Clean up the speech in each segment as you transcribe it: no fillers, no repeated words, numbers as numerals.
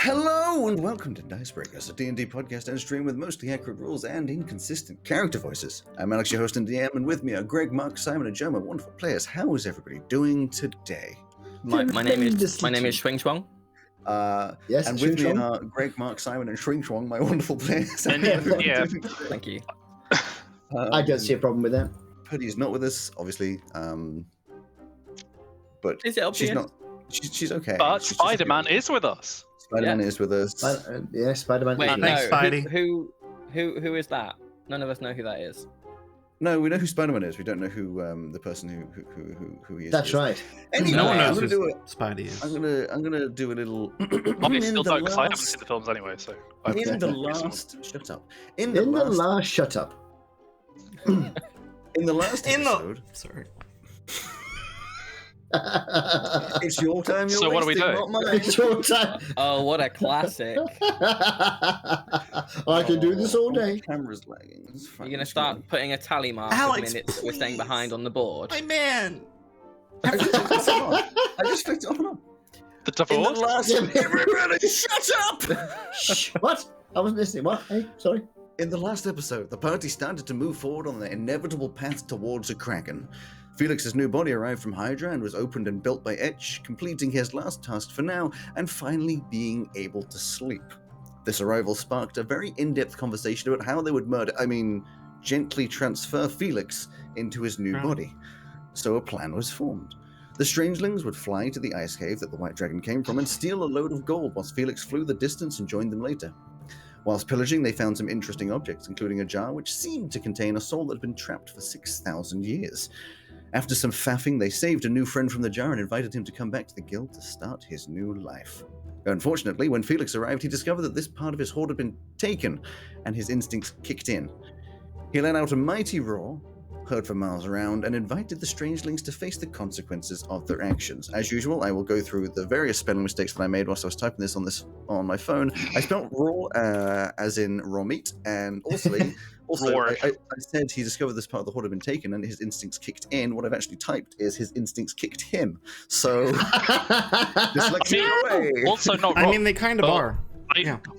Hello and welcome to Dicebreakers, a D&D podcast and stream with mostly accurate rules and inconsistent character voices. I'm Alex, your host and DM, and with me are Greg, Mark, Simon, and Joe, my wonderful players. How is everybody doing today? My name is Swing Chuang. Yes, and with me are Greg, Mark, Simon, and Shrink Chuang, my wonderful players. Yeah, thank you. I don't see a problem with that. Putty's not with us, obviously, but Is it obvious? she's not. She's okay. But she's Spider-Man is with us. Spider-Man is with us. Yeah, Spider-Man. Wait, no. Thanks, Spidey. Who is that? None of us know who that is. No, we know who Spider-Man is. We don't know who the person who he is. That's right. Anyway, No one I'm knows gonna who do it. Spidey is. I'm gonna do a little. I still don't because I haven't seen the films anyway. So In the last, shut up. In the last, shut up. In the last episode. Sorry. It's your time. You're So what are we wasting, doing? not mine. It's your time. Oh, what a classic! I can do this all day. Camera's lagging. It's fine. You're gonna start putting a tally mark Alex, of minutes we're staying please. behind on the board. My man! I just flicked it off and on. the In the divorce. last, everybody, shut up! Shh, what? I wasn't listening. What? Hey, sorry. In the last episode, the party started to move forward on the inevitable path towards a kraken. Felix's new body arrived from Hydra and was opened and built by Etch, completing his last task for now and finally being able to sleep. This arrival sparked a very in-depth conversation about how they would gently transfer Felix into his new body. So a plan was formed. The Strangelings would fly to the ice cave that the White Dragon came from and steal a load of gold whilst Felix flew the distance and joined them later. Whilst pillaging, they found some interesting objects, including a jar which seemed to contain a soul that had been trapped for 6,000 years. After some faffing, they saved a new friend from the jar and invited him to come back to the guild to start his new life. Unfortunately, when Felix arrived, he discovered that this part of his hoard had been taken, and his instincts kicked in. He let out a mighty roar, heard for miles around, and invited the Strangelings to face the consequences of their actions. As usual, I will go through the various spelling mistakes that I made whilst I was typing this on my phone. I spelled raw as in raw meat, and also I said he discovered this part of the hoard had been taken and his instincts kicked in. What I've actually typed is his instincts kicked him. So, dyslexia away. Also not wrong. I mean, they kind of Well, are.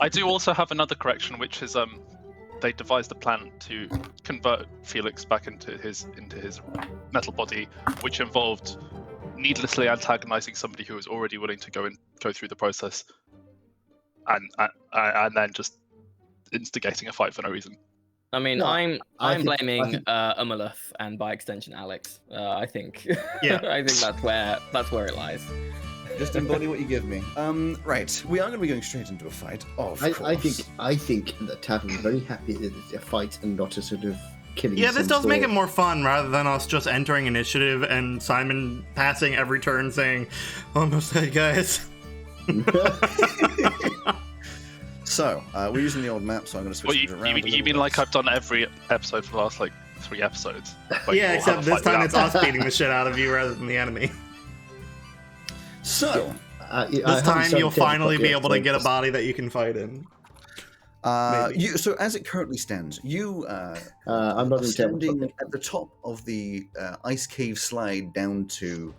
I do also have another correction, which is they devised a plan to convert Felix back into his metal body, which involved needlessly antagonizing somebody who was already willing to go through the process, and then just instigating a fight for no reason. I mean, No, I'm I think- blaming Umalath and by extension Alex. I think. Yeah. I think that's where it lies. Just embody what you give me. Right, we are going to be going straight into a fight. Of course. I think that Tavern's very happy that it's a fight and not a sort of killing. Yeah, this some does make it sort. more fun rather than us just entering initiative and Simon passing every turn saying, almost hey guys. So, we're using the old map, so I'm going to switch Well, things around. you mean like I've done every episode for the last 3 episodes? Like, Yeah, we'll except have a this fight time without it's that. us beating the shit out of you rather than the enemy. So, This time you'll finally be able to get a body that you can fight in. so as it currently stands, you I'm not are in standing at the top of the ice cave slide down to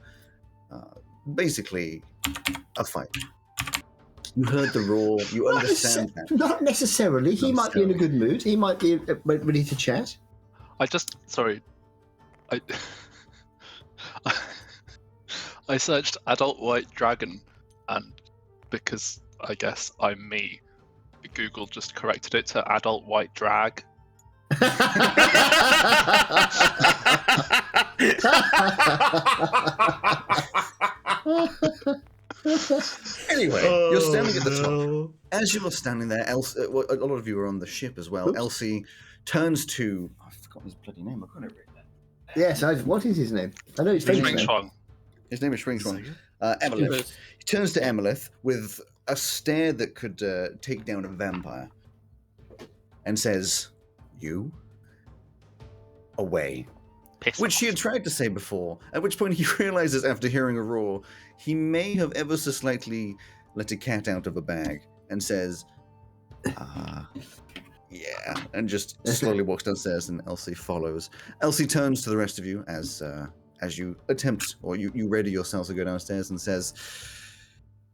basically a fight. You heard the roar. You understand that. Not necessarily. He might be in a good mood. He might be ready to chat. I searched adult white dragon, and because I guess I'm me, Google just corrected it to adult white drag. Anyway, you're standing at the top. As you're standing there, Elsie, well, a lot of you are on the ship as well. Oops. Elsie turns to. I've forgotten his bloody name. I couldn't read that. Yes, what is his name? I know his Swing famous name. Chuang. His name is Shrinkron. Emelith. He turns to Emelith with a stare that could take down a vampire and says, "You away." Piss Which off. she had tried to say before, at which point he realizes after hearing a roar, he may have ever so slightly let a cat out of a bag and says, yeah, and just slowly walks downstairs and Elsie follows. Elsie turns to the rest of you as you attempt, or you ready yourselves to go downstairs and says,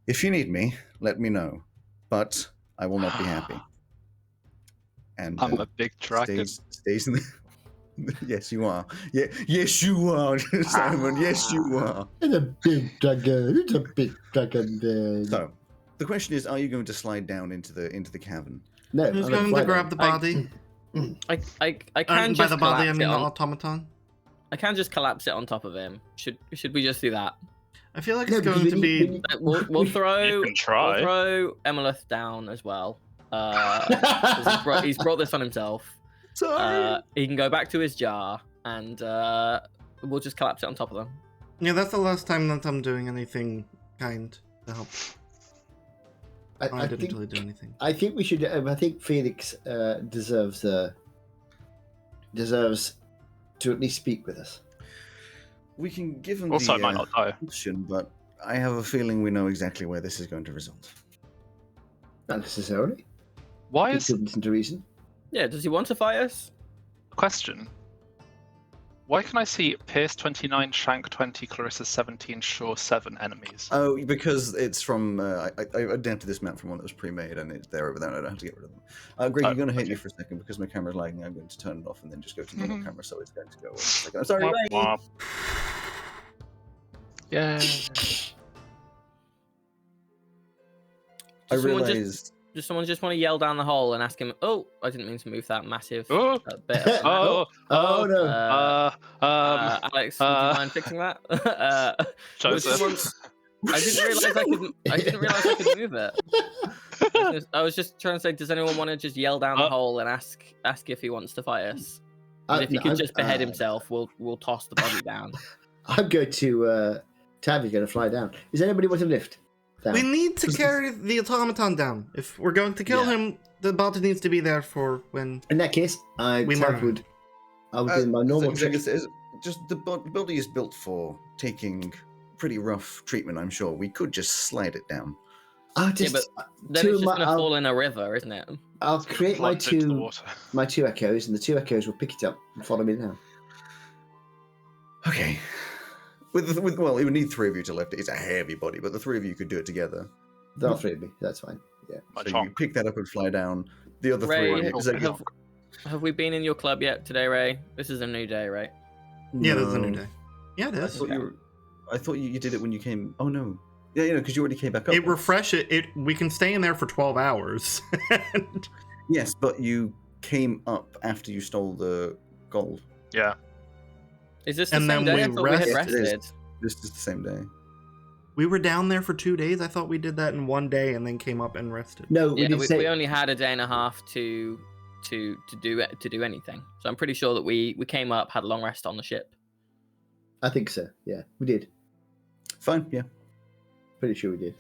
if you need me, let me know. but I will not be happy. And I'm a big dragon. stays in the... Yes, you are. Yeah, yes, you are, Simon. Yes, you are. It's a big dragon. It's a big dragon there. So, the question is: are you going to slide down into the cavern? No, Who's I'm going to fly grab the down. body? I can By just the body, I collapse mean it the on. automaton. I can just collapse it on top of him. Should we just do that? I feel like No, it's because going to we be. need- We'll throw. You can try. We'll throw Emelith down as well. 'Cause he's brought this on himself. Sorry. He can go back to his jar, and we'll just collapse it on top of them. Yeah, that's the last time that I'm doing anything kind to help. I didn't really do anything. I think we should. I think Felix deserves to at least speak with us. We can give him Also, the I might not die. option, but I have a feeling we know exactly where this is going to result. Not necessarily. Why He is could listen to reason. Yeah, does he want to fight us? question? Why can I see Pierce 29, Shank 20, Clarissa 17, Shaw 7 enemies? Oh, because it's from I adapted this map from one that was pre-made, and it's there over there. And I don't have to get rid of them. Greg, Oh, you're going to hate okay. me for a second because my camera's lagging. I'm going to turn it off and then just go to normal Mhm. camera, so it's going to go away. In a second. I'm sorry. Womp Ray. womp. Yeah. I Does someone realized. Does someone just want to yell down the hole and ask him? Oh, I didn't mean to move that massive Oh. bit. Oh. Oh no! Alex, would you mind fixing that? Joseph. I didn't realize I could move it. I was just trying to say, does anyone want to just yell down the hole and ask if he wants to fight us? And if he could just behead himself, we'll toss the body down. I'm going to. Tabby's going to fly down. Does anybody want to lift? Down? We need to carry the automaton down. If we're going to kill him, the body needs to be there for when. In that case, I would do my normal trick. Just the body is built for taking pretty rough treatment. I'm sure we could just slide it down. I'll just, but then it's just going to fall in a river, isn't it? I'll create my Plunge into the two water. echoes, and the two echoes will pick it up and follow me now. Okay. Well, it would need three of you to lift it. It's a heavy body, but the three of you could do it together. There are three of me. That's fine. Yeah. My So you chonk. pick that up and fly down. The other Ray, three. have we been in your club yet today, Ray? This is a new day, right? Yeah, that's a new day. Yeah, it I is. thought you did it when you came. Oh no. Yeah, because you already came back up. It refresh it. We can stay in there for 12 hours. Yes, but you came up after you stole the gold. Yeah. Is this the And same then day? I we thought we had rest- It is. rested. This is the same day. We were down there for 2 days. I thought we did that in 1 day and then came up and rested. No, we Yeah, did say. we only had a day and a half to do anything. So I'm pretty sure that we came up, had a long rest on the ship. I think so. Yeah, we did. Fine, yeah. Pretty sure we did.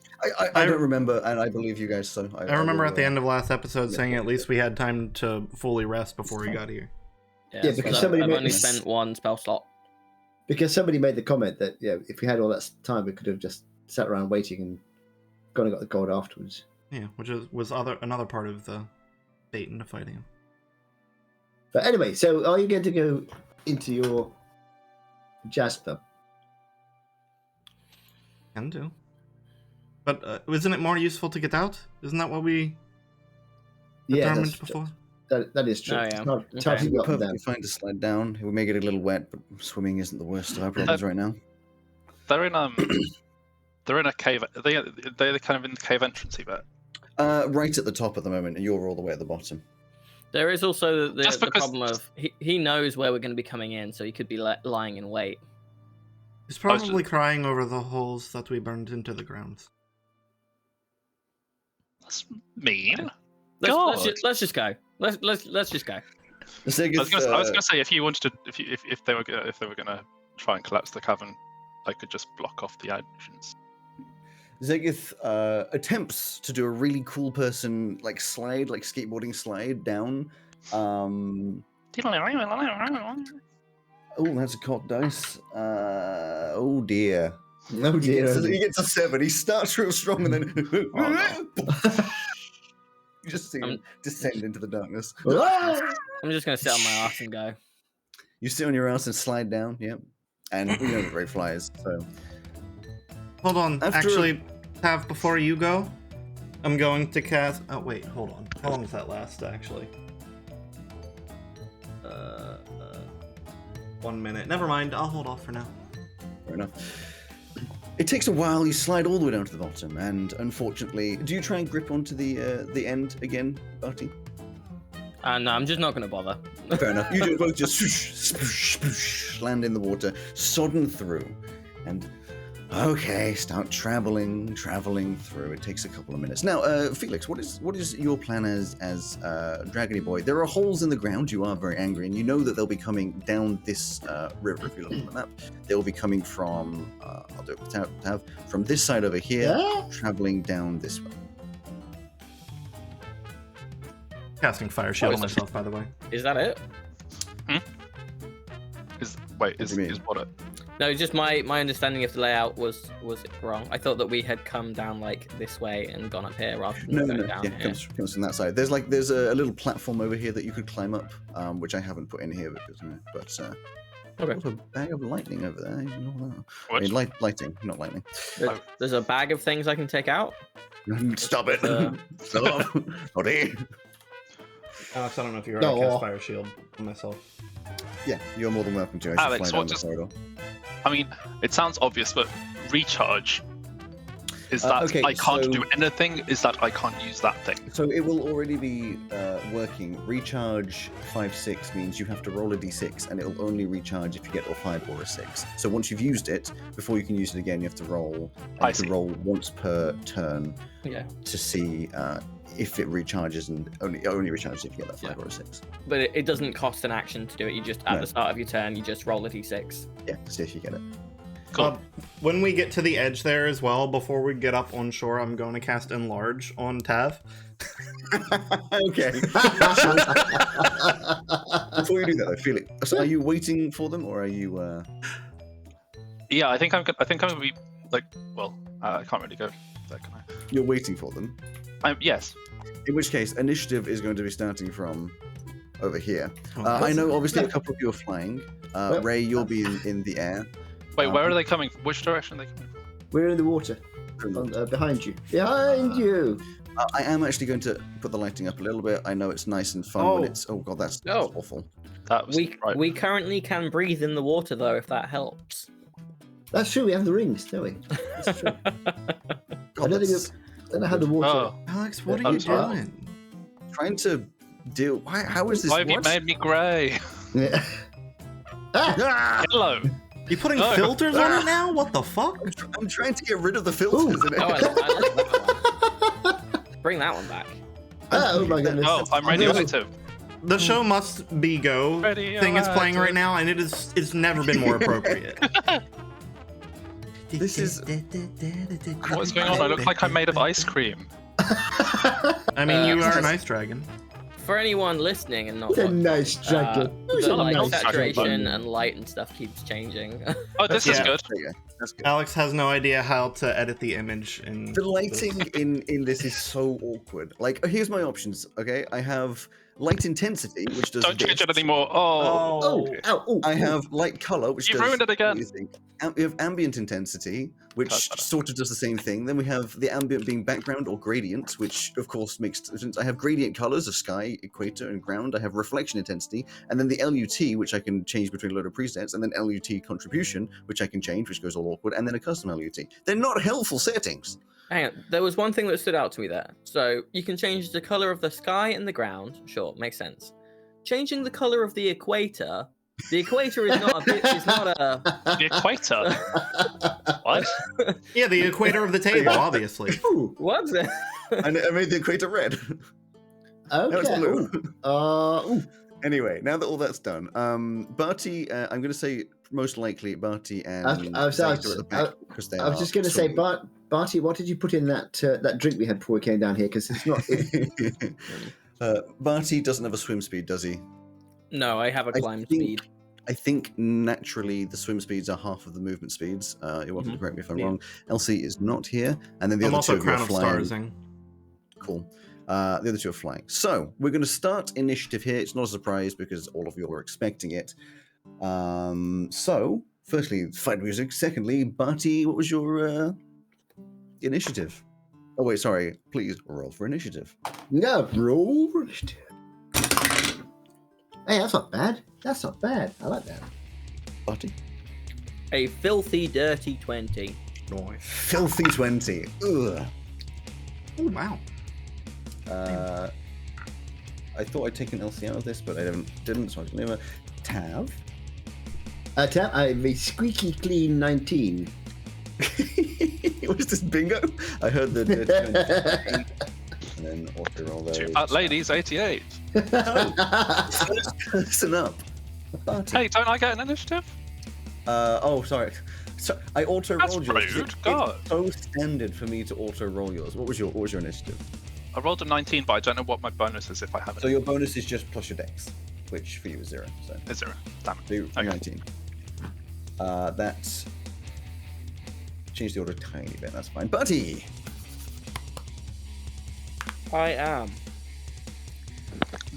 I don't remember, and I believe you guys, so... I remember will, at the end of last episode yeah. saying at least we had time to fully rest before we got here. Yeah, because so somebody I've made only this- spent one spell slot. Because somebody made the comment that if we had all that time, we could have just sat around waiting and gone and got the gold afterwards. Yeah, which was another part of the bait into fighting him. But anyway, so are you going to go into your jazz club? Can do. But isn't it more useful to get out? Isn't that what we determined that's before? That is true. Oh, yeah. It's hard to go up and down. Perfectly fine to slide down. We may get a little wet, but swimming isn't the worst of our problems right now. They're in they're in a cave. They're kind of in the cave entrance bit. Right at the top at the moment, and you're all the way at the bottom. There is also the Just because- problem of he knows where we're going to be coming in, so he could be lying in wait. He's probably crying over the holes that we burned into the ground. That's mean. Let's just go. Let's just go. I was gonna say if you wanted to, if they were gonna try and collapse the cavern, I could just block off the entrance. Zegith attempts to do a really cool person slide, like skateboarding slide down. Oh, that's a cocked dice. Oh dear. Oh dear. He gets a 7. He starts real strong and then Oh, you just see him descend into the darkness. I'm just going to sit on my ass and go. You sit on your ass and slide down. Yep. And we know that Ray flies. So Hold on, After- actually, Tav, before you go, I'm going to cast. Oh wait, hold on. How long does that last? Actually, 1 minute. Never mind. I'll hold off for now. Fair enough. It takes a while. You slide all the way down to the bottom, and unfortunately, do you try and grip onto the end again, Barty? No, I'm just not going to bother. Fair enough. You do both just swoosh, swoosh, land in the water, sodden through, and okay, start traveling through. It takes a couple of minutes. Now, Felix, what is your plan as Dragony Boy? There are holes in the ground. You are very angry, and you know that they'll be coming down this river. If you look on the map, they'll be coming from. I'll do it with Tav, from this side over here, traveling down this way. Casting Fire Shield on myself, by the way. Is that it? Is what it? No, just my understanding of the layout was wrong. I thought that we had come down like this way and gone up here rather than going down here. Comes from that side. There's a little platform over here that you could climb up, which I haven't put in here because Okay. What a bag of lightning over there. You know that. I mean, lighting, not lightning. There's a bag of things I can take out. Stop it! Stop! Oddy. Alex, I don't know if you heard I cast Fire Shield on myself. Yeah, you're more than welcome to. Alex, I mean, it sounds obvious, but recharge is that okay, I can't do anything? Is that I can't use that thing? So it will already be working. Recharge 5/6 means you have to roll a d6, and it'll only recharge if you get a 5 or a 6. So once you've used it, before you can use it again, you have to roll. Roll once per turn. Yeah. To see if it recharges, and only recharges if you get that 5 or a 6. But it doesn't cost an action to do it. You just at the start of your turn, you just roll a d6. Yeah, to see if you get it. Cool. When we get to the edge there as well, before we get up on shore, I'm going to cast Enlarge on Tav. Okay. Before you do that, I feel it. So are you waiting for them, or are you? Yeah, I think I'm gonna be like. Well, I can't really go there, can I? You're waiting for them. Yes. In which case, initiative is going to be starting from over here. I know, obviously, a couple of you are flying. Ray, you'll be in the air. Wait, where are they coming from? Which direction are they coming from? We're in the water. Behind you. Behind you! I am actually going to put the lighting up a little bit. I know it's nice and fun when it's... Oh, God, that's awful. We currently can breathe in the water, though, if that helps. That's true, we have the rings, don't we? That's true. God, I don't know how the water... Oh, Alex, what are you doing? trying to deal... How is this... why have you made me grey? Yeah. Hello. You putting filters on it now? What the fuck? I'm trying to get rid of the filters. Oh, I like that one. Bring that one back. Oh my goodness. Oh, I'm radioactive. The show must be go thing is playing right now, and it's never been more appropriate. This is... What's going on? I look like I'm made of ice cream. I mean, you are an ice dragon. For anyone listening and not It's a nice dragon. the light saturation and light and stuff keeps changing. Oh, this is good. That's good. Alex has no idea how to edit the image. The lighting in this is so awkward. Like, here's my options, okay? I have light intensity, which does Don't change this. it anymore. Oh. I have light color, which You've does... ruined it again. what do you think? We have ambient intensity, which sort of does the same thing. Then we have the ambient being background or gradient, which of course makes... Since I have gradient colors of sky, equator, and ground, I have reflection intensity, and then the LUT, which I can change between a load of presets, and then LUT contribution, which I can change, which goes all awkward, and then a custom LUT. They're not helpful settings. Hang on, there was one thing that stood out to me there. So you can change the color of the sky and the ground. Sure, makes sense. Changing the color of the equator. The equator is not a. The equator? What? Yeah, the equator of the table, obviously. What's it? I made the equator red. Now it's blue. Anyway, now that all that's done, Barty, I'm going to say most likely Barty and Zeta at the back, because they I was just going to say, Barty, what did you put in that drink we had before we came down here? Because it's not. Barty doesn't have a swim speed, does he? No, I have a climb speed. I think naturally the swim speeds are half of the movement speeds. You're welcome to correct me if I'm wrong. Elsie is not here, and then the other two of you are flying. Cool. The other two are flying. So we're going to start initiative here. It's not a surprise because all of you are expecting it. So, firstly, fight music. Secondly, Barty, what was your initiative? Oh wait, sorry. Please roll for initiative. No, roll. Hey, that's not bad. That's not bad. I like that. Buddy. A filthy, dirty 20. Nice. Filthy 20. Ugh. Oh, wow. I thought I'd taken LC out of this, but I didn't, so I can leave it. Tav? Tav, I have a squeaky clean 19. Was this bingo? I heard the and then auto roll those. Too bad, ladies, 88. Listen up. Hey, don't I get an initiative? Oh, sorry. So I auto That's rolled yours. rude, God. It's so standard for me to auto roll yours. What was your initiative? I rolled a 19, but I don't know what my bonus is if I have it. So your bonus is just plus your dex, which for you is 0. So It's 0. Damn it. you're Okay. 19. That's change the order a tiny bit. That's fine. Buddy. I am.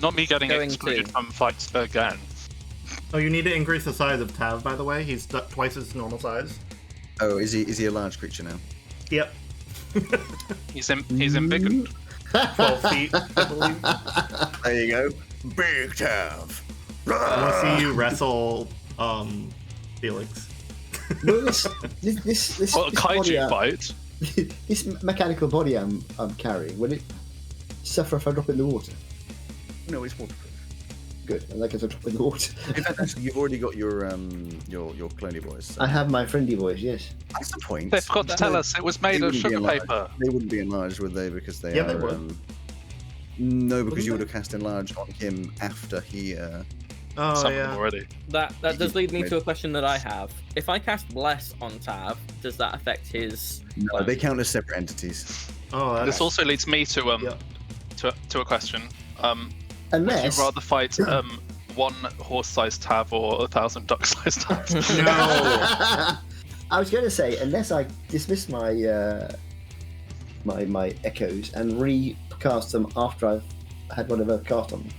Not me getting Going excluded to. from fights again. Oh, you need to increase the size of Tav, by the way. He's twice his normal size. Oh, is he a large creature now? Yep. He's embiggened. 12 feet, I believe. There you go. Big Tav. I want to see you wrestle Felix. Well, this Well, a body kaiju fight. this mechanical body I'm carrying, will it suffer if I drop it in the water? No, it's waterproof. Good. I like it to drop in the water. In fact, actually, you've already got your cloney boys. So. I have my friendly voice, yes. That's the point. They forgot to tell us it was made of wouldn't be sugar enlarged. paper. They wouldn't be enlarged, would they? Because they Yeah, are. they would. No, because Wouldn't you would they? have cast enlarge on him after he. Oh, Some of yeah. them already. That does lead me to a question that I have. If I cast Bless on Tav, does that affect his... No, they count as separate entities. Oh, that's... This also leads me to Yeah. to a question. Would Unless you rather fight one horse-sized Tav or 1,000 duck-sized Tavs? No. I was going to say, unless I dismiss my my echoes and recast them after I've had whatever cast on them.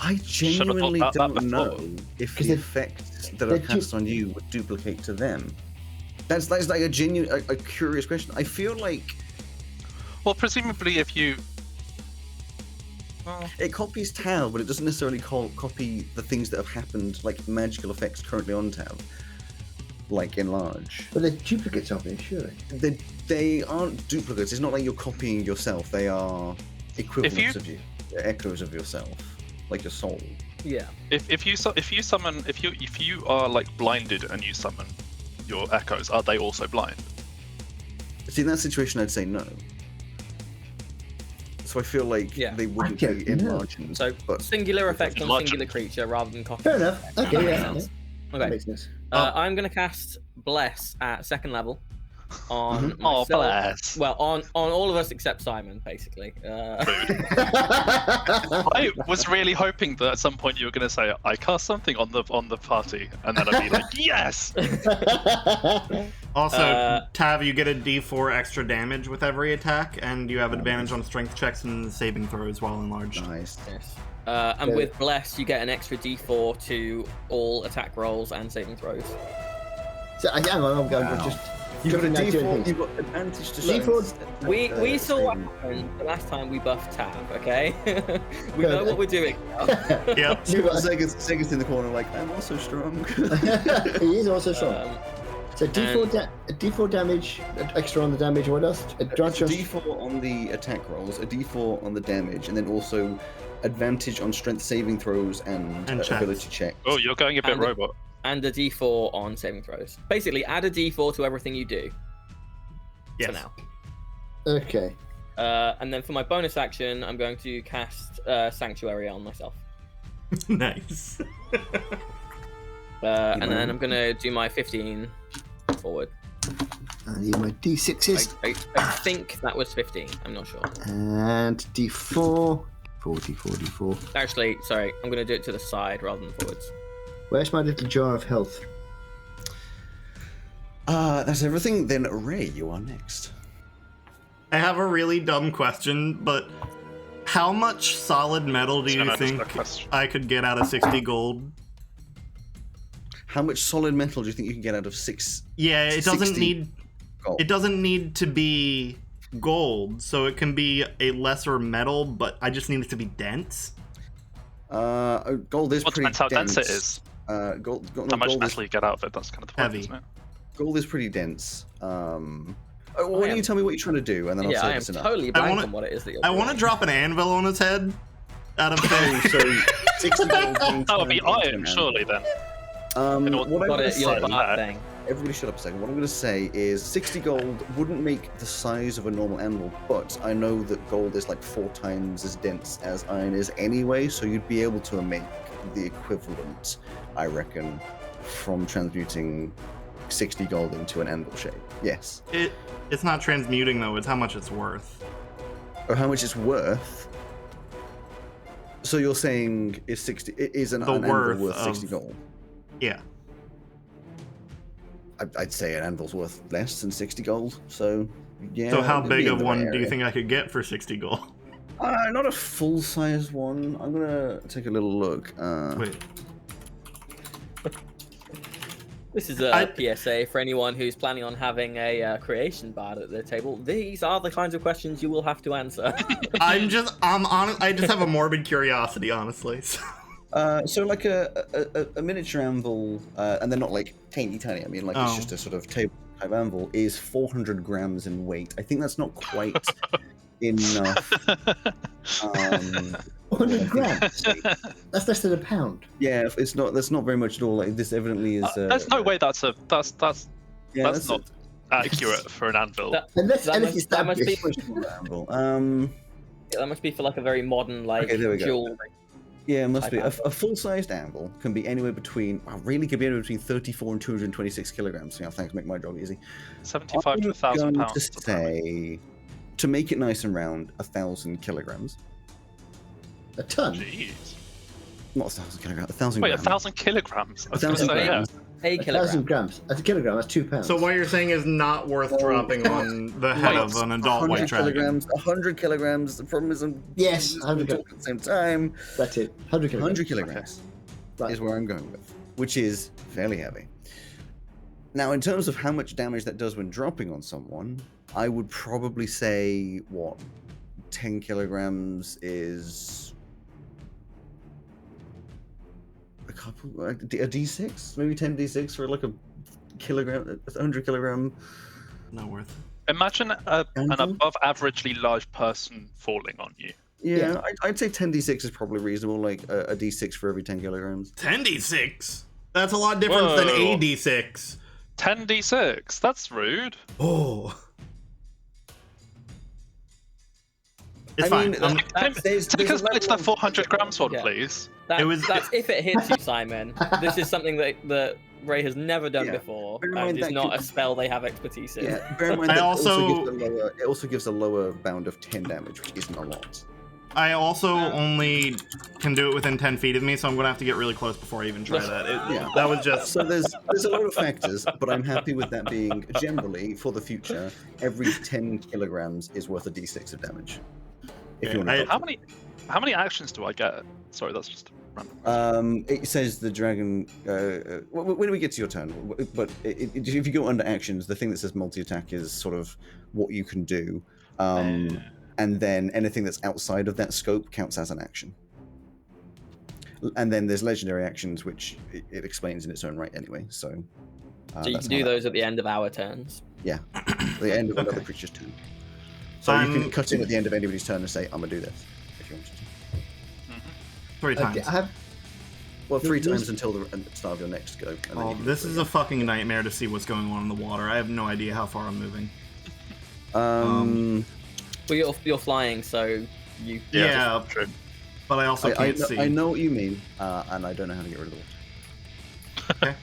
I genuinely thought that don't before. know if 'Cause the they- effects that are they're cast on you would duplicate to them. That's like a genuine, a curious question. I feel like Well, presumably if you... Well, it copies Tav, but it doesn't necessarily copy the things that have happened, like magical effects currently on Tav, like enlarge. But they're duplicates of me, surely. They aren't duplicates. It's not like you're copying yourself. They are equivalents of you, they're echoes of yourself, like your soul. Yeah. if you are like blinded and you summon your echoes, are they also blind? See, in that situation, I'd say no. So I feel like Yeah. they wouldn't I don't be know. enlarging. So, but singular effect on Enlarging. singular creature rather than copy. Fair enough. Okay, That yeah. makes yeah. sense. That Okay. makes sense. I'm going to cast Bless at 2nd level on Oh, myself. bless. Well, on all of us except Simon, basically. I was really hoping that at some point you were going to say, I cast something on the party, and then I'd be like, yes! Also, Tav, you get a D4 extra damage with every attack, and you have advantage on strength checks and saving throws while enlarged. nice. Yes. And with Bless, you get an extra D4 to all attack rolls and saving throws. So, hang on, I'm Wow. just. You've got a jumping back to D4. anything. You've got advantage to D4 strength. We saw what saving. happened the last time we buffed Tav, okay? We know what we're doing now. Yep. Sega's in the corner, like I'm also strong. He is also strong. Um, So D4 damage, extra on the damage. What else? Advantage on- D4 on the attack rolls, a D4 on the damage, and then also advantage on strength saving throws and checks. ability check. Oh, you're going a bit And- robot. and a D4 on saving throws. Basically, add a D4 to everything you do Yes. for now. Okay. And then for my bonus action, I'm going to cast Sanctuary on myself. Nice. And then I'm going to do my 15 forward. I need my D6s. I think that was 15. I'm not sure. And D4. D4. Actually, sorry. I'm going to do it to the side rather than forwards. Where's my little jar of health? That's everything. Then Ray, you are next. I have a really dumb question, but how much solid metal do you It's think a question. I could get out of 60 gold? How much solid metal do you think you can get out of 6? Yeah, it doesn't 60 need gold? it doesn't need to be gold, so it can be a lesser metal, but I just need it to be dense. Gold is Well, pretty depends how dense. dense it is. Gold, How much gold metal you get out of it, that's kind of the point, Heavy. isn't it? Gold is pretty dense. Why don't you tell me what you're trying to do, and then I'll Yeah, say I if am it's enough. totally blank wanna- on what it is that you're I want to doing. drop an anvil on his head out of there. So 60 gold being That would be turned into iron, an surely, then. anvil. What I'm Got going to it, your say, bard thing. everybody shut up a second. What I'm going to say is 60 gold wouldn't make the size of a normal anvil, but I know that gold is like 4 times as dense as iron is anyway, so you'd be able to make the equivalent, I reckon, from transmuting 60 gold into an anvil shape. Yes. It's not transmuting though, it's how much it's worth. Or how much it's worth. So you're saying is 60 is an The anvil worth worth 60 of- gold? Yeah. I'd say an anvil's worth less than 60 gold. So yeah. So how it'd be big in of the one right do you area. think I could get for 60 gold? Not a full-size one. I'm gonna take a little look. Wait. This is a PSA for anyone who's planning on having a creation bard at the table. These are the kinds of questions you will have to answer. I just have a morbid curiosity, honestly. So like a miniature anvil, and they're not like tiny. I mean, like it's just a sort of table type anvil is 400 grams in weight. I think that's not quite enough. 100 grams. That's less than a pound. Yeah, it's not. That's not very much at all. Like this evidently is. There's no way that's yeah, not accurate for an anvil. Unless That it's that must be anvil. that must be for like a very modern like Okay, there we go. jewel. Yeah, it must Type be. A anvil. full-sized anvil can be anywhere between. Really, could be anywhere between 34 and 226 kilograms. Yeah, thanks. Make my job easy. 75 to I'm 1,000 going pounds. to say, to make it nice and round, 1,000 kilograms. a ton. Jeez. Not 1,000 kilograms. 1,000 Wait, grams. 1,000 kilograms? I was 1,000 gonna say, yeah. grams. A 1,000 kilogram. grams. That's a kilogram. That's 2 pounds. So what you're saying is not worth dropping on the head of an adult 100 white dragon. kilograms. 100 kilograms. The problem is I'm Yes, I'm 100 talking at the same time. That's it. 100 kilograms. 100 kilograms Right. is where I'm going with, which is fairly heavy. Now, in terms of how much damage that does when dropping on someone, I would probably say, what, 10 kilograms is a couple, a D6? Maybe 10 D6 for like a kilogram, 100 kilogram. Not worth it. Imagine an Anvil? above averagely large person falling on you. Yeah, I'd say 10 D6 is probably reasonable, like a D6 for every 10 kilograms. 10d6? That's a lot different than Whoa. 8d6. 10d6? That's rude. Oh. It's I fine. mean, That's- Take us back to the level of- 400 grams one, Yeah. please. That's if it hits you, Simon. This is something that Ray has never done Yeah. before, Bear in and mind is that not could- a spell they have expertise in. Yeah, bear in mind I that also- it also gives a lower bound of 10 damage, which isn't a lot. I also only can do it within 10 feet of me, so I'm going to have to get really close before I even try that. Yeah. That was just... So there's a lot of factors, but I'm happy with that being generally for the future. Every 10 kilograms is worth a d6 of damage. If you want to. How many actions do I get? Sorry, that's just random. It says the dragon. When we get to your turn, but if you go under actions, the thing that says multi-attack is sort of what you can do, and then anything that's outside of that scope counts as an action. And then there's legendary actions, which it explains in its own right anyway. So So you that's can do how that- those at the end of our turns. Yeah, the end of another Okay. creature's turn. So you I'm- can cut in at the end of anybody's turn and say, "I'm gonna do this," if you want to. 3 times. I have. Well, 3 There's- times until the start of your next go. And then Oh, you can this do is a fucking nightmare to see what's going on in the water. I have no idea how far I'm moving. Well, you're flying, so you. Yeah, True. but I also I can't see. I know what you mean, and I don't know how to get rid of the water.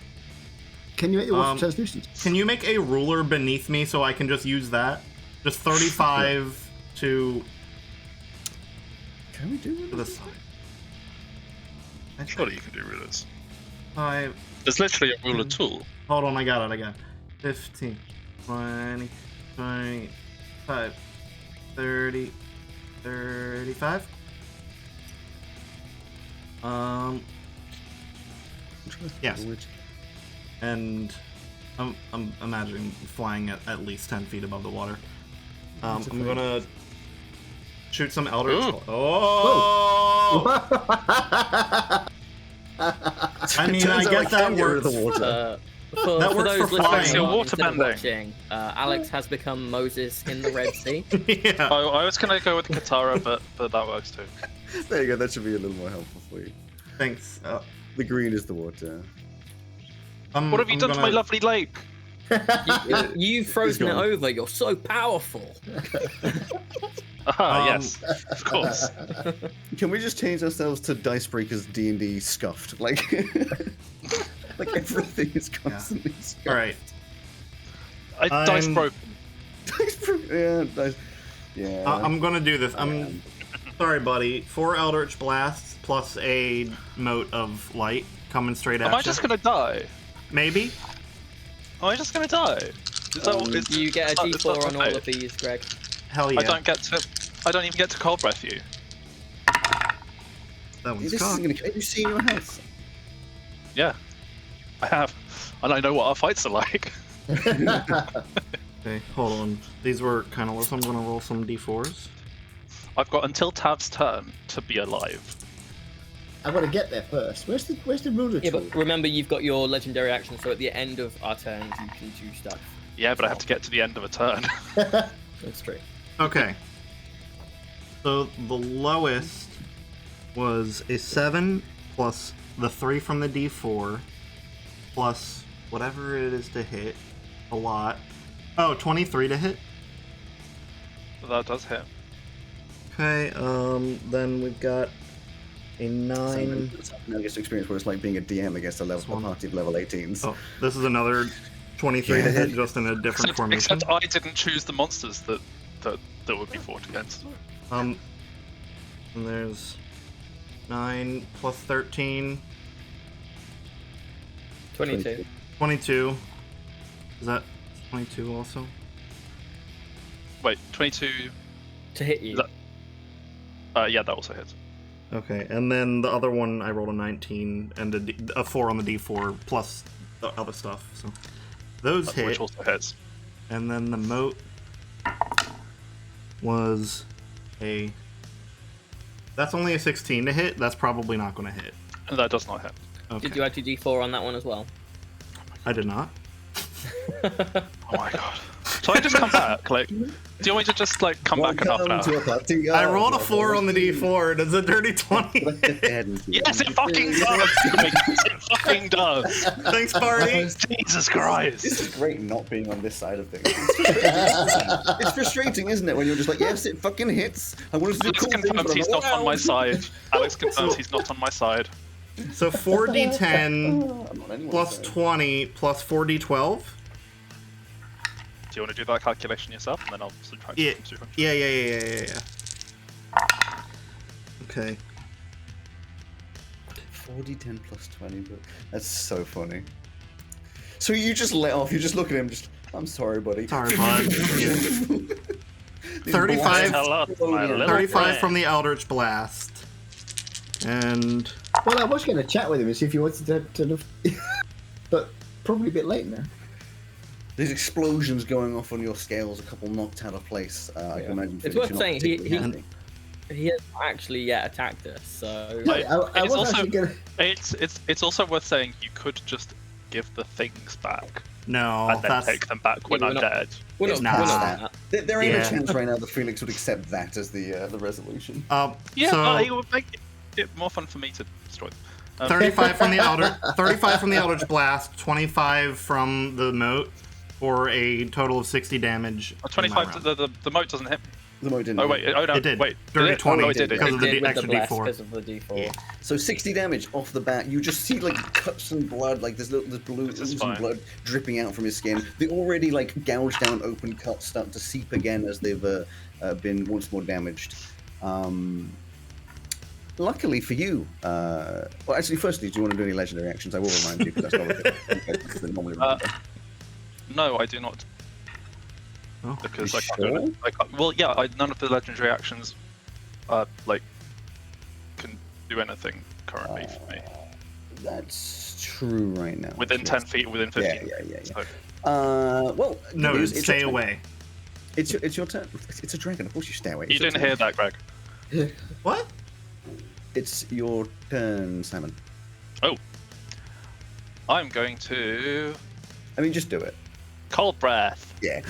Can you make the water Um, translucent? Can you make a ruler beneath me so I can just use that? Just 35 to Can we do the that? side. Surely you can do rulers. 5. There's literally a ruler tool. Hold on, I got it. 15, 20, 25, 30, 35. Yes. And I'm imagining flying at least 10 feet above the water. I'm gonna shoot some Eldritch. Ooh. Oh! I mean, I Turns out guess that can get rid of works. the water. For That works those for listening flying. along Water instead of bending. watching, Alex has become Moses in the Red Sea. Yeah. I was gonna go with Katara, but that works too. There you go. That should be a little more helpful for you. Thanks. The green is the water. What have you done to my lovely lake? You've frozen it gone. over. You're so powerful. Yes, of course. Can we just change ourselves to Dicebreaker's D&D scuffed? Like, like everything is constantly scuffed. All right. Dice broken. Yeah, dice. Yeah. I'm gonna do this. I'm sorry, buddy. 4 Eldritch Blasts plus a mote of light coming straight at Am I you. just gonna die? Maybe. Am I just gonna die? Is that, You get a is that D4 on all right? of these, Greg. Hell yeah. I don't even get to cold breath you. That one's This isn't cocked. gonna. Have you seen your health? Yeah, I have, and I know what our fights are like. Okay, hold on. These were kind of low, so I'm gonna roll some d4s. I've got until Tav's turn to be alive. I want to get there first. Where's the ruler Yeah, tool? but remember, you've got your legendary action, so at the end of our turns, you can do stuff. Yeah, but I have to get to the end of a turn. That's true. Okay. So the lowest was a 7 plus the 3 from the d4 plus whatever it is to hit. A lot. Oh, 23 to hit. That does hit. Okay, then we've got a 9. Now gets to experience what it's like being a DM against a party of level 18s. Oh, this is another 23 to hit, just in a different formation. Except I didn't choose the monsters that would be fought against. And there's 9 plus 13, 22. 22. Is that 22 also? Wait, 22. To hit you. Yeah, that also hits. Okay, and then the other one I rolled a 19 and a 4 on the d4 plus the other stuff. So those hit. Which also hits. And then the moat was a. That's only a 16 to hit. That's probably not going to hit. And that does not hit. Okay. Did you add your D4 on that one as well? I did not. Oh my god. So I just come back? Like, do you want me to just like come back in half an hour? I rolled a 4 on the d4. Does a dirty 20? Yes, it fucking does! It fucking does! Thanks, party. Jesus Christ! This is great not being on this side of things. It's frustrating, isn't it, when you're just like, yes, it fucking hits. I wanted to do Alex cool things, confirms but he's I'm not like, on my wow. side. Alex confirms he's not on my side. So 4d10 I'm not anyone's plus side. 20 plus 4d12. Do you want to do that calculation yourself, and then I'll subtract Yeah. from 200? Yeah. Okay. 4d10 plus 20, but that's so funny. So you just let off, you just look at him, just, I'm sorry, buddy. Sorry, bud. Yeah. These 35 blasts Hello, explode my in. little 35 friend. from the Eldritch Blast. And Well, I was going to chat with him and see if he wanted to but probably a bit late now. There's explosions going off on your scales, a couple knocked out of place. I can imagine. It's Felix, worth you're not saying, particularly happy. He hasn't actually yet attacked us, so... I It's was also- actually going to... It's also worth saying you could just give the things back no, and then that's take them back when Yeah, I'm we're not- dead. We're It's not, not we're not that. doing that. There ain't Yeah. a chance right now that Felix would accept that as the resolution. Yeah, so it would make it more fun for me to destroy them. 35 from the Eldritch Blast, 25 from the moat, for a total of 60 damage. in my 25. round. The moat doesn't hit me. The mo didn't. Oh wait, oh no, It did. wait. Dirty Did it? 20 Oh, it did. because of It the did with extra blast d4. because of the D4. Yeah. So 60 damage off the bat. You just see like cuts and blood, like there's blue This is ooze fine. and blood dripping out from his skin. The already like gouged down open cuts start to seep again as they've been once more damaged. Luckily for you, well, actually, firstly, do you want to do any legendary actions? I will remind you because that's not what they normally remember. No, I do not. Oh. Because You I can't do it. I can't, well, yeah, none of the legendary actions, like, can do anything currently for me. That's true right now. Within Yes. 10 feet, within 15. Yeah. So, Well, No, good news, it's stay a 20. away. It's your turn. It's a dragon. Of course you stay away. You didn't hear that, Greg. What? It's your turn, Simon. Oh. I'm going to I mean, just do it. cold breath. Yeah.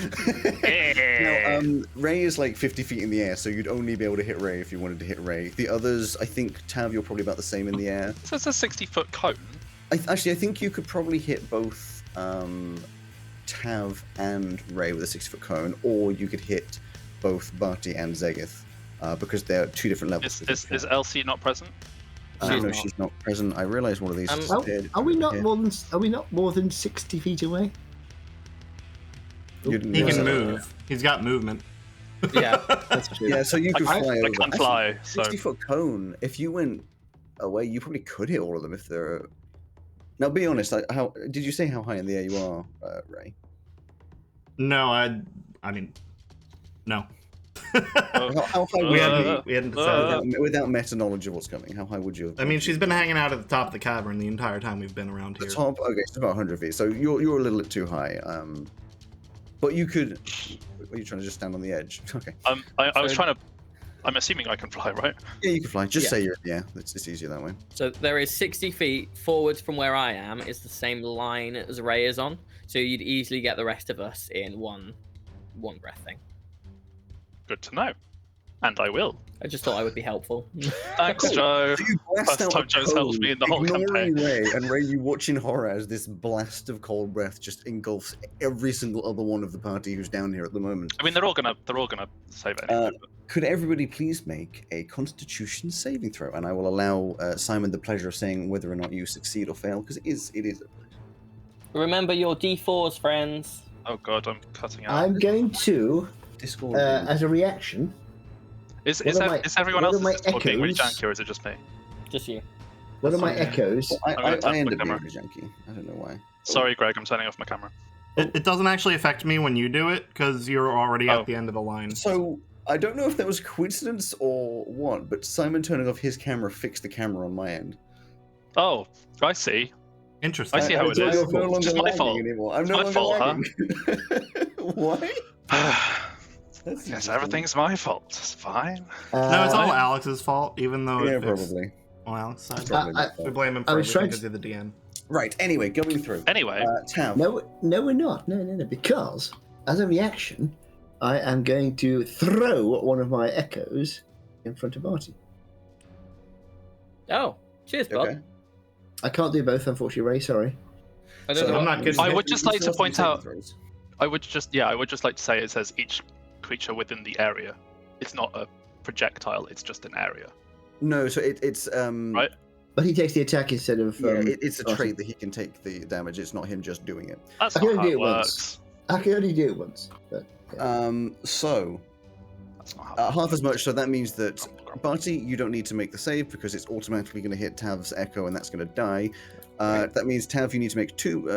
Yeah. Now, Ray is like 50 feet in the air, so you'd only be able to hit Ray if you wanted to hit Ray. The others, I think, Tav, you're probably about the same in the air. So it's a 60-foot cone. Actually, I think you could probably hit both Tav and Ray with a 60-foot cone, or you could hit both Barty and Zegith, because they're two different levels. Is Elsie not present? No, she's not present. I realised one of these is dead. Are we not Yeah. more than 60 feet away? You'd He know can that. move. He's got movement. Yeah. That's true. Yeah, so you could fly over. I can fly, so 60-foot cone. If you went away, you probably could hit all of them if they're. Now, be honest. How did you say how high in the air you are, Ray? No, I mean, no. How high we would hadn't, we hadn't decided. without meta knowledge of what's coming? How high would you have? I mean, she's been hanging out at the top of the cavern the entire time we've been around the here. top. Okay, it's about 100 feet. So you're a little bit too high. But you could. Are you trying to just stand on the edge? Okay. I was trying to. I'm assuming I can fly, right? Yeah, you can fly. Just Yeah. say you're. Yeah, it's easier that way. So there is 60 feet forwards from where I am is the same line as Ray is on. So you'd easily get the rest of us in one breath thing. Good to know. And I will. I just thought I would be helpful. Thanks, Cool. Joe. So you blast First out time a Joe's helped cone, me in the whole ignoring campaign. Ray, and Ray, you watch in horror as this blast of cold breath just engulfs every single other one of the party who's down here at the moment. I mean, they're all gonna save it anyway. Could everybody please make a Constitution saving throw, and I will allow Simon the pleasure of saying whether or not you succeed or fail, because it is. Remember your D4s, friends. Oh god, I'm cutting out. I'm going to, Discord. as a reaction, Is one of my- everyone one of else's my Discord being really echoes- janky, or is it just me? Just you. one of my Sorry. echoes. I I'm gonna end up turn being my a junkie. I don't know why. Sorry, Greg, I'm turning off my camera. It doesn't actually affect me when you do it because you're already Oh. at the end of the line. So I don't know if that was coincidence or what, but Simon turning off his camera fixed the camera on my end. Oh, I see. Interesting. I see how And it so is. I'm no longer It's just my lagging fault. anymore. I'm It's no my longer fault, huh? lagging. Why? That's Yes, interesting. everything's my fault. It's fine. No, it's all Alex's fault, even though Yeah, it's probably. on Alex's side. Probably my I- fault. We blame him I for was trying everything because to- you're the DM. Right. Anyway, going through. Anyway, Tav. No, we're not. No. Because as a reaction, I am going to throw one of my echoes in front of Barty. Oh, cheers, bud. Okay. I can't do both, unfortunately, Ray. Sorry. I don't So- know. I'm not good. I would just like to Let's do point saving out- throws. I would just like to say it says each creature within the area. It's not a projectile. It's just an area. No, so it's Right. But he takes the attack instead of. Yeah, it's a Barty. trait that he can take the damage. It's not him just doing it. That's I not can how do it it once. works. I can only do it once. But So That's not how. half as much. So that means that Barty, you don't need to make the save because it's automatically going to hit Tav's echo, and that's going to die. That means Tav, you need to make two.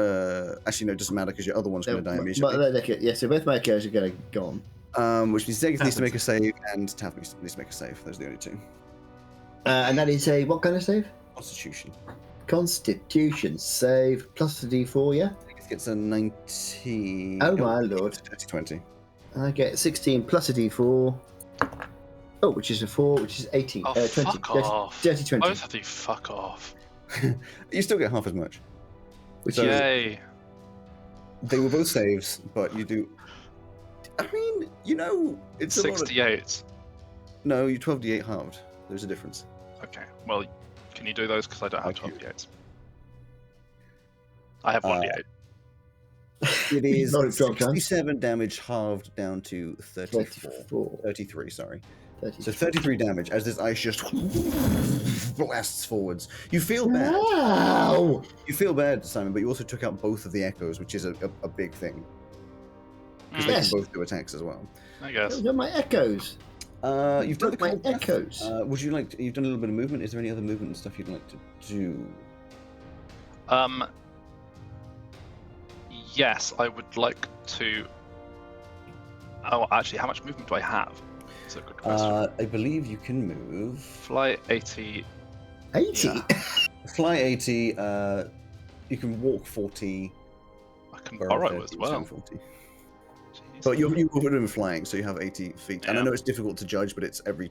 Actually, no, it doesn't matter because your other one's going to die immediately. yeah, so both my echoes are going to go on. Which means Zegith needs to make a save, and Tav needs to make a save. Those are the only two. And that is a what kind of save? Constitution. Constitution save plus the D4, yeah? Zegith gets a 19. Oh my lord. It's 20. I get 16 plus a D4. Oh, which is a 4, which is 18. Oh, 20. fuck off. Dirty 20. Both of you, fuck off. You still get half as much. Which So- is. Yay. They were both saves, but you do. I mean, it's a lot of... 68. No, you 12d8 halved. There's a difference. Okay. Well, can you do those? Because I don't have Okay. 12 d8s. I have 1d8. It is Not at 12 times. 67 damage halved down to 34. 34. 33, sorry. 30. So 33 damage as this ice just blasts forwards. You feel bad. Wow! You feel bad, Simon, but you also took out both of the echoes, which is a big thing. Because they Yes. can both do attacks as well. I guess. Those are my echoes. You've done the My cold breath. echoes. Would you like? You've done a little bit of movement. Is there any other movement and stuff you'd like to do? Yes, I would like to. Oh, actually, how much movement do I have? That's a good question. I believe you can move. Fly 80. 80? Yeah. Fly 80. You can walk 40. I can Burrow borrow 30, as well. stand 40. But you put him flying, so you have 80 feet. And I Yeah. know it's difficult to judge, but it's every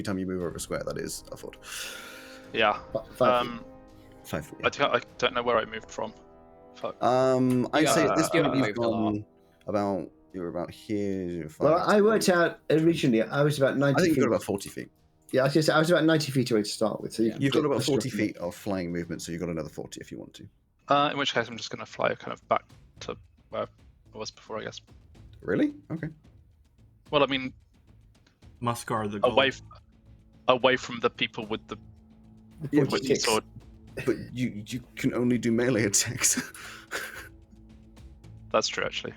time you move over a square, that is a foot. Yeah. 5 feet. 5 feet. I don't know where I moved from. Fuck. I'd say at this You point haven't you've moved a lot. gone you were about here. You're Well, 5, I worked out originally I was about 90 I think feet. you've got about 40 feet. Yeah, I was gonna say I was about 90 feet away to start with. So You've got about 40 feet. feet of flying movement, so you've got another 40 if you want to. In which case, I'm just going to fly kind of back to where I was before, I guess. Really? Okay. Well, I mean, Must guard the goal. away from the people with the Yeah, with the sword. But you can only do melee attacks. That's true, actually.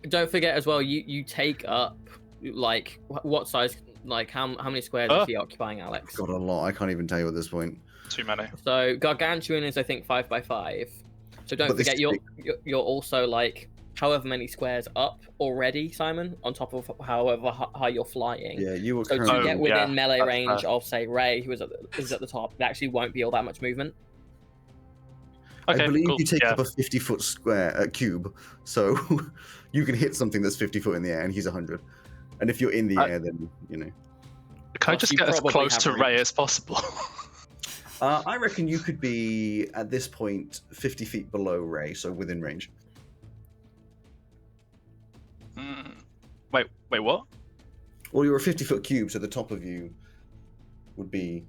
Don't forget as well. You take up like what size? Like how many squares is he occupying, Alex? Got a lot. I can't even tell you at this point. Too many. So gargantuan is I think 5 by 5. So don't But this forget is you're also like however many squares up already, Simon, on top of however high you're flying. Yeah, you were So to currently. get within melee that's range fair. of say Ray, who is at the top, it actually won't be all that much movement. Okay, I believe cool. you take Yeah. up a 50-foot square cube, so you can hit something that's 50 foot in the air, and he's 100. And if you're in the air, then you know. Can I Plus, just you get as probably close have to room. Ray as possible? I reckon you could be at this point 50 feet below Ray, so within range. Wait, what? Well, you're a 50-foot cube, so the top of you would be.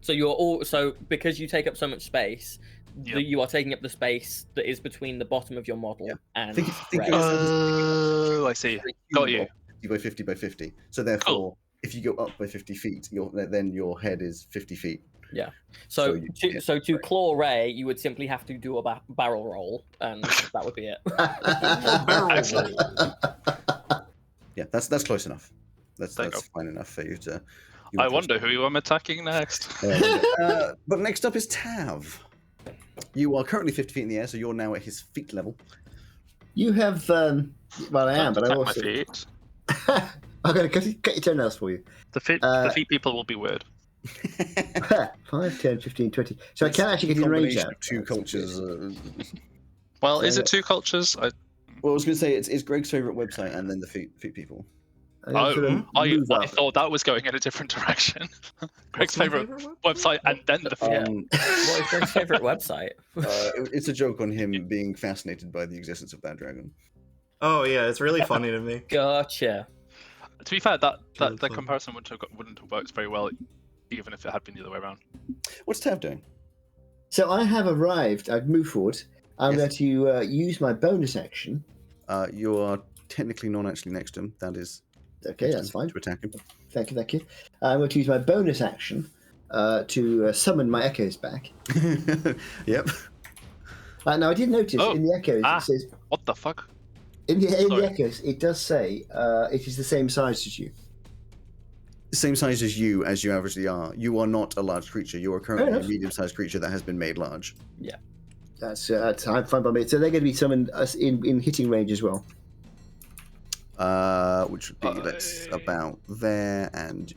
So you're all because you take up so much space, Yeah. you are taking up the space that is between the bottom of your model Yeah. and Think Ray. Oh, I see. Got you. 50 by 50 by 50. So therefore, if you go up by 50 feet, then your head is 50 feet. So you to, hit so to Ray. claw Ray, you would simply have to do a barrel roll, and that would be it. Excellent. Yeah, that's close enough. There you That's fine enough for you to. I wonder who I'm attacking next. But next up is Tav. You are currently 50 feet in the air, so you're now at his feet level. You have, well, I am, but I Attack my also. feet. I'm going to cut your toenails for you. The feet people will be weird. 5, 10, 15, 20. So I can actually get in range Combination now. of two cultures. Well, is Yeah. it two cultures? Well, I was going to say it's Greg's favorite website, and then the feet people. I'm gonna sort of I move up. thought that was going in a different direction. Greg's favorite website and then the feet. What is Greg's favorite website? It's a joke on him being fascinated by the existence of that dragon. Oh yeah, it's really funny to me. Gotcha. To be fair, that Really fun. comparison wouldn't have worked very well, even if it had been the other way around. What's Tav doing? So I have arrived. I've moved forward. I'm Yes. going to use my bonus action. You are technically not actually next to him. That is Okay, that's fine. to attack him. Thank you, thank you. I'm going to use my bonus action to summon my echoes back. Yep. Now I did notice Oh, in the echoes ah. it says What the fuck? in the Sorry. echoes it does say it is the same size as you. Same size as you averagely are. You are not a large creature. You are currently a enough. medium-sized creature that has been made large. That's fine by me. So they're going to be summoned in hitting range as well. Which would be that's about there, and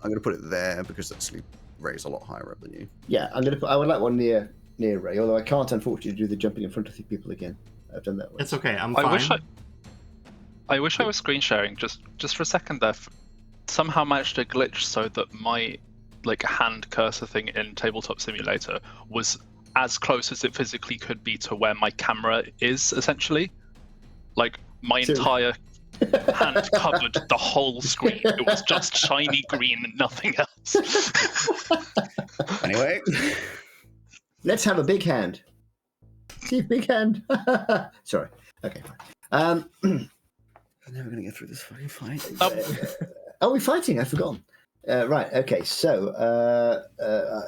I'm going to put it there because actually Ray's a lot higher up than you. Yeah, I'm going to put. I would like one near Ray, although I can't unfortunately do the jumping in front of the people again. I've done that one. It's okay. I'm fine. I wish I was screen sharing just for a second there. Somehow managed to glitch so that my hand cursor thing in Tabletop Simulator was as close as it physically could be to where my camera is, essentially. Like my So- entire hand covered the whole screen. It was just shiny green and nothing else. Anyway, Let's have a big hand. See, big hand. Sorry. Okay, fine. we're never going to get through this fucking fight. Are we fighting? I've forgotten. Right. Okay. So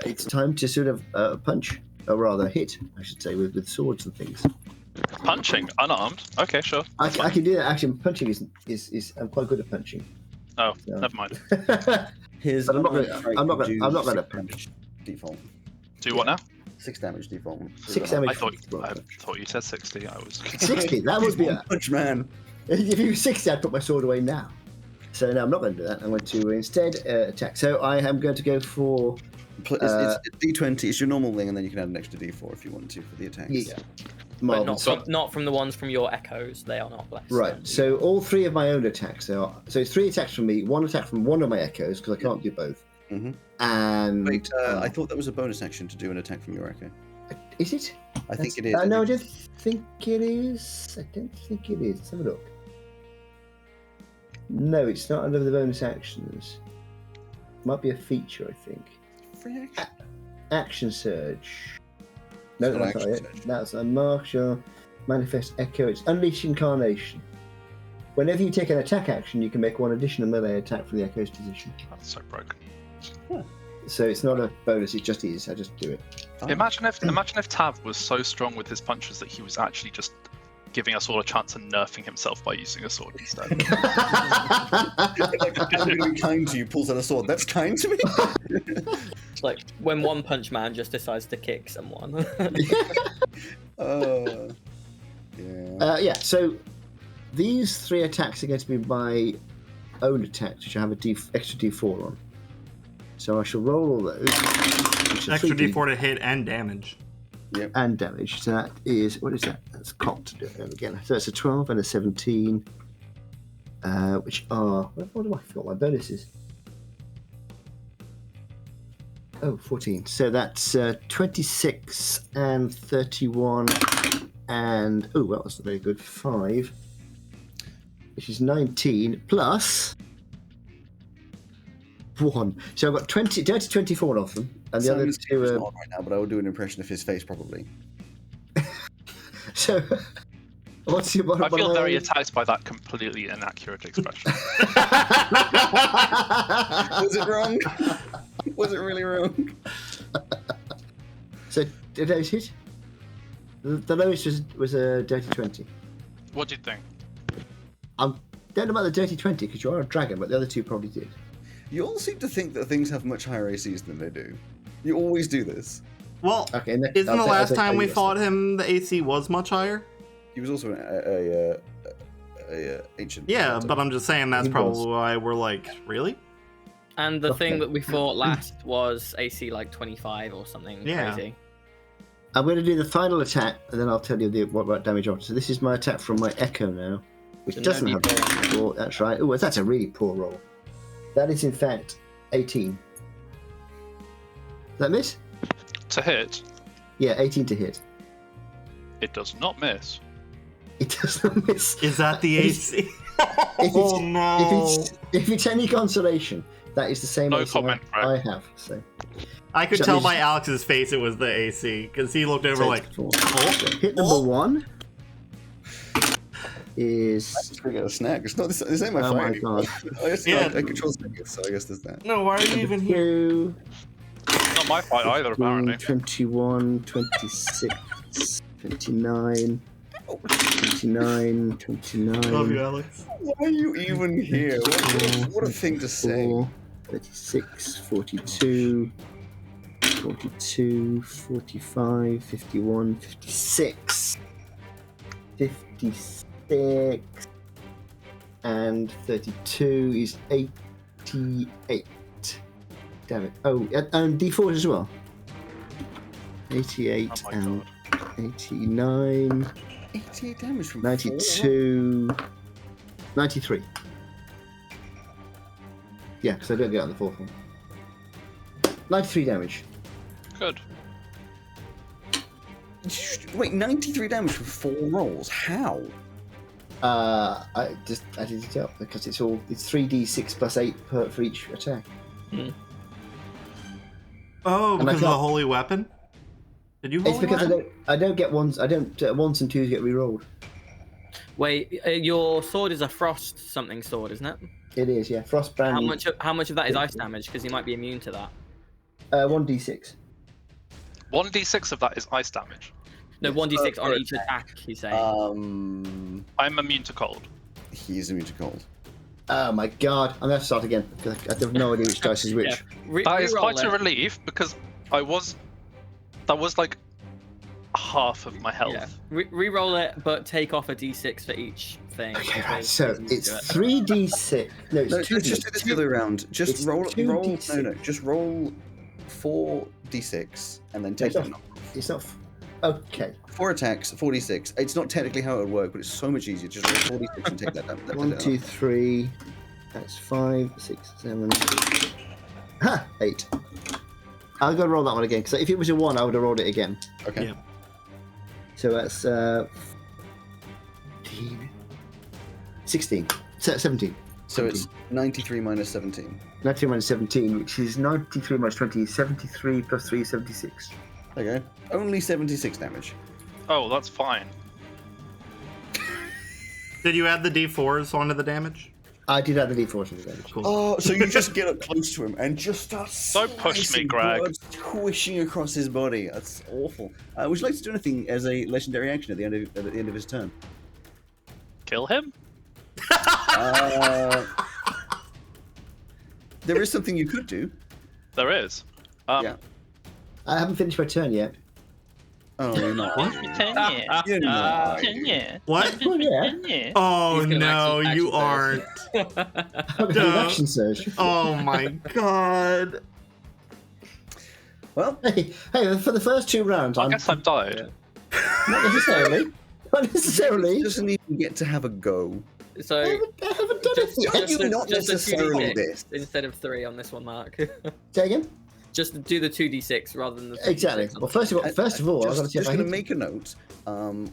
it's time to sort of punch, or rather hit, I should say, with swords and things. Punching, unarmed. Okay, sure. I can do that. Actually, punching is I'm quite good at punching. Oh, So- never mind. His But I'm not unarmed gonna- strike I'm not will gonna- do I'm not gonna 6 damage default. Do what now? 6 damage default. 6 damage. I thought you said 60. I was. 60. That would be. Punch man. If you were 60, I'd put my sword away now. So no, I'm not going to do that. I'm going to instead attack. So I am going to go for. It's D20. It's your normal thing, and then you can add an extra D4 if you want to for the attacks. Yeah. But Marvelous. not from the ones from your echoes. They are not blessed. Right. So all 3 of my own attacks are. So it's 3 attacks from me, 1 attack from one of my echoes because I can't do both. Mhm. And Wait, I thought that was a bonus action to do an attack from your echo. is it? I think it is. No, I don't think it is. I don't think it is. Let's have a look. No, it's not under the bonus actions. Might be a feature, I think. Free action. Action surge. No, It's not that's not action it. surge. That's a martial manifest echo. It's unleash incarnation. Whenever you take an attack action, you can make 1 additional melee attack from the echo's position. That's so broken. So it's not a bonus; it just is. I just do it. Oh. Imagine if Tav was so strong with his punches that he was actually just giving us all a chance and nerfing himself by using a sword instead. Like, I'm really kind to you, pulls out a sword. That's kind to me? It's like when One Punch Man just decides to kick someone. Yeah. So these 3 attacks are going to be my own attacks, which I have a extra D4 on. So I shall roll all those. Extra D4 to hit and damage. And damage. So that is, what is that? That's cocked to do it again. So it's a 12 and a 17, which are, what do I forgot my bonuses? Oh, 14. So that's 26 and 31 and, oh, that wasn't very good, 5, which is 19 plus 1. So I've got 24 of them, and the other 2 are... Not right now, but I will do an impression of his face probably. So, what's your... I feel very attacked by that completely inaccurate expression. Was it wrong? Was it really wrong? So, did those hit? The lowest was a dirty 20. What do you think? I don't know about the dirty 20 because you are a dragon, but the other 2 probably did. You all seem to think that things have much higher ACs than they do. You always do this. Well, Okay, isn't the last time we fought him, the AC was much higher? He was also a ancient. Yeah, but I'm just saying that's He probably was. why we're like, really? And the Okay. thing that we fought last was AC like 25 or something Yeah. crazy. I'm going to do the final attack, and then I'll tell you what damage on. So this is my attack from my Echo now, which So no doesn't have D4. D4. That's right. Oh, that's a really poor roll. That is, in fact, 18. Does that miss? To hit, Yeah, 18 to hit. it does not miss. It does not miss. Is that the If AC? If Oh it's, no! if it's any consolation, that is the same No AC comment, I Greg. have. So, I could So tell he's- by Alex's face it was the AC because he looked over like, so hit number 1 is. I just got a snack. It's not this ain't my Oh phone my anymore. god. I guess Yeah. I control snackers, so I guess there's that. no, why are you even here? 2, Not my fight either, apparently. 21, 26, 29, 29, 29. Love you, Alex. Why are you even here? What a thing to say. 4, 36, 42, 42, 45, 51, 56, 56, and 32 is 88. Damn it. Oh, and D4 as well. 88 Oh my and god. 89, 88 damage from 92, 93. Yeah, because I don't get on the fourth one. 93 damage. Good. 4. Wait, 93 damage from 4 rolls? How? I did it up because it's 3d6 plus 8 for each attack. Oh, And I because of the can't- holy weapon? Did you It's hold because one? I don't get ones. I don't ones and twos get re-rolled. Wait, your sword is a frost something sword, isn't it? It is, yeah. Frostbrand. How much of that is ice damage? Because you might be immune to that. 1d6. 1d6 of that is ice damage. No, Yes. 1d6 on for each attack. He's saying. I'm immune to cold. He's immune to cold. Oh my god! I'm gonna have to start again because I have no idea which dice is which. Yeah. That is Reroll quite a it. relief because that was like half of my health. Yeah. Re-roll it, but take off a d6 for each thing. Okay, in right. case So you need to it's do it. 3d6. No, it's No, 2d6. let's just do this the other way around. Just It's roll. 2d6. Just roll 4d6 and then take It's them not. off. It's not. Okay. 4 attacks, 46. It's not technically how it would work, but it's so much easier. Just roll 46 and take that down. 1, 2, 3. That's 5, 6, 7. Ha! 8. I've got to roll that one again, because if it was a 1, I would have rolled it again. Okay. Yeah. So that's 16. 17. So it's 93 minus 17. 93 minus 17, which is 93 minus 20, 73 plus 3, 76. There you go. Only 76 damage. Oh, that's fine. Did you add the D4s onto the damage? I did add the D4 to the damage. Cool. Oh, so you just get up close to him and just start Don't push me, slicing Greg. blood twishing across his body. That's awful. Would you like to do anything as a legendary action at the end of his turn? Kill him? There is something you could do. There is. Yeah. I haven't finished my turn yet. Oh, you're not. Yeah. You're not. Yeah. What? Oh, yeah. Oh He's gonna no, action you surge. aren't. I'm going to do an action surge. Oh my god. Hey, for the first 2 rounds, I guess I've died. not necessarily. Not necessarily. He doesn't even get to have a go. So I haven't done it yet. You not just a necessarily 2d6 this. instead of 3 on this one, Mark. Say again? Just do the 2d6 rather than the 2d6 Exactly. on Well, the first of all, I've got to Just see if I going to hit. make a note.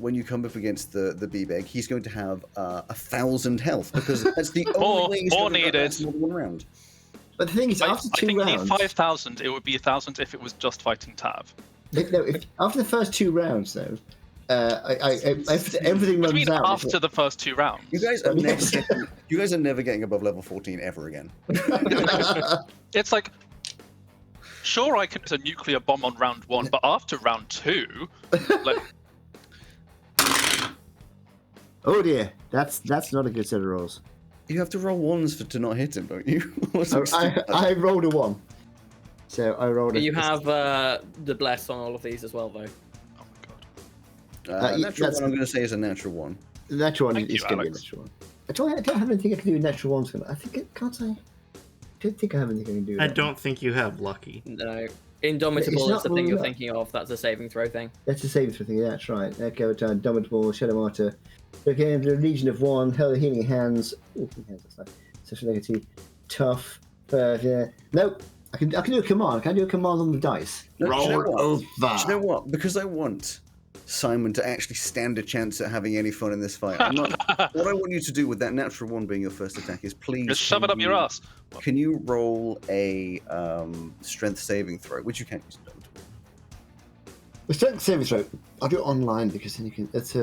When you come up against the B-Beg, he's going to have 1,000 health because that's the only way he's More going to needed. more than one round. But the thing is, after I 2 think you need rounds, 5,000. It would be 1,000 if it was just fighting Tav. after the first 2 rounds, though, everything What do you runs mean out. after the first 2 rounds? You guys are never Yes. never getting above level 14 ever again. It's like, sure, I can use a nuclear bomb on round 1, but after round 2, like, Oh dear, that's not a good set of rolls. You have to roll ones to not hit him, don't you? What's so I rolled a 1, so I rolled a. You have the bless on all of these as well, though. oh my god. natural that's- one, I'm going to say, is a natural one. The natural one Thank is you, going to be a Alex. natural one. I don't have anything I can do with natural ones. I think can't I? Don't think I have anything I can do. With I that. don't think you have lucky. No. It's Indomitable not is the thing you're rolling up. thinking of. That's a saving throw thing. That's the saving throw thing. Yeah, that's right. Echo, Indomitable, Shadow Martyr. Okay, the Legion of One, Hell of Healing Hands. Oh, healing hands. That's nice. Social negative. Tough. Yeah. Nope. I can do a command. Can I do a command on the dice? No, do you know what? over. Do you know what? Because I want Simon to actually stand a chance at having any fun in this fight. I'm not, what I want you to do with that natural one being your first attack is please Just shove it can up your you- ass. Can you roll a strength saving throw, which you can't use. The strength saving throw. I'll do it online because then you can. That's.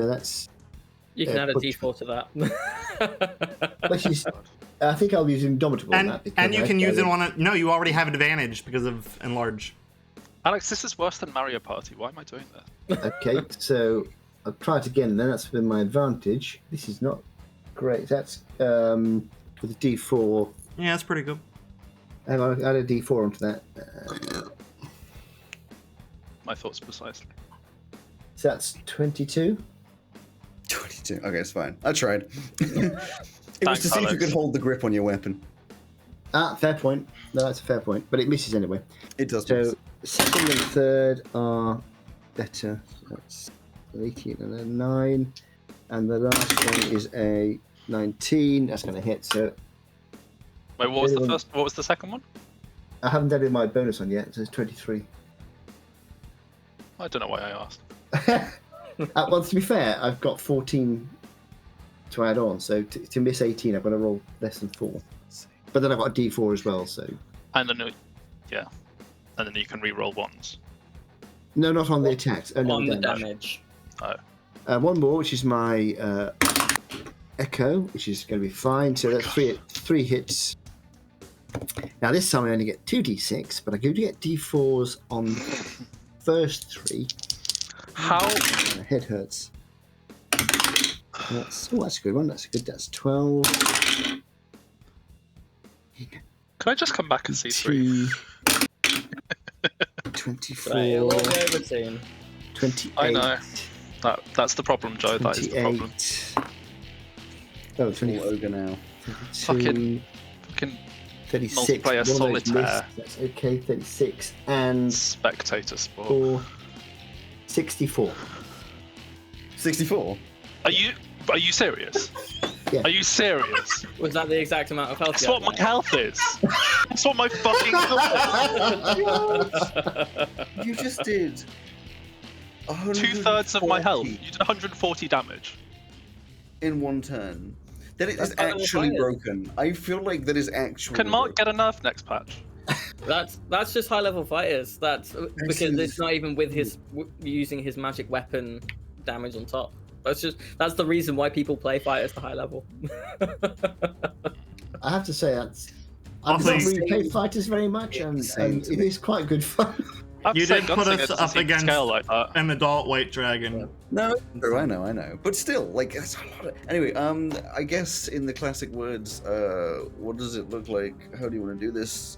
You can Yeah, add a put- d4 to that. Which is, I think I'll use Indomitable on that. And you can use it on. on a... No, you already have advantage because of enlarge. Alex, this is worse than Mario Party. Why am I doing that? Okay, so I'll try it again. Then that's been my advantage. This is not great. That's with a D4. Yeah, that's pretty good. Hang on, I'll add a D4 onto that. My thoughts precisely. So that's 22. 22. Okay, it's fine. I tried. It was Thanks, to see if you Alex. could hold the grip on your weapon. Fair point. No, that's a fair point, but it misses anyway. It does. So miss. second and third are better. So that's 18 and a 9, and the last one is a 19. That's going to hit. So Wait, what was the Anyone- first? What was the second one? I haven't added my bonus on yet. So it's 23. I don't know why I asked. Well, to be fair, I've got 14 to add on, so to miss 18, I've got to roll less than 4. But then I've got a D4 as well, so And then, yeah, and then you can re-roll ones. no, not on the attacks, only on the damage. damage. One more, which is my Echo, which is going to be fine. So that's three hits. Now this time I only get 2d6, but I do get d4s on the first 3. How? My head hurts. That's a good one. That's good. That's 12. Can I just come back and see 3? 24. Right, it'll all be over soon. 28. I know. That's the problem, Joe. That is the problem. 28. Oh, Full 24. ogre now. 32, Fucking 36. multiplayer One of those solitaire. missed. That's okay. 36 and spectator sport. 4. 64. 64. Are you serious? Yeah. Are you serious? Was that the exact amount of health? That's you what had my health is. That's what my fucking health is. You just did 2/3 of my health. 140 You did 140 damage. in one turn. That is That's high level actually fire. broken. I feel like that is actually. Can Mark broken. get a nerf next patch? That's just high level fighters. That's because Excellent. it's not even with his using his magic weapon damage on top. That's the reason why people play fighters to high level. I have to say I Also, don't really play fighters very much, and it is quite good fun. I'd You say did put Gunslinger us doesn't up seem to against scale like that. an adult white dragon. No, I know. But still, like, that's a lot of... Anyway, I guess in the classic words, what does it look like? How do you want to do this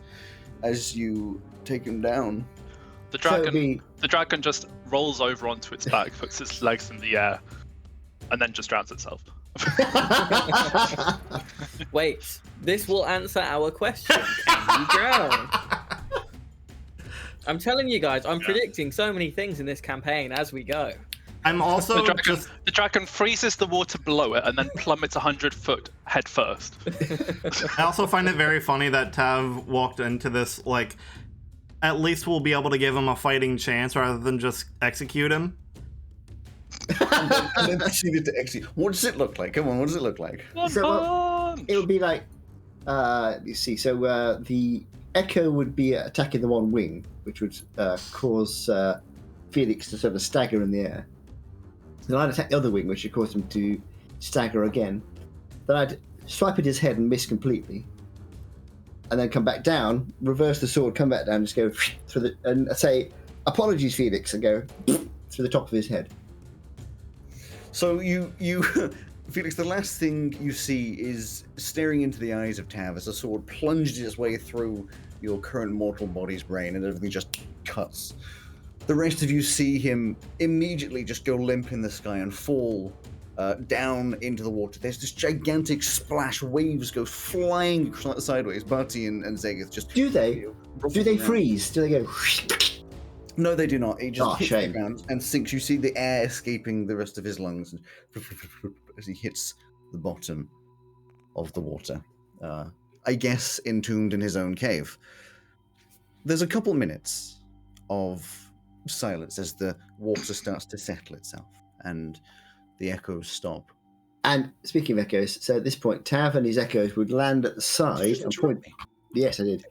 as you take him down? The So it'd dragon, be- the dragon just rolls over onto its back, puts its legs in the air, and then just drowns itself. Wait, this will answer our question. Can you drown? I'm telling you guys, I'm predicting so many things in this campaign as we go. I'm also The dragon freezes the water below it and then plummets 100 foot head first. I also find it very funny that Tav walked into this like, at least we'll be able to give him a fighting chance rather than just execute him. And then proceeded to execute. What does it look like? Come on, what does it look like? So, it would be like, you see, so the Echo would be attacking the one wing, which would cause Felix to sort of stagger in the air. Then I'd attack the other wing, which would cause him to stagger again. Then I'd swipe at his head and miss completely. And then come back down, reverse the sword, come back down, just go through the, and say, apologies, Felix, and go through the top of his head. So you Felix, the last thing you see is staring into the eyes of Tav as the sword plunges its way through your current mortal body's brain and everything just cuts. The rest of you see him immediately just go limp in the sky and fall down into the water. There's this gigantic splash, waves go flying sideways. Barty and Zegith just... Do they freeze? Do they go... No, they do not. He just hits shame. the ground and sinks. You see the air escaping the rest of his lungs as he hits the bottom of the water. I guess entombed in his own cave. There's a couple minutes of silence as the water starts to settle itself and the echoes stop. And speaking of echoes, so at this point, Tav and his echoes would land at the side and point... Yes, I did.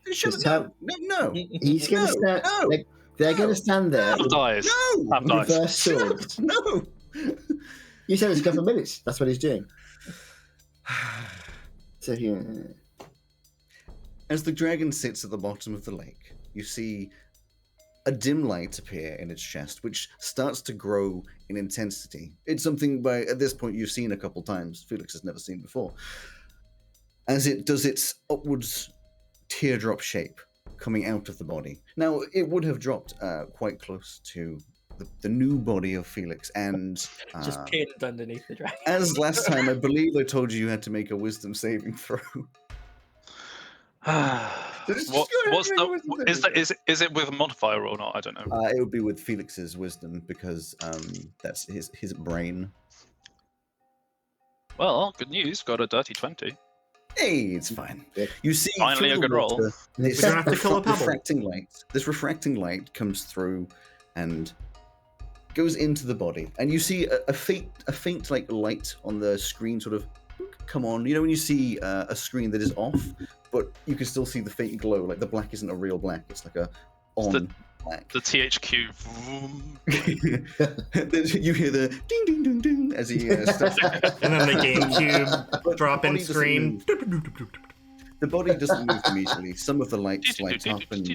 No. He's going to stand... No. They're going to stand there Tav dies. No! Tav with dies. reverse swords. No! You said it's a couple of minutes. That's what he's doing. So here... As the dragon sits at the bottom of the lake, you see a dim light appear in its chest, which starts to grow in intensity. It's something at this point you've seen a couple times. Felix has never seen before. As it does its upwards teardrop shape coming out of the body. Now, it would have dropped quite close to the new body of Felix, and Just pinned underneath the dragon. as last time, I believe I told you had to make a wisdom saving throw. Is it with a modifier or not? I don't know. It would be with Felix's wisdom because that's his brain. Well, good news. Got a dirty 20. Hey, it's fine. You see, Finally through a good the roll. water, This We don't have to kill a pebble. refracting light. This refracting light comes through and goes into the body, and you see a faint like light on the screen, sort of come on. You know when you see a screen that is off, but you can still see the faint glow. Like the black isn't a real black; it's like a on black. The THQ. Vroom. You hear the ding ding ding ding as he steps. And then the GameCube But drop the in body doesn't screen. move. The body doesn't move immediately. Some of the lights light up, and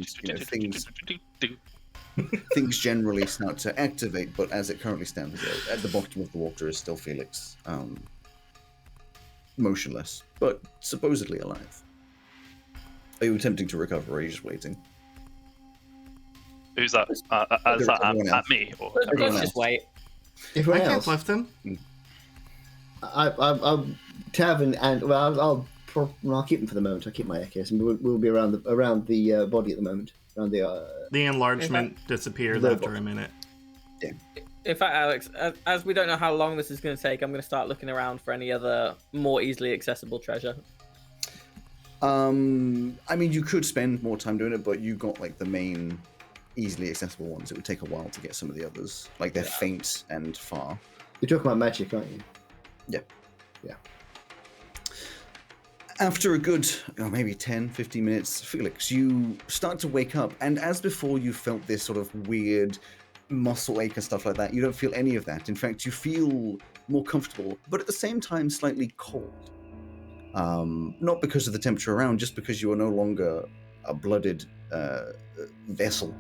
things generally start to activate. But as it currently stands, at the bottom of the water is still Felix, motionless, but supposedly alive. Are you attempting to recover, or are you just waiting? Who's that? Is that at me? Or Let's just wait. I Everyone can't else, lift him. I'll Tav and well, I'll keep them for the moment. I'll keep my echoes, and we'll be around the body at the moment. Around the The enlargement disappears The after bot- a minute. In fact, Alex, as we don't know how long this is going to take, I'm going to start looking around for any other more easily accessible treasure. I mean, you could spend more time doing it, but you got like the main easily accessible ones. It would take a while to get some of the others. Like they're faint and far. You're talking about magic, aren't you? Yeah. Yeah. After a good, maybe 10, 15 minutes, Felix, you start to wake up. And as before, you felt this sort of weird muscle ache and stuff like that. You don't feel any of that. In fact, you feel more comfortable, but at the same time, slightly cold. Not because of the temperature around, just because you are no longer a blooded vessel.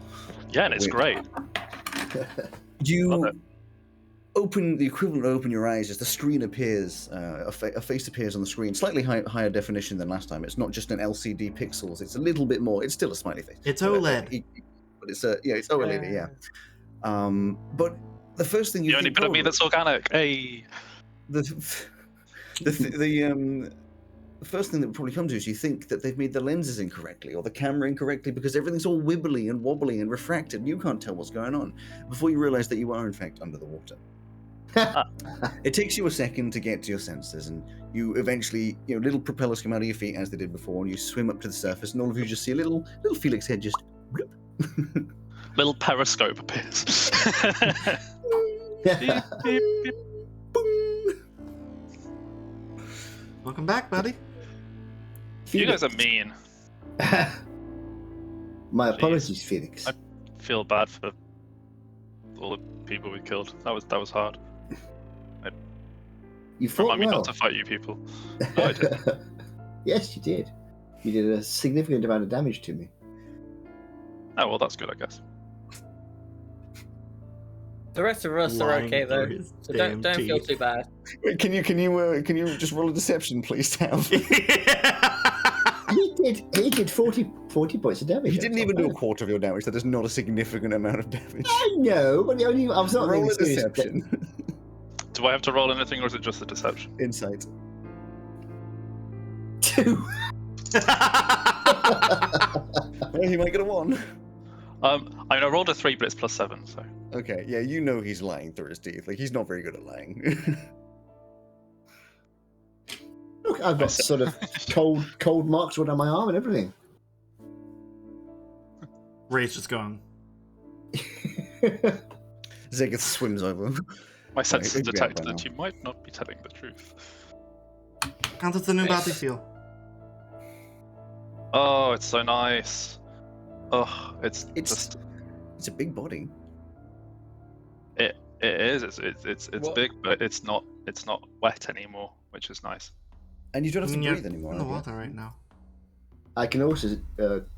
Yeah, and it's great. You open the equivalent, open your eyes as the screen appears, a face appears on the screen, slightly higher definition than last time. It's not just an LCD pixels, it's a little bit more, it's still a smiley face. It's OLED. But it's it's OLED, yeah. But the first thing you The only bit of me that's organic. Hey. The first thing that would probably come to is you think that they've made the lenses incorrectly or the camera incorrectly because everything's all wibbly and wobbly and refracted and you can't tell what's going on before you realize that you are in fact under the water. It takes you a second to get to your senses and you eventually, little propellers come out of your feet as they did before and you swim up to the surface and all of you just see a little Felix head just bloop. Little periscope appears. Beep, beep, beep, boom. Welcome back, buddy. You guys are mean. My apologies, Felix. I feel bad for all the people we killed. That was hard. You fought Remind me well. not to fight you people. No, I did. Yes, you did. You did a significant amount of damage to me. Oh well, that's good, I guess. The rest of us are Lying okay though, through his so don't damn feel teeth. too bad. Wait, can you just roll a deception, please, Tav? He did 40 points of damage. He didn't even do a quarter of your damage. That is not a significant amount of damage. I know, but I was not Roll really a serious. deception. Do I have to roll anything, or is it just a deception? Insight. 2. Well, he might get a 1. I mean, I rolled a 3, but it's +7, so. Okay, yeah, he's lying through his teeth. Like, he's not very good at lying. Look, I've got sort of cold marks all down my arm and everything. Ray's just gone. Zegeth swims over. My senses Right, detect yeah, that you might not be telling the truth. Counts as the new battlefield. Oh, it's so nice. Oh, it's It's a big body. it is. It's What? big, but it's not wet anymore, which is nice. And you don't have to You're breathe anymore. in the have you? water right now. I can also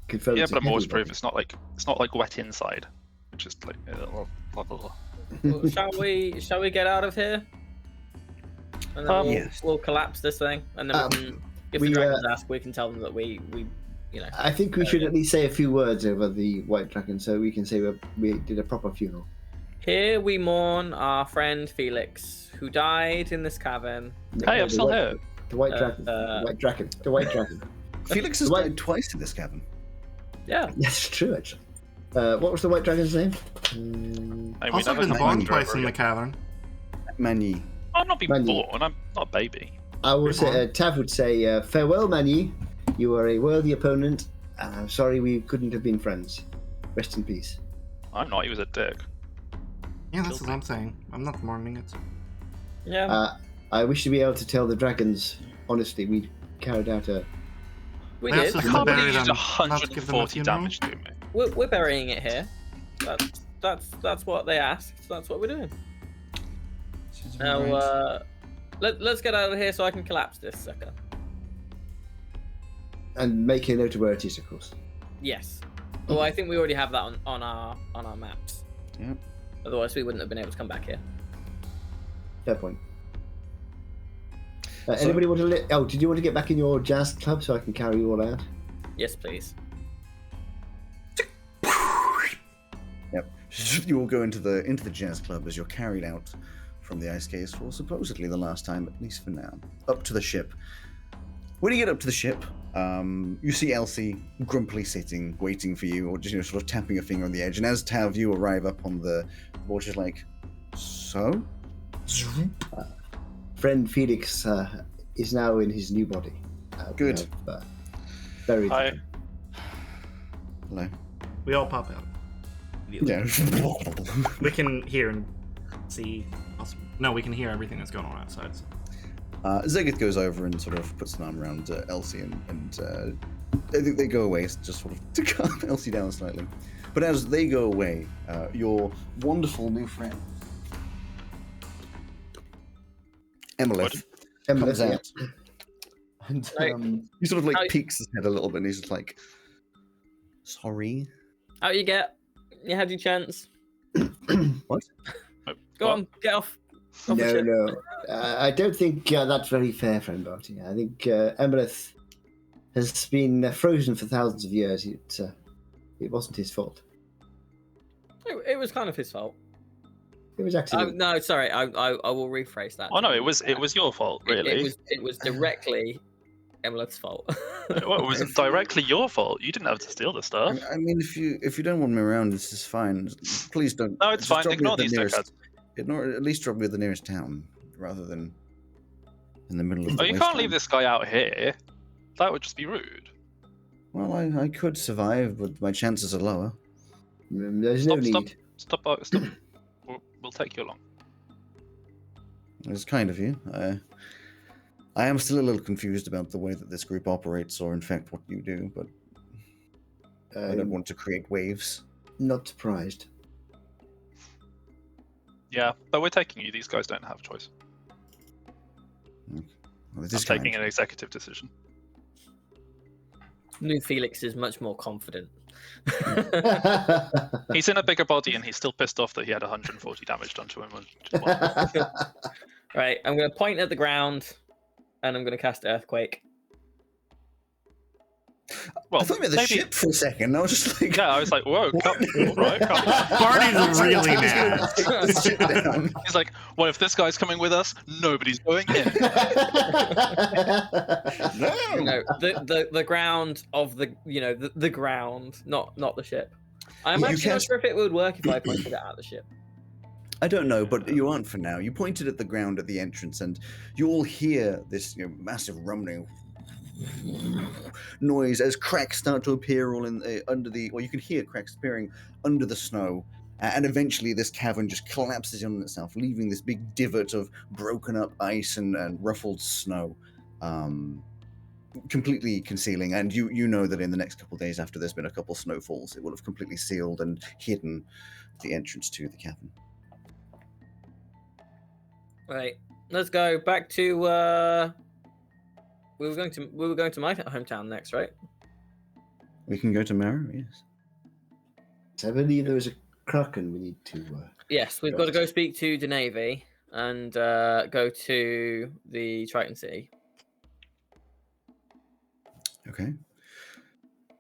confirm. Yeah, it's a but I'm always heavy proof. body. It's not like wet inside, which is like blah, blah, blah. Well, shall we get out of here? And then Yes. we'll collapse this thing, and then we can, if we, the dragons ask, we can tell them that we I think we should at least say a few words over the white dragon, so we can say we did a proper funeral. Here we mourn our friend Felix, who died in this cavern. Hey, I'm still here. The white dragon. The white dragon. Felix has What? died twice in this cabin. Yeah. That's true, actually. What was the white dragon's name? Hey, we Also never been come born back twice ever in the again. cavern. Manny. I'm not being Manny. born. I'm not a baby. I will say, Tav would say, farewell, Manny. You are a worthy opponent. I'm sorry we couldn't have been friends. Rest in peace. I'm not. He was a dick. Yeah, that's what I'm saying. I'm not mourning it. Yeah. I wish to be able to tell the dragons, honestly, we carried out a... we I did. also I can't bury believe you did them, not give them a 140 funeral. damage to me. We're burying it here. That's what they asked. So that's what we're doing. Now, let's get out of here so I can collapse this sucker. And make a note of where it is, of course. Yes. Well, I think we already have that on our maps. Yep. Otherwise, we wouldn't have been able to come back here. Fair point. Anybody want to... Oh, did you want to get back in your jazz club so I can carry you all out? Yes, please. Yep. You all go into the jazz club as you're carried out from the ice caves for supposedly the last time, at least for now, up to the ship. When you get up to the ship, you see Elsie grumpily sitting, waiting for you, or just sort of tapping a finger on the edge. And as Tav, you arrive up on the Watch is like, so? Friend Felix is now in his new body. Good. Buried Hi. him. Hello. We all pop out. Yeah. We can hear and see. No, we can hear everything that's going on outside. So. Zegith goes over and sort of puts an arm around Elsie, and they go away, just sort of to calm Elsie down slightly. But as they go away, your wonderful new friend, Emilith, comes Emilith, out. And Right. he sort of like How- peeks his head a little bit, and he's just like, sorry. Out you get. You had your chance. What? Go on, get off. Off the No, ship. no. I don't think that's very fair, friend Barty. I think Emilith has been frozen for thousands of years. It wasn't his fault. It was kind of his fault. It was actually. No, sorry. I will rephrase that. Oh no, it was your fault, really. It was directly Emilith's fault. Well, it wasn't directly your fault. You didn't have to steal the stuff. I mean, if you don't want me around, this is fine. Please don't. No, it's just fine. drop me Ignore at the these nearest- dickheads. At least drop me at the nearest town, rather than in the middle of the Oh, you can't wasteland. leave this guy out here. That would just be rude. Well, I could survive, but my chances are lower. There's no Stop, need. Stop. We'll take you along. It's kind of you. I am still a little confused about the way that this group operates, or in fact what you do, but I don't want to create waves. Not surprised. Yeah, but we're taking you. These guys don't have a choice. Well, it I'm is taking kind. an executive decision. New Felix is much more confident. He's in a bigger body and he's still pissed off that he had 140 damage done to him. Right, I'm going to point at the ground, and I'm going to cast Earthquake. Well, I thought you meant the maybe- ship for a second. I was just like, Yeah, I was like, whoa, all right, come on. Barney's really mad. Take this ship down. He's like, well, if this guy's coming with us, nobody's going in. No, the ground of the ground, not the ship. I'm You actually not can't- sure if it would work if I pointed it at the ship. I don't know, but you aren't for now. You pointed at the ground at the entrance, and you all hear this massive rumbling noise as cracks start to appear all in under the. Well, you can hear cracks appearing under the snow, and eventually this cavern just collapses in on itself, leaving this big divot of broken up ice and ruffled snow, completely concealing. And you know that in the next couple of days, after there's been a couple snowfalls, it will have completely sealed and hidden the entrance to the cavern. Right, let's go back to. We were going to my hometown next, right? We can go to Marrow, yes. I believe there was a Kraken we need to. Yes, we've got to go speak to the Navy and go to the Triton City. Okay.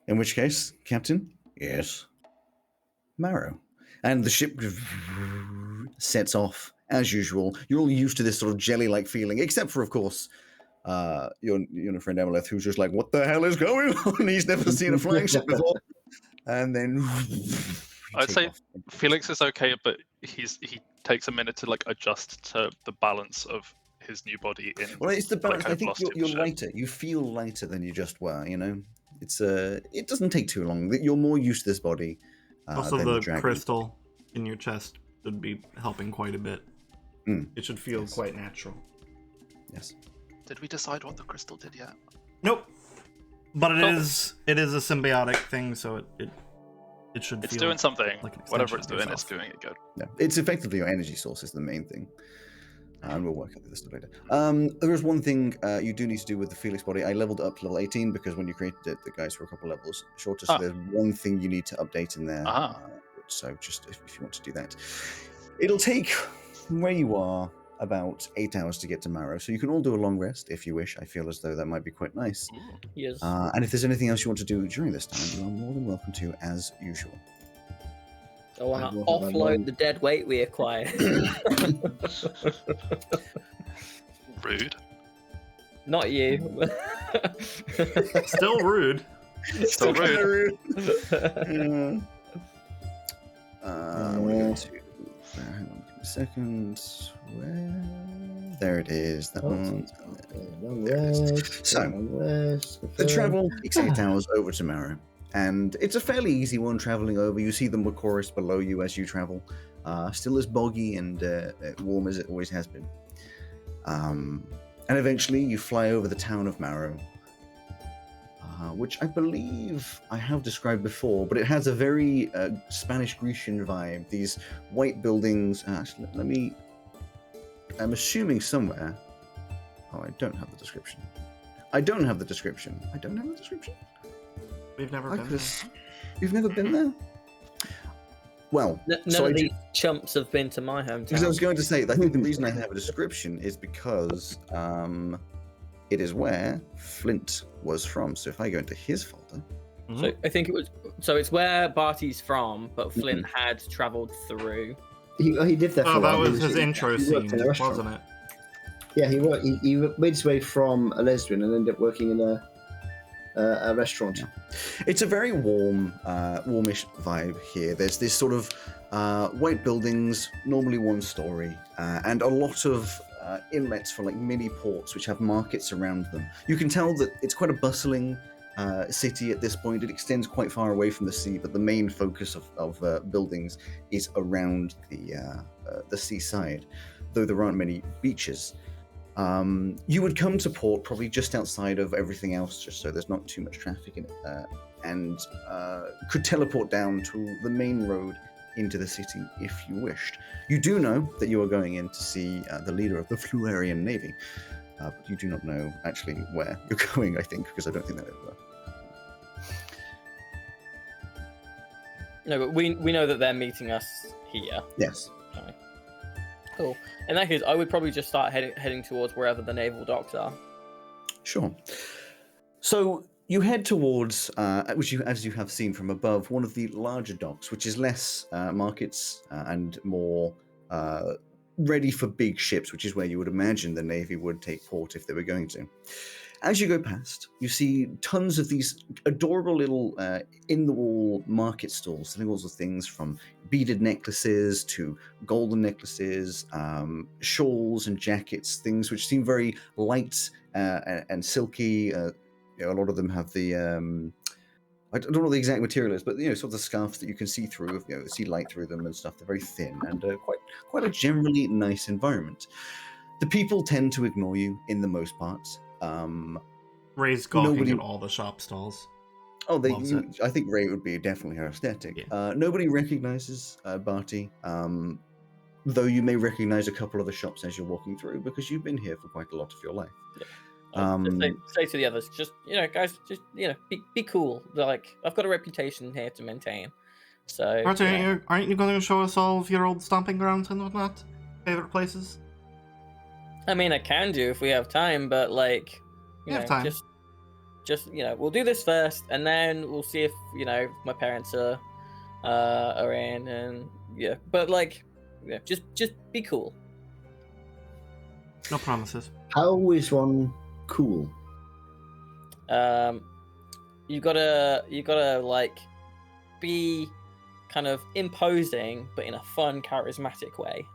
In which case, Captain? Yes. Marrow. And the ship sets off, as usual. You're all used to this sort of jelly-like feeling, except for, of course, your friend Emilith, who's just like, what the hell is going on? He's never seen a flying ship before. And then... I'd say Felix is okay, but he takes a minute to adjust to the balance of his new body in. Well, it's the balance. kind I of think velocity of you're the ship. lighter. You feel lighter than you just were. It's it doesn't take too long. You're more used to this body. Also, than the dragon. crystal in your chest would be helping quite a bit. Mm. It should feel Yes. quite natural. Yes. Did we decide what the crystal did yet? Nope. But it Cool. is a symbiotic thing, so it should It's feel doing something. like an Whatever extension it's of doing, it's yourself. doing it good. Yeah. It's effectively your energy source is the main thing. And we'll work out the stuff later. There is one thing you do need to do with the Felix body. I leveled up to level 18 because when you created it, the guys were a couple levels shorter. So there's one thing you need to update in there. Ah. So just if you want to do that, it'll take from where you are about 8 hours to get to Marrow. So you can all do a long rest if you wish. I feel as though that might be quite nice. Yes. And if there's anything else you want to do during this time, you are more than welcome to, as usual. I want I to will have a offload long- the dead weight we acquired. Rude. Not you. Still rude. Still rude. We're going to second. Where? There it is. That one. Long There it is. rest. So, long rest. the travel takes 8 hours over tomorrow, and it's a fairly easy one traveling over. You see the Macoris below you as you travel, still as boggy and warm as it always has been. And eventually you fly over the town of Marrow, which I believe I have described before, but it has a very Spanish Grecian vibe. These white buildings. Actually, let me. I'm assuming somewhere. Oh, I don't have the description. I don't have the description. We've never been there. You've never been there? Well, None of these chumps have been to my hometown. Because I was going to say, I think the reason I have a description is because it is where Flint was from. So if I go into his folder, so I think it was. So it's where Barty's from, but Flint had travelled through. He did that. Oh, for that a while. was his intro scene, wasn't it? Yeah, he worked. He made his way from a lesbian and ended up working in a restaurant. Yeah. It's a very warm, warmish vibe here. There's this sort of white buildings, normally one story, and a lot of inlets for like mini ports which have markets around them. You can tell that it's quite a bustling city at this point. It extends quite far away from the sea, but the main focus of buildings is around the seaside, though there aren't many beaches. You would come to port probably just outside of everything else, just so there's not too much traffic in it, and could teleport down to the main road into the city if you wished. You do know that you are going in to see the leader of the Fluarian Navy, but you do not know actually where you're going, I think, because I don't think that ever. No, but we know that they're meeting us here. Yes. Okay. Cool. In that case, I would probably just start heading towards wherever the naval docks are. Sure. So you head towards, as you have seen from above, one of the larger docks, which is less markets and more ready for big ships, which is where you would imagine the Navy would take port if they were going to. As you go past, you see tons of these adorable little in-the-wall market stalls selling all sorts of things from beaded necklaces to golden necklaces, shawls and jackets, things which seem very light and silky. A lot of them have the I don't know what the exact material is, but sort of the scarves that you can see through, see light through them and stuff. They're very thin and quite a generally nice environment. The people tend to ignore you in the most part. Ray's gawking at all the shop stalls. Oh, I think Ray would be definitely her aesthetic. Yeah. Nobody recognizes Barty, though you may recognize a couple of the shops as you're walking through because you've been here for quite a lot of your life. Yeah. Say to the others, just guys, just be cool. Like I've got a reputation here to maintain. So Barty, aren't you going to show us all of your old stomping grounds and whatnot? Favorite places? I mean, I can do if we have time, but like, have time. Just we'll do this first, and then we'll see if my parents are in, and but like, just be cool. No promises. How is one cool? You gotta like be kind of imposing, but in a fun, charismatic way.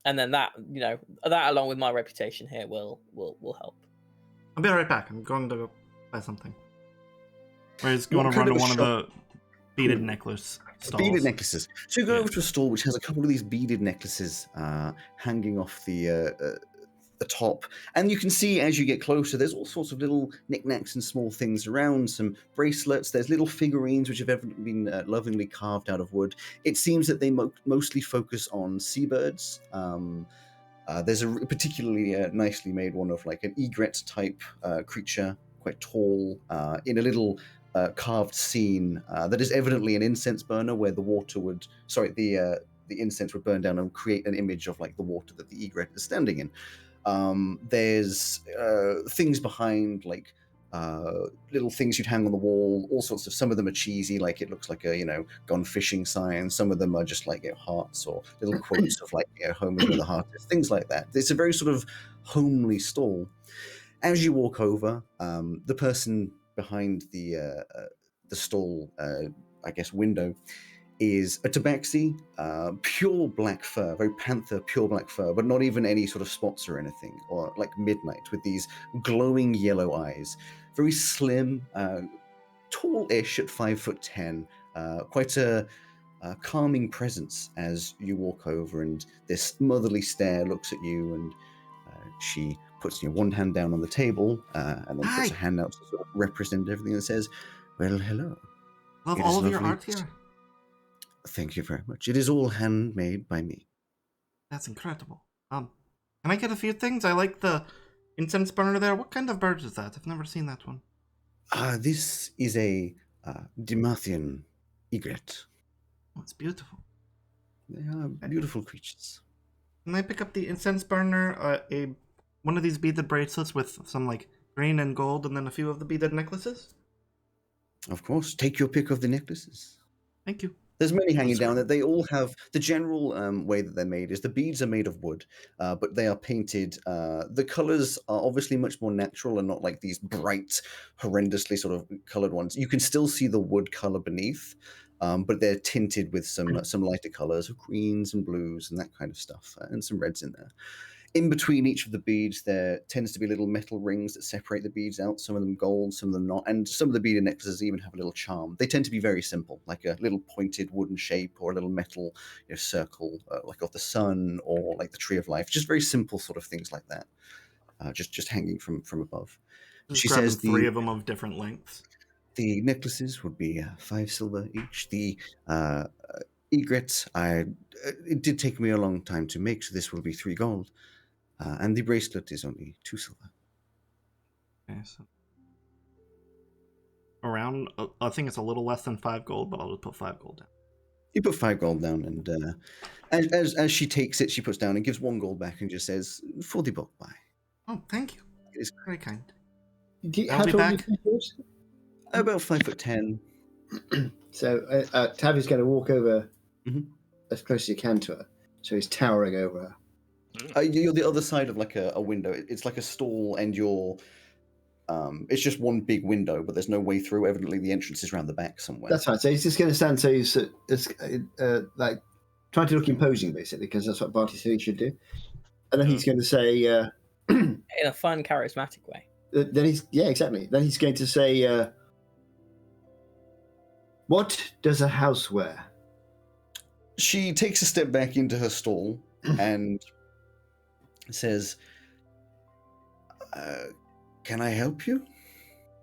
And then that along with my reputation here will help. I'll be right back. I'm going to go buy something. Ray's going to run to one of the beaded necklace stalls. Beaded necklaces. So you go over to a stall which has a couple of these beaded necklaces hanging off the top, and you can see as you get closer there's all sorts of little knickknacks and small things around, some bracelets, there's little figurines which have been lovingly carved out of wood. It seems that they mostly focus on seabirds. There's a particularly nicely made one of like an egret type creature, quite tall, in a little carved scene that is evidently an incense burner where the incense would burn down and create an image of like the water that the egret is standing in. There's things behind, like little things you'd hang on the wall, all sorts of. Some of them are cheesy, like it looks like a gone fishing sign. Some of them are just like hearts or little quotes of like home is where the heart is, things like that. It's a very sort of homely stall. As you walk over, the person behind the stall, I guess, window, is a tabaxi, pure black fur, very panther, pure black fur, but not even any sort of spots or anything, or like midnight with these glowing yellow eyes. Very slim, tall-ish at 5'10", quite a calming presence as you walk over, and this motherly stare looks at you, and she puts one hand down on the table and then puts a hand out to sort of represent everything and says, "Well, hello. Love It all is of your lovely art here. Thank you very much. It is all handmade by me." That's incredible. Can I get a few things? I like the incense burner there. What kind of bird is that? I've never seen that one. This is a Demathian egret. Oh, it's beautiful. They are beautiful creatures. Can I pick up the incense burner, one of these beaded bracelets with some like green and gold, and then a few of the beaded necklaces? Of course. Take your pick of the necklaces. Thank you. There's many hanging down that they all have. The general way that they're made is the beads are made of wood, but they are painted. The colors are obviously much more natural and not like these bright, horrendously sort of colored ones. You can still see the wood color beneath, but they're tinted with some lighter colors of greens and blues and that kind of stuff, and some reds in there. In between each of the beads, there tends to be little metal rings that separate the beads out, some of them gold, some of them not, and some of the beaded necklaces even have a little charm. They tend to be very simple, like a little pointed wooden shape or a little metal circle, like of the sun or like the tree of life, just very simple sort of things like that, just hanging from above. Just She grabbing says three of them of different lengths. the necklaces would be 5 silver each. The egret, it did take me a long time to make, so this will be 3 gold. And the bracelet is only 2 silver. Okay, so around, I think it's a little less than 5 gold, but I'll just put 5 gold down. You put 5 gold down, and as she takes it, she puts down and gives 1 gold back and just says, "For the book buy." Oh, thank you. It is Very kind. How be tall back. do you think it is? about 5'10". So Tavi's going to walk over Mhm. as close as he can to her. So he's towering over her. You're the other side of like a window. It's like a stall, and you're. It's just one big window, but there's no way through. Evidently, the entrance is around the back somewhere. That's fine. So he's just going to stand. So he's like trying to look imposing, basically, because that's what Barty said he should do. And then he's going to say, In a fun, charismatic way. exactly. Then he's going to say, "What does a house wear?" She takes a step back into her stall and says, "Can I help you?"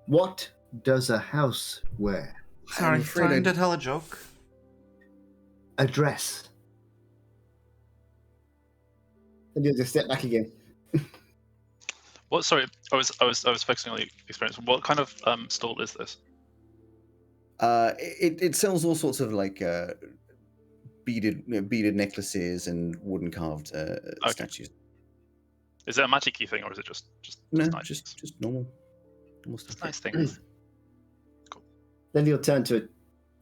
What does a house wear? Sorry, afraid trying to tell a joke. A dress. And he'll just step back again. What? Sorry, I was focusing on the experience. What kind of stall is this? It sells all sorts of like beaded necklaces and wooden carved statues. Is it a magic-y thing, or is it just No, nice? just normal Just stuff. nice things. Then he'll turn to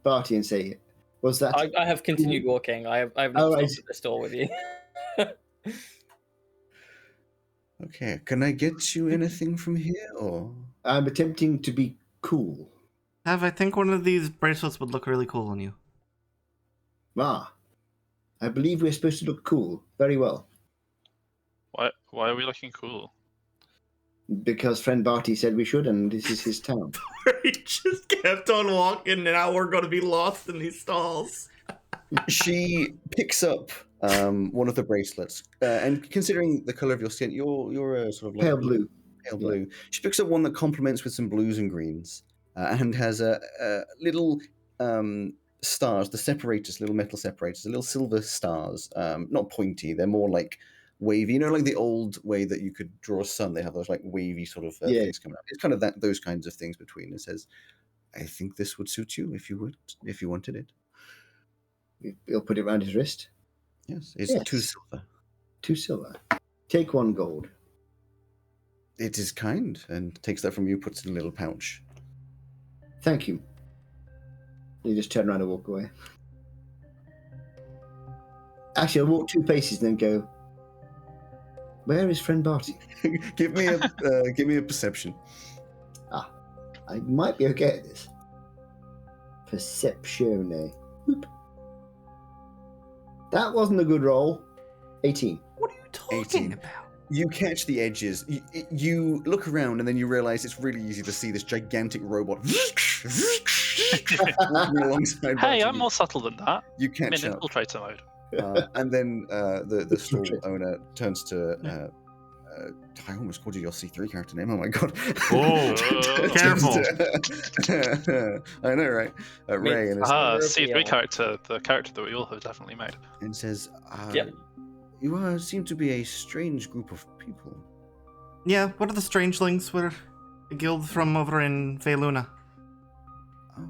Barty and say, "Was that?" I have continued walking. I have not Oh, stopped at the store with you. Okay, can I get you anything from here, or? I'm attempting to be cool. Tav, I think one of these bracelets would look really cool on you. Ah, I believe we're supposed to look cool. Very well. Why are we looking cool? Because friend Barty said we should, and this is his town. He just kept on walking, and now we're going to be lost in these stalls. She picks up one of the bracelets, and considering the color of your skin, you're a sort of like Pale blue. Pale blue. She picks up one that complements with some blues and greens, and has a little stars, the separators, little metal separators, little silver stars. Not pointy; they're more like wavy. You know, like the old way that you could draw a sun. They have those like wavy sort of things coming out. It's kind of those kinds of things between. It says, "I think this would suit you if you wanted it." He'll put it around his wrist. Yes, it's Yes. 2 silver. 2 silver. Take 1 gold. It is kind, and takes that from you, puts it in a little pouch. Thank you. You just turn around and walk away. Actually, I'll walk 2 paces and then go, "Where is friend Barty?" give me a perception. I might be okay at this. Perceptione. Whoop. That wasn't a good roll. 18. What are you talking 18. about? You catch the edges. You look around and then you realize it's really easy to see this gigantic robot walking alongside. Hey, Barty. I'm more subtle than that. You I'm in catch up. infiltrator mode. And then the stall owner turns to. I almost called you your C3 character name. Oh my god! Oh, careful! I know, right? Ray and C3 character, the character that we all have definitely made. and says, Yep. "You seem to be a strange group of people." Yeah, what are the strangelings? We're a guild from over in Veluna. Oh,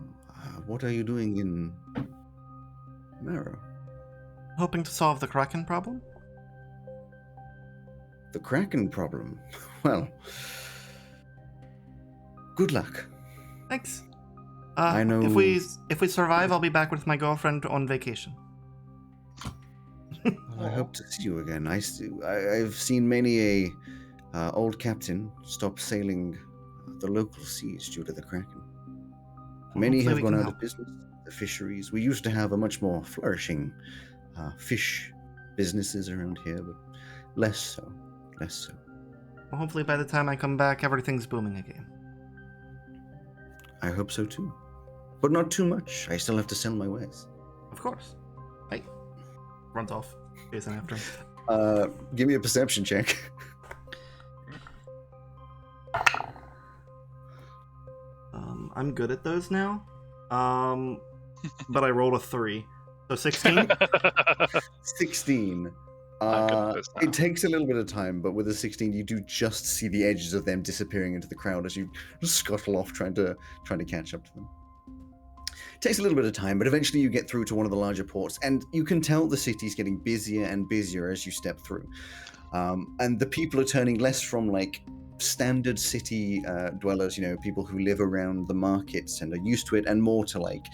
what are you doing in Marrow? Hoping to solve the Kraken problem? The Kraken problem. Well, good luck. Thanks. I know. If we survive, I'll be back with my girlfriend on vacation. I hope to see you again. I've seen many a old captain stop sailing the local seas due to the Kraken. Many Hopefully have we gone can out help. of business. The fisheries. We used to have a much more flourishing fish businesses around here, but less so. Less so. Well, hopefully by the time I come back, everything's booming again. I hope so too. But not too much. I still have to sell my wares. Of course. Hey. Runs off. Chasing after him. Give me a perception check. I'm good at those now. But I rolled a 3. So 16? 16. I'm good at this now. It takes a little bit of time, but with a 16, you do just see the edges of them disappearing into the crowd as you scuttle off trying to catch up to them. It takes a little bit of time, but eventually you get through to one of the larger ports, and you can tell the city's getting busier and busier as you step through. And the people are turning less from like standard city dwellers, people who live around the markets and are used to it, and more to like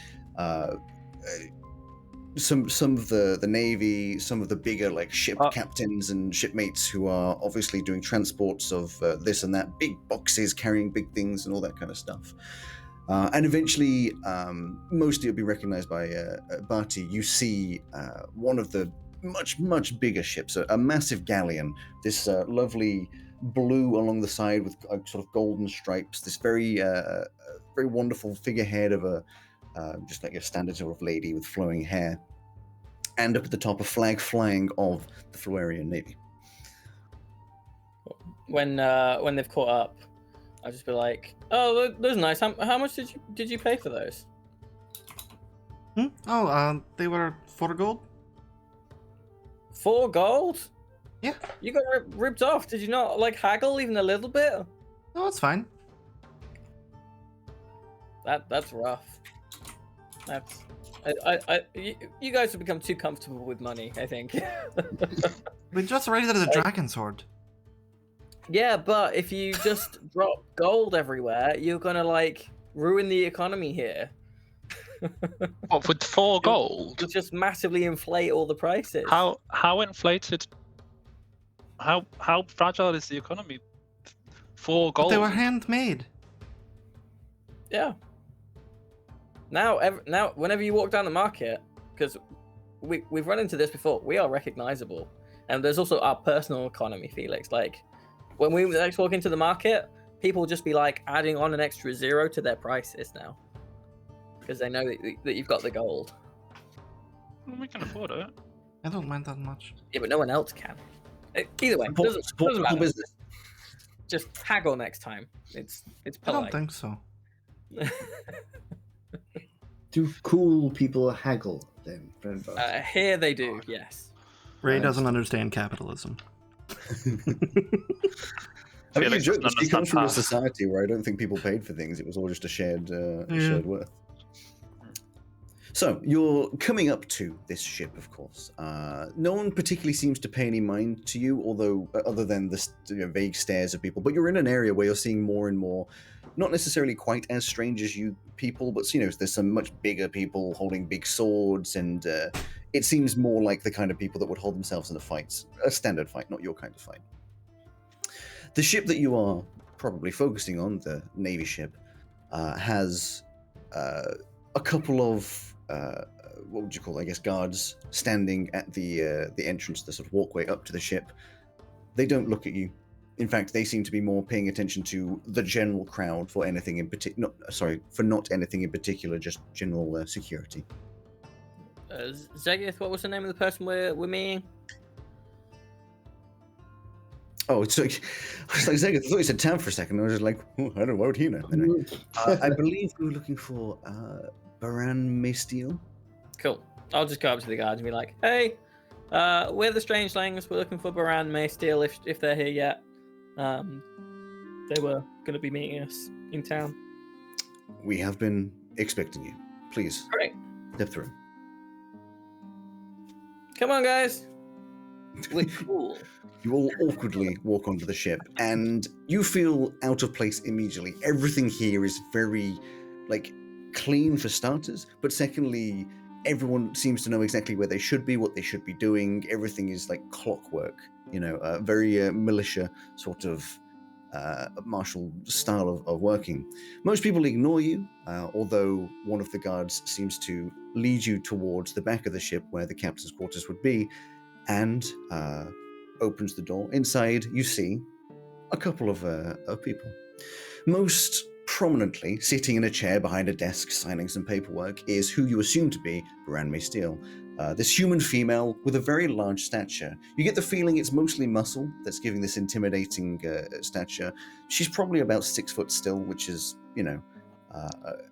some of the navy, some of the bigger like ship captains and shipmates who are obviously doing transports of this and that, big boxes carrying big things and all that kind of stuff. And eventually, mostly it'll be recognized by Barty. You see one of the much bigger ships, a massive galleon, this lovely blue along the side with sort of golden stripes, this very wonderful figurehead of a just like a standard sort of lady with flowing hair, and up at the top a flag flying of the Florian Navy. When they've caught up, I'll just be like, "Oh, those are nice. How much did you pay for those?" Oh, they were 4 gold? 4 gold? Yeah. You got ripped off. Did you not like haggle even a little bit? No, it's fine. That's rough. That's you guys have become too comfortable with money, I think. We just raided the dragon sword. Yeah, but if you just drop gold everywhere, you're gonna like ruin the economy here. What, with 4 gold? You just massively inflate all the prices. How inflated? How fragile is the economy? 4 But gold. they were handmade. Yeah. Now, whenever you walk down the market, because we've run into this before, we are recognizable, and there's also our personal economy, Felix. Like, when we next walk into the market, people will just be like adding on an extra 0 to their prices now, because they know that you've got the gold. Well, we can afford it. I don't mind that much. Yeah, but no one else can. Either way, Support doesn't matter. business. Just haggle next time. It's I don't polite. think so. Do cool people haggle then, friend? Here they do, yes. Ray doesn't understand capitalism. I mean, you Felix joke, doesn't he comes from a understand society where I don't think people paid for things. It was all just a shared worth. So you're coming up to this ship, of course. No one particularly seems to pay any mind to you, although other than the vague stares of people. But you're in an area where you're seeing more and more, not necessarily quite as strange as you people, but there's some much bigger people holding big swords, and it seems more like the kind of people that would hold themselves in a standard fight, not your kind of fight. The ship that you are probably focusing on, the Navy ship, has a couple of what would you call, I guess, guards standing at the entrance, the sort of walkway up to the ship. They don't look at you. In fact, they seem to be more paying attention to the general crowd for anything in particular. For not anything in particular, just general security. Zegith, what was the name of the person we're meeting? Oh, it's like, I was like, Zegith, I thought you said Tam for a second. I was just like, oh, I don't know, why would he know? Anyway, I believe we were looking for Baran Maysteel. Cool. I'll just go up to the guards and be like, hey, we're the Strangelings. We're looking for Baran Maysteel if they're here yet. They were going to be meeting us in town. We have been expecting you. Please, Great. step through. Come on, guys. We're cool. You all awkwardly walk onto the ship, and you feel out of place immediately. Everything here is very, clean for starters, but secondly, everyone seems to know exactly where they should be, what they should be doing. Everything is like clockwork, very militia sort of martial style of working. Most people ignore you, although one of the guards seems to lead you towards the back of the ship where the captain's quarters would be, and opens the door. Inside, you see a couple of people. Most prominently, sitting in a chair behind a desk signing some paperwork, is who you assume to be Baran Maysteel. This human female with a very large stature. You get the feeling it's mostly muscle that's giving this intimidating stature. She's probably about 6 foot still, which is,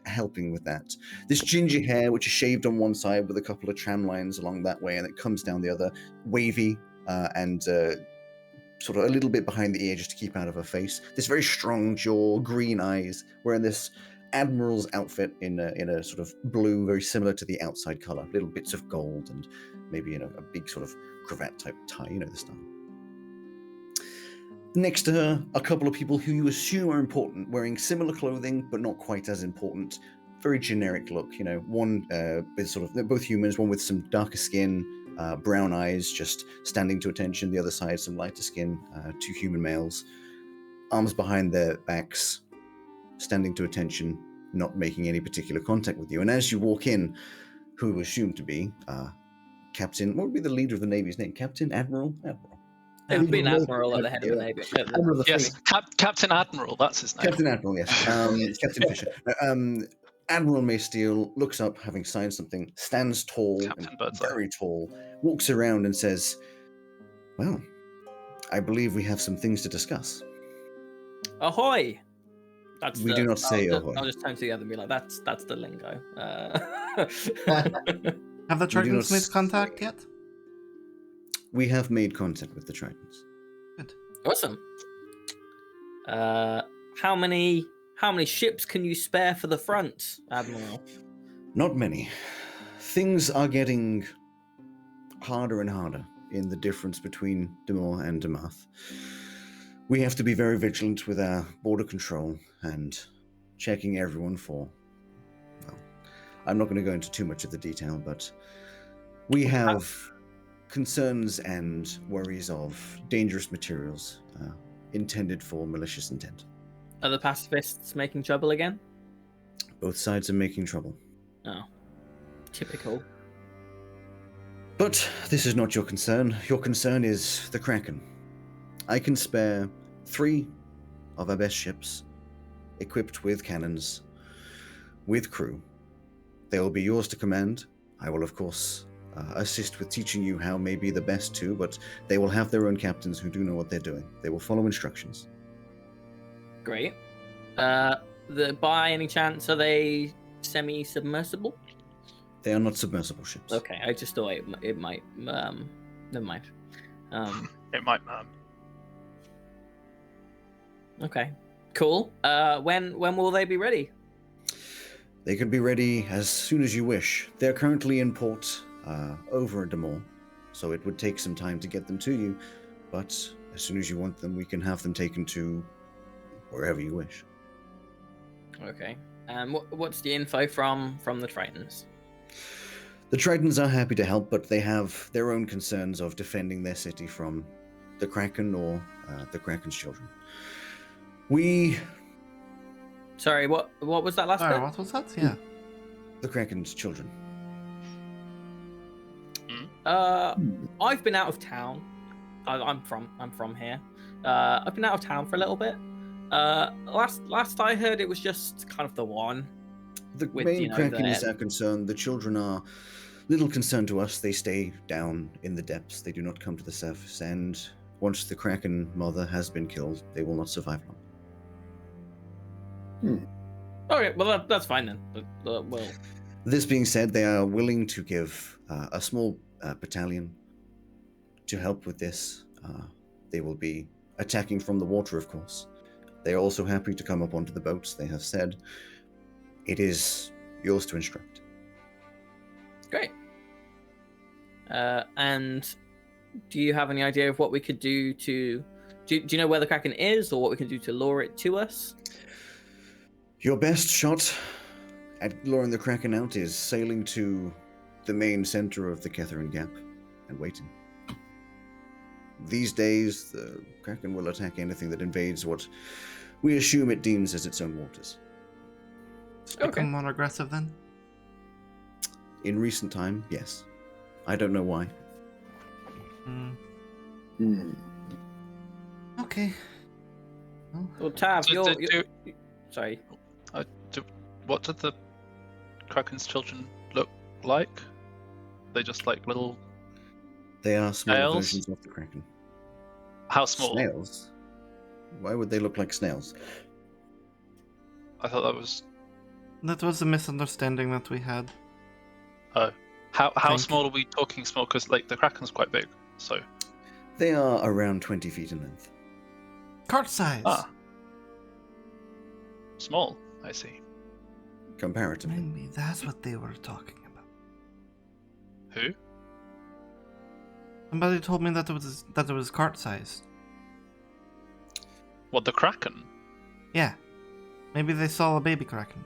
helping with that. This ginger hair, which is shaved on one side with a couple of tram lines along that way, and it comes down the other, wavy and sort of a little bit behind the ear just to keep out of her face. This very strong jaw, green eyes, wearing this admiral's outfit in a sort of blue, very similar to the outside color, little bits of gold and maybe a big sort of cravat type tie, the style. Next to her, a couple of people who you assume are important, wearing similar clothing, but not quite as important. Very generic look, one with they're both humans, one with some darker skin, brown eyes, just standing to attention. The other side, some lighter skin, 2 human males, arms behind their backs, standing to attention, not making any particular contact with you. And as you walk in, who you assume to be Captain, what would be the leader of the Navy's name? Captain? Admiral? It would be an admiral at the head of the Navy. Yes, Captain Admiral, that's his name. Captain Admiral, yes. Captain Fisher. Admiral Maysteel looks up, having signed something, stands tall, very tall, walks around and says, well, I believe we have some things to discuss. Ahoy! We do not say ahoy. I'll just turn to the other and be like, that's the lingo. Have the Tritons made contact yet? We have made contact with the Tritons. Good. Awesome. How many ships can you spare for the front, Admiral? Not many. Things are getting harder and harder in the difference between Demore and Demath. We have to be very vigilant with our border control and checking everyone for, well, I'm not going to go into too much of the detail, but we have concerns and worries of dangerous materials intended for malicious intent. Are the pacifists making trouble again? Both sides are making trouble. Oh, typical. But this is not your concern. Your concern is the Kraken. I can spare 3 of our best ships, equipped with cannons, with crew. They will be yours to command. I will, of course, assist with teaching you how may be the best to, but they will have their own captains who do know what they're doing. They will follow instructions. Great. By any chance, are they semi-submersible? They are not submersible ships. Okay, I just thought it might. Never mind. It might. Okay, cool. When will they be ready? They could be ready as soon as you wish. They're currently in port over at Demore, so it would take some time to get them to you, but as soon as you want them, we can have them taken to wherever you wish. Okay. What's the info from the Tritons? The Tritons are happy to help, but they have their own concerns of defending their city from the Kraken or the Kraken's children. Sorry, what was that last bit? What was that? Yeah. The Kraken's children. I've been out of town. I'm from here. I've been out of town for a little bit. Last I heard, it was just kind of the one. The With, main you know, Kraken is the- our concern. The children are little concern to us. They stay down in the depths. They do not come to the surface. And once the Kraken mother has been killed, they will not survive long. Okay, well that's fine then. Well, This being said, they are willing to give a small battalion to help with this. They will be attacking from the water, of course. They are also happy to come up onto the boats. They have said it is yours to instruct. great. And do you have any idea of what we could do to? Do you know where the Kraken is, or what we can do to lure it to us? Your best shot at luring the Kraken out is sailing to the main center of the Catherine Gap and waiting. These days, the Kraken will attack anything that invades what we assume it deems as its own waters. Become more aggressive then? In recent time, yes. I don't know why. Okay. Well, Tav, So you're sorry. What did the Kraken's children look like? They just like little. They are small Snails? versions of the Kraken. How small? Snails? Why would they look like snails? I thought that was. That was a misunderstanding that we had. How Thank small are we talking? Small, because like the Kraken's quite big. So. They are around 20 feet in length. Cart size. Ah. Small. I see. Comparatively. Maybe that's what they were talking about. Who? Somebody told me that it was cart sized. What, the Kraken? Yeah. Maybe they saw a baby Kraken.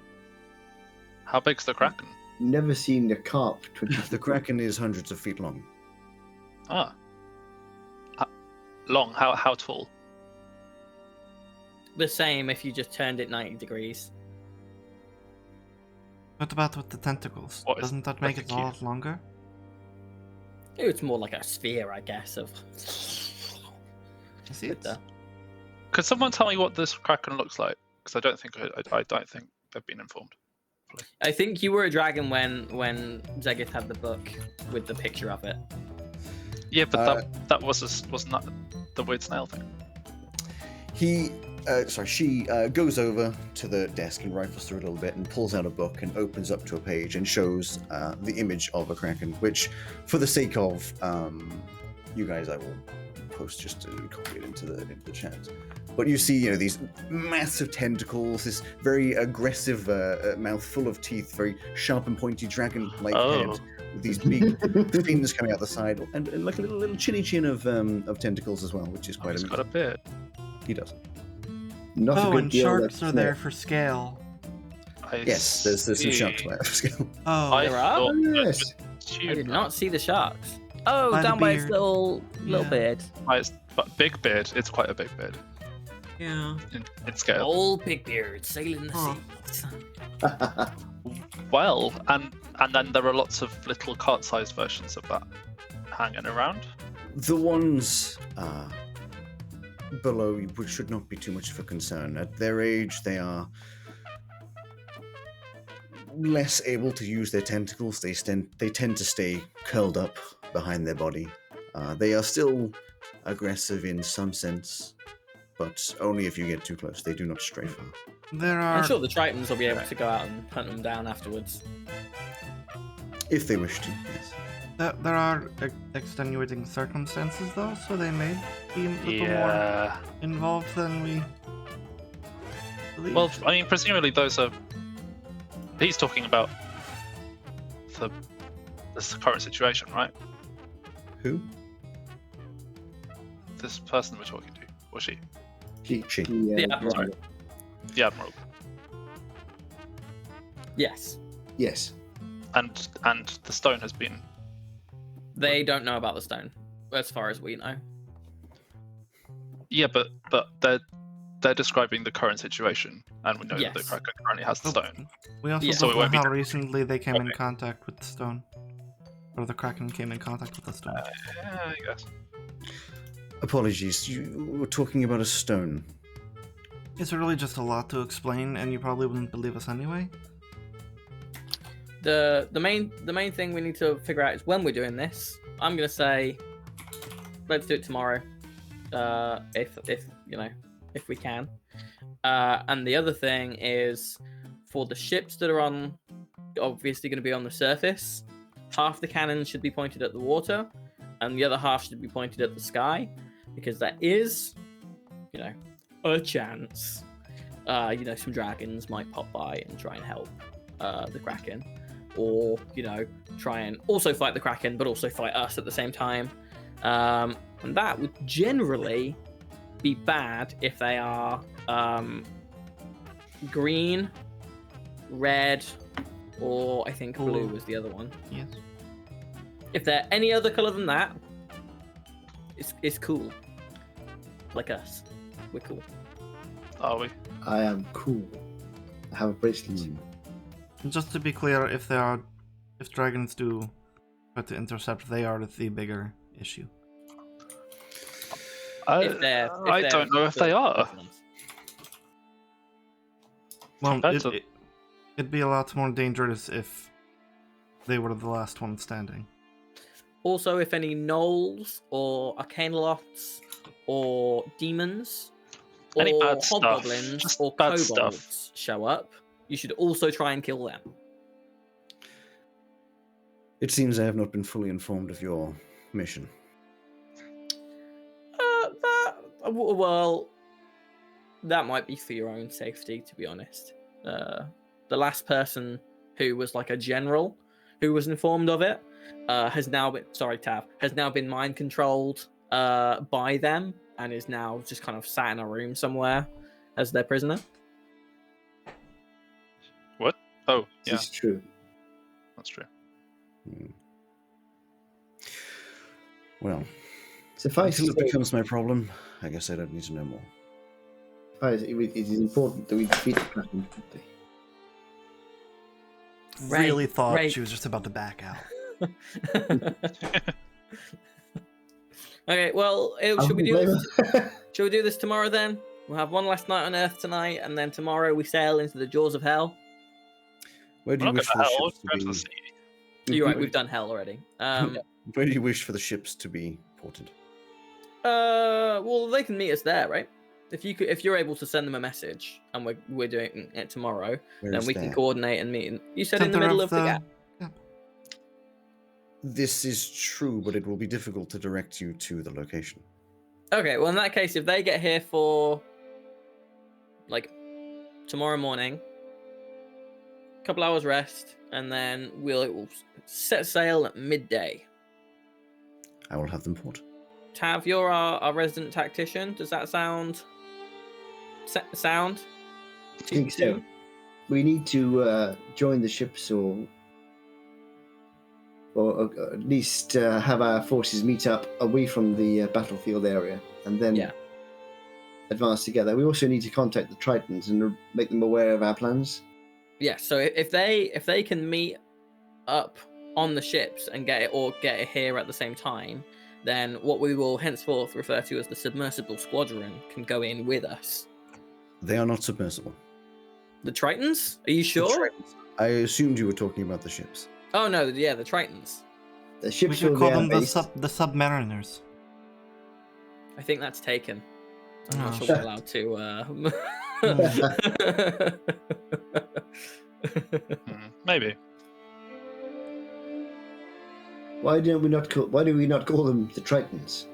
How big's the Kraken? Never seen a carp 20 The Kraken is hundreds of feet long. Ah. Long. How tall? The same if you just turned it 90 degrees. What about with the tentacles? What is- Doesn't that make that's it a a cube? lot longer? It's more like a sphere, I guess. Of. I see it. Could someone tell me what this Kraken looks like? Because I don't think I've been informed. I think you were a dragon when Zegith had the book with the picture of it. Yeah, but that wasn't that the weird snail thing. She goes over to the desk and rifles through it a little bit and pulls out a book and opens up to a page and shows the image of a Kraken, which, for the sake of you guys, I will post just to copy it into the chat. But you see, these massive tentacles, this very aggressive mouth full of teeth, very sharp and pointy dragon-like head with these big fins coming out the side, and like a little chinny chin of tentacles as well, which is quite He's amusing. got a beard. He does. Not a Oh, good and deal. sharks that's are there for scale. Yes, there's some see. sharks by scale. Oh, I There are? thought Yes. I did not see the sharks. Oh, By the down by its beard. little Yeah. beard. But big beard. It's quite a big beard yeah. in scale. Old big beard sailing the Oh. seas. Well, and then there are lots of little cart-sized versions of that hanging around. The ones below you should not be too much of a concern. At their age, they are less able to use their tentacles. They tend to stay curled up behind their body. They are still aggressive in some sense, but only if you get too close. They do not stray far. There are I'm sure the Tritons will be able to go out and hunt them down afterwards. If they wish to, yes. there are extenuating circumstances though, so they may be a little more Yeah. involved than we believe. Well, I mean, presumably those are. He's talking about this current situation, right? Who? This person we're talking to, or she? She. The Admiral. Sorry. The Admiral. Yes. Yes. And the stone has been. They don't know about the stone, as far as we know. Yeah, but they're describing the current situation, and we know that Yes. the Kraken currently has the stone. we also Yeah. So don't it won't know be how recently they came in Okay. contact with the stone. Or the Kraken came in contact with the stone. Yeah, I guess. Apologies, you were talking about a stone. It's really just a lot to explain, and you probably wouldn't believe us anyway. The main thing we need to figure out is when we're doing this. I'm gonna say, let's do it tomorrow, if we can. And the other thing is, for the ships that are obviously going to be on the surface, half the cannons should be pointed at the water, and the other half should be pointed at the sky, because there is, a chance, some dragons might pop by and try and help the Kraken, or try and also fight the Kraken, but also fight us at the same time, and that would generally be bad if they are green, red, or I think blue was the other one. Yes. If they're any other color than that, it's cool. Like us, we're cool. Are we? I am cool. I have a bracelet. Just to be clear, if dragons do try to intercept, they are the bigger issue. I don't know if they are. Well, it'd be a lot more dangerous if they were the last one standing. Also, if any gnolls or arcanoloths or demons Any or bad stuff, hobgoblins just or bad kobolds stuff. show up, you should also try and kill them. It seems I have not been fully informed of your mission. That might be for your own safety, to be honest. The last person who was like a general who was informed of it has now been mind controlled by them and is now just kind of sat in a room somewhere as their prisoner. What? Oh, yeah, This is true. that's true. Well, Suffice until to it say, becomes my problem, I guess I don't need to know more. it is important that we defeat the Kraken quickly. Really thought right. she was just about to back out. Okay, well, should we do this tomorrow then? We'll have one last night on Earth tonight, and then tomorrow we sail into the jaws of hell. Where do We're you not wish going for to the hell. ships We're going to to the be? sea. You're right, we've done hell already. Where do you wish for the ships to be ported? Well, they can meet us there, right? If you're able to send them a message, and we're doing it tomorrow, Where then is we can that? coordinate and meet. You said in the Center middle of the the- gap. This is true, but it will be difficult to direct you to the location. Okay, well in that case, if they get here for like tomorrow morning, a couple hours rest, and then we'll set sail at midday. I will have them port. Tav, you're our resident tactician. Does that sound sound? I think so. We need to join the ships, or at least have our forces meet up away from the battlefield area, and then advance together. We also need to contact the Tritons and make them aware of our plans. Yeah. So if they can meet up on the ships and get it here at the same time, then what we will henceforth refer to as the submersible squadron can go in with us. They are not submersible. The Tritons? Are you sure? I assumed you were talking about the ships. Oh no, yeah, the Tritons. The We ships should will call be them based. the Submariners. I think that's taken. I'm not Oh, sure we're allowed to. Maybe. Why do we not call them the Tritons?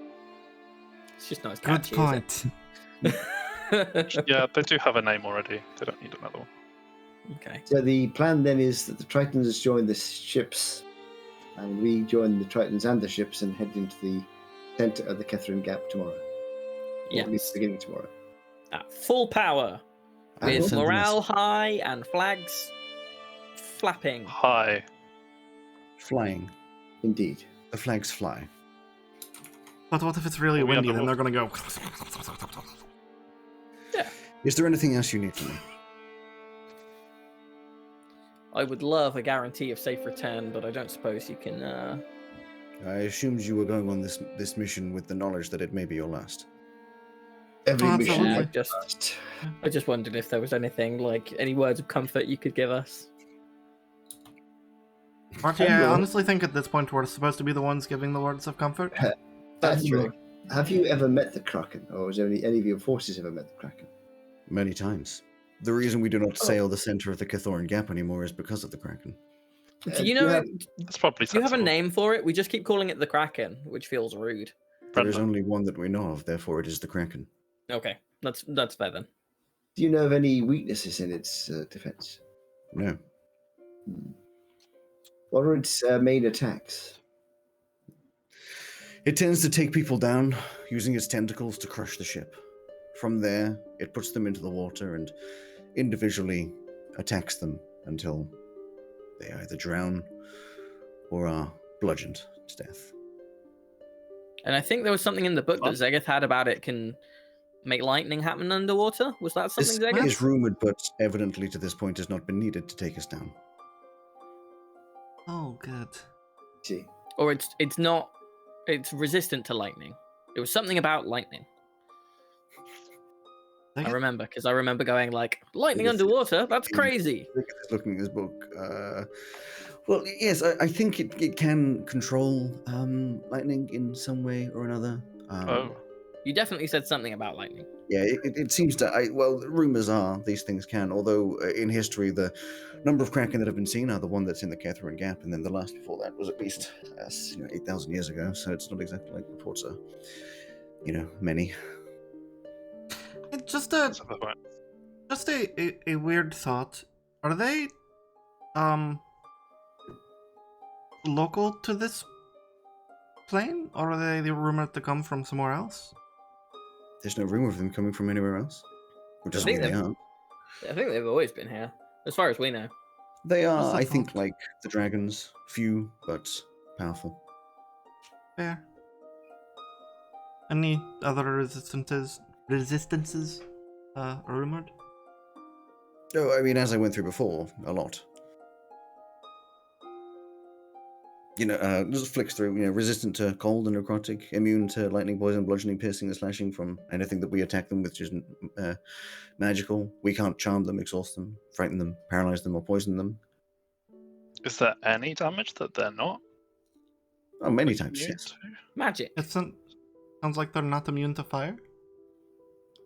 It's just not as Good catchy, point. is it? Yeah, they do have a name already. They don't need another one. Okay. So the plan then is that the Tritons join the ships, and we join the Tritons and the ships and head into the center of the Catherine Gap tomorrow. Or at least Yes. beginning tomorrow. At full power, I will with send them morale a- high and flags flapping. Hi. Flying. Indeed. The flags fly. But what if it's really Well, we windy? have Then the- they're gonna go. Is there anything else you need from me? I would love a guarantee of safe return, but I don't suppose you can. I assumed you were going on this mission with the knowledge that it may be your last. Every Oh, mission. Yeah, absolutely. I just wondered if there was anything like any words of comfort you could give us. Marty, I honestly think at this point we're supposed to be the ones giving the words of comfort. That's true. Have you ever met the Kraken, or has any of your forces ever met the Kraken? Many times. The reason we do not sail the center of the Cathoran Gap anymore is because of the Kraken. Do you know? That's probably Do you have a sensible. name for it? We just keep calling it the Kraken, which feels rude. There is Brendan. only one that we know of, therefore it is the Kraken. Okay, that's fair then. Do you know of any weaknesses in its defense? No. What are its main attacks? It tends to take people down, using its tentacles to crush the ship. From there, it puts them into the water and individually attacks them until they either drown or are bludgeoned to death. And I think there was something in the book that What? Zegeth had about it can make lightning happen underwater. Was that This something, Zegeth? is rumored, but evidently to this point has not been needed to take us down. Oh, good. See, Or it's not. It's resistant to lightning. It was something about lightning. I remember because I remember going like lightning Yes. underwater. That's crazy. Looking at this book, well, yes, I think it can control lightning in some way or another. Oh, You definitely said something about lightning. Yeah, it seems to. Well, rumors are these things can. Although in history, the number of Kraken that have been seen are the one that's in the Catherine Gap, and then the last before that was at least 8,000 years ago. So it's not exactly like reports are, many. It's just that's a good point. a weird thought. Are they local to this plane, or are they rumored to come from somewhere else? There's no rumor of them coming from anywhere else. Which doesn't think mean they they've- aren't. I think they've always been here, as far as we know. They are, Just a I think, thought. like the dragons, few but powerful. Fair. Any other resistances rumored? Oh, I mean, as I went through before, a lot. Just flicks through, resistant to cold and necrotic, immune to lightning, poison, bludgeoning, piercing, and slashing from anything that we attack them with, which isn't magical. We can't charm them, exhaust them, frighten them, paralyze them, or poison them. Is there any damage that they're not? Oh, many types, immune yes. to? Magic. It sounds like they're not immune to fire.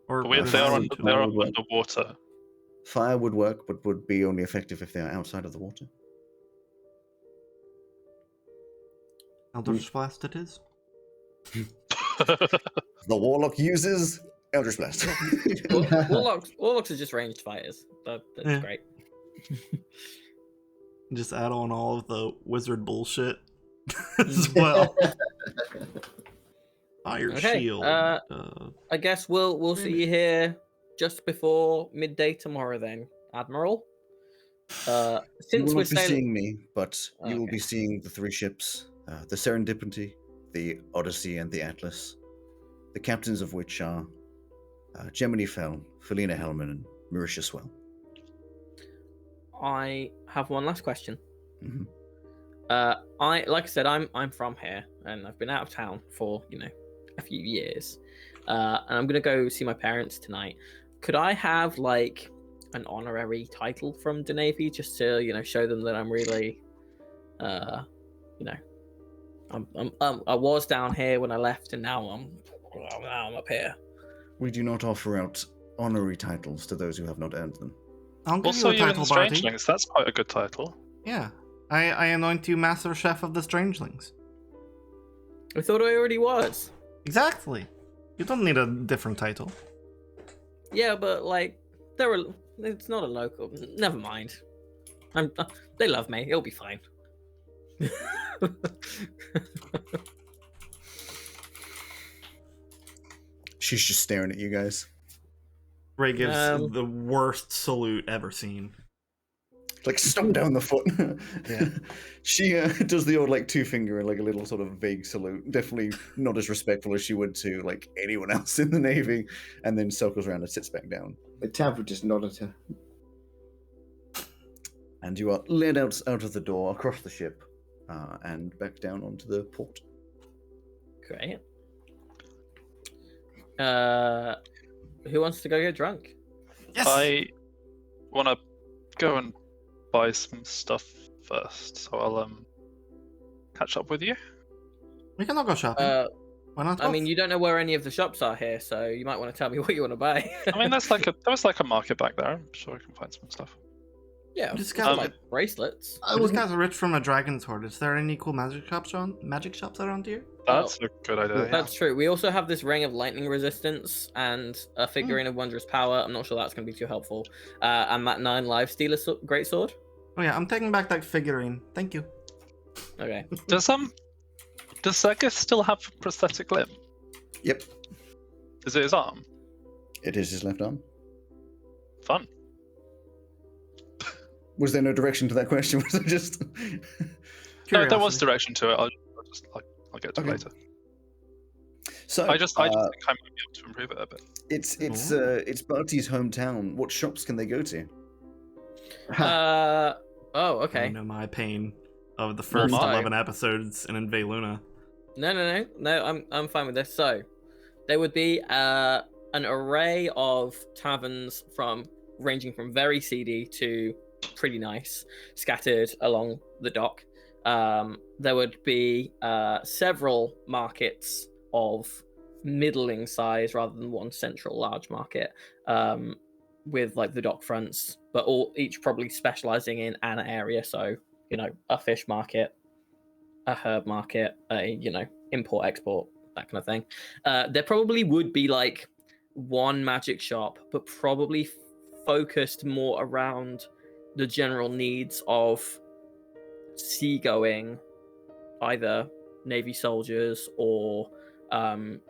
Or They are resistant to they're all wood. underwater. Fire would work, but would be only effective if they are outside of the water. Eldritch Blast it is. The Warlock uses Eldritch Blast. Warlocks are just ranged fighters. That's Yeah. great. Just add on all of the wizard bullshit as well. Fire Okay, shield. I guess we'll see you here just before midday tomorrow then, Admiral. You Since will we're not be sailing, seeing me, but you will Okay. be seeing the three ships, the Serendipity, the Odyssey, and the Atlas, the captains of which are Gemini Fell, Felina Hellman, and Marisha Swell. I have one last question. Mhm. Like I said, I'm from here, and I've been out of town for a few years, and I'm gonna go see my parents tonight. Could I have like an honorary title from the Navy just to show them that I'm really, I was down here when I left, and now I'm up here. We do not offer out honorary titles to those who have not earned them. I'll give Also, you a you're in title, the Barty. Strangelings. That's quite a good title. Yeah. I anoint you Master Chef of the Strangelings. I thought I already was. Exactly. You don't need a different title. Yeah, but like it's not a local. Never mind. They love me. It'll be fine. She's just staring at you guys. Ray gives Um, the worst salute ever seen. Like, stomp down the foot. Yeah. She does the old, like, two finger and, like, a little sort of vague salute. Definitely not as respectful as she would to, like, anyone else in the Navy. And then circles around and sits back down. The Tav would just nod at her. And you are led out of the door, across the ship, and back down onto the port. Great. Who wants to go get drunk? Yes. I want to go and buy some stuff first, so I'll catch up with you. We can all go shopping. Why not? I mean, you don't know where any of the shops are here, so you might want to tell me what you want to buy. I mean, there was like a market back there. I'm sure I can find some stuff. Yeah, Just got got like bracelets. I was kind of rich from a dragon's hoard. Is there any cool magic shops around here? That's a good idea. Yeah. That's true. We also have this ring of lightning resistance and a figurine of wondrous power. I'm not sure that's going to be too helpful. And that 9 live stealer greatsword. Oh yeah, I'm taking back that figurine. Thank you. Okay. Does Zegas still have a prosthetic limb? Yep, Is it his arm? it is his left arm. Fun. Was there no direction to that question? Was it just... No, there was Curiosity. direction to it. I'll get to it Okay. later. So, I just think I might be able to improve it a bit. it's Barty's hometown. What shops can they go to? Oh, I okay. know my pain of the first my. 11 episodes in Invade Luna. No. I'm fine with this. So, there would be an array of taverns ranging from very seedy to pretty nice, scattered along the dock. There would be several markets of middling size rather than one central large market, with like the dock fronts, but each probably specializing in an area. So, a fish market, a herb market, import export, that kind of thing. There probably would be like one magic shop, but probably focused more around the general needs of seagoing, either Navy soldiers or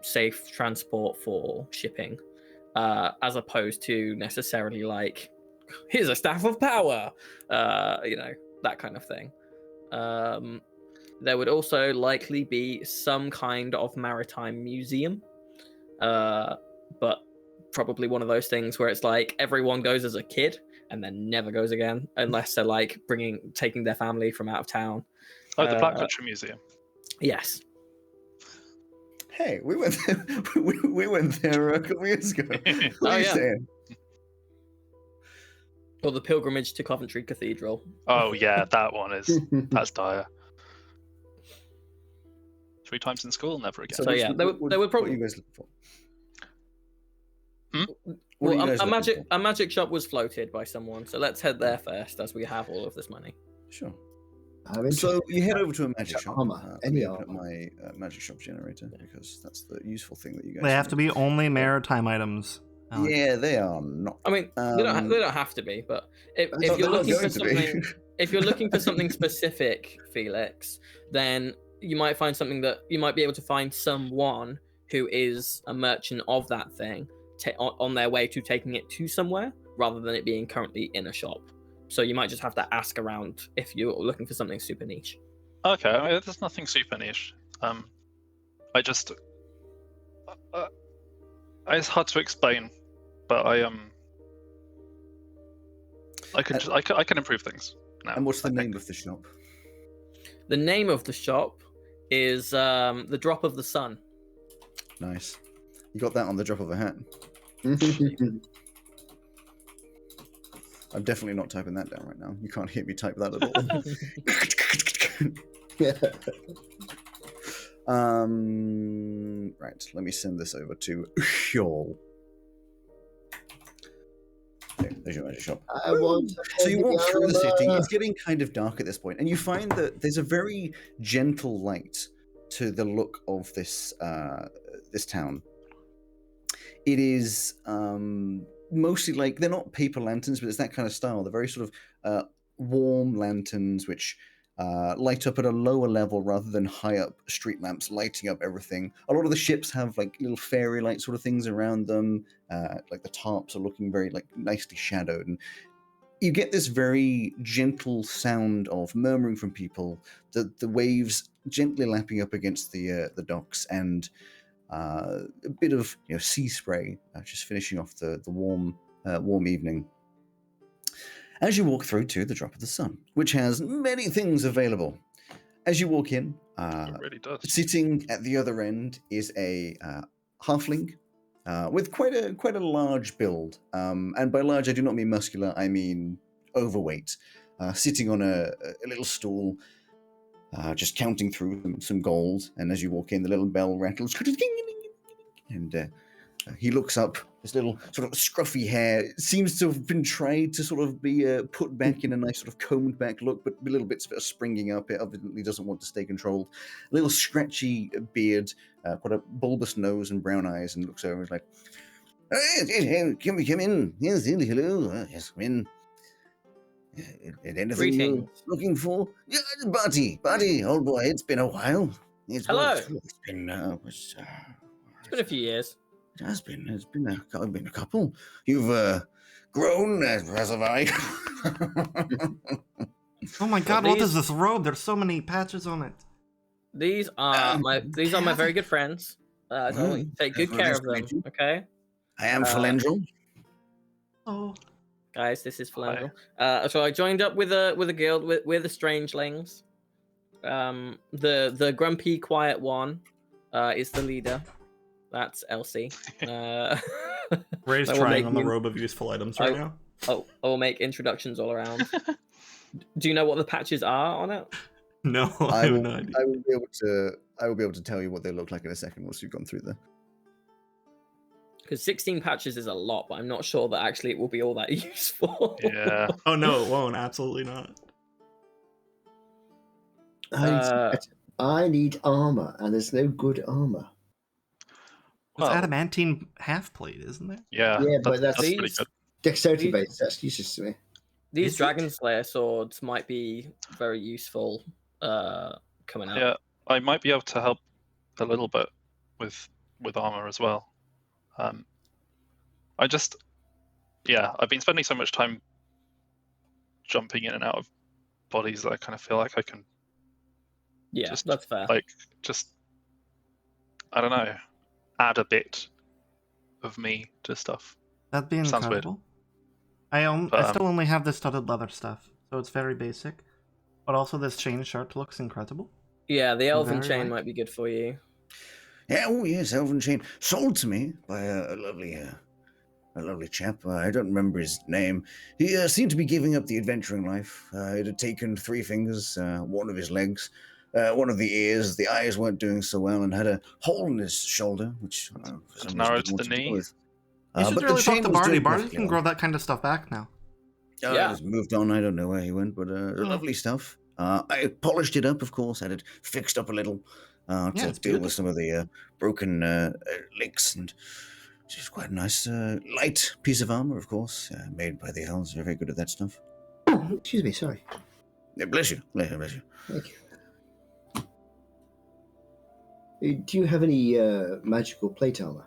safe transport for shipping, as opposed to necessarily like, here's a staff of power, that kind of thing. There would also likely be some kind of maritime museum, but probably one of those things where it's like everyone goes as a kid and then never goes again unless they're like taking their family from out of town. Oh, the Black Country Museum. Yes. Hey, we went there, we went there a couple years ago. What are you saying? Or the pilgrimage to Coventry Cathedral. Oh yeah, that one that's dire. 3 times in school, never again. So yeah, they would What probably. are you guys looking for? Hmm? What are you Well, guys looking a magic shop was floated by someone, so let's head there first, as we have all of this money. for? Sure. I'm So you head over to a magic shop. Armor, Let any me open up armor. my magic shop generator because that's the useful thing that you guys. They have need. to be only maritime items. Alex. Yeah, they are not. I mean, they don't have to be, but if Oh, you're they're not looking for going to be. something, if you're looking for something specific, Felix, then you might find something that you might be able to find someone who is a merchant of that thing on their way to taking it to somewhere, rather than it being currently in a shop. So you might just have to ask around if you're looking for something super niche. Okay, I mean, there's nothing super niche. I just it's hard to explain, but I can improve things now. And what's the I name think. of the shop? The name of the shop is the Drop of the Sun. Nice. You got that on the drop of a hat. I'm definitely not typing that down right now. You can't hear me type that at all. Right, let me send this over to Shawl. Okay, there's your magic shop. I want So you walk through the city. armor. It's getting kind of dark at this point, and you find that there's a very gentle light to the look of this this town. It is mostly like, they're not paper lanterns, but it's that kind of style. They're very sort of warm lanterns which light up at a lower level rather than high up street lamps lighting up everything. A lot of the ships have like little fairy light sort of things around them. Like the tarps are looking very like nicely shadowed, and you get this very gentle sound of murmuring from people, the waves gently lapping up against the docks, and a bit of sea spray just finishing off the warm evening. as you walk through to the Drop of the Sun, which has many things available. As you walk in, It really does. sitting at the other end is a halfling with quite a large build. And by large, I do not mean muscular, I mean overweight. Sitting on a little stool, just counting through some gold. And as you walk in, the little bell rattles. And he looks up. His little sort of scruffy hair seems to have been tried to sort of be put back in a nice sort of combed back look, but a little bit sort of springing up. It evidently doesn't want to stay controlled. A little scratchy beard, quite a bulbous nose and brown eyes, and looks over and is like, come in. Yes, hello. Yes, come in. Anything Greetings. you're looking for? Yeah, Barty, old boy, it's been a while. Hello. It's been It's been a few years. It's been a couple. You've grown, as have I. Oh my god, what is this robe? There's so many patches on it. These are my very good friends. So take good care of them, okay? I am Phalendrel. Oh. Guys, this is Flandel. So I joined up with a guild with the Strangelings. The grumpy, quiet one is the leader. That's Elsie. Ray's trying on the robe of useful items right now. I will make introductions all around. Do you know what the patches are on it? No, I have no idea. I will be able to tell you what they look like in a second once you've gone through them. Because 16 patches is a lot, but I'm not sure that actually it will be all that useful. Yeah. Oh no, it won't. Absolutely not. I need armor, and there's no good armor. It's adamantine half plate, isn't it? Yeah. Yeah, but that's pretty good. dexterity based. That's useless to me. These Dragon Slayer swords might be very useful coming out. Yeah, I might be able to help a little bit with armor as well. I've been spending so much time jumping in and out of bodies that I kind of feel like I can. Yeah, just, that's fair. I don't know, add a bit of me to stuff. That'd be Sounds weird. incredible. I still only have the studded leather stuff, so it's very basic. But also this chain shirt looks incredible. Yeah, the elven Very chain light. might be good for you. Yeah, oh yes, elven chain sold to me by a lovely chap. I don't remember his name. He seemed to be giving up the adventuring life. It had taken 3 fingers, one of his legs, one of the ears. The eyes weren't doing so well, and had a hole in his shoulder, which for some reason narrow to didn't want the to deal knee. with. You should But the really talk chain to was Barty. doing Barty perfectly can well. grow that kind of stuff back now. Yeah. It's moved on. I don't know where he went, but lovely stuff. I polished it up, of course, had it fixed up a little to it's deal beautiful. with some of the broken links, and it's just quite a nice light piece of armor, of course, made by the elves. They're very good at that stuff. Oh, excuse me, sorry. Yeah, bless you. Bless you. Thank you. Do you have any magical plate armor?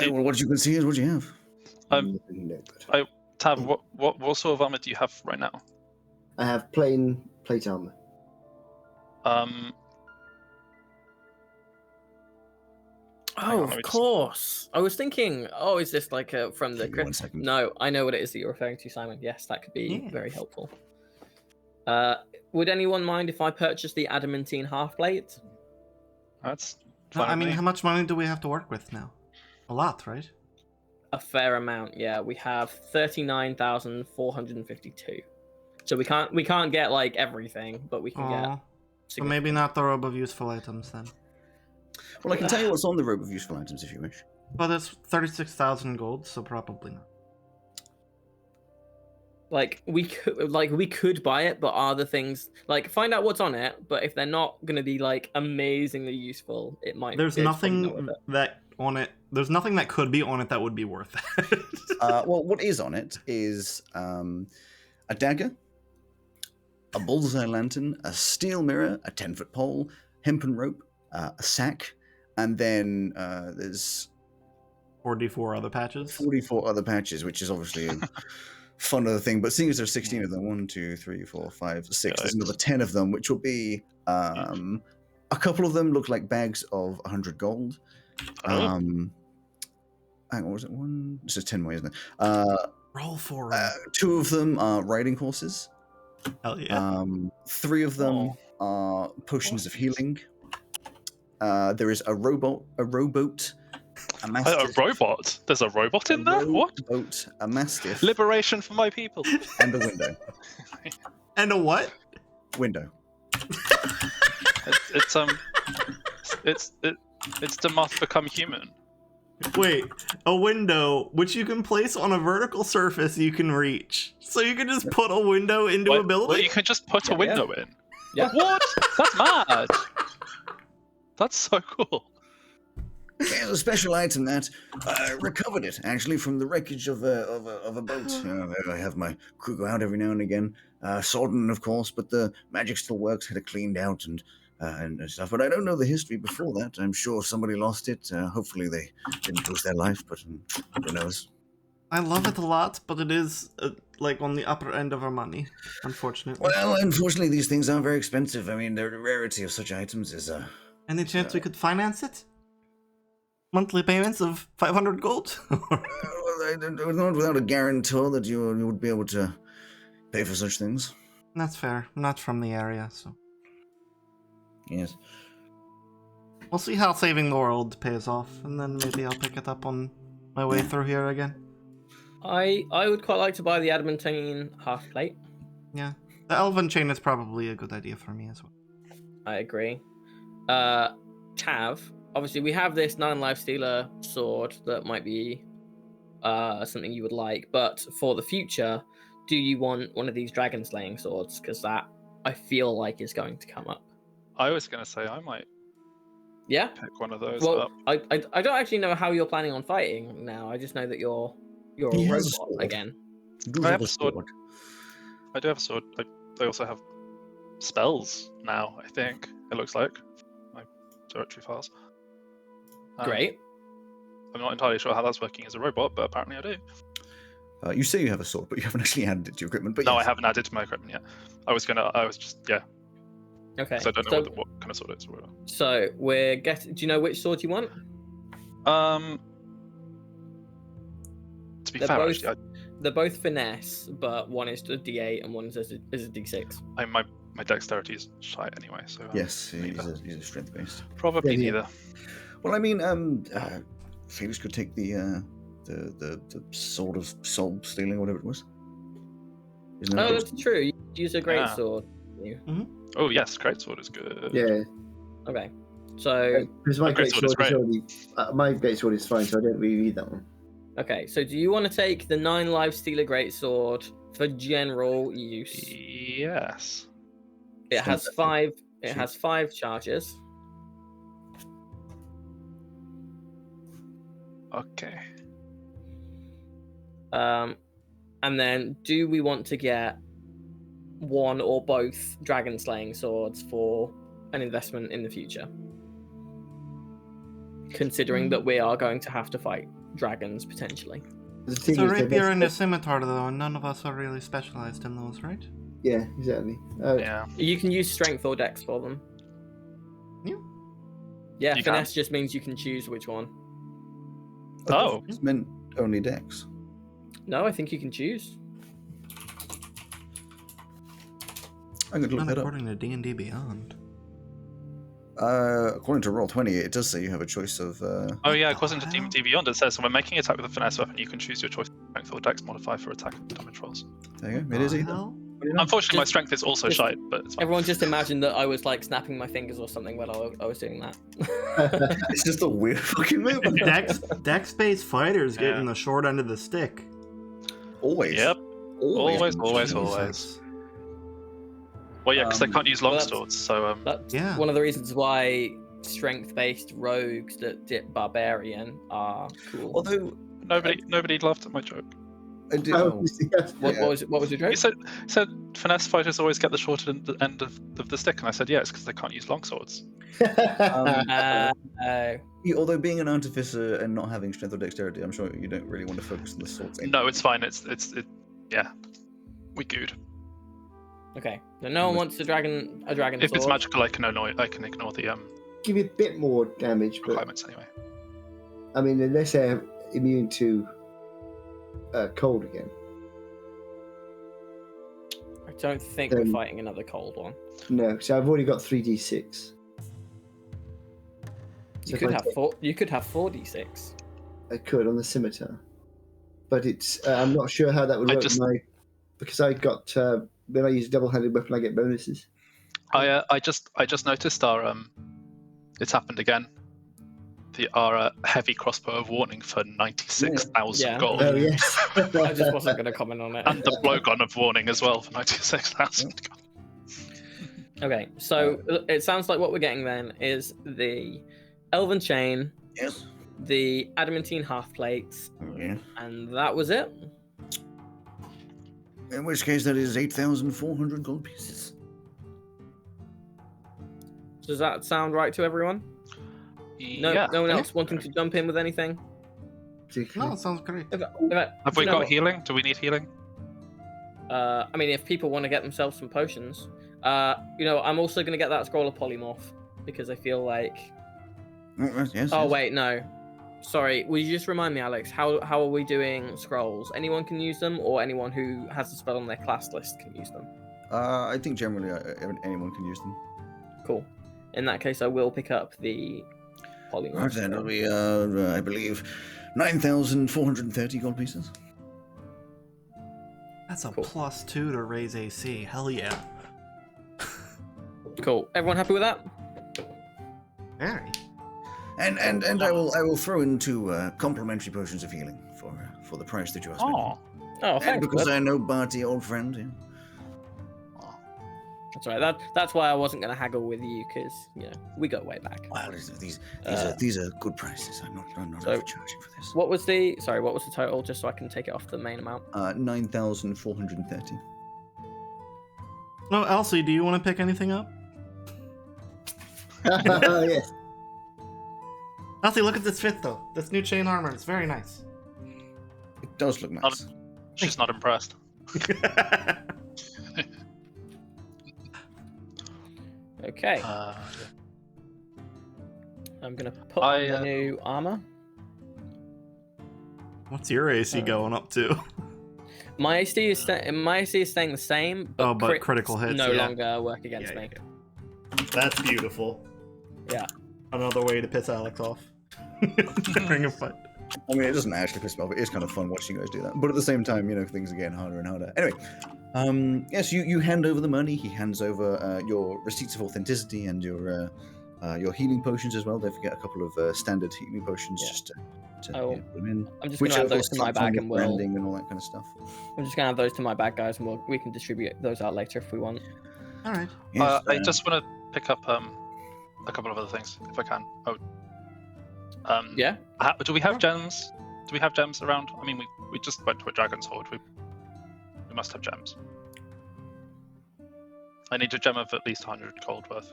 Well, what you can see is what you have. Um, No, good. Tab, what sort of armor do you have right now? I have plain plate armor. Oh, let me of just- course. I was thinking, is this like from the... Give me 1 second. No, I know what it is that you're referring to, Simon. Yes, that could be Yeah. very helpful. Would anyone mind if I purchased the adamantine half plate? That's No, fine. I mean, with how me. much money do we have to work with now? A lot, right? A fair amount, yeah. We have 39,452. So we can't get like everything, but we can get. Aw. So maybe not the robe of useful items then. Well, I can tell you what's on the robe of useful items if you wish. Well, that's 36,000 gold, so probably not. Like we could buy it, but are the things like find out what's on it? But if they're not gonna be like amazingly useful, it might. There's it's probably not nothing worth it. that on it. There's nothing that could be on it that would be worth it. Well, what is on it is a dagger, a bullseye lantern, a steel mirror, a 10-foot pole, hempen rope, a sack, and then there's 44 other patches. 44 other patches, which is obviously a fun other thing. But seeing as there's 16 of them, 1, 2, 3, 4, 5, 6, there's another 10 of them, which will be a couple of them look like bags of 100 gold. Hang on, was it one? This is 10 more, isn't it? Roll for him. 2 of them are riding horses. Hell yeah. 3 of them are potions of healing. There is a rowboat, a A mastiff, robot? There's a robot in there? What? rowboat, a mastiff, Liberation for my people. and a window. And a what? Window. It's Demoth become human. Wait, a window which you can place on a vertical surface you can reach. So you can just put a window into a building? Well, you can just put a window in. Yeah. What? That's mad. That's so cool. It's a special item that I recovered it actually from the wreckage of a boat. I have my crew go out every now and again, sodden of course, but the magic still works. Had it cleaned out and stuff. But I don't know the history before that. I'm sure somebody lost it. Hopefully they didn't lose their life, but who knows? I love it a lot, but it is like on the upper end of our money, unfortunately. Well, unfortunately, these things are very expensive. I mean, the rarity of such items is Any chance we could finance it? Monthly payments of 500 gold? not without a guarantor that you would be able to pay for such things. That's fair. I'm not from the area, so Yes. we'll see how saving the world pays off, and then maybe I'll pick it up on my way through here again. I would quite like to buy the adamantine half plate. Yeah, the elven chain is probably a good idea for me as well. I agree. Tav, obviously we have this 9 life stealer sword that might be something you would like, but for the future, do you want one of these dragon slaying swords? Because that I feel like is going to come up. I was going to say I might Yeah. pick one of those Well, up. I don't actually know how you're planning on fighting now. I just know that you're He a has a robot sword. again. I have a sword. I do have a sword. I also have spells now, I think. It looks like. My directory files. Great. I'm not entirely sure how that's working as a robot, but apparently I do. You say you have a sword, but you haven't actually added it to your equipment. But No, yes. I haven't added to my equipment yet. I was just, yeah. Okay. So I don't know what kind of sword it is. Or whatever. So we're getting. Do you know which sword you want? To be They're fair, both- actually, They're both finesse, but one is a D8 and one is a D6. my dexterity is shite anyway, so Yes, he's a strength based. probably Yeah, yeah. neither. Well, I mean, Felix could take the sword of soul stealing, whatever it was. Isn't Oh, that that's true. You use a great Yeah. sword. You. Oh yes, greatsword is good. Yeah, Okay. So because my great great sword is sword is already. My great sword is fine, so I don't really need that one. okay. So do you want to take the 9 life stealer great sword for general use? Yes. It has Sounds 5. It Sure. has 5 charges. Okay. And then do we want to get one or both dragon slaying swords for an investment in the future? Considering that we are going to have to fight dragons potentially. The thing It's a is, they're rapier both- and a scimitar, though, and none of us are really specialized in those, right? Yeah, exactly. Yeah. You can use strength or dex for them. Yeah. Yeah, You can. finesse just means you can choose which one. Oh. It's meant only dex. No, I think you can choose. I'm going to look Not that up. according to D&D Beyond. According to Roll20, it does say you have a choice of. Oh yeah, What according the to hell? D&D Beyond, it says so when making attack with a finesse weapon, you can choose your choice of strength or dex modifier for attack and damage rolls. There you go. It is The either. hell? Unfortunately, my Just- strength is also just- shite, but it's fine. Everyone just imagined that I was like snapping my fingers or something while I was doing that. It's just a weird fucking movement. Dex-based fighters Yeah. getting the short end of the stick. Always. Yep. Always. Always. Jesus. Well, yeah, because they can't use long well, that's- swords, so That's Yeah. one of the reasons why strength-based rogues that dip barbarian are cool. Although, nobody laughed at my joke. I do. Oh, yes. what yeah. was your joke? You said finesse fighters always get the short end of the stick, and I said yeah, it's because they can't use long swords. Although being an artificer and not having strength or dexterity, I'm sure you don't really want to focus on the swords. No, it's fine. Yeah, we good. Okay, so no one wants a dragon If it's sword. magical, I can ignore the Give it a bit more damage, but requirements anyway. I mean, unless they're immune to cold again. don't think we're fighting another cold one. No, so I've already got 3d6. You could have four. You could have 4d6. I could on the scimitar, but it's I'm not sure how that would work. Because I got when I use a double-handed weapon, I get bonuses. I just noticed our it's happened again. Our heavy crossbow of warning for 96,000 gold. Oh yes. I just wasn't going to comment on it. And the blowgun of warning as well for 96,000 gold. Okay, so it sounds like what we're getting then is the elven chain, Yes. the adamantine half plates, Yeah. and that was it. In which case, that is 8,400 gold pieces. Does that sound right to everyone? No, Yeah. no one else wanting to jump in with anything? No, it sounds great. Have we got healing? Do we need healing? I mean, if people want to get themselves some potions, I'm also going to get that scroll of polymorph because I feel like. Yes. Oh wait, no. Sorry, will you just remind me, Alex? How are we doing scrolls? Anyone can use them, or anyone who has the spell on their class list can use them. I think generally anyone can use them. Cool. In that case, I will pick up the polymorph. Right, then it'll be, I believe, 9,430 gold pieces. That's a Cool. +2 to raise AC. Hell yeah. Cool. Everyone happy with that? Very. And I will throw in 2 complimentary potions of healing for the price that you are spending. Oh, Oh, And thanks. because bud. I know Barty, old friend. Yeah. That's right. That's why I wasn't going to haggle with you because we go way back. Well, these are good prices. I'm not So- overcharging for this. What was the total? Just so I can take it off the main amount. 9,430. Oh, Elsie, do you want to pick anything up? Yes. Elsie, look at this fit though. This new chain armor. It's very nice. It does look nice. she's not impressed. Okay. Uh, I'm going to put on the new armor. What's your AC going up to? My AC is staying the same, but, but critical hits no yeah. longer work against Yeah, me. yeah. That's beautiful. Yeah. Another way to piss Alex off during a fight. I mean, it doesn't actually piss me off. It is kind of fun watching you guys do that. But at the same time, things are getting harder and harder. Anyway, yes, you hand over the money. He hands over your receipts of authenticity and your healing potions as well. Don't forget a couple of standard healing potions just to put them in. I'm just going to add those to my bag and branding and all that kind of stuff. I'm just going to add those to my bag, guys, and we can distribute those out later if we want. All right. Yes, I just want to pick up a couple of other things if I can. Yeah. Do we have gems? Do we have gems around? I mean, we just went to a dragon's hoard. We must have gems. I need a gem of at least 100 gold worth.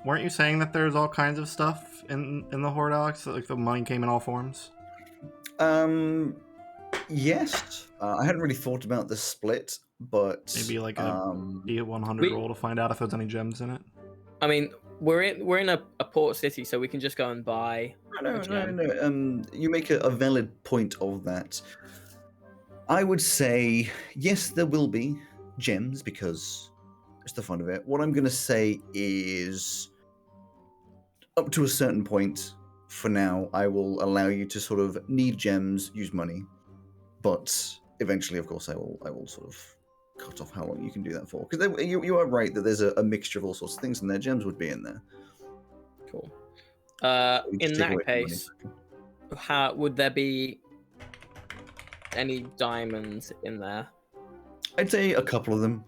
Weren't you saying that there's all kinds of stuff in the horde, Alex? Like the money came in all forms? Yes. I hadn't really thought about the split, but Maybe like a D100 roll to find out if there's any gems in it. I mean, we're in a port city, so we can just go and buy. No. You make a valid point of that. I would say yes, there will be gems because it's the fun of it. What I'm going to say is, up to a certain point, for now, I will allow you to sort of need gems, use money, but eventually, of course, I will sort of cut off how long you can do that for. Because you are right that there's a mixture of all sorts of things, and their gems would be in there. Cool. You In just take that away the money. case, how would there be any diamonds in there? I'd say a couple of them.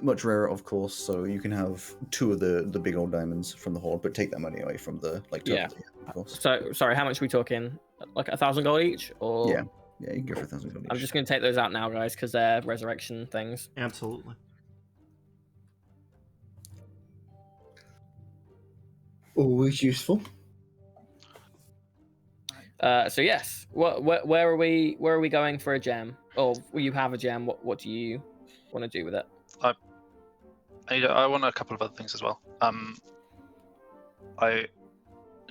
Much rarer, of course, so you can have 2 of the big old diamonds from the horde, but take that money away from the Yeah. of course. So, sorry, how much are we talking? Like 1,000 gold each, or? Yeah, you can go for 1,000 gold. I'm just going to take those out now, guys, because they're resurrection things. Absolutely. Always useful. So yes, where are we going for a gem? Or will you have a gem? What do you want to do with it? I want a couple of other things as well. I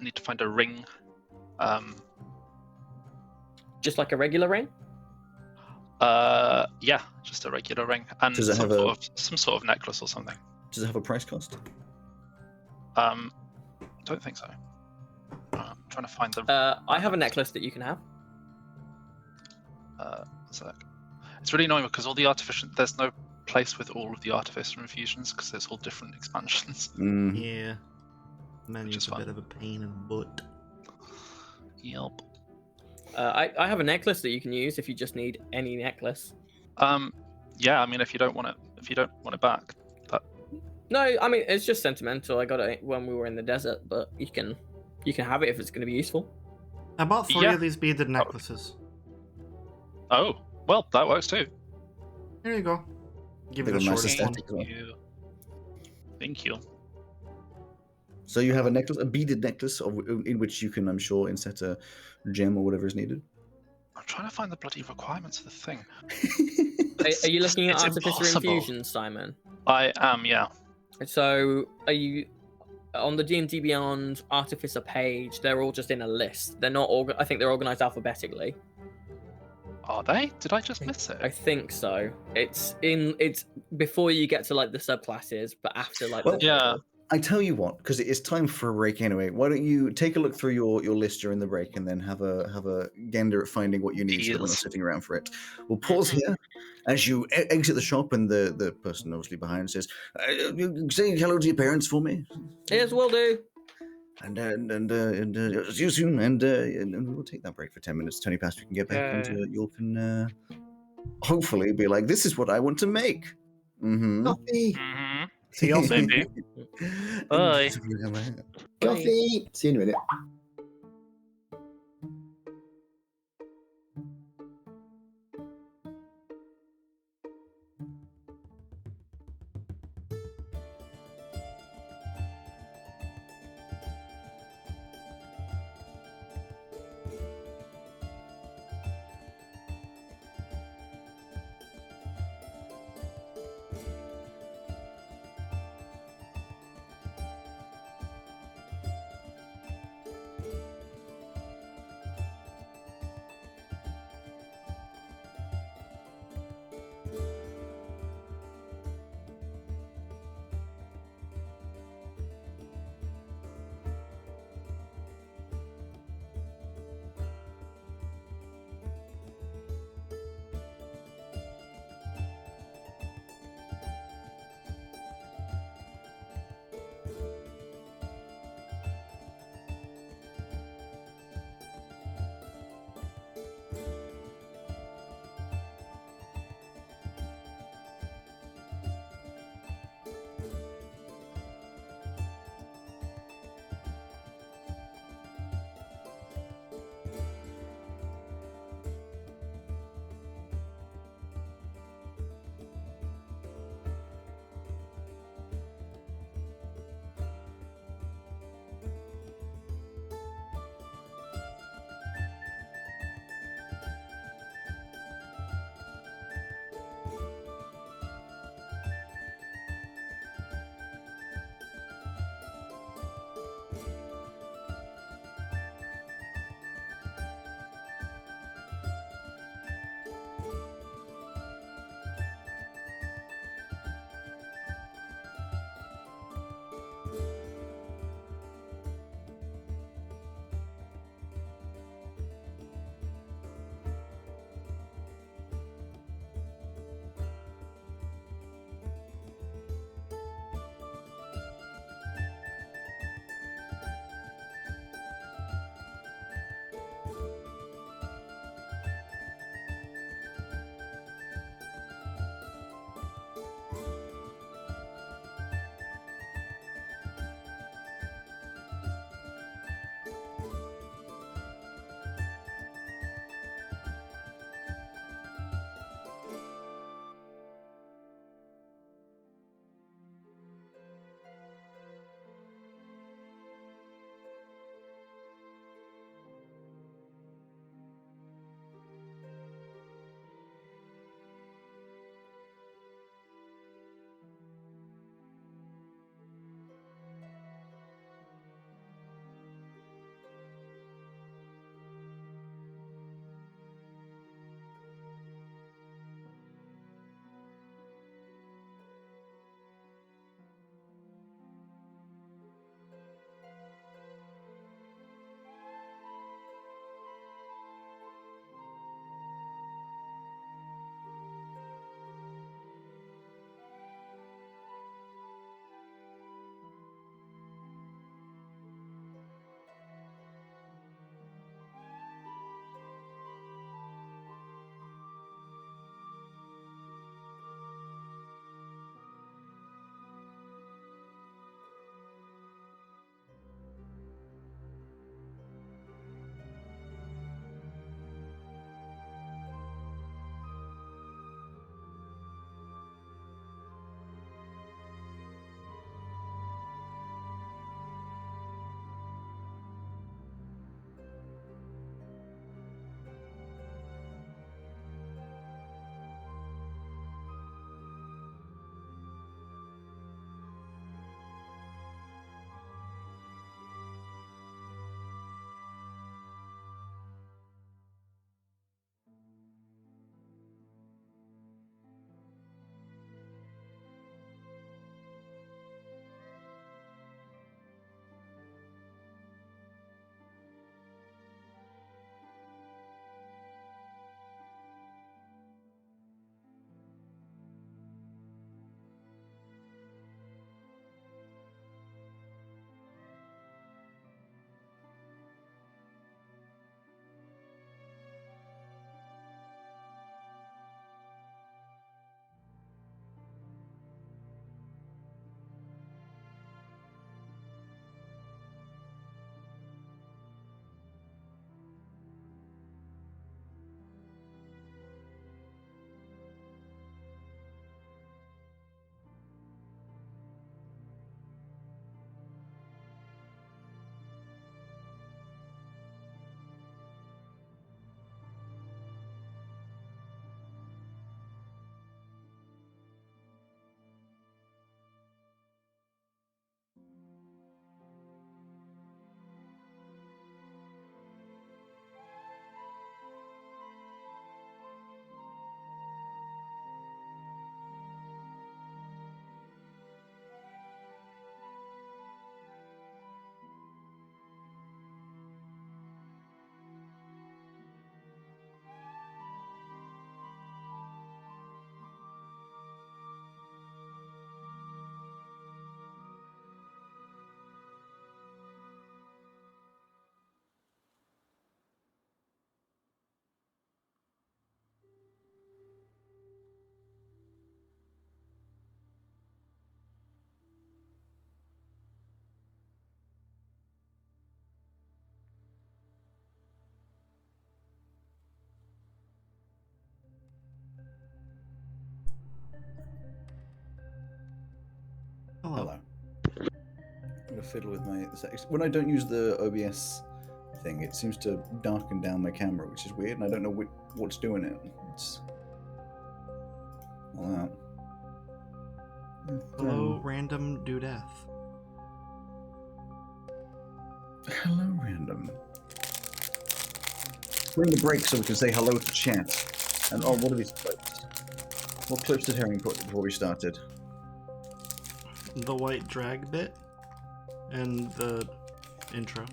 need to find a ring. Just like a regular ring? Yeah, just a regular ring and Does it some have some sort of necklace or something. Does it have a price cost? Don't think so. I'm trying to find the. I have a necklace that you can have. One sec. It's really annoying because all the there's no place with all of the artificer infusions because it's all different expansions. Mm. Yeah. Menu's is a fun. bit of a pain in the butt. Yep. I have a necklace that you can use if you just need any necklace. Yeah, I mean, if you don't want it back, that. No, I mean it's just sentimental. I got it when we were in the desert, but you can have it if it's going to be useful. I bought 3 Yeah. of these beaded necklaces. Oh, well, that works too. Here you go. Give you They've the got nice shortest one. aesthetic as well. Thank you. So you have a necklace, a beaded necklace, in which you can, I'm sure, insert a gem or whatever is needed. I'm trying to find the bloody requirements of the thing. Are you looking at It's artificer impossible. infusions, Simon? I am, yeah. So are you on the D&D Beyond artificer page? They're all just in a list. They're not. I think they're organized alphabetically. Are they? Did I just miss I it? think so. It's before you get to like the subclasses, but after like Well, the Yeah. I tell you what, because it is time for a break anyway. Why don't you take a look through your list during the break and then have a gander at finding what you need so that we're not Yes. sitting around for it. We'll pause here as you exit the shop, and the person obviously behind says, "Say hello to your parents for me." Yes, will do. And see you soon. And we'll take that break for 10 minutes. Tony Pastor can get back, and you can hopefully be like, "This is what I want to make." Mm-hmm. Coffee. Mm-hmm. See y'all soon. Maybe. Bye. Coffee. See you in a minute. fiddle with my when I don't use the OBS thing. It seems to darken down my camera, which is weird, and I don't know what's doing it. It's all that. Hello, random dudeth. Hello, random. We're in the break, so we can say hello to chat. And oh, what are these clips? What clips did Herring put before we started? The white drag bit and the intro.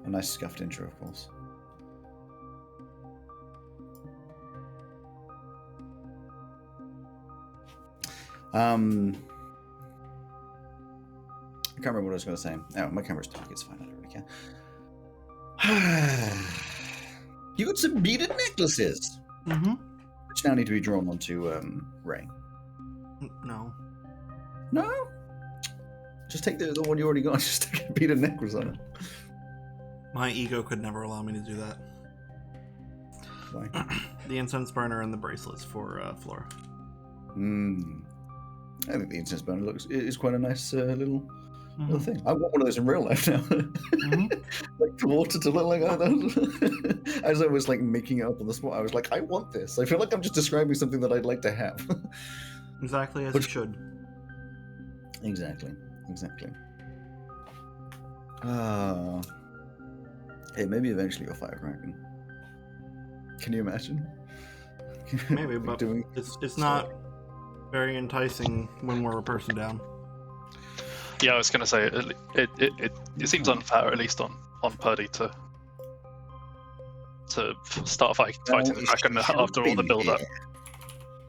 A nice scuffed intro, of course. I can't remember what I was going to say. Oh, my camera's dark. It's fine. I don't really care. You got some beaded necklaces, which now need to be drawn onto Ray. No. No. Just take the one you already got. Just take a beaded necklace on it. My ego could never allow me to do that. Why? The incense burner and the bracelets for Flora. I think the incense burner is quite a nice little thing. I want one of those in real life now. Like to water to look like that. As I was like making it up on the spot, I was like, I want this. I feel like I'm just describing something that I'd like to have. Exactly as it should. Exactly. Hey, maybe eventually you'll fight a Kraken. Can you imagine? Maybe, but it's not very enticing when we're a person down. Yeah, I was going to say it seems unfair, at least on Purdy, to start fighting the Kraken after all the build-up.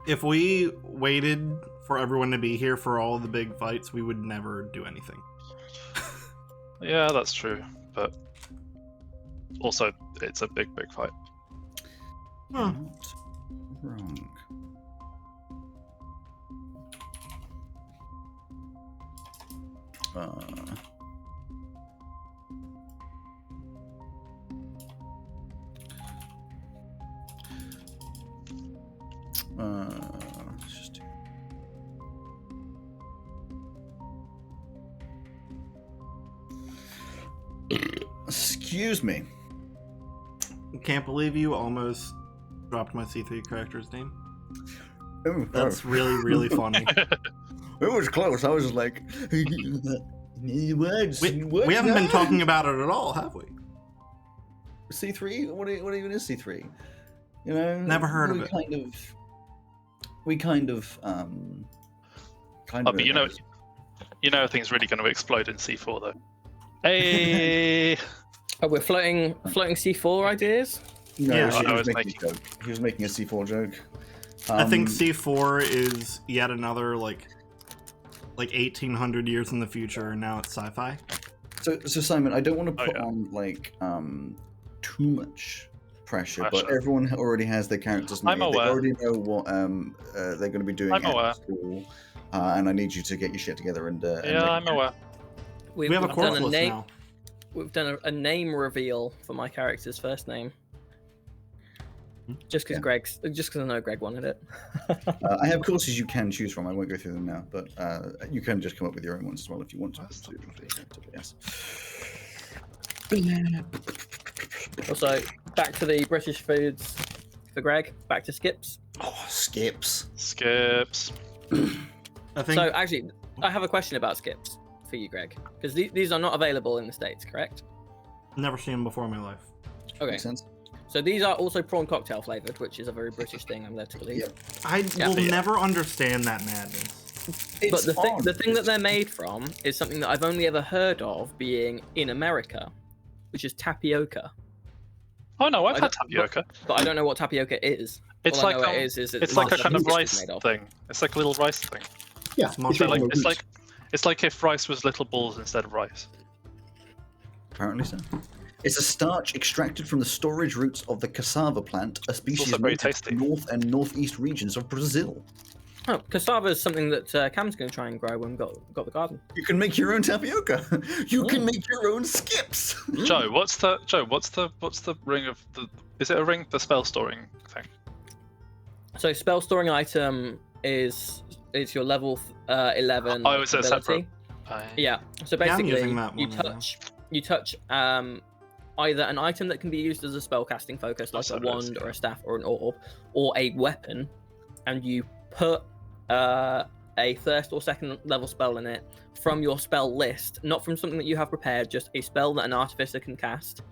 If we waited for everyone to be here for all the big fights, we would never do anything. Yeah, that's true, but also it's a big fight. Huh. Not wrong. Let's just do. Excuse me. Can't believe you almost dropped my C3 character's name. Oh, That's really, really funny. It was close. I was just like, We haven't been talking about it at all, have we? C3? What even is C3? You know, Never heard of it. We kind of. But you know, things really going to explode in C4 though. Hey. Oh, we're floating C4 ideas. No, Yeah, he I was was making a joke. He was making a C4 joke. I think C4 is yet another like 1800 years in the future, and now it's sci-fi. So Simon, I don't want to put on like too much pressure, but everyone already has their characters made. I'm aware. They already know what they're going to be doing I'm aware. at school, and I need you to get your shit together and. Yeah, I'm aware. We have a course list now. We've done a name reveal for my character's first name. Just because I know Greg wanted it. I have courses you can choose from. I won't go through them now, but you can just come up with your own ones as well if you want to. Yes. Also, back to the British foods for Greg. Back to Skips. Oh, Skips. I think. So actually, I have a question about Skips for you, Greg, because these are not available in the States, correct? Never seen them before in my life. Okay. Makes sense. So these are also prawn cocktail flavored, which is a very British thing, I'm led to believe. Yep. I will never understand that madness. But the thing that they're made from is something that I've only ever heard of being in America, which is tapioca. Oh no, I've had tapioca. But I don't know what tapioca is. It's All I like know it is it's like a kind of it's rice made of. thing. It's like a little rice thing. Yeah, It's like if rice was little balls instead of rice. Apparently so. It's a starch extracted from the storage roots of the cassava plant, a species also very native to tasty. the north and northeast regions of Brazil. Oh, cassava is something that Cam's going to try and grow when we've got the garden. You can make your own tapioca. You can make your own skips. Joe, what's the ring of the? Is it a ring? The spell storing thing. So spell storing item is it's your level 11 Oh, is it ability. separate? Yeah. So Yeah, I'm basically, using that you one right now. touch either an item that can be used as a spellcasting focus, like a wand or a staff or an orb, or a weapon, and you put a first or second level spell in it from your spell list, not from something that you have prepared, just a spell that an artificer can cast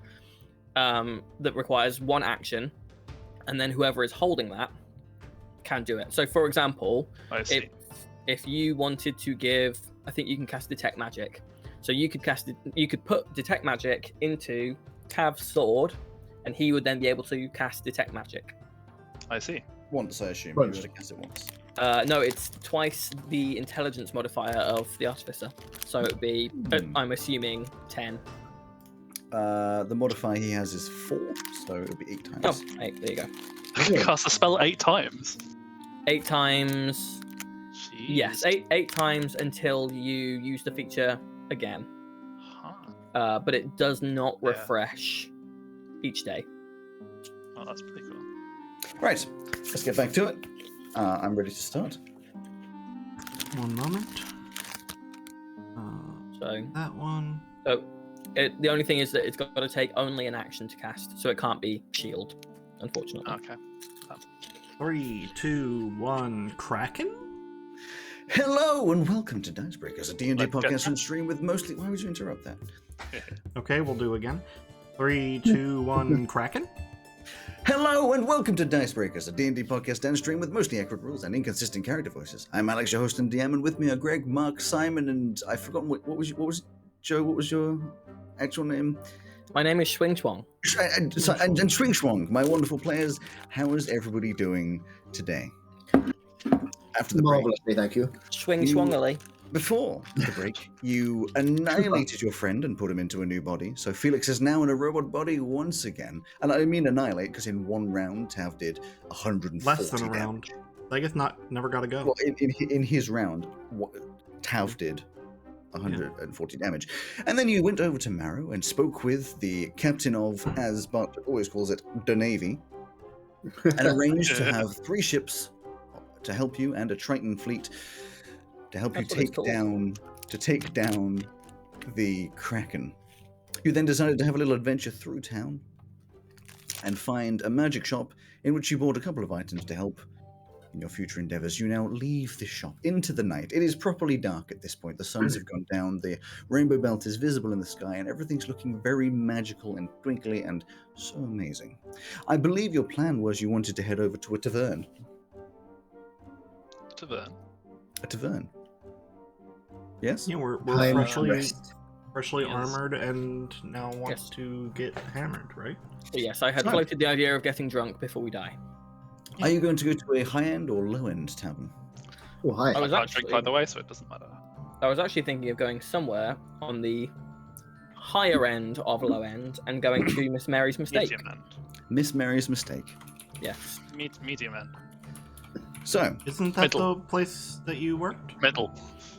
that requires one action, and then whoever is holding that can do it. So, for example, if you wanted to give, I think you can cast Detect Magic. So you could put Detect Magic into Tav's sword, and he would then be able to cast Detect Magic. I see. Once, I assume. Right. You just cast it once. No, it's twice the intelligence modifier of the artificer. So it would be, I'm assuming, 10. The modifier he has is 4, so it'll be 8 times. Oh, 8. There you go. Cast a spell 8 times. 8 times. Jeez. Yes, 8 times until you use the feature again. Huh. But it does not refresh each day. Oh, that's pretty cool. Right, let's get back to it. I'm ready to start. One moment. So That one. So the only thing is that it's got to take only an action to cast, so it can't be shield, unfortunately. Okay. 3, 2, 1. Kraken? Hello and welcome to Dicebreakers, a D&D Like, podcast and stream with mostly... Why would you interrupt that? Okay, we'll do again. 3, 2, 1. Kraken? Hello and welcome to Dicebreakers, a D&D podcast and stream with mostly accurate rules and inconsistent character voices. I'm Alex, your host and DM, and with me are Greg, Mark, Simon, and I've forgotten what was Joe? What was your actual name? My name is Schwing Chuang. And Swing Schwong, my wonderful players. How is everybody doing today? After the break, Marvelously, thank you. Schwing Schwongily. before the break, you annihilated your friend and put him into a new body. So Felix is now in a robot body once again. And I mean annihilate, because in one round, Tav did 140 Less than a round. damage. I guess never gotta go. Well, in his round, Tav did 140 damage. And then you went over to Marrow and spoke with the captain of, as Bart always calls it, the Navy, and arranged to have 3 ships to help you and a Triton fleet to help That's you what it's take down the Kraken. You then decided to have a little adventure through town and find a magic shop in which you bought a couple of items to help in your future endeavors. You now leave the shop into the night. It is properly dark at this point. The suns have gone down, the rainbow belt is visible in the sky, and everything's looking very magical and twinkly and so amazing. I believe your plan was you wanted to head over to a tavern. A tavern. Yes? Yeah, we're I'm freshly rest. Yes. armored and now want Yes. to get hammered, right? But yes, I had Right. floated the idea of getting drunk before we die. Are you going to go to a high-end or low-end tavern? Oh, hi. I I was can't drink, by actually, the way, so it doesn't matter. I was actually thinking of going somewhere on the higher end of low end and going to Miss Mary's Mistake. Medium end. Miss Mary's Mistake. Yes. Medium end. So, Isn't that Middle. the place that you worked? Middle.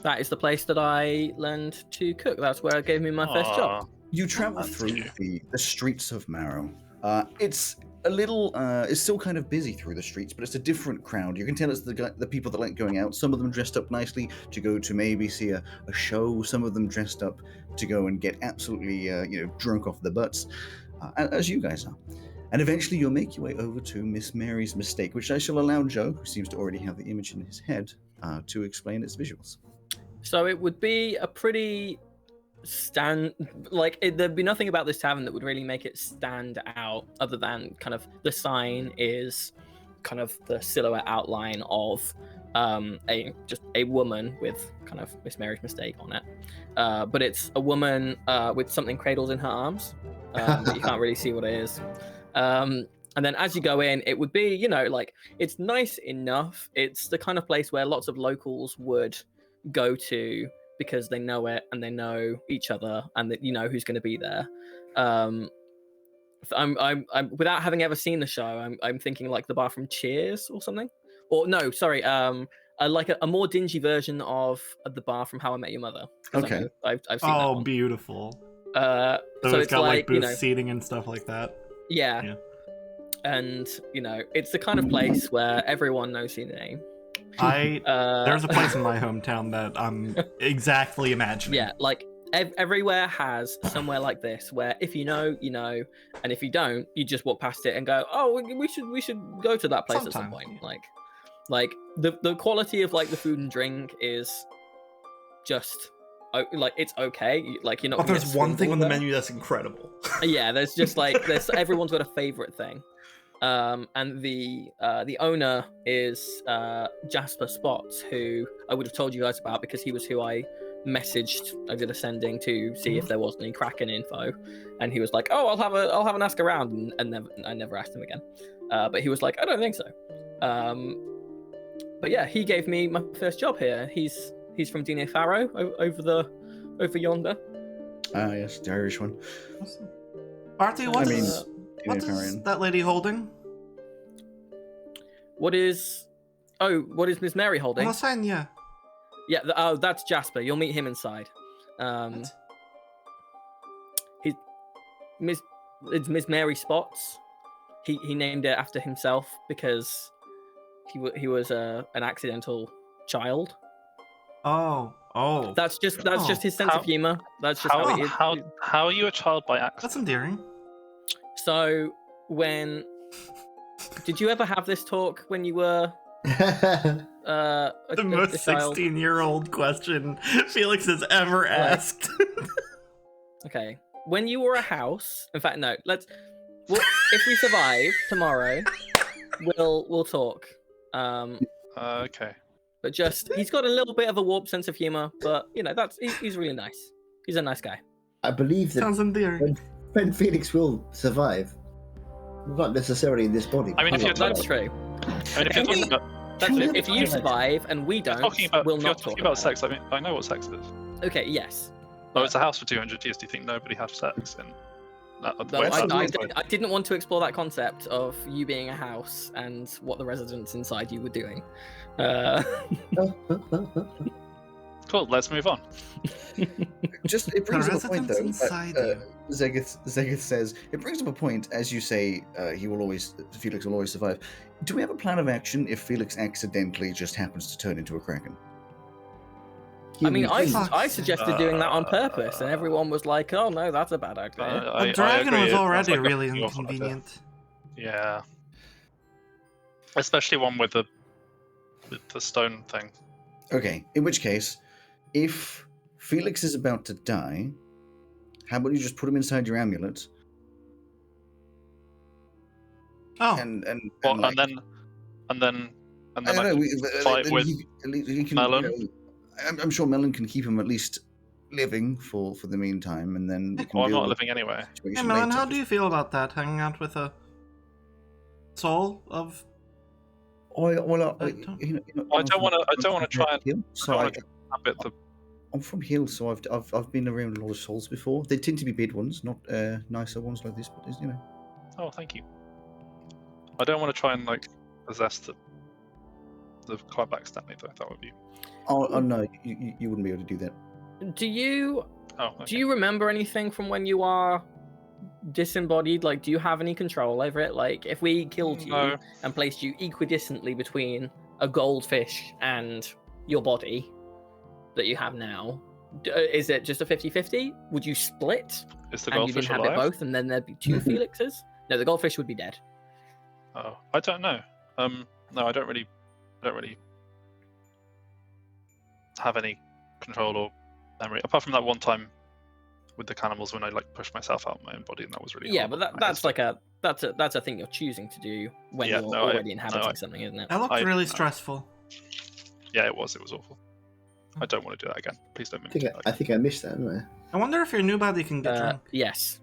That is the place that I learned to cook. That's where it gave me my first job. you travel That's through cute. the streets of Marrow. It's a little, it's still kind of busy through the streets, but it's a different crowd. You can tell it's the people that like going out. Some of them dressed up nicely to go to maybe see a show. Some of them dressed up to go and get absolutely, drunk off their butts, as you guys are. And eventually you'll make your way over to Miss Mary's Mistake, which I shall allow Joe, who seems to already have the image in his head, to explain its visuals. So it would be a pretty there'd be nothing about this tavern that would really make it stand out other than kind of the sign is kind of the silhouette outline of a woman with kind of Miss Mary's Mistake on it. But it's a woman with something cradled in her arms. But you can't really see what it is. And then as you go in, it would be, it's nice enough. It's the kind of place where lots of locals would go to because they know it and they know each other and that you know who's going to be there. I'm without having ever seen the show, I'm thinking like the bar from Cheers or something. Or no, sorry, like a more dingy version of the bar from How I Met Your Mother. 'Cause Okay. I've seen that Oh, one. beautiful. So it's got like booth you know, seating and stuff like that. yeah. Yeah. And it's the kind of place where everyone knows your name. There's a place in my hometown that I'm exactly imagining. Yeah, like everywhere has somewhere like this where if you know, you know, and if you don't, you just walk past it and go, oh, we should go to that place at some Sometime. point. Like the quality of like the food and drink is just like it's okay. Like you're not. But gonna there's get one thing on the swindled menu that's incredible. there. Yeah, there's just like everyone's got a favorite thing. And the owner is Jasper Spots, who I would have told you guys about because he was who I messaged. I did a sending to see if there was any Kraken info, and he was like, "Oh, I'll have an ask around," and I never asked him again. But he was like, "I don't think so." But yeah, he gave me my first job here. He's from Dine Faro over yonder. Ah, yes, the Irish one. Artie, what is Unitarian. that lady holding? What is Miss Mary holding? I'm not saying, yeah. Yeah, that's Jasper. You'll meet him inside. What? It's Miss Mary Spots. He named it after himself because he was an accidental child. Oh. That's just his sense of humor. That's just how it is. How are you a child by accident? That's endearing. So did you ever have this talk when you were The most a child? 16-year-old question Felix has ever asked. Okay. When you were a house, in fact, no. If we survive tomorrow, we'll talk. Okay. But he's got a little bit of a warped sense of humor, but you know he's really nice. He's a nice guy. I believe that Sounds endearing. when Felix will survive, not necessarily in this body. I mean, if you're That's true. I mean, if you're talking about, That's true. If you survive and we don't, we'll if you're not talking talk about about sex, I mean, I know what sex is. it. Okay. Yes. Oh, it's a house for 200 years. Do you think nobody has sex? And No, I didn't want to explore that concept of you being a house and what the residents inside you were doing. Cool. Let's move on. Just it brings up a point though. residents inside Zegeth says it brings up a point as you say. Felix will always survive. Do we have a plan of action if Felix accidentally just happens to turn into a Kraken? I mean, I Fuck's suggested doing that on purpose, and everyone was like, "Oh no, that's a bad idea." I The dragon agree, was it already sounds like a really pretty awful idea. inconvenient. Yeah. Especially one with the stone thing. Okay, in which case, if Felix is about to die, how about you just put him inside your amulet Oh, and then I don't know, fight with you can, Melon? you know, I'm sure Melon can keep him at least living for the meantime, and then we can I'm deal not with living anyway. the situation hey Melon, later. how do you feel about that? Hanging out with a soul of? I I don't want to try and Hill, so I don't wanna bit the I'm from Hill, so I've been around a lot of souls before. They tend to be big ones, not nicer ones like this, but you know. Oh, thank you. I don't want to try and like possess the quite backstab me though. That would be. Oh no, you wouldn't be able to do that. Do you Oh, okay. do you remember anything from when you are disembodied? Like, do you have any control over it? Like, if we killed you No. and placed you equidistantly between a goldfish and your body that you have now, is it just a 50-50? Would you split Is the and you'd goldfish inhabit alive? both, and then there'd be two Felixes? No, the goldfish would be dead. Oh, I don't know. No, I don't really have any control or memory apart from that one time with the cannibals when I like pushed myself out of my own body, and that was really Yeah, hard. but that's like that's a thing you're choosing to do when Yeah, you're no, already inhabiting something, isn't it? That looked I- really stressful. Yeah, it was awful. I don't want to do that again. Please don't make me do that I again. think I missed that, didn't I? I wonder if your new body can get drunk. Yes.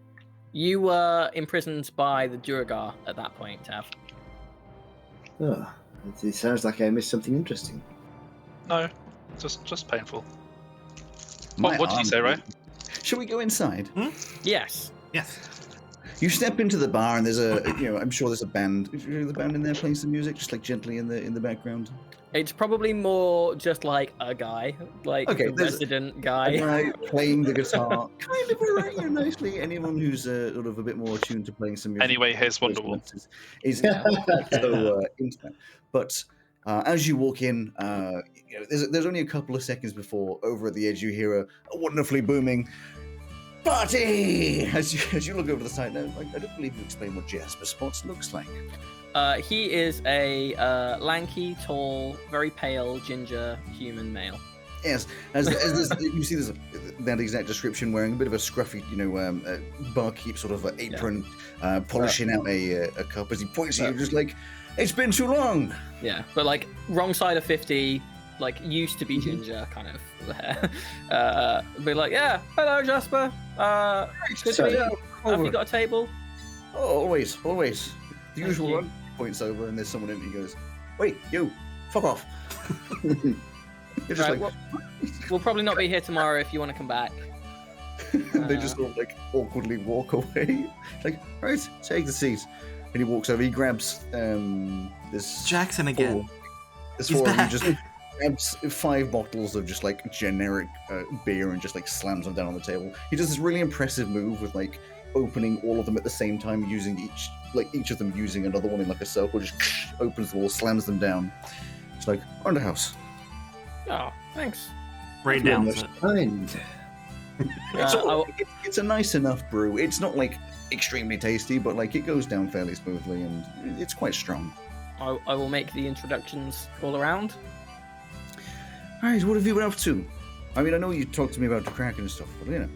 You were imprisoned by the Duragar at that point, Tav. Oh, it sounds like I missed something interesting. No, just painful. My What did you arm- say, Ray? Shall we go inside? Yes. Yes. You step into the bar and there's I'm sure there's a band. Is there the band in there playing some music, just like gently in the background? It's probably more just like a guy, like Okay, the there's resident A guy. guy playing the guitar, kind of around nicely. Anyone who's sort of a bit more attuned to playing some music. Anyway, here's Wonderwall. Is Yeah. so into that. But As you walk in, there's only a couple of seconds before, over at the edge, you hear a wonderfully booming party! As you look over the side, now, I don't believe you explained what Jasper Spots looks like. He is a lanky, tall, very pale, ginger human male. Yes, as you see, there's that exact description, wearing a bit of a scruffy, barkeep sort of apron, polishing out a cup as he points at you, just like, it's been too long. Yeah, but like wrong side of 50, like used to be ginger kind of hair. Be like, yeah, hello Jasper. Good to meet you. Have you got a table? Oh, always. The usual one. Points over, and there's someone in. He goes, wait, you, fuck off. You're just right, we'll probably not be here tomorrow if you want to come back. They just sort of like awkwardly walk away. Like, right, take the seat. And he walks over. He grabs this Jackson again. This He's four, back. he just grabs 5 bottles of just like generic beer and just like slams them down on the table. He does this really impressive move with like opening all of them at the same time, using each of them using another one in like a circle. Just opens the wall, slams them down. It's like Underhouse. Oh, thanks. Right down to it. Kind. It's a nice enough brew. It's not like extremely tasty, but like it goes down fairly smoothly and it's quite strong. I will make the introductions all around. Alright, what have you been up to? I mean, I know you talked to me about the Kraken and stuff, but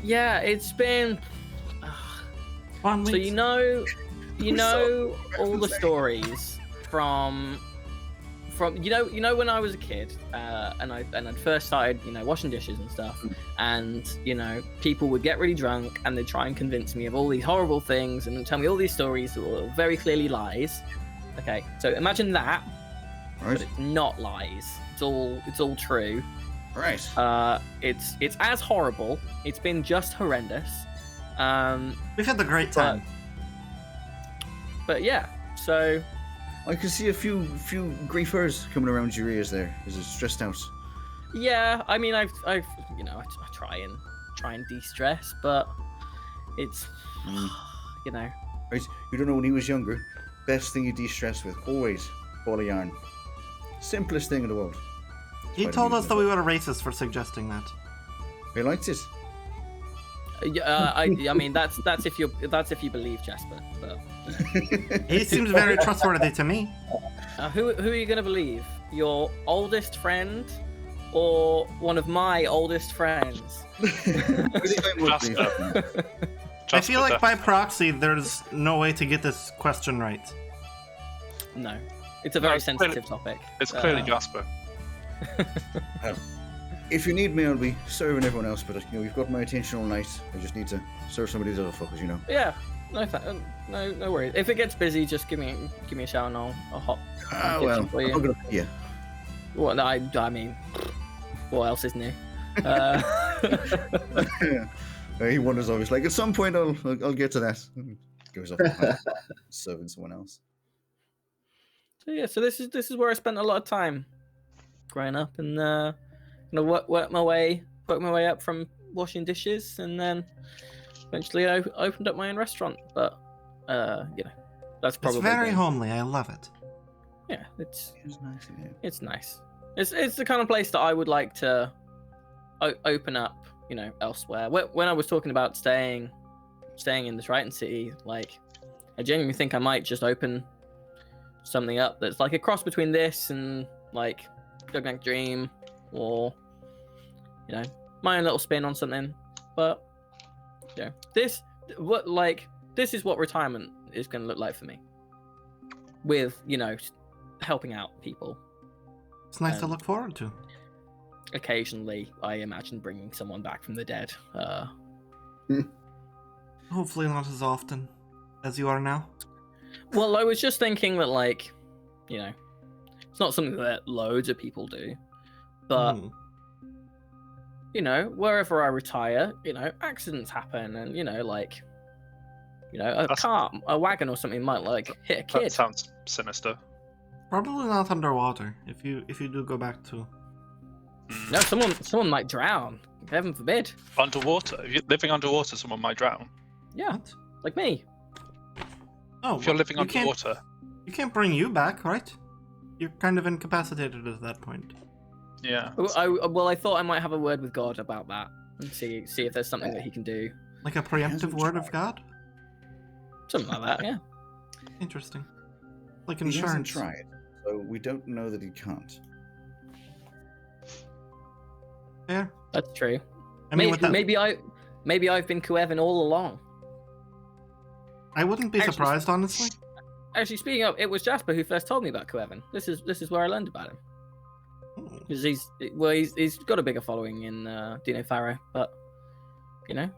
Yeah, it's been. 1 week. So you know all the stories from when I was a kid, and I'd first started washing dishes and stuff, and people would get really drunk and they'd try and convince me of all these horrible things and tell me all these stories that were very clearly lies. Okay, so imagine that, right? but it's not lies. It's all true. Right. It's as horrible. It's been just horrendous. We've had the great time. But yeah, so. I can see a few griefers coming around your ears there. Is it stressed out? Yeah, I mean, I try and de-stress, but it's, Right, you don't know when he was younger. Best thing you de-stress with, always ball of yarn. Simplest thing in the world. He told us that we were racist for suggesting that. He liked it. I mean, that's if you believe Jasper, but. He seems very trustworthy to me. Who are you gonna believe? Your oldest friend, or one of my oldest friends? I feel like by proxy, there's no way to get this question right. No, it's a very sensitive topic. It's clearly Jasper. If you need me, I'll be serving everyone else, but you've got my attention all night. I just need to serve some of these other fuckers, Yeah. No worries. If it gets busy, just give me a shout and I'll hop. Well, for you. I'm gonna, yeah. What? I mean, what else is new? He wonders, obviously. Like, at some point, I'll get to that. Goes up serving someone else. So yeah, so this is where I spent a lot of time growing up, and work my way up from washing dishes, and then eventually I opened up my own restaurant. But that's probably It's very homely. I love it. Yeah, it's nice. Yeah. It's nice. It's the kind of place that I would like to open up, elsewhere. When I was talking about staying in the Triton City, like, I genuinely think I might just open something up that's like a cross between this and like Dugnack Dream, or my own little spin on something. But this is what retirement is going to look like for me, with helping out people. It's nice to look forward to. Occasionally, I imagine bringing someone back from the dead. Hopefully not as often as you are now. Well, I was just thinking that, it's not something that loads of people do, but wherever I retire, accidents happen, and a wagon or something might hit a kid. That sounds sinister. Probably not underwater. If you do go back to. No, someone might drown. Heaven forbid. Underwater? If you're living underwater, someone might drown. Yeah, What? like me. Oh, If you're living you underwater, you can't bring you back, right? You're kind of incapacitated at that point. Yeah. I thought I might have a word with God about that and see if there's something that he can do. Like a preemptive word of God? Something like that, yeah. Interesting. Like He hasn't insurance. tried, so we don't know that he can't. Fair. That's true. I mean, with that, maybe I've been Kuevin all along. I wouldn't be Actually- surprised, honestly. Actually, speaking of, it was Jasper who first told me about Kuevin. This is where I learned about him. Oh, Because he's got a bigger following in Dino Faro, but you know.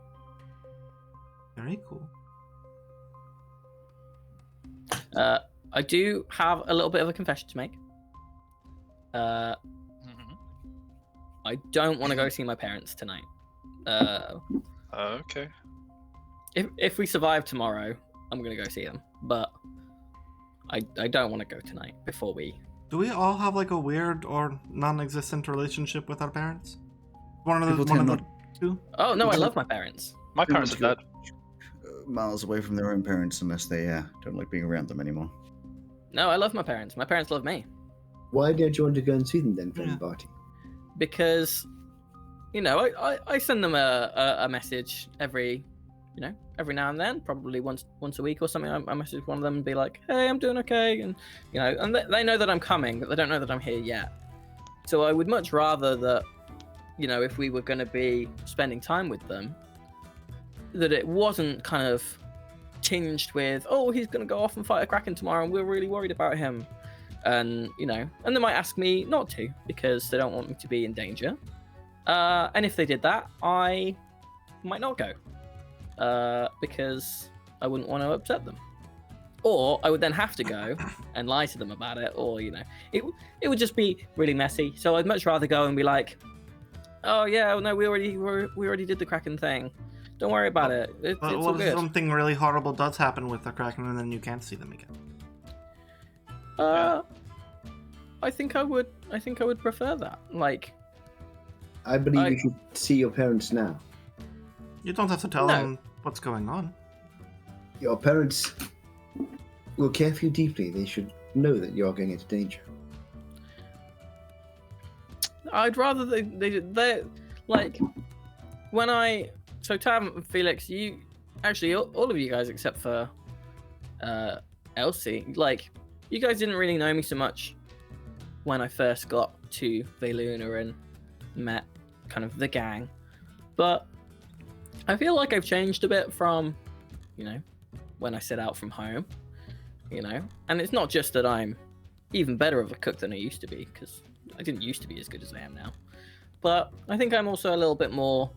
very cool. I do have a little bit of a confession to make. Mhm. I don't want to go see my parents tonight. Okay. If we survive tomorrow, I'm gonna go see them. But I don't want to go tonight before we. Do we all have like a weird or non-existent relationship with our parents? One of People the, one tend of the two? Oh no, I love my parents. My parents are dead. Miles away from their own parents unless they don't like being around them anymore. No, I love my parents. My parents love me Why don't you want to go and see them then, friend Yeah. Barty? because, you know, I send them a message every now and then, probably once a week or something. I message one of them and be like, "Hey, I'm doing okay," and and they know that I'm coming, but they don't know that I'm here yet. So I would much rather that, if we were going to be spending time with them, that it wasn't kind of tinged with, "Oh, he's going to go off and fight a Kraken tomorrow, and we're really worried about him," and and they might ask me not to because they don't want me to be in danger. And if they did that, I might not go. Because I wouldn't want to upset them, or I would then have to go and lie to them about it, or it would just be really messy. So I'd much rather go and be like, "Oh yeah, no, we already did the Kraken thing. Don't worry about it. It's But all what if good." something really horrible does happen with the Kraken and then you can't see them again? I think I would prefer that. Like, I believe I- you should see your parents now. You don't have to tell No. them what's going on. Your parents will care for you deeply. They should know that you're going into danger. I'd rather they like when so Tam, Felix, you actually all of you guys except for Elsie, like, you guys didn't really know me so much when I first got to Veluna and met kind of the gang, but I feel like I've changed a bit from when I set out from home, and it's not just that I'm even better of a cook than I used to be, because I didn't used to be as good as I am now, but I think I'm also a little bit more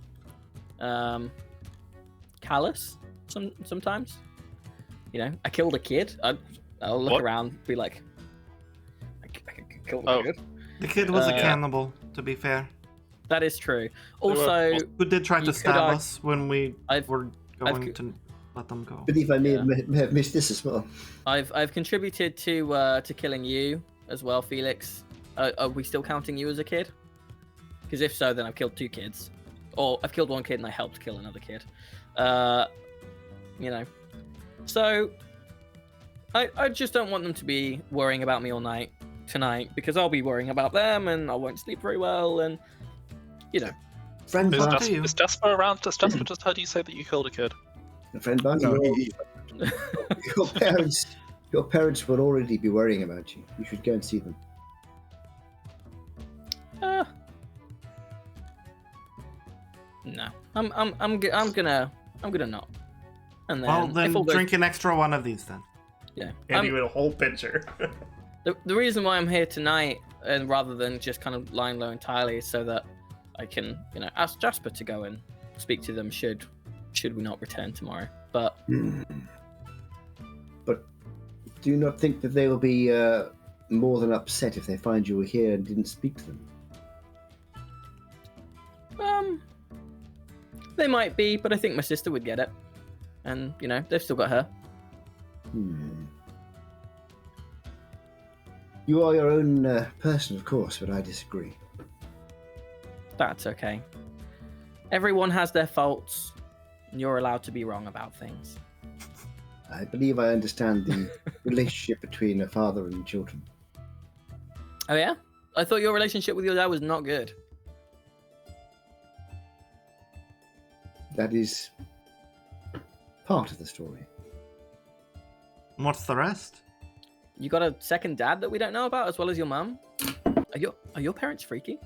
callous sometimes. I killed a kid. I'll look What? around, be like, I killed a Oh. kid. The kid was a Yeah. cannibal, to be fair. That is true. were- Also, Who did try You to could stab argue- us when we I've- were going I've- to let them go. I believe I Yeah. may have missed this as well. I've contributed to killing you as well, Felix. Are we still counting you as a kid? Because if so, then I've killed 2 kids, or I've killed 1 kid and I helped kill another kid. So I just don't want them to be worrying about me all night tonight, because I'll be worrying about them and I won't sleep very well, and Friend Is, Barty, Jas- Jasper, is Jasper around? Has Jasper just heard you say that you killed a kid? friend Barty, No, your parents will already be worrying about you. You should go and see them. no, I'm gonna not. And then, Well, then if all goes- drink an extra one of these then. yeah. And you a whole pitcher. The reason why I'm here tonight, and rather than just kind of lying low entirely, is so that I can, ask Jasper to go and speak to them should we not return tomorrow. But But do you not think that they will be more than upset if they find you were here and didn't speak to them? they might be, but I think my sister would get it, and they've still got her. You are your own person, of course, but I disagree. That's okay. Everyone has their faults, and you're allowed to be wrong about things. I believe I understand the relationship between a father and children. Oh yeah? I thought your relationship with your dad was not good. That is part of the story. What's the rest? You got a second dad that we don't know about, as well as your mum? Are your parents freaky?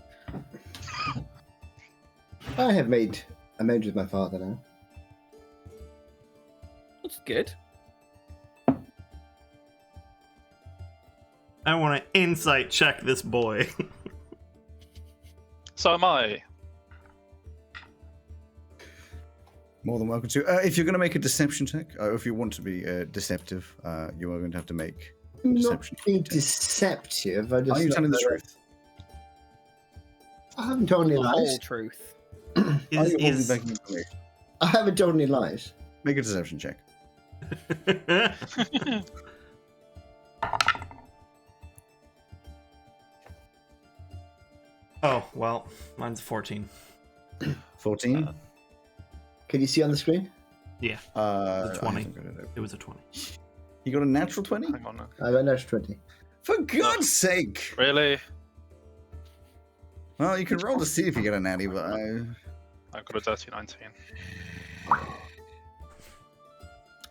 I have made amends with my father now. That's good. I want to insight check this boy. So am I. More than welcome to. If you're going to make a deception check, or if you want to be deceptive, you are going to have to make a Not deception being check. deceptive. I just Are you telling the truth? I haven't told any The whole lies. truth. Are you holding Is back information? I haven't told any lies. Make a deception check. Oh, well, mine's 14. 14. Can you see on the screen? Yeah, I 20. haven't got it open. it was a 20. You got a natural 20? Hang on now. I got an 20. For God's sake! Really? Well, you can roll to see if you get a natty, but I've got a dirty 19.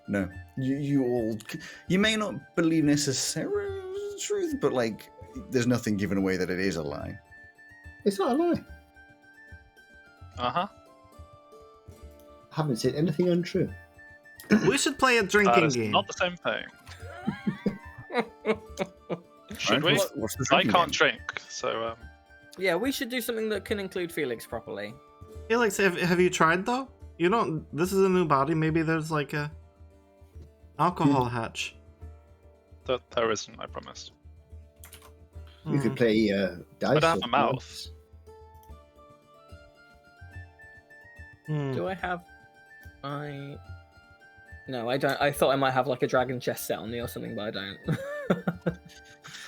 no. You may not believe necessarily the truth, but like, there's nothing given away that it is a lie. It's not a lie. Uh-huh. I haven't said anything untrue. We should play a That drinking is game. not the same thing. Should we? What's the I drinking can't game? drink, so Yeah, we should do something that can include Felix properly. Felix, have you tried though? You don't. This is a new body. Maybe there's like a alcohol hatch. there isn't, I promise. You could play dice. I don't have or a mouth. something. Do I have... No, I don't. I thought I might have like a dragon chest set on me or something, but I don't.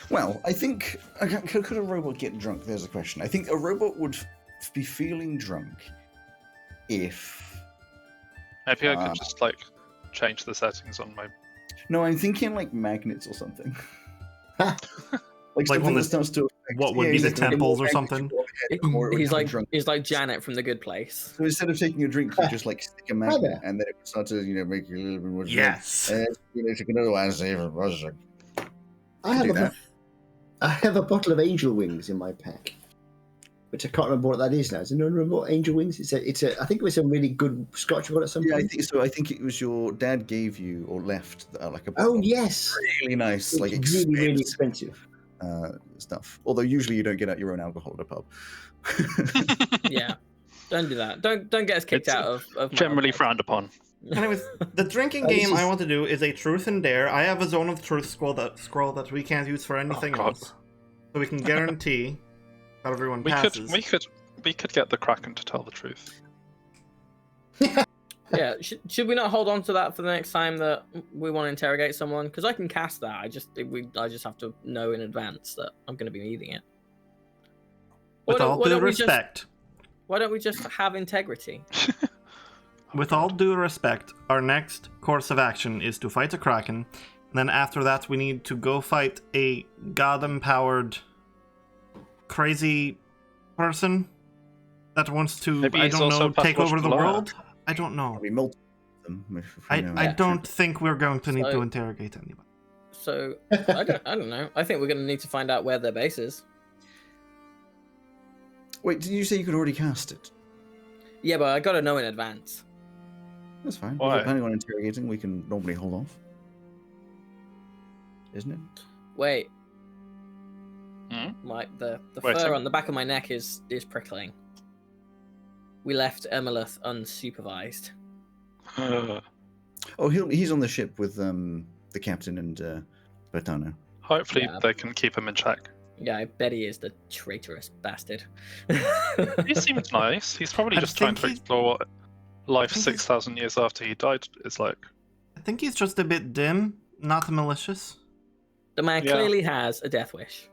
Well, I think... Could a robot get drunk? There's a question. I think a robot would be feeling drunk if... Maybe I could just like change the settings on my. No, I'm thinking like magnets or something. Like something one that that- starts to affect... what would be the exactly. temples or Magnets something? would go ahead, or it would He's become like drunk. Janet from The Good Place. So instead of taking a drink, you just like stick a magnet, there. and then it would start to, make you a little bit more drunk. Yes. You can otherwise say it was a- I have do a, that. I have a bottle of angel wings in my pack, which I can't remember what that is now. Is it no remember what angel wings? It's a. I think it was a really good Scotch one at some Yeah, I point. think so. I think it was your dad gave you or left like a Oh yes, really nice, it's like really expensive expensive. stuff. Although usually you don't get out your own alcohol at a pub. Yeah, don't do that. Don't get us kicked It's out of my Generally podcast. frowned upon. Anyways, the drinking This game I is- want to do is a truth and dare. I have a zone of truth scroll that we can't use for anything God. else, so we can guarantee that everyone We passes. we could get the Kraken to tell the truth. Yeah, should we not hold on to that for the next time that we want to interrogate someone? Because I can cast that. I just have to know in advance that I'm going to be needing it. With all due we respect, why don't we just have integrity? with all due respect, our next course of action is to fight a Kraken. And then after that, we need to go fight a god-empowered, crazy person that wants to, Maybe I he's don't also know, take over the pathological liar. world. I don't know. Probably multiple of them. If we I know. don't think we're going to need to So- interrogate anybody. So I don't know. I think we're going to need to find out where their base is. Wait, did you say you could already cast it? Yeah, but I got to know in advance. That's fine. Why? If we're planning on interrogating, we can normally hold off. Isn't it? Wait, Hmm? the Wait, fur so- on the back of my neck is prickling. We left Emelith unsupervised. Oh, he's on the ship with the captain and Bertano. Hopefully Yeah. they can keep him in check. Yeah, I bet he is the traitorous bastard. He seems nice. He's probably I just trying think to he's- explore what life I think 6,000 years after he died is like. I think he's just a bit dim, not malicious. The man Yeah. clearly has a death wish.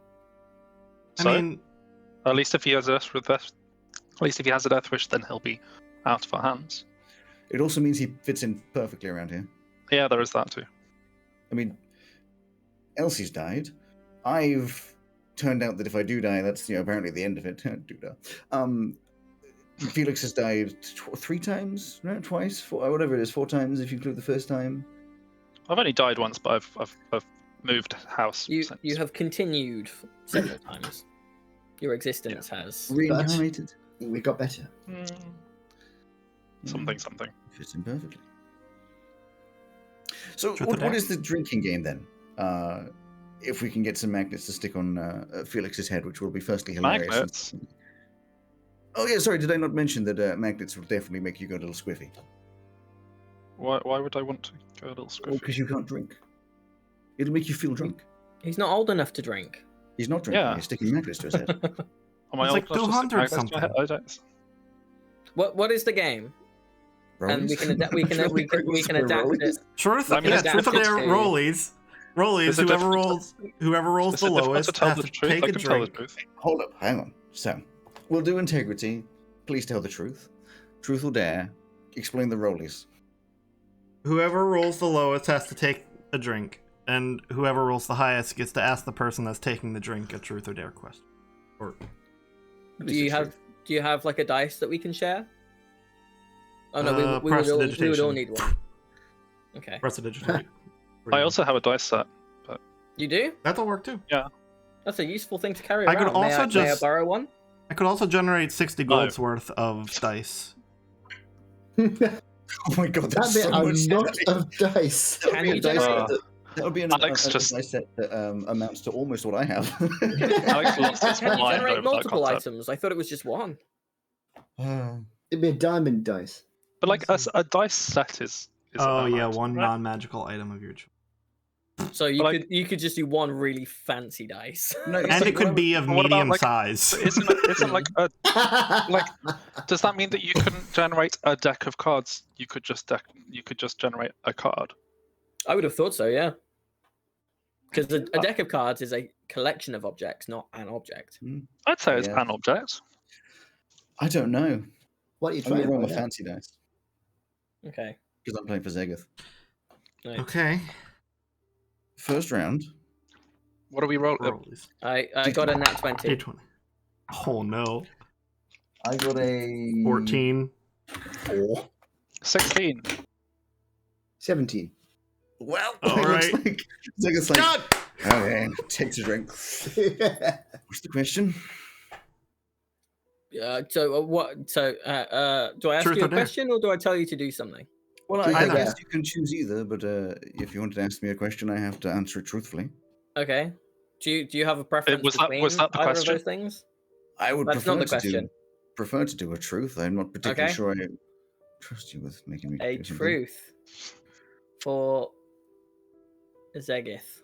So, I mean, at least if he has a death wish, then he'll be out of our hands. It also means he fits in perfectly around here. Yeah, there is that too. I mean, Elsie's died. I've turned out that if I do die, that's apparently the end of it. Felix has died 3 times, no, twice, 4, whatever it is, 4 times if you include the first time. I've only died once, but I've moved house. You since. have continued several times. Your existence has. Reincarnated. We got better. Something. Fits in perfectly. So, what is the drinking game then? If we can get some magnets to stick on Felix's head, which will be firstly hilarious. Magnets? Oh yeah, sorry, did I not mention that magnets will definitely make you go a little squiffy? Why would I want to go a little squiffy? Because you can't drink. It'll make you feel drunk. He's not old enough to drink. He's not drinking. Yeah. He's sticking magnets to his head. Am I It's like old enough to 200 stick magnets to my head? something. I don't- What is the game? And we can adapt. We can adapt it. Truth, I mean, yeah, it's truth or dare, difficult to- rollies. Rollies, Is it whoever rolls Is the it difficult lowest to tell has the to truth? take I a can tell the drink. truth. Hold up, hang on. So, we'll do integrity. Please tell the truth. Truth or dare. Explain the rollies. Whoever rolls the lowest has to take a drink, and whoever rolls the highest gets to ask the person that's taking the drink a truth or dare question. Or Do you have like a dice that we can share? Oh no, we would all prestidigitation. need one. Okay. prestidigitation. I also have a dice set. You do? That'll work too. That's a useful thing to carry I around. could also may I just- borrow one? I could also generate 60 golds worth of dice. Oh my god, That'd that's be so a much lot energy. of dice. That would Can be a you dice generate- set that would be a Alex just- dice set that amounts to almost what I have. Alex lost his Can you mind generate over that multiple concept. items? I thought it was just one. It'd be a diamond dice. But like a dice set is Oh an yeah, amount, one right? non-magical item of your choice. So you But, like- you could just do one really fancy dice. No, it's And like it could what be of what about, medium like- size. But isn't like a does that mean that you couldn't generate a deck of cards? You could just generate a card. I would have thought so, yeah. Because a deck of cards is a collection of objects, not an object. I'd say it's Yeah. an object. I don't know. What are you I'm going trying to roll to my find out? fancy dice Okay. because I'm playing for Zegeth. Right. Okay. First round. What do we roll? Rollies. I got a nat 20. D20. Oh no. I got a 14. 4. 16. 17. Well, All it looks right. like Zegeth's like, okay, takes a drink. What's the question? What? So, do I ask Truth you or a dare? question, or do I tell you to do something? Well, Truth I or guess dare? you can choose either, but if you want to ask me a question, I have to answer it truthfully. Okay. Do you have a preference was that between the either question? of those things? I would That's not the question. prefer to do a truth. I'm not particularly Okay. sure I trust you with making me A do something. truth for Zegith.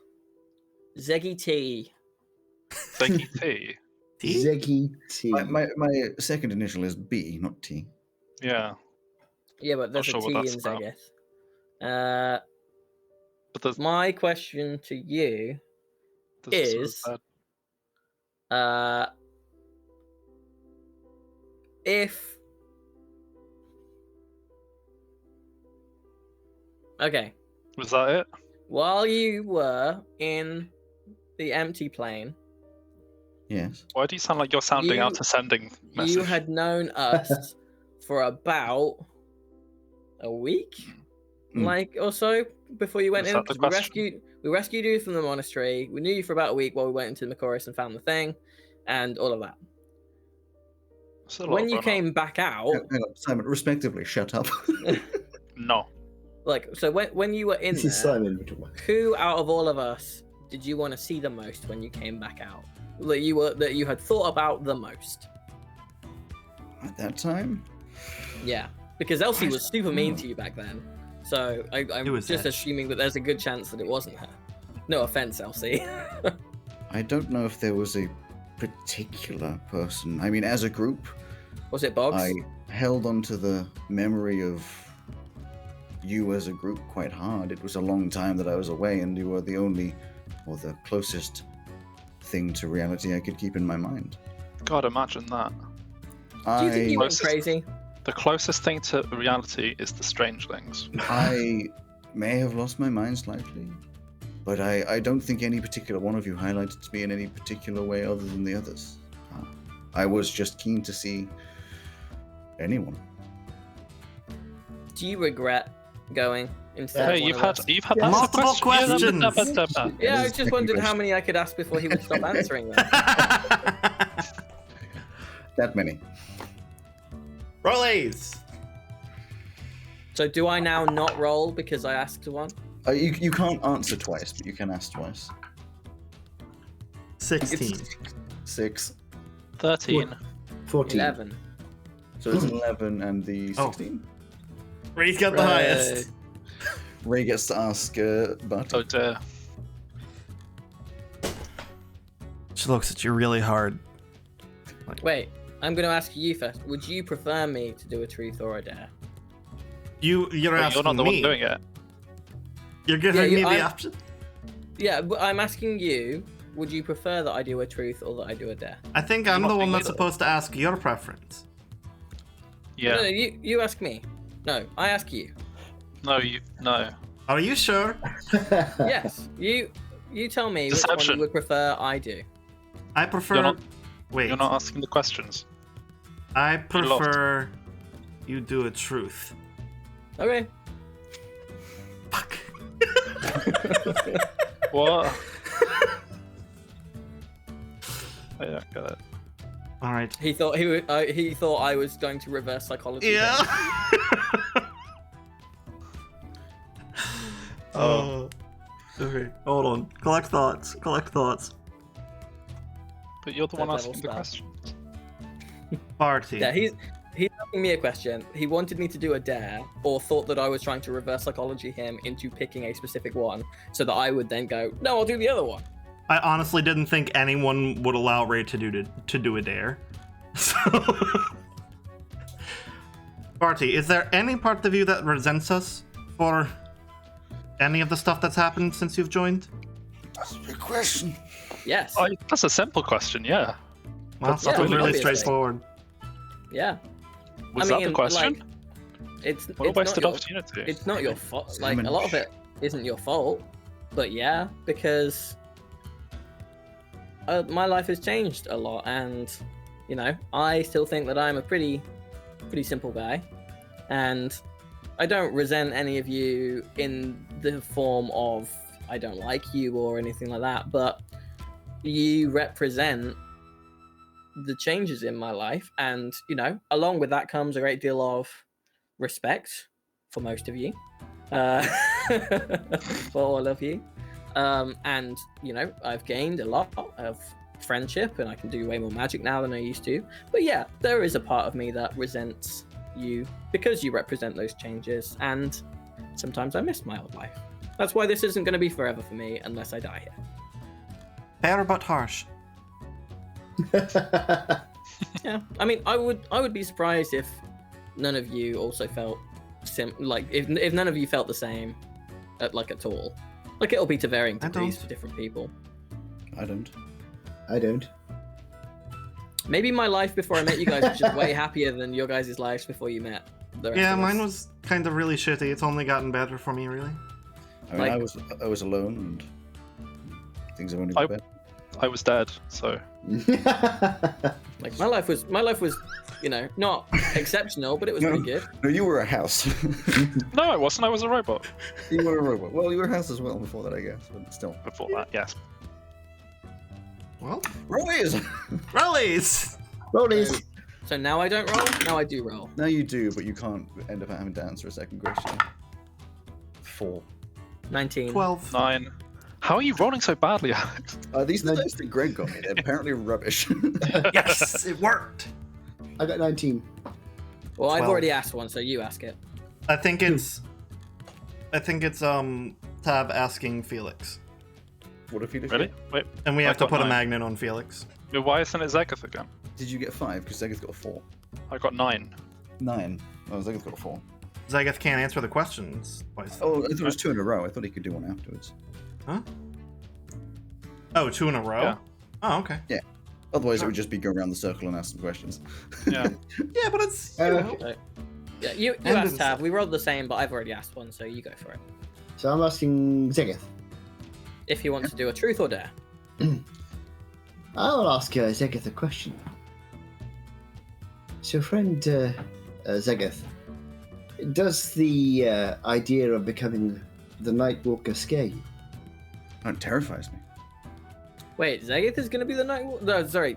Zeggy T. Thank T. T? Zeggy T. My second initial is B, not T. Yeah. Yeah, but there's sure a what T that's in about. Zegith. But there's My question to you there's a is- sort of if okay, was that it? while you were in the empty plane, Yes. Why do you sound like you're sounding out You- a sending message? you had known us for about a week, Mm. like or so, before you went Was in. that the 'Cause question? we rescued you from the monastery. We knew you for about a week while we went into the Macoris and found the thing, and all of that. It's a lot When of you run-up. came back out, Hang on, Simon, respectively, shut up. No. like so, when you were in This is there, Simon we're talking about. who out of all of us did you want to see the most when you came back out? That you had thought about the most? At that time? Yeah, because Elsie was super mean to you back then. So I'm It was just Edge. assuming that there's a good chance that it wasn't her. No offense, Elsie. I don't know if there was a particular person. I mean, as a group, Was it Boggs? I held on to the memory of you as a group quite hard. It was a long time that I was away, and you were the only, or the closest thing to reality I could keep in my mind. God, imagine that. Do you think you went Closest- crazy? The closest thing to reality is the strangelings. I may have lost my mind slightly. But I don't think any particular one of you highlighted to me in any particular way other than the others. I was just keen to see anyone. Do you regret going instead? Hey, of you've one had of us? you've had Yeah. lots of Multiple questions. Yeah, I It is just wondered how question. many I could ask before he would stop answering them. That many. Rollies. So do I now not roll because I asked one? You can't answer twice, but you can ask twice. 16. 6. 13. 14. 11. So it's 11 and the Oh. 16. Ray's got the Ray. highest. Ray gets to ask Barty. Oh dear. She looks at you really hard. Wait, I'm going to ask you first. Would you prefer me to do a truth or a dare? You're Wait, asking you're not the me. one doing it. You're giving Yeah, me the I'm- option. Yeah, but I'm asking you. Would you prefer that I do a truth or that I do a dare? I think You're I'm not the one doing that's either. supposed to ask your preference. Yeah. No, you ask me. No, I ask you. No. Are you sure? Yes, you tell me which one Deception. you would prefer I do. I prefer. You're not- Wait. You're not asking the questions. I You're lost. prefer you do a truth. Okay. Fuck. What? I don't get it. All right. He thought he thought I was going to reverse psychology. Yeah. then. Oh. Okay. Hold on. Collect thoughts. But you're the one Third asking the level questions. Party. Yeah, he's asking me a question. He wanted me to do a dare, or thought that I was trying to reverse psychology him into picking a specific one, so that I would then go, no, I'll do the other one. I honestly didn't think anyone would allow Ray to do a dare. So. Party, is there any part of you that resents us for any of the stuff that's happened since you've joined? That's a big question. Yes. Oh, that's a simple question, yeah. Well, That's that was totally really obviously. straightforward. Yeah. Was I that mean, the question? like, it's What a it's wasted not your, opportunity. it's not your fault. Like a lot of it isn't your fault, but yeah, because my life has changed a lot, and you know, I still think that I'm a pretty simple guy, and I don't resent any of you in the form of I don't like you or anything like that, but you represent the changes in my life, and you know, along with that comes a great deal of respect for most of you, for all of you, and you know, I've gained a lot of friendship, and I can do way more magic now than I used to. But yeah, there is a part of me that resents you because you represent those changes, and sometimes I miss my old life. That's why this isn't going to be forever for me unless I die here. Fair but harsh. Yeah, I mean, I would be surprised if none of you also felt if none of you felt the same, at all. Like it'll be to varying I degrees don't. for different people. I don't. I don't. Maybe my life before I met you guys was just way happier than your guys' lives before you met. The rest Yeah, of mine us. was kind of really shitty. It's only gotten better for me, really. I mean, Like- I was alone, and things have only I- got better. I was dead, so Like my life was, you know, not exceptional, but it was No. pretty good. No, you were a house. no, I wasn't. I was a robot You were a robot. Well, you were a house as well before that, I guess, but still. before that. Yes. Well, Rollies! rallies! Rollies. So now I don't roll. Now I do roll. Now you do, but you can't end up having to answer a second question. 4. 19. 12. 9. How are you rolling so badly, Alex? These are the dice that Greg got me. They're apparently rubbish. Yes, it worked. I got 19. Well, I've 12. already asked one, so you ask it. I think it's Tab asking Felix. What if you did? Really? Wait. And we I have to got put a 9. magnet on Felix. Why isn't it Zegeth again? Did you get 5? Because Zegeth got a 4. I got 9. 9. Oh, Zegeth got a 4. Zagath can't answer the questions twice. Oh, I thought it was 2 in a row. I thought he could do one afterwards. Huh? Oh, 2 in a row? Yeah. Oh, okay. Otherwise, it would just be go around the circle and ask some questions. Yeah. Yeah, but it's... So, yeah, you And asked in- Tab. We rolled the same, but I've already asked one, so you go for it. So I'm asking Zegeth. If you want to do a truth or dare. I'll ask Zegeth a question. So, friend Zegeth, does the idea of becoming the Nightwalker scare you? It terrifies me. Wait, Zegeth is going to be the night. No, sorry.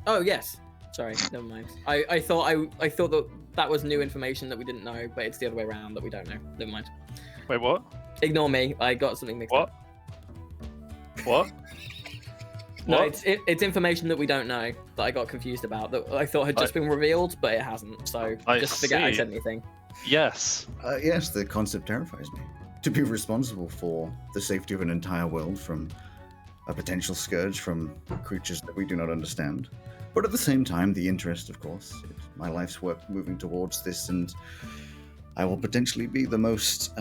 Oh yes. Sorry, never mind. I thought that was new information that we didn't know, but it's the other way around that we don't know. Never mind. Wait, what? Ignore me. I got something mixed up. What? No, What? it's information that we don't know that I got confused about that I thought had just been revealed, but it hasn't. So I just forget I see. said anything. Yes. Yes, the concept terrifies me. To be responsible for the safety of an entire world from a potential scourge from creatures that we do not understand. But at the same time, the interest, of course. My life's work moving towards this, and I will potentially be the most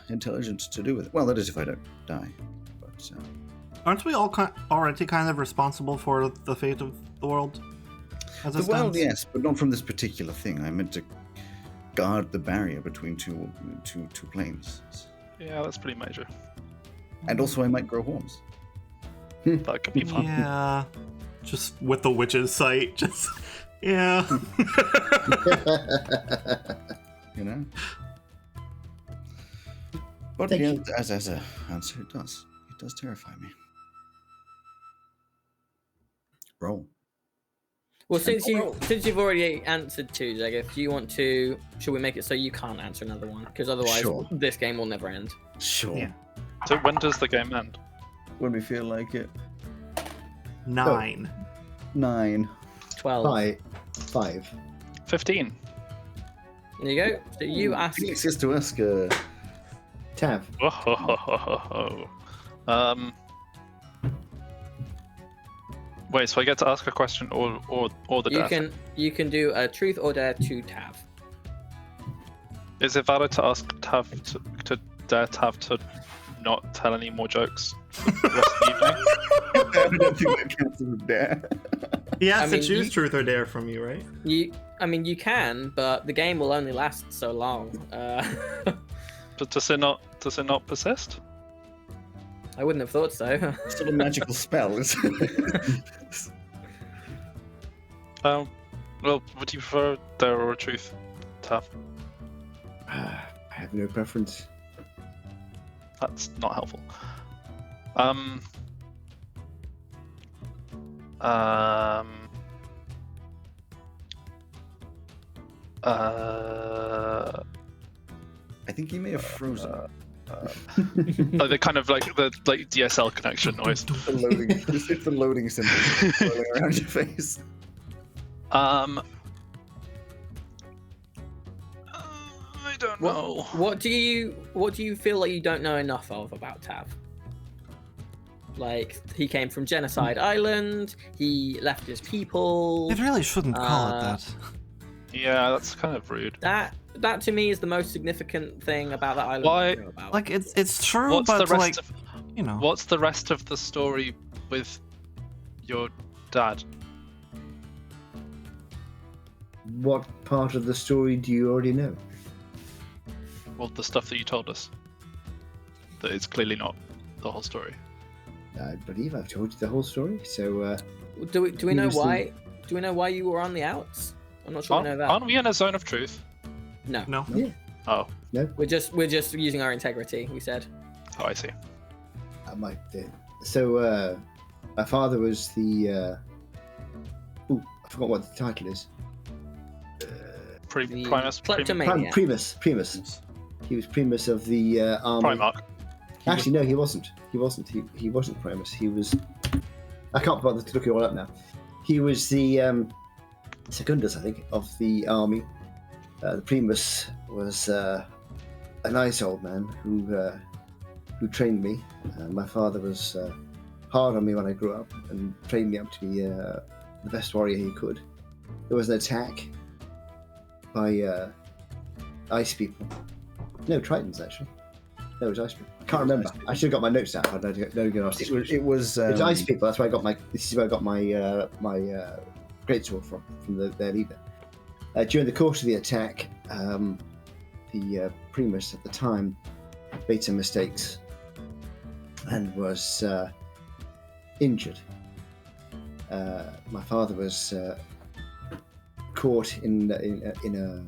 intelligent to do with it. Well, that is if I don't die. But Aren't we all already kind of responsible for the fate of the world? As it well, stands? yes, but not from this particular thing. I meant to guard the barrier between two planes. Yeah, that's pretty major. And also, I might grow horns. That could be fun. Yeah. Just with the witch's sight. Just yeah. You know. But Thank yeah, you. as an answer, it does terrify me. Roll. Well, since you've already answered two, Zegeth, do you want to? Should we make it so you can't answer another one? Because otherwise, Sure. this game will never end. Sure. Yeah. So when does the game end? When we feel like it. 9. 9. 12. 5. 15. There you go. So you ask. Felix gets to ask. Tav. Wait, so I get to ask a question or the death? You can do a truth or dare to Tav. Is it valid to ask Tav to dare Tav to not tell any more jokes for the rest of the evening? I don't think that counts as a dare. He has I to mean, choose truth or dare from you, right? You can, but the game will only last so long. But does it not persist? I wouldn't have thought so. It's not a magical spell. Well, would you prefer dare or truth, Tav? I have no preference. That's not helpful. I think he may have frozen. Like the kind of like the DSL connection noise. The loading. It's the loading symbol rolling around your face. I don't know. What do you feel like you don't know enough of about Tav? Like, he came from Genocide Island. He left his people. It really shouldn't call it that. Yeah, that's kind of rude. That to me is the most significant thing about that island. Why- I know about. Like it's true, What's but the rest like of you know. What's the rest of the story with your dad? What part of the story do you already know? Well, the stuff that you told us. That it's clearly not the whole story. I believe I've told you the whole story. So, do we know Who's the- why? Do we know why you were on the outs? I'm not sure we know that. Aren't we in a zone of truth? No, No. yeah, Oh, we're just using our integrity. We said. I see. I might. So, my father was the. I forgot what the title is. The Primus. kleptomaniac. Primus. He was Primus of the army. Primarch. Actually, no, he wasn't. He wasn't Primus. He was. I can't bother to look it all up now. He was the Secundus, I think, of the army. The Primus was a nice old man who trained me. My father was hard on me when I grew up and trained me up to be the best warrior he could. There was an attack by ice people. No, Tritons, actually. No, it was ice people. I can't remember. I should have got my notes out. It was. It's ice people. That's where I got my. This is where I got my greatsword from their leader. During the course of the attack, the Primus at the time made some mistakes, and was injured. My father was caught in a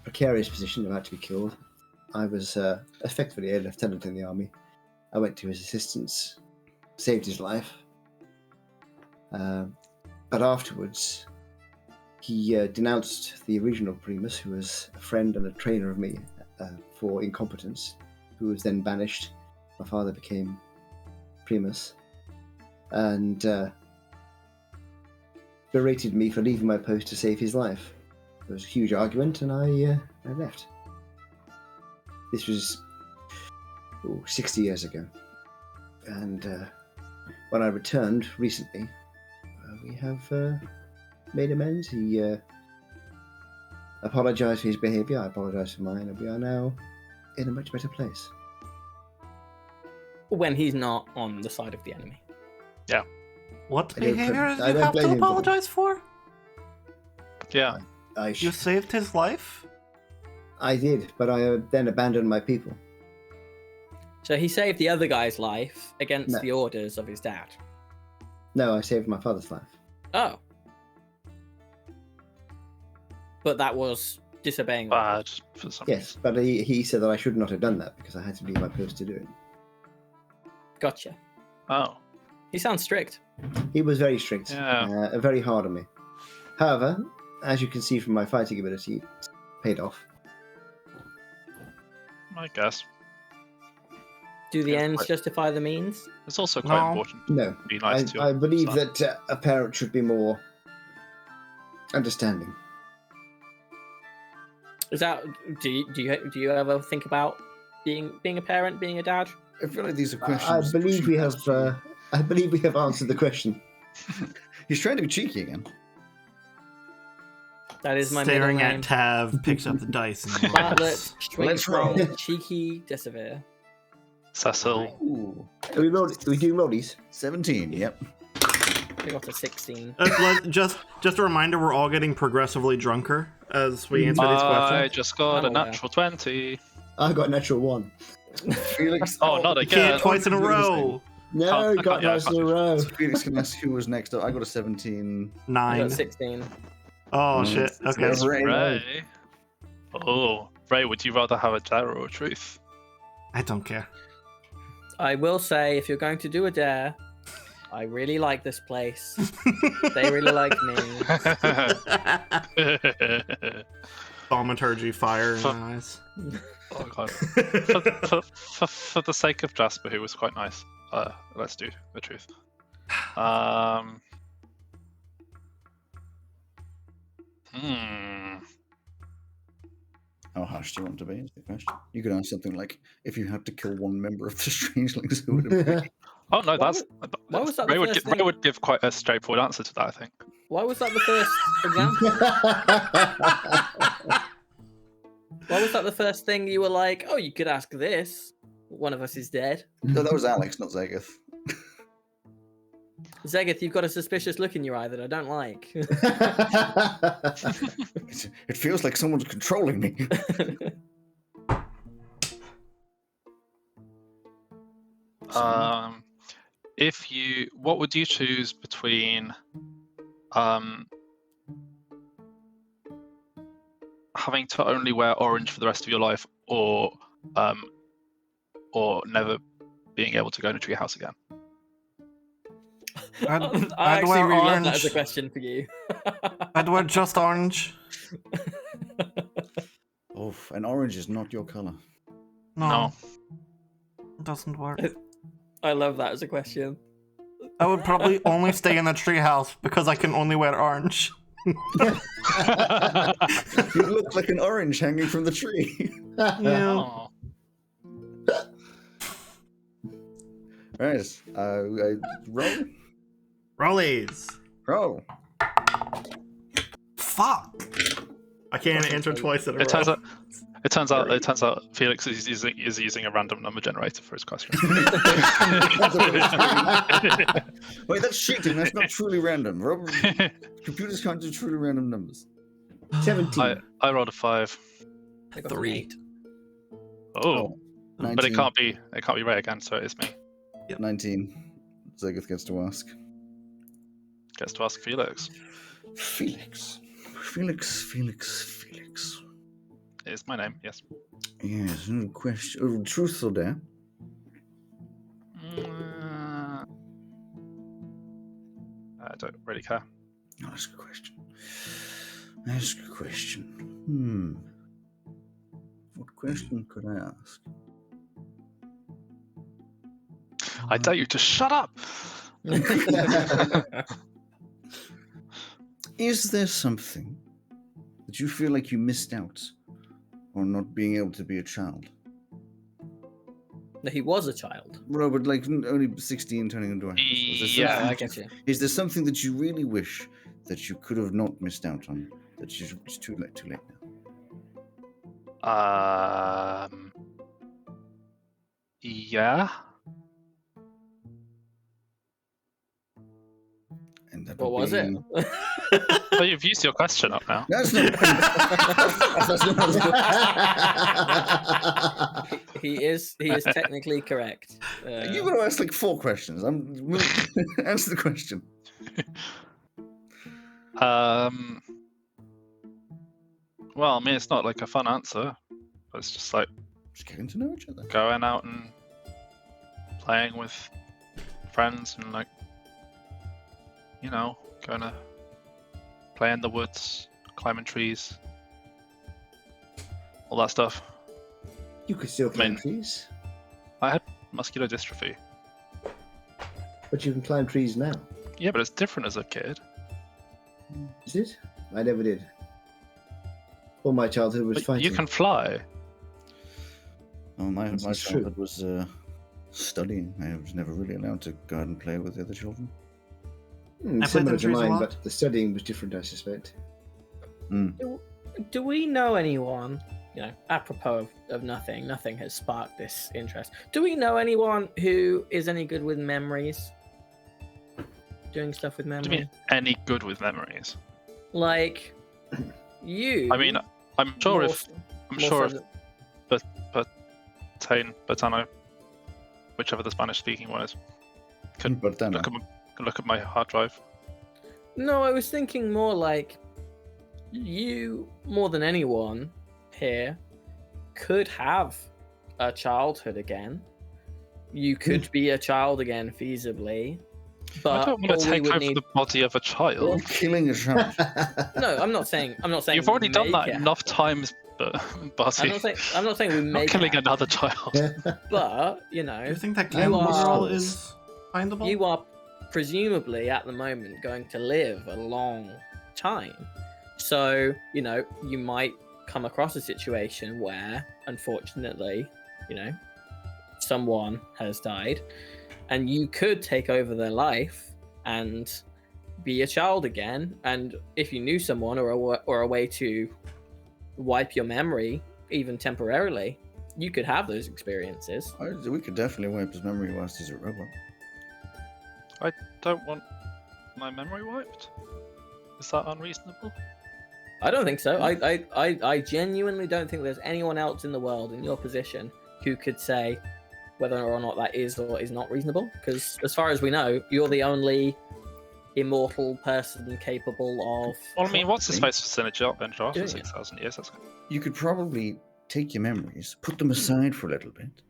precarious position, about to be killed. I was effectively a lieutenant in the army. I went to his assistance, saved his life. But afterwards, he denounced the original Primus, who was a friend and a trainer of me, for incompetence, who was then banished. My father became Primus, and berated me for leaving my post to save his life. There was a huge argument, and I left. This was 60 years ago. And when I returned recently, we have made amends. He apologized for his behavior, I apologized for mine, and we are now in a much better place. When he's not on the side of the enemy. What I don't behavior blame- do I you don't have to blame him for that. apologize for? Yeah. You saved his life? I did, but I then abandoned my people. So he saved the other guy's life against No. the orders of his dad. No, I saved my father's life. Oh. But that was disobeying. Bad for some Yes, but he said that I should not have done that because I had to leave my post to do it. Gotcha. Oh. He sounds strict. He was very strict, Yeah. very hard on me. However, as you can see from my fighting ability, it paid off. I guess. Do the Yeah, ends quite- justify the means? It's also quite No. important No, to be nice to your I believe son. that a parent should be more understanding. Is that do you ever think about being a parent, being a dad? I feel like these are I questions. believe we have. asked you. I believe we have answered the question. He's trying to be cheeky again. That is my Staring middle at name. Tav, picks up the dice and Bartlett, rolls. Twink roll. Roll, Cheeky Decivir. Cecil. Ooh, Are we do rollies. 17. Yep. We got a 16. Just a reminder, we're all getting progressively drunker as we answer these I questions. just got Oh, a yeah. natural 20. I got a natural 1. Felix. Oh, not You again. can't twice in a row. No, I got can't nice in a do row. So Felix can ask who was next up. I got a 17. I 9. got 16. Oh shit. Okay. It's Ray. Ray. Oh, Ray, would you rather have a dare or a truth? I don't care. I will say, if you're going to do a dare, I really like this place. They really like me. Thaumaturgy, fire in the eyes. Oh, God. For the sake of Jasper, who was quite nice, let's do the truth. How harsh do you want to be? Is the question. You could ask something like, if you had to kill one member of the Strangelings, who would it be? Oh no, that's why was that the Ray would, first Ray thing? would give quite a straightforward answer to that, I think. Why was that the first example? Why was that the first thing you were like, oh, you could ask this? One of us is dead. No, that was Alex, not Zegeth. Zegeth, you've got a suspicious look in your eye that I don't like. It feels like someone's controlling me. What would you choose between having to only wear orange for the rest of your life, or never being able to go in a treehouse again? I I'd actually wear really love that as a orange. question for you. I'd wear just orange. Oof, and orange is not your color. No. It doesn't work. I love that as a question. I would probably only stay in the treehouse because I can only wear orange. You look like an orange hanging from the tree. Yeah. Oh. Right, roll. Rollies. Roll. Fuck. I can't answer twice in a It turns row. out. It turns out Felix is using a random number generator for his question. Wait, that's cheating. That's not truly random. Computers can't do truly random numbers. 17. I rolled a 5. I got an 3. 8. Oh, but 19. it can't be Ray again, so it is me. Yep. 19. Zergith gets to ask. Gets to ask Felix. Felix. It's my name, yes. Yes, no question. Truth or dare? I don't really care. Oh, that's a good question. What question could I ask? I dare you to shut up! Is there something that you feel like you missed out on not being able to be a child? He was a child. Bro, but like only 16 turning into a house. Yeah. Oh, I get you. Is there something that you really wish that you could have not missed out on? That it's too late now? Yeah. And that What would was be... it? Oh, you've used your question up now. That's not... he is technically correct. You're going to ask like 4 questions. Answer the question. Well, I mean, it's not like a fun answer. But it's just like Just getting to know each other. going out and playing with friends and like, you know, going to play in the woods, climbing trees, all that stuff. You could still climb mean- trees, I had muscular dystrophy. but you can climb trees now. Yeah, but it's different as a kid. Is it? I never did. All my childhood was But fighting. you can fly. Oh, my This is true. childhood was studying. I was never really allowed to go out and play with the other children. I played Similar them to trees a mine, lot. but the studying was different, I suspect. Do we know anyone, apropos of nothing has sparked this interest. Do we know anyone who is any good with memories? Doing stuff with Do you memory? mean any good with memories? Like, you... I mean, I'm sure more if so- I'm more sure so if Batano, whichever the Spanish-speaking one is, could But then, look at my hard drive. No, I was thinking more like you, more than anyone here, could have a childhood again. You could be a child again, feasibly. But I don't want all to we take would over need... the body of a child. you're killing a child. No, I'm not saying. You've already done make that it enough times, Barty. I'm not saying we Not make killing it happen, another child. but Do you think that game You are- world is findable? you are presumably at the moment going to live a long time. So, you might come across a situation where, unfortunately, someone has died, and you could take over their life and be a child again. And if you knew someone or a way to wipe your memory, even temporarily, you could have those experiences. We could definitely wipe his memory whilst he's a robot. I don't want my memory wiped. Is that unreasonable? I don't think so. I genuinely don't think there's anyone else in the world in your position who could say whether or not that is or is not reasonable. Because as far as we know, you're the only immortal person capable of... Well, I mean, what's his face for Synergy been for Doing it. 6,000 years? That's You could probably take your memories, put them aside for a little bit,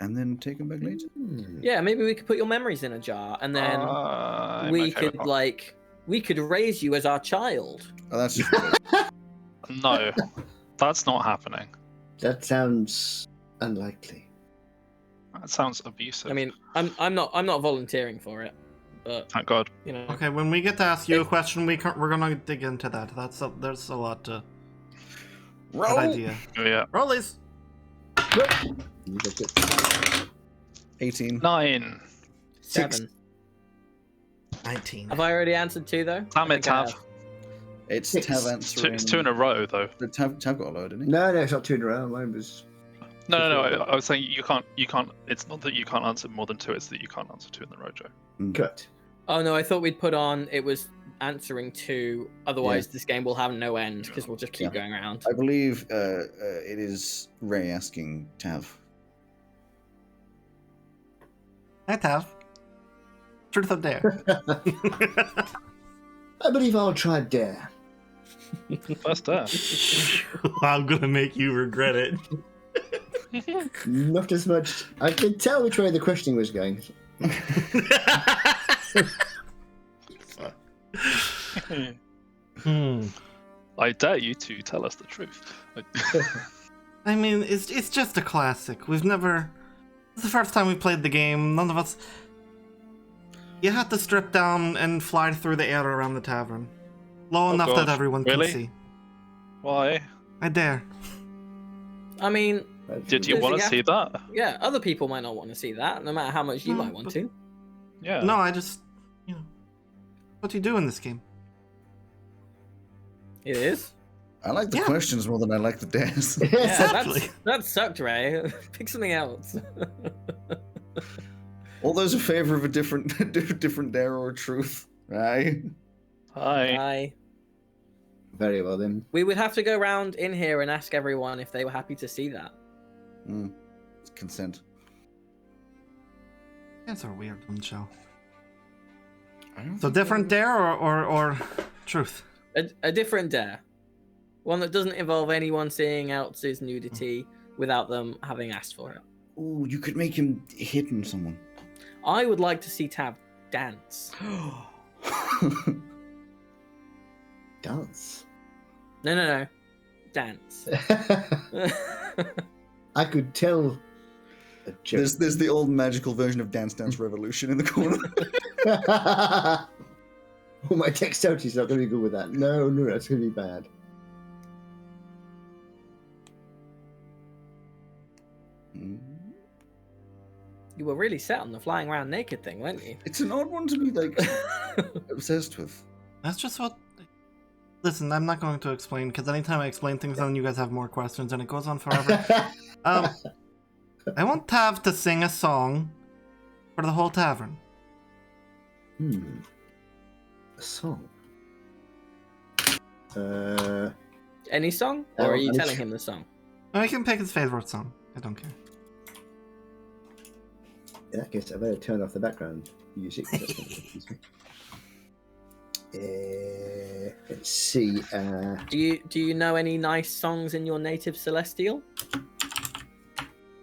and then take them back later. Yeah, maybe we could put your memories in a jar, and then I'm we okay with could that. we could raise you as our child. Oh, that's just No, that's not happening. That sounds unlikely. That sounds abusive. I mean, I'm not volunteering for it, but thank God. Okay, when we get to ask you a question, we're gonna dig into that. There's a lot to. Good roll. idea. Yeah. Rollies. You got it. 18. 9. 7. 19. Have I already answered 2 though? Damn I it, think I Tav. have. It's Six. Tav It's answering. two in a row, though. The Tav got a load, didn't he? No, it's not 2 in a row. Mine was. No. I was saying you can't. It's not that you can't answer more than 2. It's that you can't answer 2 in the row, Joe. Cut. Oh no, I thought we'd put on it was answering 2. Otherwise, this game will have no end because we'll just keep going around. I believe it is Ray asking Tav. I have. Truth or dare? I believe I'll try dare. First dare. I'm gonna make you regret it. Not as much. I could tell which way the questioning was going. I dare you to tell us the truth. I mean, it's just a classic. We've never. It's the first time we played the game. None of us. You had to strip down and fly through the air around the tavern, low enough gosh, that everyone really? can see. Why? I dare. I mean, Did you want to see that? yeah, other people might not want to see that, no matter how much you No, might want but- to. Yeah. No, I just. What do you do in this game? It is. I like the Yeah. questions more than I like the dares. Yeah, Exactly. that sucked, Ray. Pick something else. All those in favor of a different dare or truth, right? Hi. Aye. Very well then. We would have to go round in here and ask everyone if they were happy to see that. Consent. That's a weird one, Shell. I don't So think different dare or truth? A different dare. One that doesn't involve anyone seeing else's nudity without them having asked for it. Ooh, you could make him hitting someone. I would like to see Tav dance. Dance. No. Dance. I could tell a joke. There's the old magical version of Dance Dance Revolution in the corner. Oh, my dexterity's not going to be good with that. No, that's going to be bad. You were really set on the flying around naked thing, weren't you? It's an odd one to be like obsessed with. That's just what. Listen, I'm not going to explain because anytime I explain things, then you guys have more questions, and it goes on forever. I want Tav to sing a song for the whole tavern. A song. Any song? Or are you telling him the song? I can pick his favorite song. I don't care. In that case, I better turn off the background music. That's gonna confuse me. Let's see. Do you know any nice songs in your native Celestial?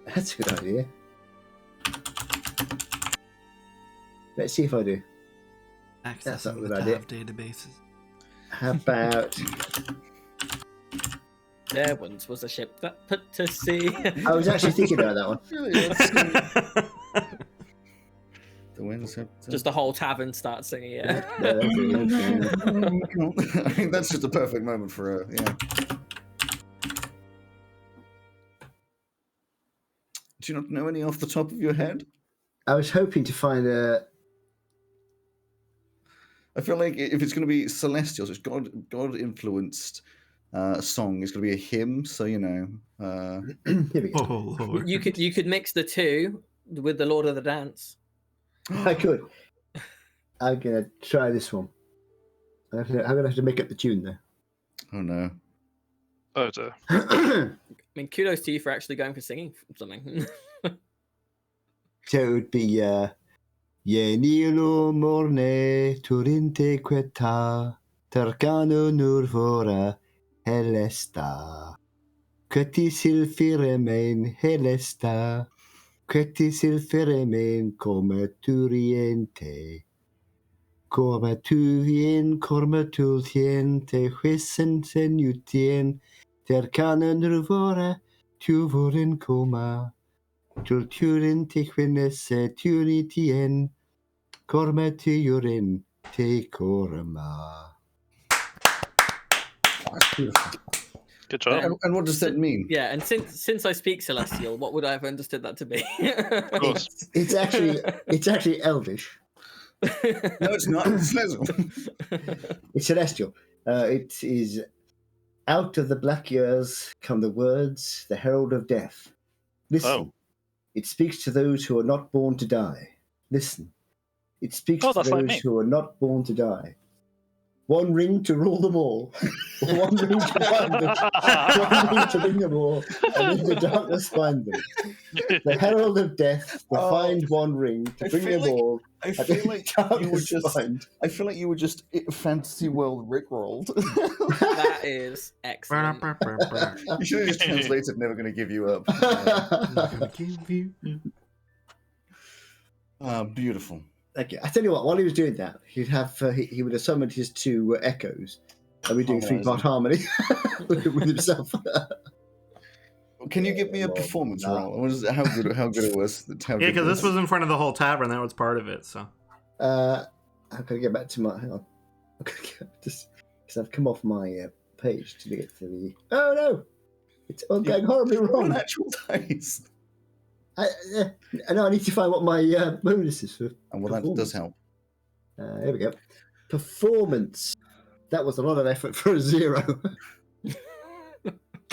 That's a good idea. Let's see if I do. Access not a the good idea. Tav databases. How about? There once was a ship that put to sea. I was actually thinking about that one. The winds have Just the whole tavern starts singing it. Yeah, that's really good. I think that's just a perfect moment for yeah. Do you not know any off the top of your head? I was hoping to find a. I feel like if it's going to be celestial, so it's God influenced song, it's going to be a hymn. So you know, Here we go. Oh Lord! You could mix the two with the Lord of the Dance. I could. I'm gonna try this one. I'm gonna have to make up the tune though. oh no. Oh dear. I mean, kudos to you for actually going for singing something. So it would be Yenilo morne turinte queta tercano nurvora helesta Quetis il firemen helesta Quetis il firemen come turiente Come tu vien come tu tiente Huisen senutien tercano nurvora tu vorin coma Turin tiquinesse tunitien, corme tiurin te corma. That's beautiful. Good job. And what does that mean? Yeah, and since I speak Celestial, what would I have understood that to be? Of course. It's actually Elvish. No, it's not. It's celestial. It's celestial. It is out of the black years come the words, the herald of death. Listen. Oh. It speaks to those who are not born to die. Listen. It speaks Oh, to that's like those me. who are not born to die. 1 ring to rule them all. 1 ring to find them. 1 ring to bring them all. And in the darkness find them. The herald of death to find 1 ring to bring them all. I feel like you were just. Find. I feel like you were just fantasy world rickrolled. That is excellent. You should have just translated "Never Gonna Give You Up." Beautiful. Okay, I tell you what. While he was doing that, he'd have he would have summoned his 2 echoes, and we're doing 3-part harmony with himself. Can you give me a performance roll? How good it was? Yeah, because this was in front of the whole tavern. That was part of it. So. I'm gonna get back to my. Hang on. I'm gonna just because I've come off my page to get to the. Oh no! It's all going horribly wrong. Actual dice. I know. I need to find what my bonus is for. And well, that does help. Here we go. Performance. That was a lot of effort for a 0.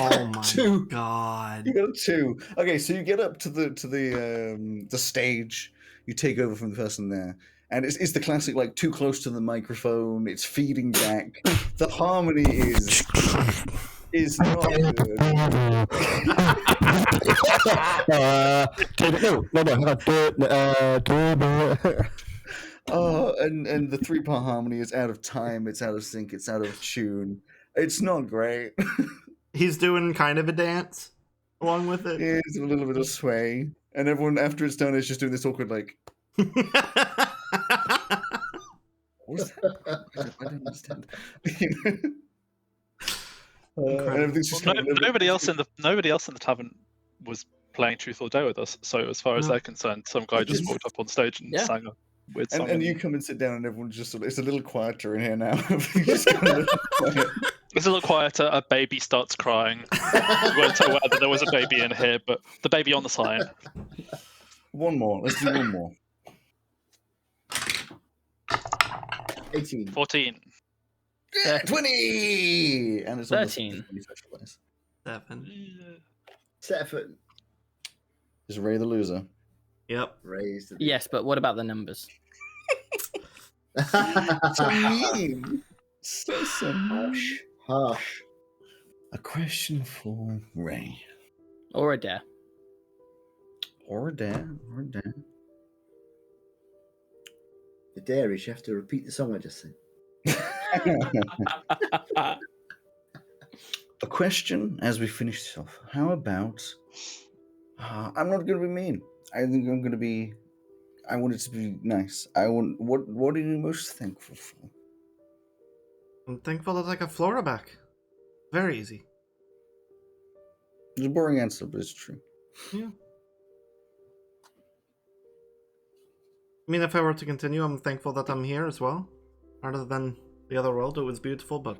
Oh my 2. god! You got a 2. Okay, so you get up to the stage. You take over from the person there, and it's the classic like too close to the microphone. It's feeding back. The harmony is not good. And the 3-part harmony is out of time. It's out of sync. It's out of tune. It's not great. He's doing kind of a dance along with it. It's a little bit of sway, and everyone after it's done is just doing this awkward like. What's that? I don't understand. And everything's just nobody else in the tavern was playing Truth or Dare with us. So as far as they're concerned, some guy just walked up on stage and sang a weird song. And you come and sit down, and everyone's just it's a little quieter in here now. Just kind of quiet. It's a little quieter. A baby starts crying. We weren't aware that there was a baby in here, but the baby on the side. One more. Let's do one more. 18. 14. Yeah, 20. And it's 13. 7. 7. Is Ray the loser? Yep. Raised. Yes, but what about the numbers? So mean. So harsh. Harsh. A question for Ray. Or a dare. Or a dare. The dare is you have to repeat the song I just sang. A question as we finish this off. How about... I'm not going to be mean. I think I'm going to be... I want it to be nice. What are you most thankful for? I'm thankful that I got Flora back. Very easy. It's a boring answer, but it's true. Yeah. I mean, if I were to continue, I'm thankful that I'm here as well. Rather than the other world, it was beautiful, but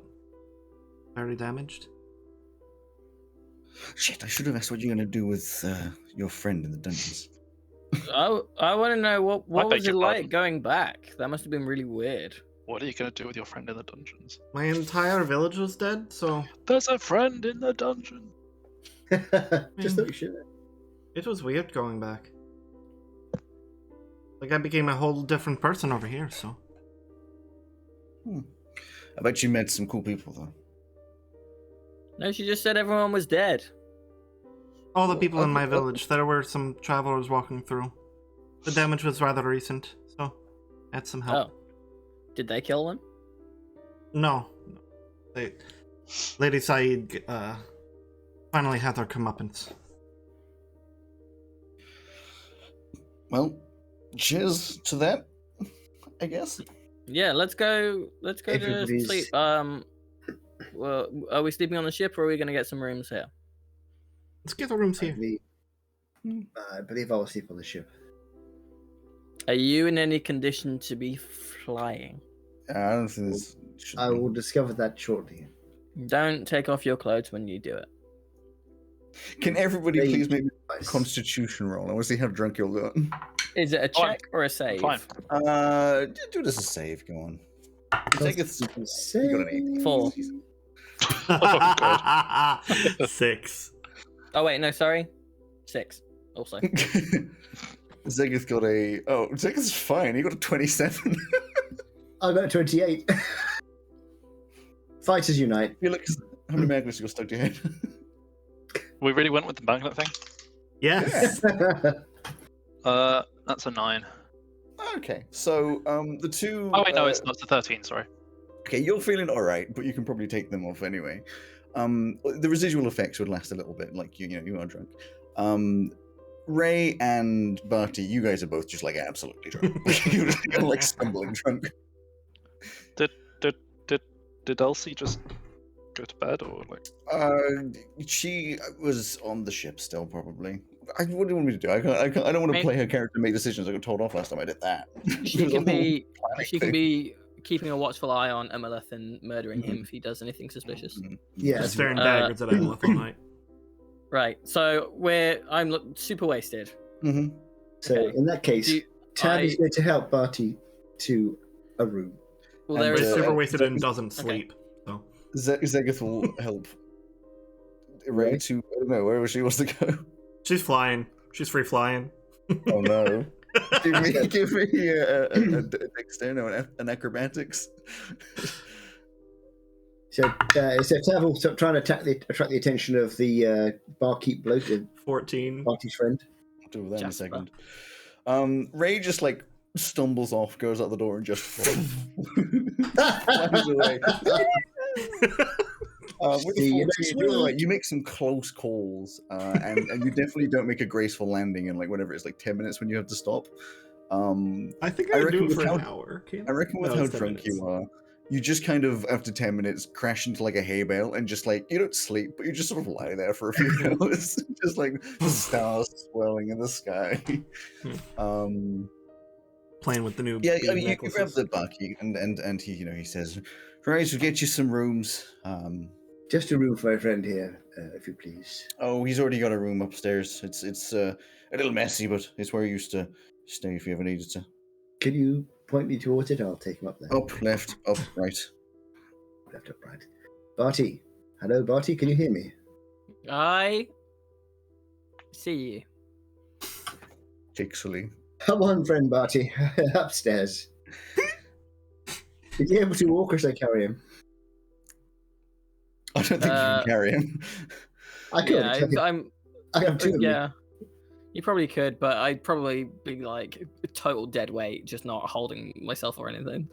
very damaged. Shit, I should have asked what you're going to do with your friend in the dungeons. I want to know what beg was it your like pardon. going back? That must have been really weird. What are you going to do with your friend in the dungeons? My entire village was dead, so There's a friend in the dungeon. Just thought you should. it was weird going back. Like, I became a whole different person over here, so... I bet you met some cool people, though. No, she just said everyone was dead. All the people in my village, there were some travelers walking through. The damage was rather recent, so I had some help. Oh. Did they kill them? No. Lady Saeed finally had her comeuppance. Well, cheers to that, I guess. Yeah, let's go to Everybody's- sleep. Well, are we sleeping on the ship or are we going to get some rooms here? Let's get the rooms here. I believe I will sleep on the ship. Are you in any condition to be flying? I don't think this should I be. will discover that shortly. Don't take off your clothes when you do it. Can everybody Hey, please make a Nice. constitution roll? I want to see how drunk you'll get. Is it a Fine. check or a save? Fine. Do this a save. Go on. Take it. Constitution You got an 8. 4. Oh, 6. Oh wait, no, sorry. 6. Also. Zegith got a. Oh, Zegith's fine. He got a 27. I got 28. Fighters unite. Felix, how many magnets you got stuck to your head? We really went with the magnet thing. Yes. That's a 9. Okay, so the two. Oh wait, no, it's not. It's a 13. Sorry. Okay, you're feeling all right, but you can probably take them off anyway. The residual effects would last a little bit, like you are drunk. Ray and Barty, you guys are both just like absolutely drunk. You're like stumbling drunk. Did Elsie just go to bed or like? She was on the ship still, probably. What do you want me to do? I don't want to play her character and make decisions. I got told off last time I did that. She can be keeping a watchful eye on Emelith and murdering him if he does anything suspicious. Yeah, Just staring daggers at Emelith all night. Right. So I'm super wasted. Mm-hmm. So Okay. in that case, Tab is going to help Barty to a room. Well, there But is super wasted and doesn't sleep. So Zegeth will help Ray to. I don't know wherever she wants to go. she's flying. She's free flying. Oh no! give me a dexterity, no, an acrobatics. So Tab will try and attract the attention of the barkeep bloke, 14. Barty's friend. I'll do that Jasper. in a second. Ray just like stumbles off, goes out the door, and just flies away. With the 14, you make some close calls, and you definitely don't make a graceful landing in like whatever it's like 10 minutes when you have to stop. I think I would do it for an hour. I reckon with how drunk you are, you just kind of after 10 minutes crash into like a hay bale and just like you don't sleep, but you just sort of lie there for a few hours, just like the stars swirling in the sky. Playing with the new. Yeah, I mean, you grab the barkeep and he he says, "Right, we'll get you some rooms." Just a room for my friend here, if you please. Oh, he's already got a room upstairs. It's a little messy, but it's where he used to stay if you ever needed to. Can you point me towards it? I'll take him up there. Up, left, up, right. Left, up, right. Barty. Hello, Barty. Can you hear me? I see you. Jigsaw. Come on, friend Barty. Upstairs. Is he able to walk or should I carry him? I don't think you can carry him. I could. Yeah, I have two of them. yeah. You probably could, but I'd probably be like a total dead weight, just not holding myself or anything.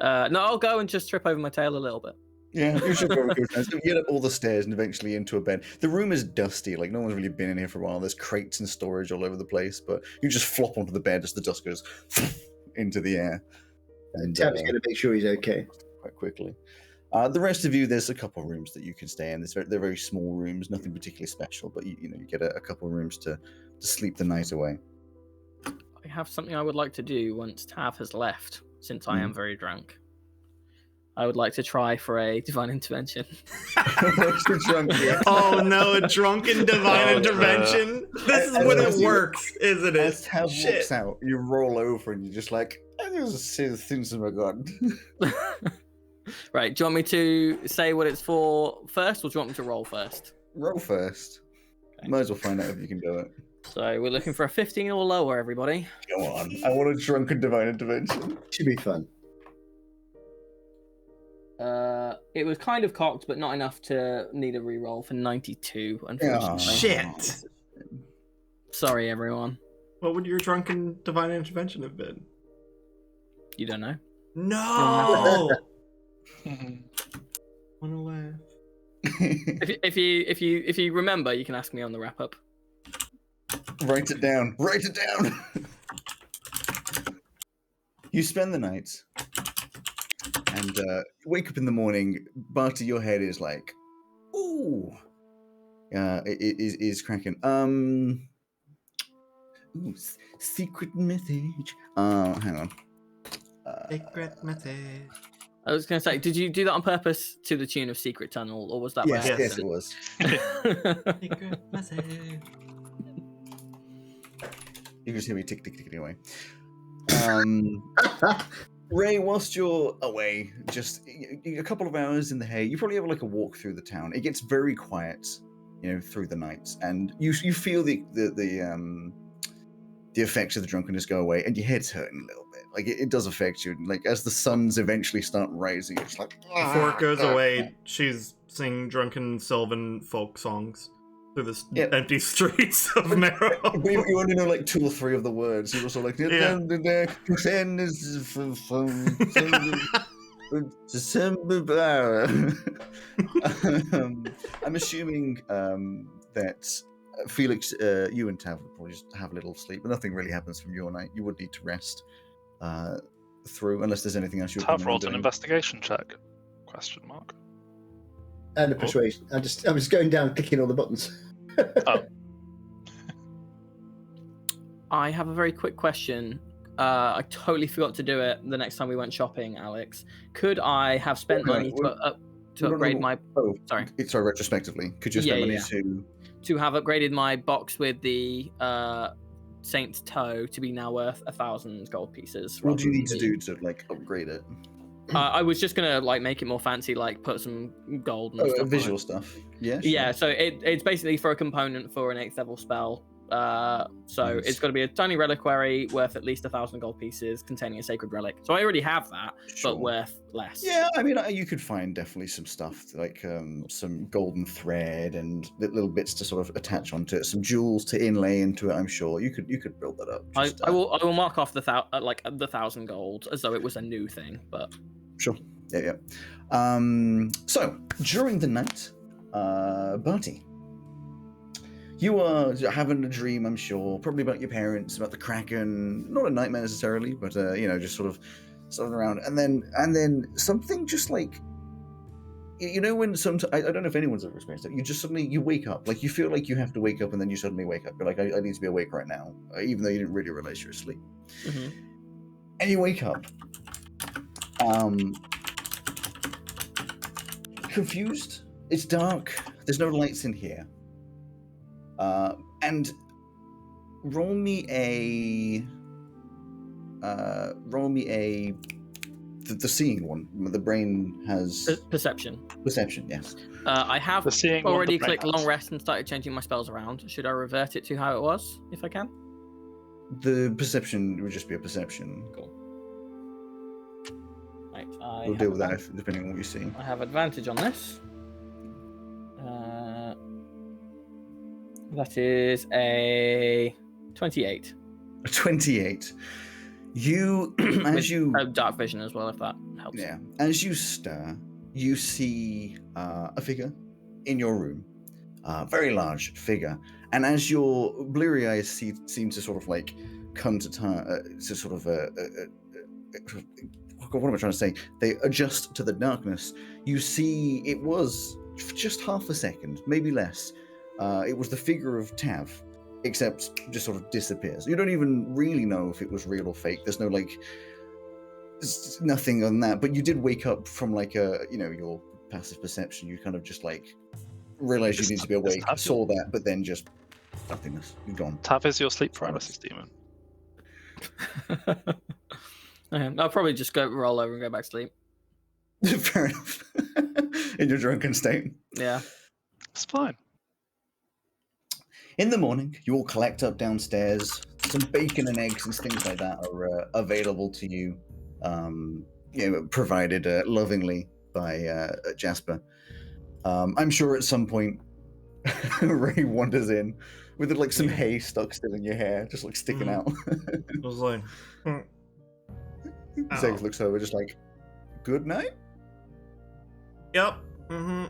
No, I'll go and just trip over my tail a little bit. Yeah, you should go down. So you get up all the stairs and eventually into a bed. The room is dusty, like no one's really been in here for a while. There's crates and storage all over the place, but you just flop onto the bed as the dust goes into the air. And Tab's going to make sure he's okay. quite quickly. The rest of you, there's a couple of rooms that you can stay in. They're very small rooms, nothing particularly special, but you get a couple of rooms to sleep the night away. I have something I would like to do once Tav has left, since I am very drunk. I would like to try for a divine intervention. Oh no, a drunken divine intervention? This is when it works, isn't it? As Tav walks out, you roll over and you're just like, I just see the things in my god. Right, do you want me to say what it's for first, or do you want me to roll first? Roll first. Okay. Might as well find out if you can do it. So we're looking for a 15 or lower, everybody. Go on. I want a drunken divine intervention. Should be fun. It was kind of cocked, but not enough to need a reroll for 92, unfortunately. Oh, Shit. Sorry, everyone. What would your drunken divine intervention have been? You don't know. No. Wanna laugh? If you remember, you can ask me on the wrap up. Write it down. Write it down. You spend the night and wake up in the morning. Barty, your head is like, ooh, it is cracking. Ooh, secret message. Hang on. Secret message. I was going to say, did you do that on purpose to the tune of Secret Tunnel, or was that by Yes, Yes. yes, it was. Secret message. You can just hear me tick, tick, ticking away. Ray, whilst you're away, just a couple of hours in the hay, you probably have like a walk through the town. It gets very quiet, through the night, and you feel the effects of the drunkenness go away, and your head's hurting a little bit. like it does affect you. Like as the suns eventually start rising, it's like Before it goes away, she's singing drunken Sylvan folk songs through the empty streets of Marrow. You only know like 2 or 3 of the words. You're also like, Yeah. I'm assuming that Felix, you and Tav will probably just have a little sleep, but nothing really happens from your night. You would need to rest through, unless there's anything else you're Tav rolled an doing. investigation check? Question mark. And a persuasion. I'm just going down, clicking all the buttons. Oh. I have a very quick question. I totally forgot to do it the next time we went shopping, Alex. Could I have spent money to upgrade my... Oh, sorry. Sorry, retrospectively. Could you spend money to... To have upgraded my box with the Saint's Toe to be now worth 1,000 gold pieces. What do you need to do to, like, upgrade it? I was just gonna like make it more fancy, like put some gold and stuff visual on it. Stuff. Yeah. Sure. Yeah, so it's basically for a component for an 8th level spell. So Nice. it's got to be a tiny reliquary worth at least 1,000 gold pieces containing a sacred relic. So I already have that, Sure. but worth less. Yeah, I mean, you could find definitely some stuff like some golden thread and little bits to sort of attach onto it, some jewels to inlay into it. I'm sure you could build that up. I will mark off the 1,000 gold as though it was a new thing, but sure, yeah. So during the night, Barty, you are having a dream, I'm sure, probably about your parents, about the Kraken. Not a nightmare necessarily, but just sort of something around. And then something just like, when sometimes I don't know if anyone's ever experienced it. You just suddenly you wake up, like you feel like you have to wake up, and then you suddenly wake up. You're like, I need to be awake right now, even though you didn't really realize you're asleep. Mm-hmm. And you wake up, confused. It's dark. There's no lights in here. And roll me the seeing one. The brain has perception. Perception, yes. I have The seeing already one the brain clicked long has. rest and started changing my spells around. Should I revert it to how it was, if I can? The perception would just be a perception. Cool. Right, We'll deal with that depending on what you see. I have advantage on this. That is a 28. A 28. You, as you... dark vision as well, if that helps. Yeah. As you stir, you see a figure in your room. Very large figure. And as your bleary eyes seem to sort of like come to sort of what am I trying to say? They adjust to the darkness. You see it was just half a second, maybe less. It was the figure of Tav, except just sort of disappears. You don't even really know if it was real or fake. There's no nothing on that. But you did wake up from like your passive perception. You kind of just like realized you need to be awake, saw that, but then just nothingness. You're gone. Tav is your sleep paralysis demon. I'll probably just roll over and go back to sleep. Fair enough. In your drunken state. Yeah. It's fine. In the morning, you all collect up downstairs. Some bacon and eggs and things like that are available to you, provided lovingly by Jasper. I'm sure at some point Ray wanders in with like some hay stuck still in your hair, just like sticking out. I was like, Zegs looks over, just like, good night? Yep. Mm-hmm.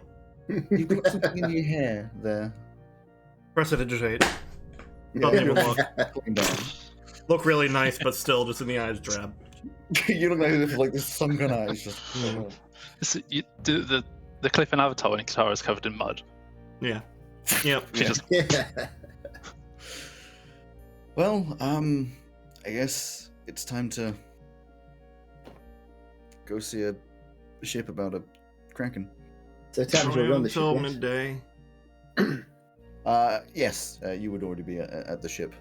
You've got something in your hair there. Prestidigitate. Look really nice, but still just in the eyes drab. You look like this sunken eyes. Just, the clip in Avatar when Katara is covered in mud. Yeah. Yep. She just... Well, I guess it's time to go see a ship about a Kraken. So time to run the ship. Until Yes? midday. Yes, you would already be at the ship.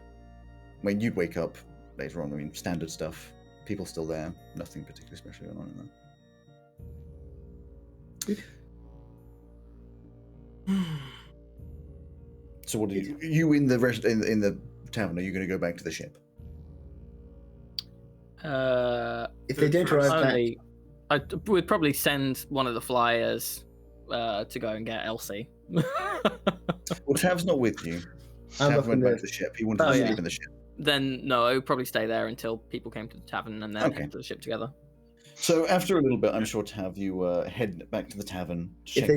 When you'd wake up later on, I mean, standard stuff. People still there. Nothing particularly special going on in there. So what do you in the in the tavern? Are you going to go back to the ship? If they don't arrive back, we'd probably send one of the flyers to go and get Elsie. Well, Tav's not with you. I'm Tav up went in back the- to the ship. He wanted Oh, to yeah. sleep in the ship. Then no, I would probably stay there until people came to the tavern and then Okay. head to the ship together. So after a little bit, I'm sure Tav, you head back to the tavern. if they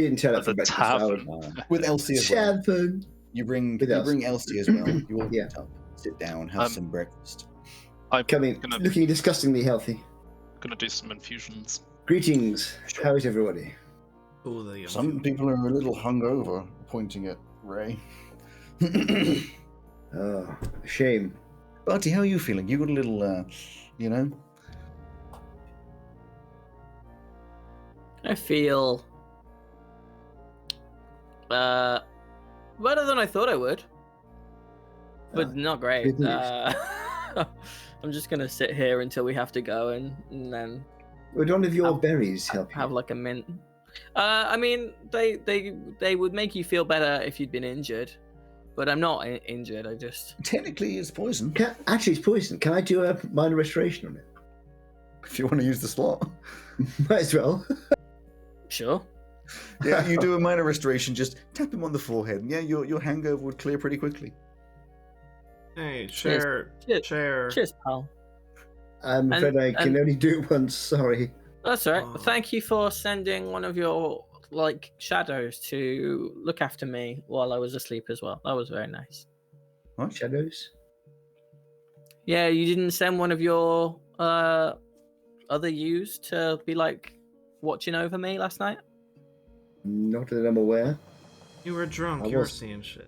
didn't turn up The for breakfast, I tavern. would. with Elsie as well. Tavern. You bring With Elsie. Elsie as well. You all Yeah. meet up, sit down, have some breakfast. I'm Coming, gonna looking disgustingly healthy. do some infusions. Greetings. Sure. How is everybody? Ooh, the Some people are a little hungover, pointing at Ray. Oh, shame. Barty, how are you feeling? You got a little, you know? I feel better than I thought I would, but not great. good news. I'm just gonna sit here until we have to go, and then Would one of your I'll- berries help you? have like a mint. I mean, they would make you feel better if you'd been injured, but I'm not injured. I just Technically, it's poison. Actually, it's poison. Can I do a minor restoration on it? If you want to use the slot. Might as well. sure. Yeah, you do a minor restoration, just tap him on the forehead. And yeah, your hangover would clear pretty quickly. Hey, share. Cheers, pal. I'm afraid I can and- only do it once. Sorry. That's all right. Oh. Thank you for sending one of your shadows to look after me while I was asleep as well. That was very nice. What? Shadows. Yeah, you didn't send one of your other yous to be watching over me last night? Not that I'm aware. You were drunk. I You were was. seeing shit.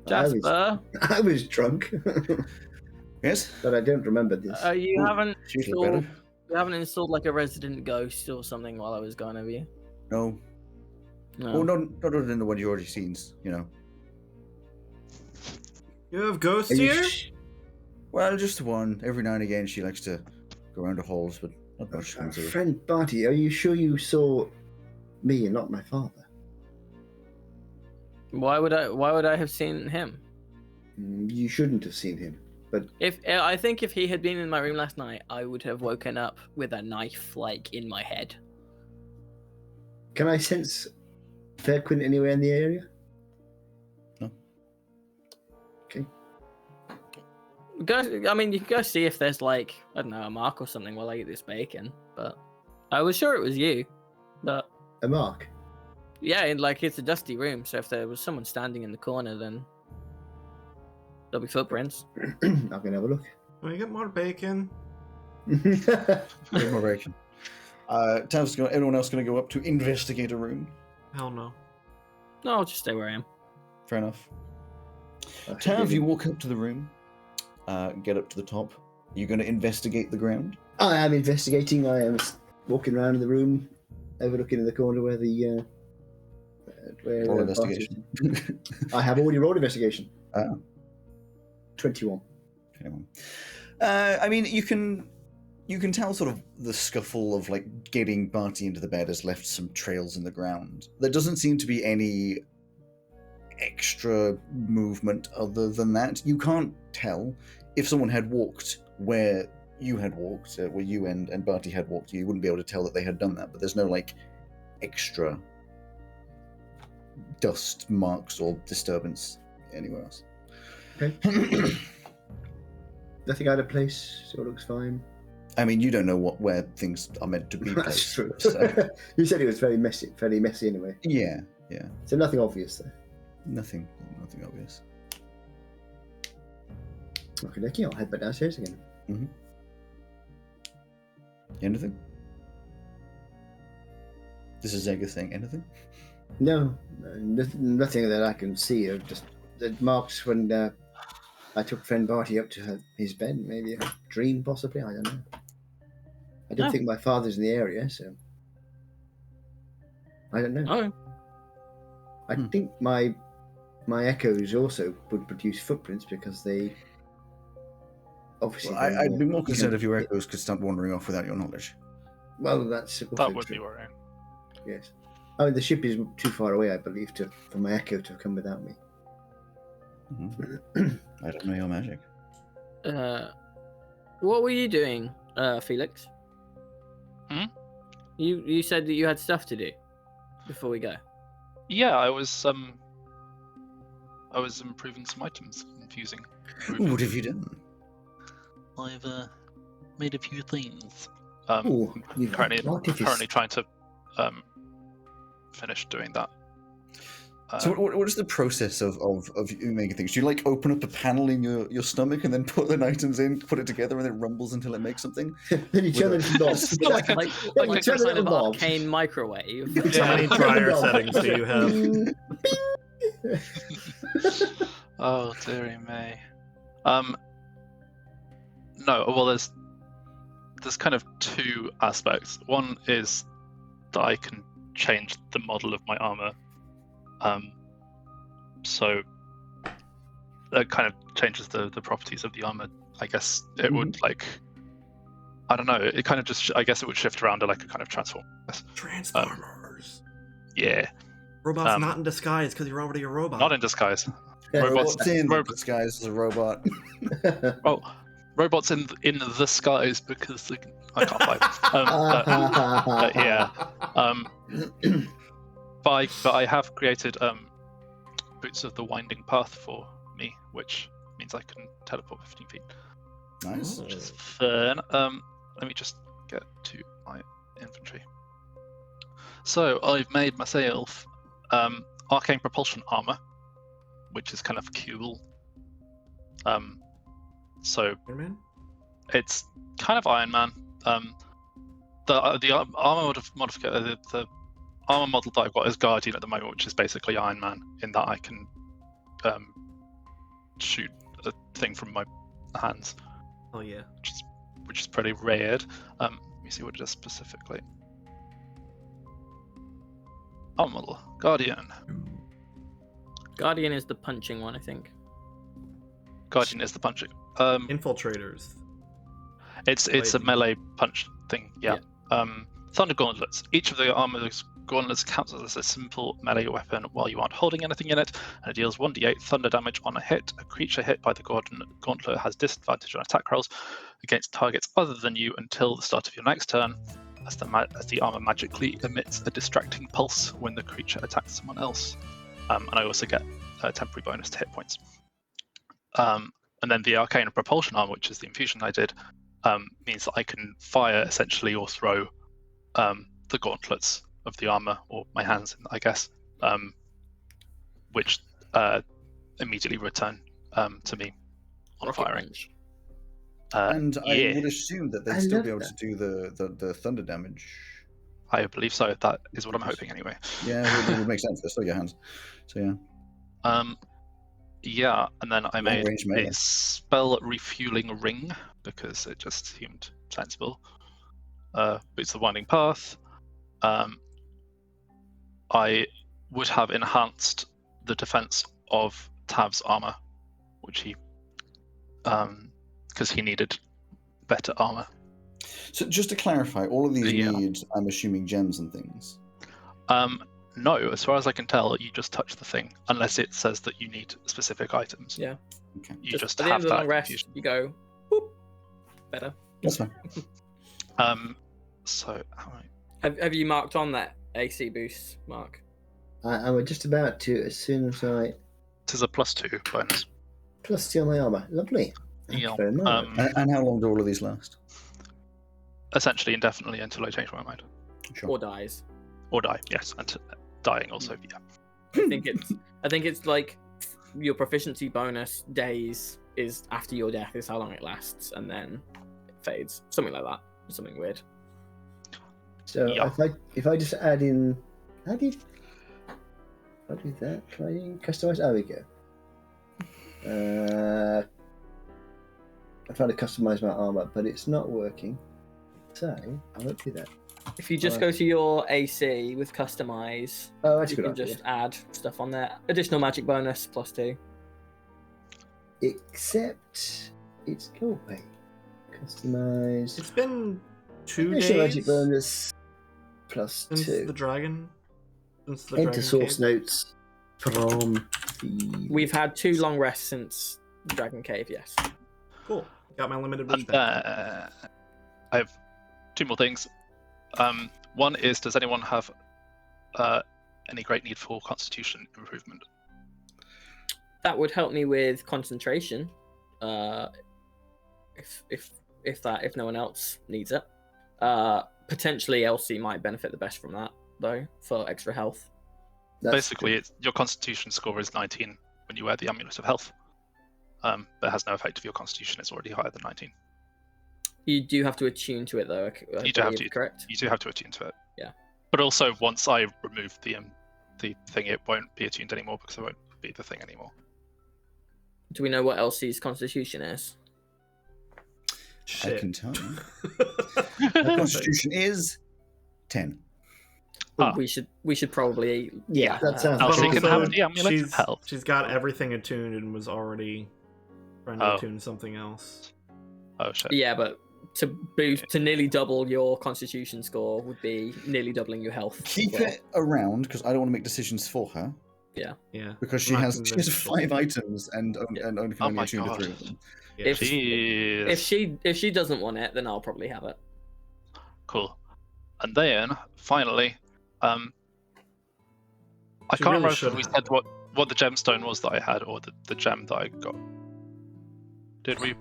Jasper, I was drunk, Yes? but I don't remember this. you Ooh, haven't She's installed, better. you haven't installed like a resident ghost or something while I was gone, have you? No. No. Well, not other than the one you already seen, you know. You have ghosts Are you here? Well, just one. Every now and again, she likes to go around the halls, but not much comes of it. Friend Barty, are you sure you saw me and not my father? Why would I have seen him? You shouldn't have seen him. But I think if he had been in my room last night, I would have woken up with a knife in my head. can I sense Fairquin anywhere in the area? No. Okay. I mean, you can go see if there's I don't know, a mark or something while I eat this bacon. But I was sure it was you. But A mark. yeah, it's a dusty room, so if there was someone standing in the corner, then there'll be footprints. I can have a look. Can we get more bacon? Admiration. Anyone else going to go up to investigate a room? Hell no. No, I'll just stay where I am. Fair enough. Tav, you walk up to the room, get up to the top. You're going to investigate the ground? I am investigating. I am walking around the room, overlooking in the corner where the Roll investigation. I have already rolled investigation. Ah. 21. I mean, you can tell sort of the scuffle of getting Barty into the bed has left some trails in the ground. There doesn't seem to be any extra movement other than that. You can't tell if someone had walked where you had walked, where you and Barty had walked. You wouldn't be able to tell that they had done that. But there's no extra dust marks or disturbance anywhere else. Okay. Nothing out of place. So it looks fine. I mean, you don't know where things are meant to be That's placed. true. So, You said it was fairly messy anyway. yeah. So nothing obvious there. Nothing obvious. Okay, I'll head back downstairs again. Anything? This is Zega saying anything? No, nothing that I can see. Just the marks when I took friend Barty up to his bed. Maybe a dream, possibly. I don't know. I don't Oh. think my father's in the area, so I don't know. Oh, I think my echoes also would produce footprints because they obviously. Well, I'd be more concerned if your echoes could start wandering off without your knowledge. Well, that's also That would true. be worrying. Yes. I mean, the ship is too far away, I believe, for my echo to have come without me. I don't know your magic. What were you doing, Felix? Hmm? You said that you had stuff to do before we go. Yeah, I was improving some items, infusing. What have you done? I've made a few things. Ooh, you've currently artifice. trying to finish doing that. So what is the process of you making things? Do you like open up a panel in your stomach and then put the items in, put it together, and it rumbles until it makes something? Then you turn it into knobs. Like Then you a turn it kind into of knobs. arcane microwave. How many dryer settings do you have? Oh, dearie me. No, well, there's kind of two aspects. One is that I can change the model of my armor. So that kind of changes the properties of the armor. I guess it would like, I don't know. It kind of just, I guess it would shift around to like a kind of transform. Transformers. Yeah. Robots not in disguise because you're already a robot. Not in disguise. Robots in rob- disguise as a robot. Oh, robots in the skies because I can't fly. But yeah. But I have created boots of the winding path for me, which means I can teleport 15 feet. Nice. Which is fun. Let me just get to my inventory. So I've made myself arcane propulsion armor, which is kind of cool. So Iron Man? it's kind of Iron Man. The armor modifier, the armor model that I've got is Guardian at the moment, which is basically Iron Man in that I can shoot a thing from my hands. Oh yeah. Which is pretty weird. Let me see what it does specifically. Armor model, Guardian. Guardian is the punching one, I think. Guardian is the punching. Infiltrators. It's a melee punch thing. Yeah. Thunder gauntlets. Each of the armor's gauntlets counts as a simple melee weapon while you aren't holding anything in it, and it deals 1d8 thunder damage on a hit. A creature hit by the gauntlet has disadvantage on attack rolls against targets other than you until the start of your next turn, as the armor magically emits a distracting pulse when the creature attacks someone else. And I also get a temporary bonus to hit points. And then the arcane propulsion armor, which is the infusion I did, means that I can fire essentially or throw the gauntlets of the armor, or my hands, I guess, which immediately return to me on Rocket firing. punch. And yeah. I would assume that they'd I still love be able that. to do the thunder damage. I believe so. That is what I'm hoping anyway. Yeah, it would make sense. They're still your hands. So yeah. Yeah, and then I made Long-range melee. a spell refueling ring because it just seemed sensible. Boots the winding path. I would have enhanced the defense of Tav's armor, which he, because he needed better armor. So just to clarify, all of these Yeah. need, I'm assuming, gems and things. No, as far as I can tell, you just touch the thing, unless it says that you need specific items. Yeah. Okay. You just at the have end of the that long rest, confusion. you go, whoop, better. That's fine. So how many? Have you marked on that AC boost, Mark? I'm just about to, as soon as I It is a +2 bonus. plus 2 on my armor. Lovely. Thank you very much. And how long do all of these last? Essentially indefinitely until I change my mind. Sure. Or dies? Or die, yes. And dying also, yeah. I think it's like your proficiency bonus days is after your death is how long it lasts, and then it fades. Something like that. Something weird. So Yeah. if I just add in, how do that? Can I customize? There we go. I'm trying to customize my armor, but it's not working. So I won't do that. If you just go to your AC with customize, Oh, that's a you good can idea. just add stuff on there. Additional magic bonus +2. Except it's wait. Customize. It's been 2 Additional days magic bonus since +2. the dragon. Since the Enter dragon source cave. notes from the. We've had 2 long rests since Dragon Cave, yes. Cool. Got my limited And wish back. I have 2 more things. One is, does anyone have any great need for Constitution improvement? That would help me with concentration. If no one else needs it. Potentially Elsie might benefit the best from that though, for extra health. Basically, your Constitution score is 19 when you wear the Amulet of Health. But it has no effect if your Constitution is already higher than 19. You do have to attune to it though. You do have to, correct? You do have to attune to it. Yeah. But also, once I remove the thing, it won't be attuned anymore because it won't be the thing anymore. Do we know what Elsie's Constitution is? I can tell you. Her Constitution is 10. We should probably that sounds. Oh, But she can also, have the Amulet of Health. she's got everything attuned and was already trying to attune something else. Oh shit. Yeah, but to nearly double your Constitution score would be nearly doubling your health. Keep it around because I don't want to make decisions for her. Yeah. Because she I'm not has convinced 5 items and only can only my attune to God. 3 of them. Yeah. If she doesn't want it, then I'll probably have it. Cool. And then finally, I She can't really remember should if we have said what the gemstone was that I had or the gem that I got. Did we?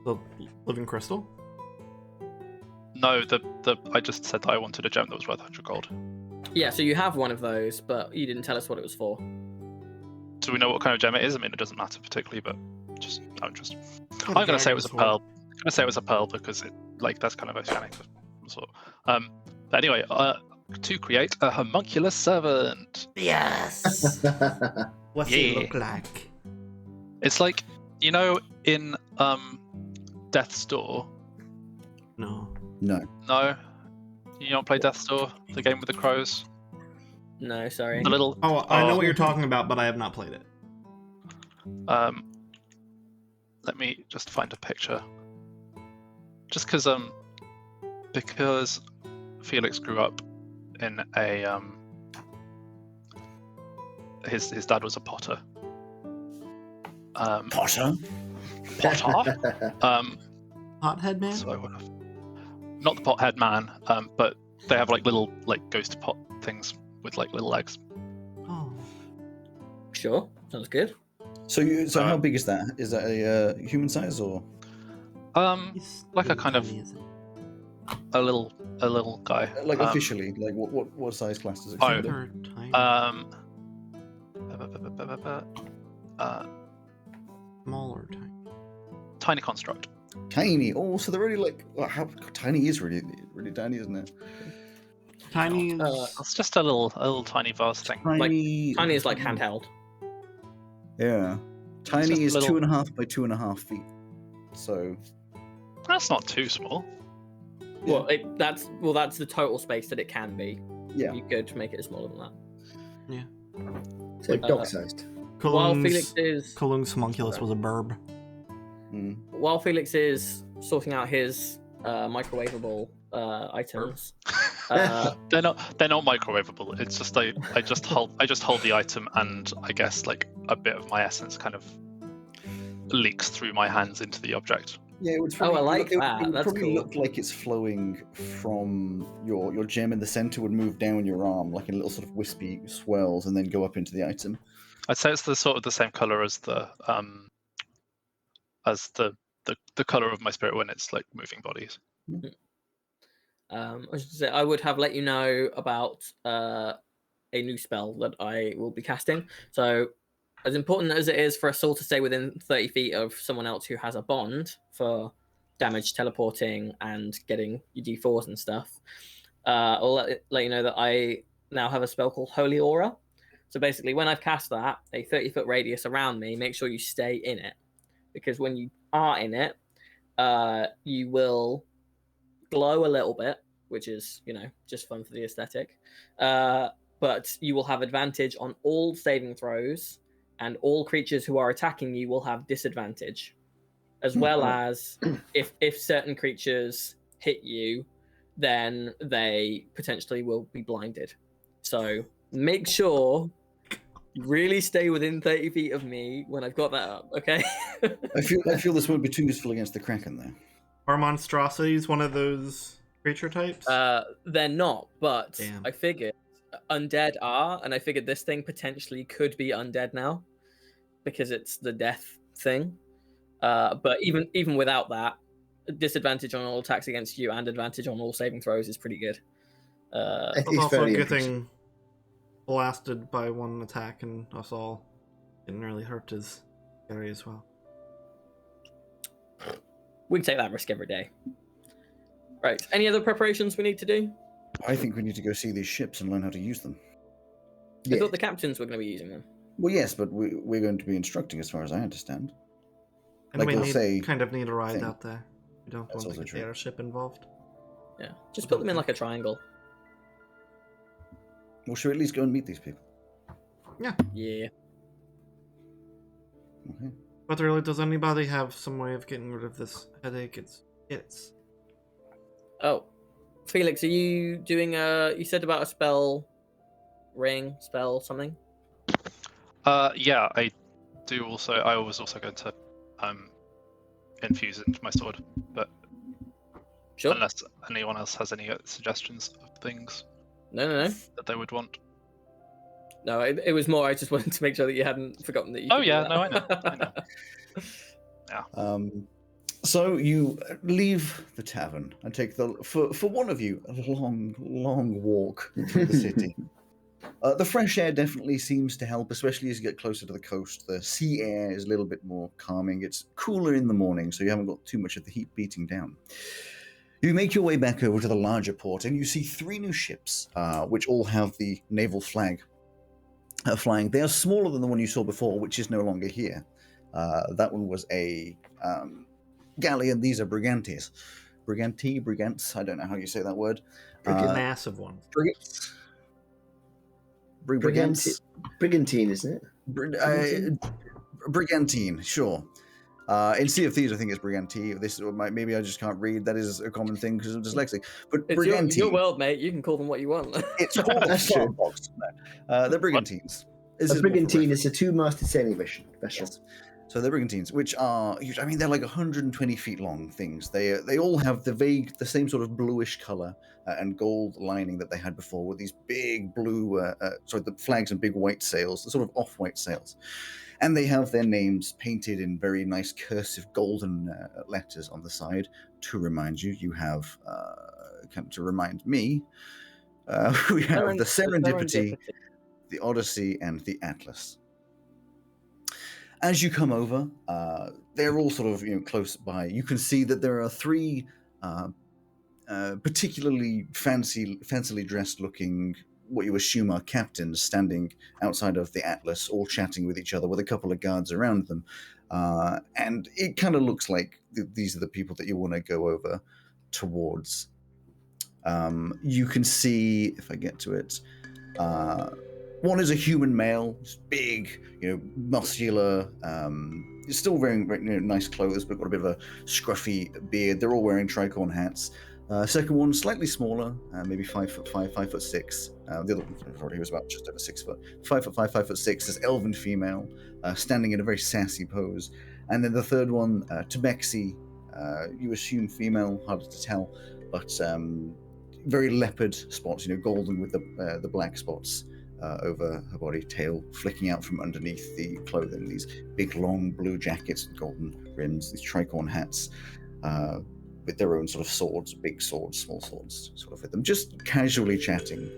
The living crystal? No, I just said that I wanted a gem that was worth 100 gold. Yeah, so you have one of those, but you didn't tell us what it was for. Do we know what kind of gem it is? I mean, it doesn't matter particularly, but just out of interest. What I'm gonna say it was a dragon's pearl. I'm gonna say it was a pearl because that's kind of oceanic of some sort. But anyway, to create a homunculus servant. Yes. What's Yeah. it look like? It's like, in Death's Door. No. No. No, you don't play Death's Door, the game with the crows. No, sorry. The little. Oh, I know what you're talking about, but I have not played it. Let me just find a picture. Just because Felix grew up in a his dad was a potter. Potter? Potter? Hothead man? So I would have not the pothead man, but they have like little ghost pot things with like little legs. Oh. Sure, sounds good. So how big is that? Is that a human size or? He's Like a kind of- tiny, isn't he? a little guy. Like officially, like what size class does it? Oh. come under? Or tiny. Small or tiny? Tiny construct. Tiny. Oh, so they're really how tiny is really tiny, isn't it? Tiny is... It's just a little tiny vase thing. Tiny. Tiny is like handheld. Yeah. just Tiny a is little- 2.5 by 2.5 feet. So. That's not too small. Well, that's the total space that it can be. Yeah. You could make it smaller than that. So dog-sized. While Felix is Kalung's homunculus was a burb. Mm. while Felix is sorting out his microwavable items, They're not microwavable. It's just I just hold the item and I guess like a bit of my essence kind of leaks through my hands into the object. Yeah, it would Oh, I like it that. would That's probably cool. look like it's flowing from your gem in the center would move down your arm like in little sort of wispy swirls and then go up into the item. I'd say it's the sort of the same color as the color of my spirit when it's like moving bodies. I should say I would have let you know about a new spell that I will be casting. So, as important as it is for us all to stay within 30 feet of someone else who has a bond for damage, teleporting, and getting your D4s and stuff, I'll let you know that I now have a spell called Holy Aura. So basically, when I've cast that, a 30-foot radius around me, make sure you stay in it. Because when you are in it, you will glow a little bit, which is, just fun for the aesthetic. But you will have advantage on all saving throws, and all creatures who are attacking you will have disadvantage. As well as if certain creatures hit you, then they potentially will be blinded. So make sure Really stay within 30 feet of me when I've got that up, okay? I feel this won't be too useful against the Kraken, though. Are monstrosities one of those creature types? They're not, but Damn. I figured undead are, and I figured this thing potentially could be undead now because it's the death thing. But even without that, disadvantage on all attacks against you and advantage on all saving throws is pretty good. It's also a good thing blasted by one attack and us all didn't really hurt his area as well. We can take that risk every day. Right. Any other preparations we need to do? I think we need to go see these ships and learn how to use them. I thought the captains were going to be using them. Well, yes, but we're going to be instructing, as far as I understand. And Like we say kind of need a ride thing. out there. We don't That's want to also get true. the airship involved. Yeah. Just put them in like a triangle. Well, should we at least go and meet these people? Yeah. Okay. But really, does anybody have some way of getting rid of this headache? It's Oh, Felix, are you doing you said about a spell something? Yeah, I do also. I was also going to infuse it into my sword, but Sure. unless anyone else has any suggestions of things No. that they would want. No, it was more. I just wanted to make sure that you hadn't forgotten that you. Oh could do yeah, that. no, I know. So you leave the tavern and take for one of you a long walk through the city. The fresh air definitely seems to help, especially as you get closer to the coast. The sea air is a little bit more calming. It's cooler in the morning, so you haven't got too much of the heat beating down. You make your way back over to the larger port, and you see 3 new ships, which all have the naval flag flying. They are smaller than the one you saw before, which is no longer here. That one was a galleon. These are brigantes. Brigants. I don't know how you say that word. massive ones. Brigants. Brigantine, isn't it? Brigantine, sure. In Sea of Thieves, I think it's Brigantine. Maybe I just can't read. That is a common thing because I'm dyslexic. But It's Brigantine. your world, mate. You can call them what you want. It's called That's true. Farbox. They're Brigantines. This A is more for brigantine reference. is a 2-masted sailing vessel. Yes. So they're brigantines, which are huge. I mean, they're like 120 feet long things. They all have the same sort of bluish color and gold lining that they had before, with these big blue, the flags and big white sails, the sort of off-white sails. And they have their names painted in very nice cursive golden letters on the side to remind you. You have, to remind me, we have the Serendipity, the Odyssey, and the Atlas. As you come over, they're all sort of close by. You can see that there are 3 particularly fancily dressed looking, what you assume are captains, standing outside of the Atlas, all chatting with each other with a couple of guards around them. And it kind of looks like these are the people that you want to go over towards. You can see, if I get to it, one is a human male, big, muscular. He's still wearing nice clothes, but got a bit of a scruffy beard. They're all wearing tricorn hats. Second one, slightly smaller, maybe 5'5", 5'6". The other one, he was about just over 6 foot. 5'5", 5'6". This elven female, standing in a very sassy pose. And then the third one, Temexi, you assume female, harder to tell, but very leopard spots, golden with the black spots. Over her body, tail flicking out from underneath the clothing. These big, long blue jackets with golden rims, these tricorn hats, with their own sort of swords, big swords, small swords, sort of with them, just casually chatting.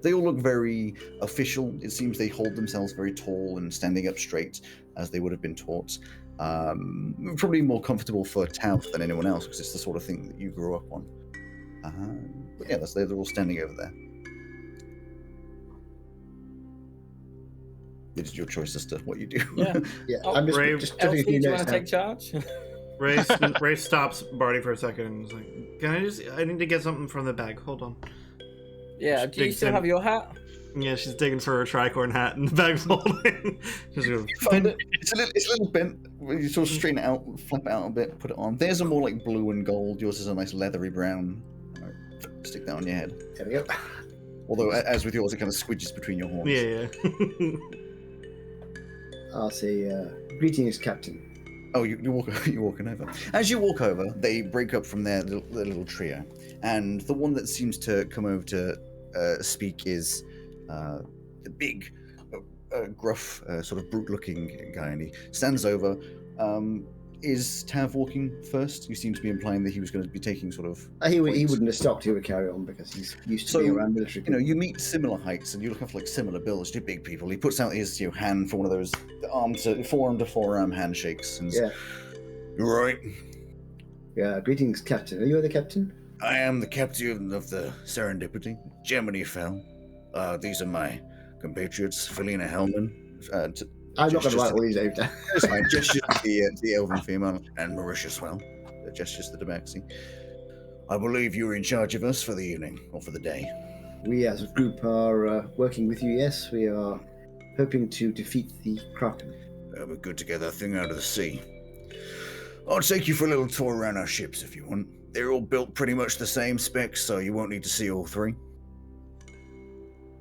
They all look very official. It seems they hold themselves very tall and standing up straight, as they would have been taught. Probably more comfortable for Tauth than anyone else, because it's the sort of thing that you grew up on. But yeah, they're all standing over there. It is your choice as to what you do. Yeah. Yeah, Oh, I'm Ray, just taking a Elsie, few do you notes want to down. take charge? Ray stops Barty for a second and is like, I need to get something from the bag. Hold on. Yeah. Do you Big still Tim. have your hat? Yeah, she's digging for her tricorn hat and the bag's holding. She's going, You find it. It's a little bent. You sort of straighten it out, flap it out a bit, put it on. Theirs are more like blue and gold. Yours is a nice leathery brown. Stick that on your head. There we go. Although, as with yours, it kind of squidges between your horns. yeah. I'll say, greetings, Captain. Oh, you're walking over. As you walk over, they break up from their little trio, and the one that seems to come over to speak is the big, gruff, sort of brute-looking guy, and he stands over. Is Tav walking first? You seem to be implying that he was going to be taking sort of. He points. wouldn't have stopped. He would carry on because he's used to being around military people. You meet similar heights and you look have like similar builds. You're big people. He puts out his hand for one of those forearm to forearm handshakes. And Yeah. You're right. Yeah. Greetings, Captain. Are you the captain? I am the captain of the Serendipity. Germany fell. These are my compatriots, Felina Hellman. I'm not going to write all these names down. It's fine. Gestures to the elven female, and Marisha as well. Gestures to the Tabaxi. I believe you're in charge of us for the evening, or for the day. We as a group are working with you, yes. We are hoping to defeat the Kraken. We're good to get that thing out of the sea. I'll take you for a little tour around our ships if you want. They're all built pretty much the same specs, so you won't need to see all three.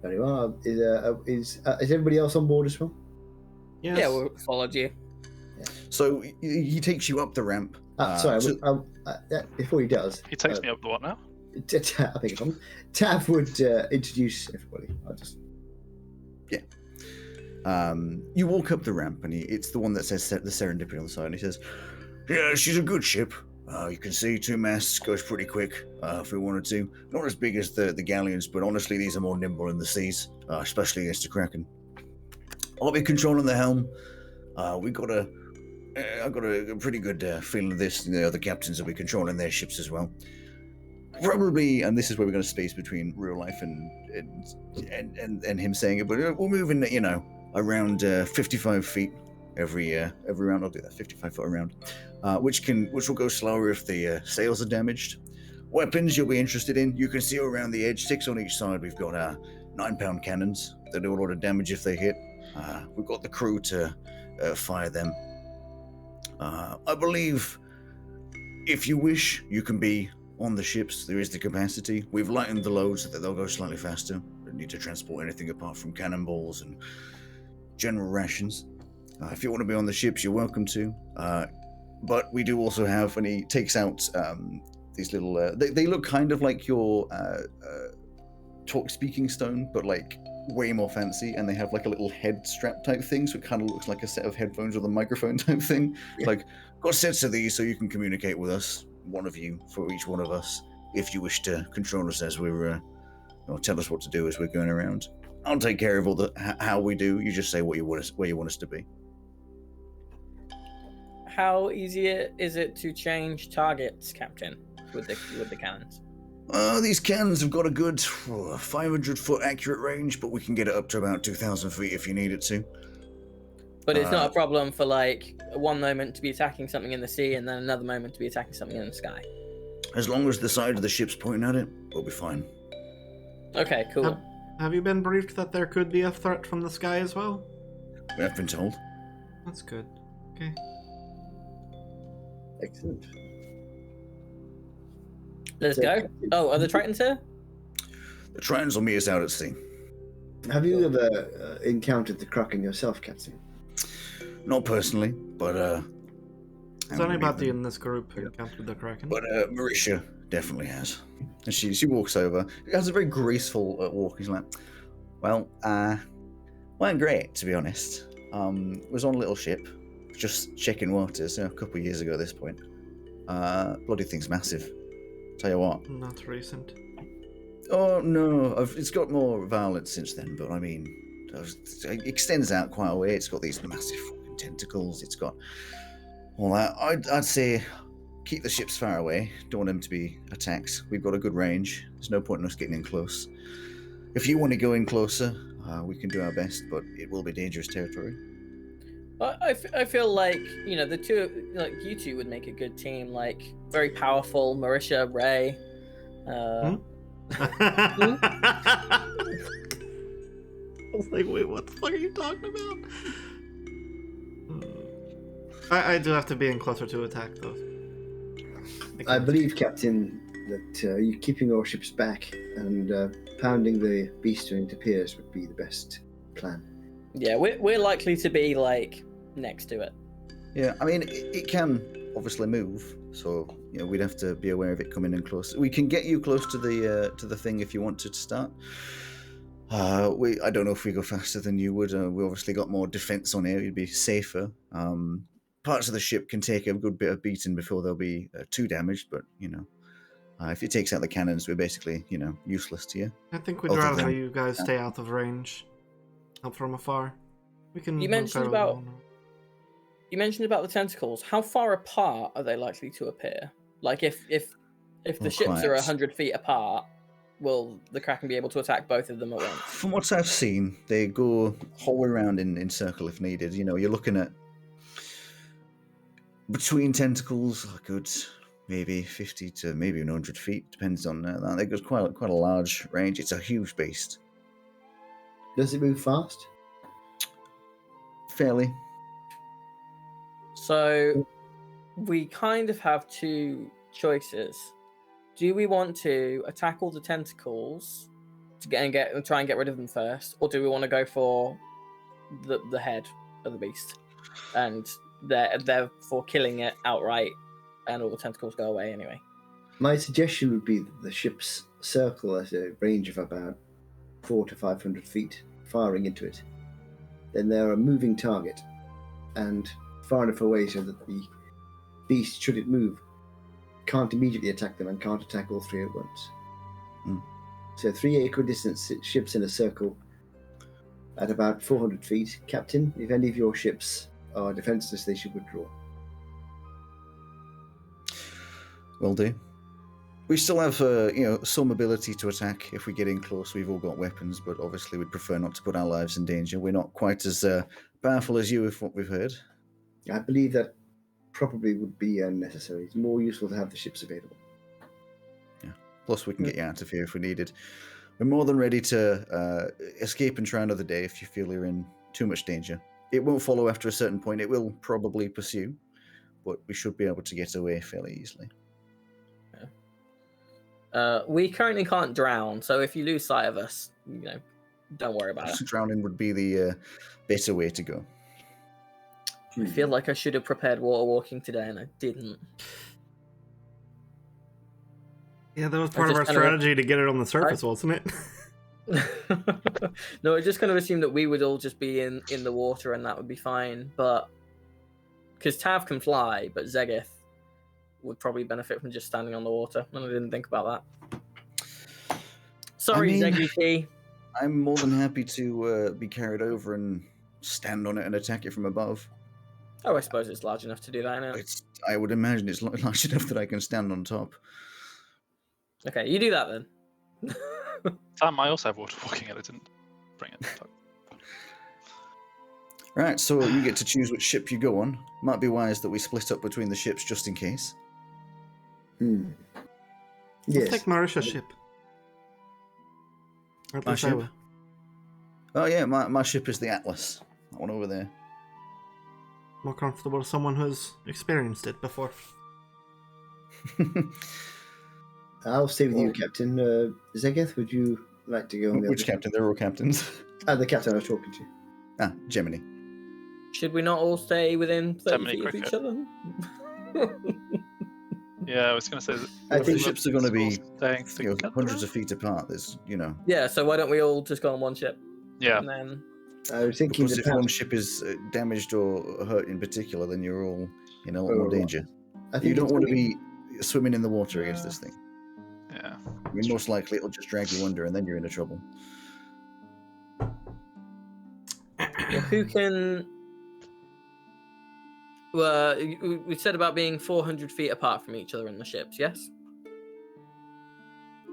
Very well. Is everybody else on board as well? Yes. Yeah, we'll follow you. So he takes you up the ramp. Before he does, He takes me up the what now? I think it's on. Tav would introduce everybody. You walk up the ramp, and it's the one that says the Serendipity on the side, and he says, "Yeah, she's a good ship. You can see 2 masts, goes pretty quick if we wanted to. Not as big as the galleons, but honestly, these are more nimble in the seas, especially against the Kraken. I'll be controlling the helm. I've got a pretty good feeling of this. The other captains will be controlling their ships as well. Probably, and this is where we're going to space between real life and him saying it, but we're moving, around 55 feet every round. I'll do that, 55 foot around, which will go slower if the sails are damaged. Weapons you'll be interested in. You can see around the edge, 6 on each side. We've got 9-pound cannons that do a lot of damage if they hit. We've got the crew to fire them. I believe if you wish, you can be on the ships. There is the capacity. We've lightened the loads so that they'll go slightly faster. Don't need to transport anything apart from cannonballs and general rations. If you want to be on the ships, you're welcome to. But we do also have, and he takes out these little, they look kind of like your speaking stone, but like way more fancy, and they have like a little head strap type thing, so it kind of looks like a set of headphones with a microphone type thing. Yeah. Like, got sets of these so you can communicate with us, one of you for each one of us, if you wish to control us as we're, or tell us what to do as we're going around. I'll take care of all the how we do. You just say where you want us to be. How easy is it to change targets, Captain, with the cannons? These cannons have got a good 500-foot accurate range, but we can get it up to about 2,000 feet if you need it to. But it's not a problem for, like, one moment to be attacking something in the sea and then another moment to be attacking something in the sky? As long as the side of the ship's pointing at it, we'll be fine. Okay, cool. Have you been briefed that there could be a threat from the sky as well? We have been told. That's good. Okay. Excellent. Let's go. Oh, are the Tritons here? The Tritons will meet us out at sea. Have you ever encountered the Kraken yourself, Captain? Not personally, but Has anybody in this group encountered the Kraken? But Marisha definitely has. And she walks over. She has a very graceful walk. She's like, well, weren't great, to be honest. Was on a little ship, just checking waters a couple of years ago at this point. Bloody thing's massive. Tell you what. Not recent. Oh, no. It's got more violence since then, but I mean, it extends out quite a way. It's got these massive fucking tentacles. It's got all that. I'd say keep the ships far away. Don't want them to be attacked. We've got a good range. There's no point in us getting in close. If you want to go in closer, we can do our best, but it will be dangerous territory. I feel like, the two, like, you two would make a good team, like, very powerful, Marisha, Ray. I was like, wait, what the fuck are you talking about? I do have to be in closer to attack, though. I believe, Captain, that you keeping our ships back and pounding the beast into piers would be the best plan. Yeah, we're likely to be like next to it. Yeah, I mean, it can obviously move, so we'd have to be aware of it coming in close. We can get you close to the thing if you wanted to start. I don't know if we go faster than you would. We obviously got more defense on here. You'd be safer. Parts of the ship can take a good bit of beating before they'll be too damaged, but if it takes out the cannons, we're basically useless to you. I think we'd Other rather than- you guys stay out of range. Help from afar. We can. You move mentioned fairly about- well now. You mentioned about the tentacles. How far apart are they likely to appear? Like if the ships are Quite. 100 feet apart, will the Kraken be able to attack both of them at once? From what I've seen, they go whole around in circle if needed. You're looking at between tentacles, a good maybe 50 to maybe 100 feet, depends on that. It goes quite a large range. It's a huge beast. Does it move fast? Fairly. So we kind of have two choices. Do we want to attack all the tentacles to try and get rid of them first, or do we want to go for the head of the beast and therefore killing it outright, and all the tentacles go away anyway? My suggestion would be that the ship's circle at a range of about 400 to 500 feet, firing into it. Then they're a moving target, and far enough away so that the beast, should it move, can't immediately attack them and can't attack all three at once. So 3 equidistant ships in a circle at about 400 feet. Captain, if any of your ships are defenseless, they should withdraw. Will do. We still have some ability to attack if we get in close. We've all got weapons, but obviously we'd prefer not to put our lives in danger. We're not quite as powerful as you, if what we've heard. I believe that probably would be unnecessary. It's more useful to have the ships available. Plus, we can get you out of here if we needed. We're more than ready to escape and try another day if you feel you're in too much danger. It won't follow after a certain point. It will probably pursue, but we should be able to get away fairly easily. We currently can't drown, so if you lose sight of us, don't worry about it. Drowning would be the better way to go. I feel like I should have prepared water walking today, and I didn't. Yeah, that was part of our strategy to get it on the surface, wasn't it? No, I just kind of assumed that we would all just be in the water and that would be fine, but because Tav can fly, but Zegith would probably benefit from just standing on the water, and I didn't think about that. Sorry, Zegith. I'm more than happy to be carried over and stand on it and attack it from above. Oh, I suppose it's large enough to do that now. I would imagine it's large enough that I can stand on top. Okay, you do that then. Sam, I also have water walking and I didn't bring it. Right, so you get to choose which ship you go on. Might be wise that we split up between the ships just in case. Yes. Let's take Marisha's ship. My ship? Oh yeah, my ship is the Atlas. That one over there. More comfortable with someone who's experienced it before. I'll stay with you, Captain. Zegith, would you like to go on the Which other? captain? They're all captains. The captain I was talking to. Gemini. Should we not all stay within 30 Gemini feet of cricket. each other? Yeah, I was going to say that. I The think ships are going to be staying together. hundreds of feet apart. There's, Yeah, so why don't we all just go on one ship? Yeah. And then I was thinking because the if one ship is damaged or hurt in particular, then you're all in a lot more danger. I think You don't it's want to going- be swimming in the water against this thing. Yeah. I mean, most likely it'll just drag you under, and then you're into trouble. who can? Well, we said about being 400 feet apart from each other in the ships, yes?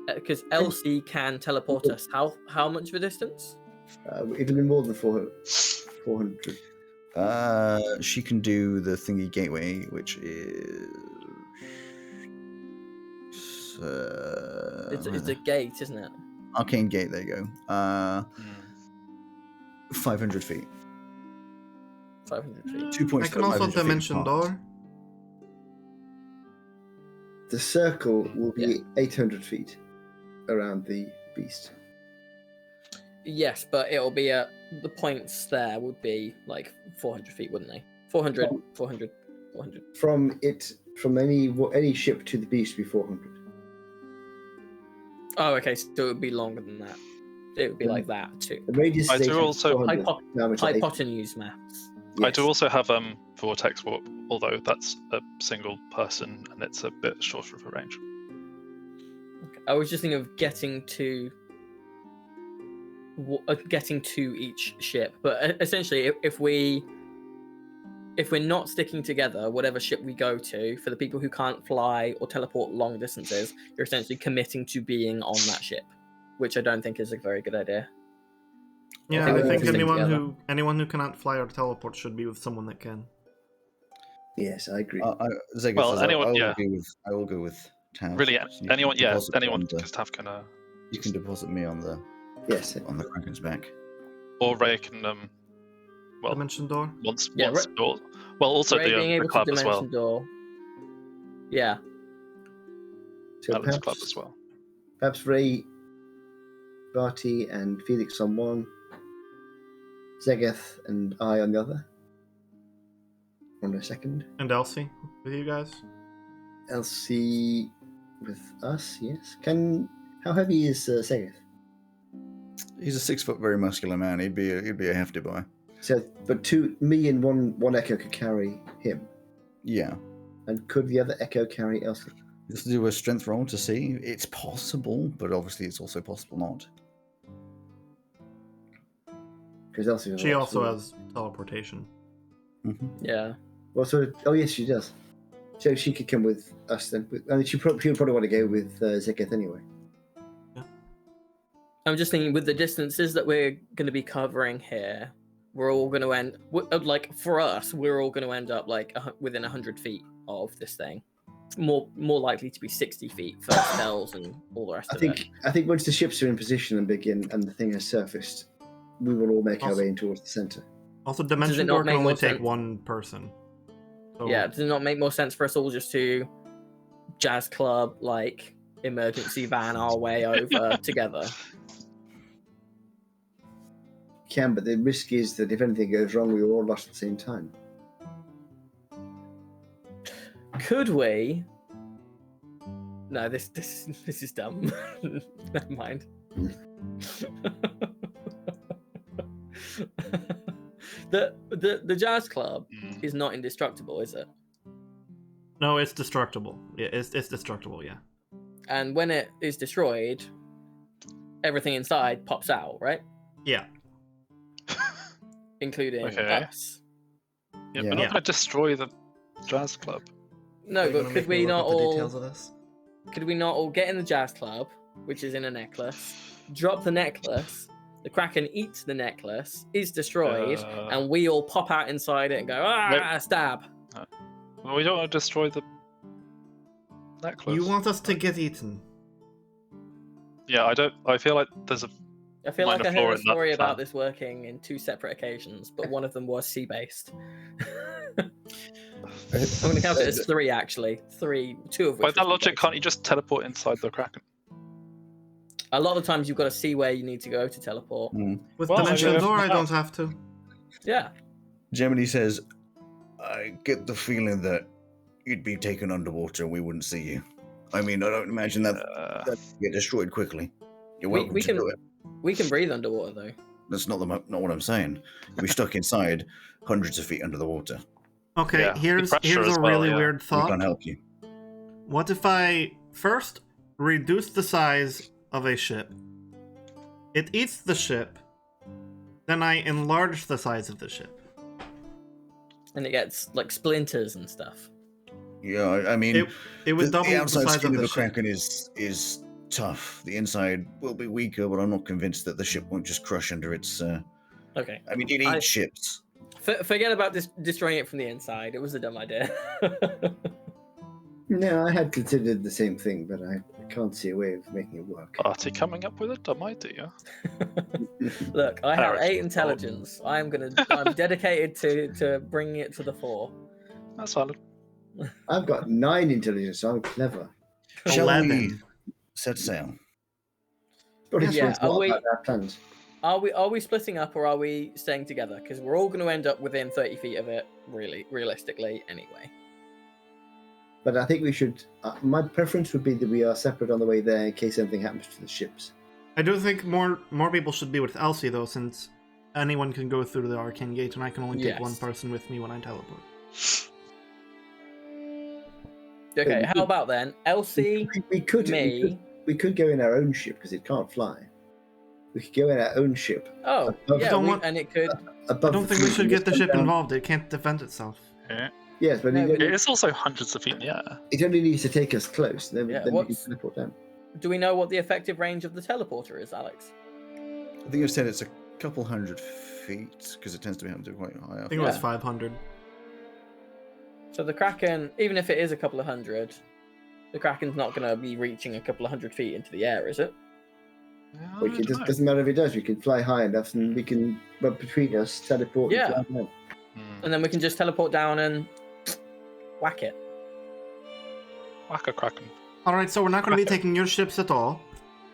Because Elsie can teleport us. How much of a distance? It'll be more than 400. She can do the thingy gateway, which is. It's a gate, isn't it? Arcane gate. There you go. 500 feet. 500 feet. 2 points. I can also 500 feet dimension apart. door. The circle will be 800 feet around the beast. Yes, but it'll be at the points there would be like 400 feet, wouldn't they? 400. From any ship to the beast be 400. Oh, okay, so it would be longer than that. It would be like that too. The radius I is do 800, also- 400, diameter 800. Hypotenuse maths. I do Yes. also have vortex warp, although that's a single person and it's a bit shorter of a range. Okay. I was just thinking of getting to each ship, but essentially, if we're not sticking together, whatever ship we go to, for the people who can't fly or teleport long distances, you're essentially committing to being on that ship, which I don't think is a very good idea. Yeah, think I we think all stick together. anyone who cannot fly or teleport should be with someone that can. Yes, I agree. Uh, Zegas, anyone- I will go with Tav. Really, So you can anyone, deposit me on because Tav can, you can deposit me on the Yes. Kraken's back. or Ray can, well, Dimension door. once, Yeah, or, well, also Ray being the able to club as well. dimension door. Yeah. So Alan's club as well. perhaps Ray, Barty, and Felix on one, Zegeth and I on the other. On a second. And Elsie with you guys. Elsie with us, yes. How heavy is Zegeth? He's a 6 foot, very muscular man. He'd be a hefty boy. So, but me and one Echo could carry him. Yeah. And could the other Echo carry Elsie? Just do a strength roll to see. It's possible, but obviously it's also possible not. Because Elsie. She also has teleportation. Mm-hmm. Yeah. Well, yes, she does. So she could come with us then. I mean, she would probably want to go with Zegeth anyway. I'm just thinking with the distances that we're going to be covering here, we're all going to end like for us, we're all going to end up like within 100 feet of this thing. More likely to be 60 feet for spells and all the rest of it. I think once the ships are in position and begin, and the thing has surfaced, we will all make our Also- way in towards the center. Also, Does dimension it not door can make only more take sense? one person. So, Yeah, does it not make more sense for us all just to jazz club like emergency van our way over together? Can, but the risk is that if anything goes wrong, we are all lost at the same time. Could we? No, this is dumb. Never mind. The jazz club is not indestructible, is it? No, it's destructible. Yeah, it's destructible. Yeah. And when it is destroyed, everything inside pops out, right? Yeah. Including Okay. us. Yeah, Yeah. we're not going to destroy the jazz club. No, but could we not all? of this? Could we not all get in the jazz club, which is in a necklace, drop the necklace, the Kraken eats the necklace, is destroyed, and we all pop out inside it and go, stab. Well, we don't want to destroy the necklace. You want us to get eaten? Yeah, I don't. I feel like there's a. I feel like I Minor flaw heard a in that story about plan. this working in 2 separate occasions, but one of them was sea-based. I'm going to count it as 3, actually. 2 of which By that were logic, sea-based. can't you just teleport inside the Kraken? A lot of times you've got to see where you need to go to teleport. With Well, dimension I door, I know. don't have to. Yeah. Gemini says, I get the feeling that you'd be taken underwater and we wouldn't see you. I mean, I don't imagine that that'd get destroyed quickly. You're welcome we to can do it. we can breathe underwater though. That's not what I'm saying. You'll be stuck inside hundreds of feet under the water. Okay, Yeah, the here's pressure as a well, really yeah. weird We thought. can't help you. What if I first reduce the size of a ship? It eats the ship. Then I enlarge the size of the ship. And it gets like splinters and stuff. Yeah, I mean, It would double the the outside size skin of of the a ship. Kraken is tough. The inside will be weaker, but I'm not convinced that the ship won't just crush under its. Okay. I mean, it eats ships. Forget about destroying it from the inside. It was a dumb idea. No, I had considered the same thing, but I can't see a way of making it work. Artie coming up with a dumb idea. Look, I have Parrots 8 fault. intelligence. I'm dedicated to bringing it to the fore. That's valid. I've got 9 intelligence, so I'm clever. Shall we 11. set sail? Probably Yeah, yeah, are we- about our plans. Are we splitting up or are we staying together? Because we're all going to end up within 30 feet of it, realistically, anyway. But I think we should. My preference would be that we are separate on the way there in case anything happens to the ships. I do think more people should be with Elsie though, since anyone can go through the arcane gate, and I can only take one person with me when I teleport. Okay, how about then? Elsie, we could go in our own ship because it can't fly. We could go in our own ship. Oh, yeah, and it could. I don't think we should get the ship involved. It can't defend itself. Yeah. Yes, but it's also hundreds of feet in the air. It only needs to take us close. Then we can teleport down. Do we know what the effective range of the teleporter is, Alex? I think you said it's a couple hundred feet because it tends to be able to quite high up. I think it was 500. So the Kraken, even if it is a couple of hundred, the Kraken's not going to be reaching a couple of 100 feet into the air, is it? Well, it doesn't matter if it does. We can fly high enough, and we can run between us, teleport. Yeah. And fly down. And then we can just teleport down and whack it. Whack a Kraken. All right, so we're not going to be taking your ships at all.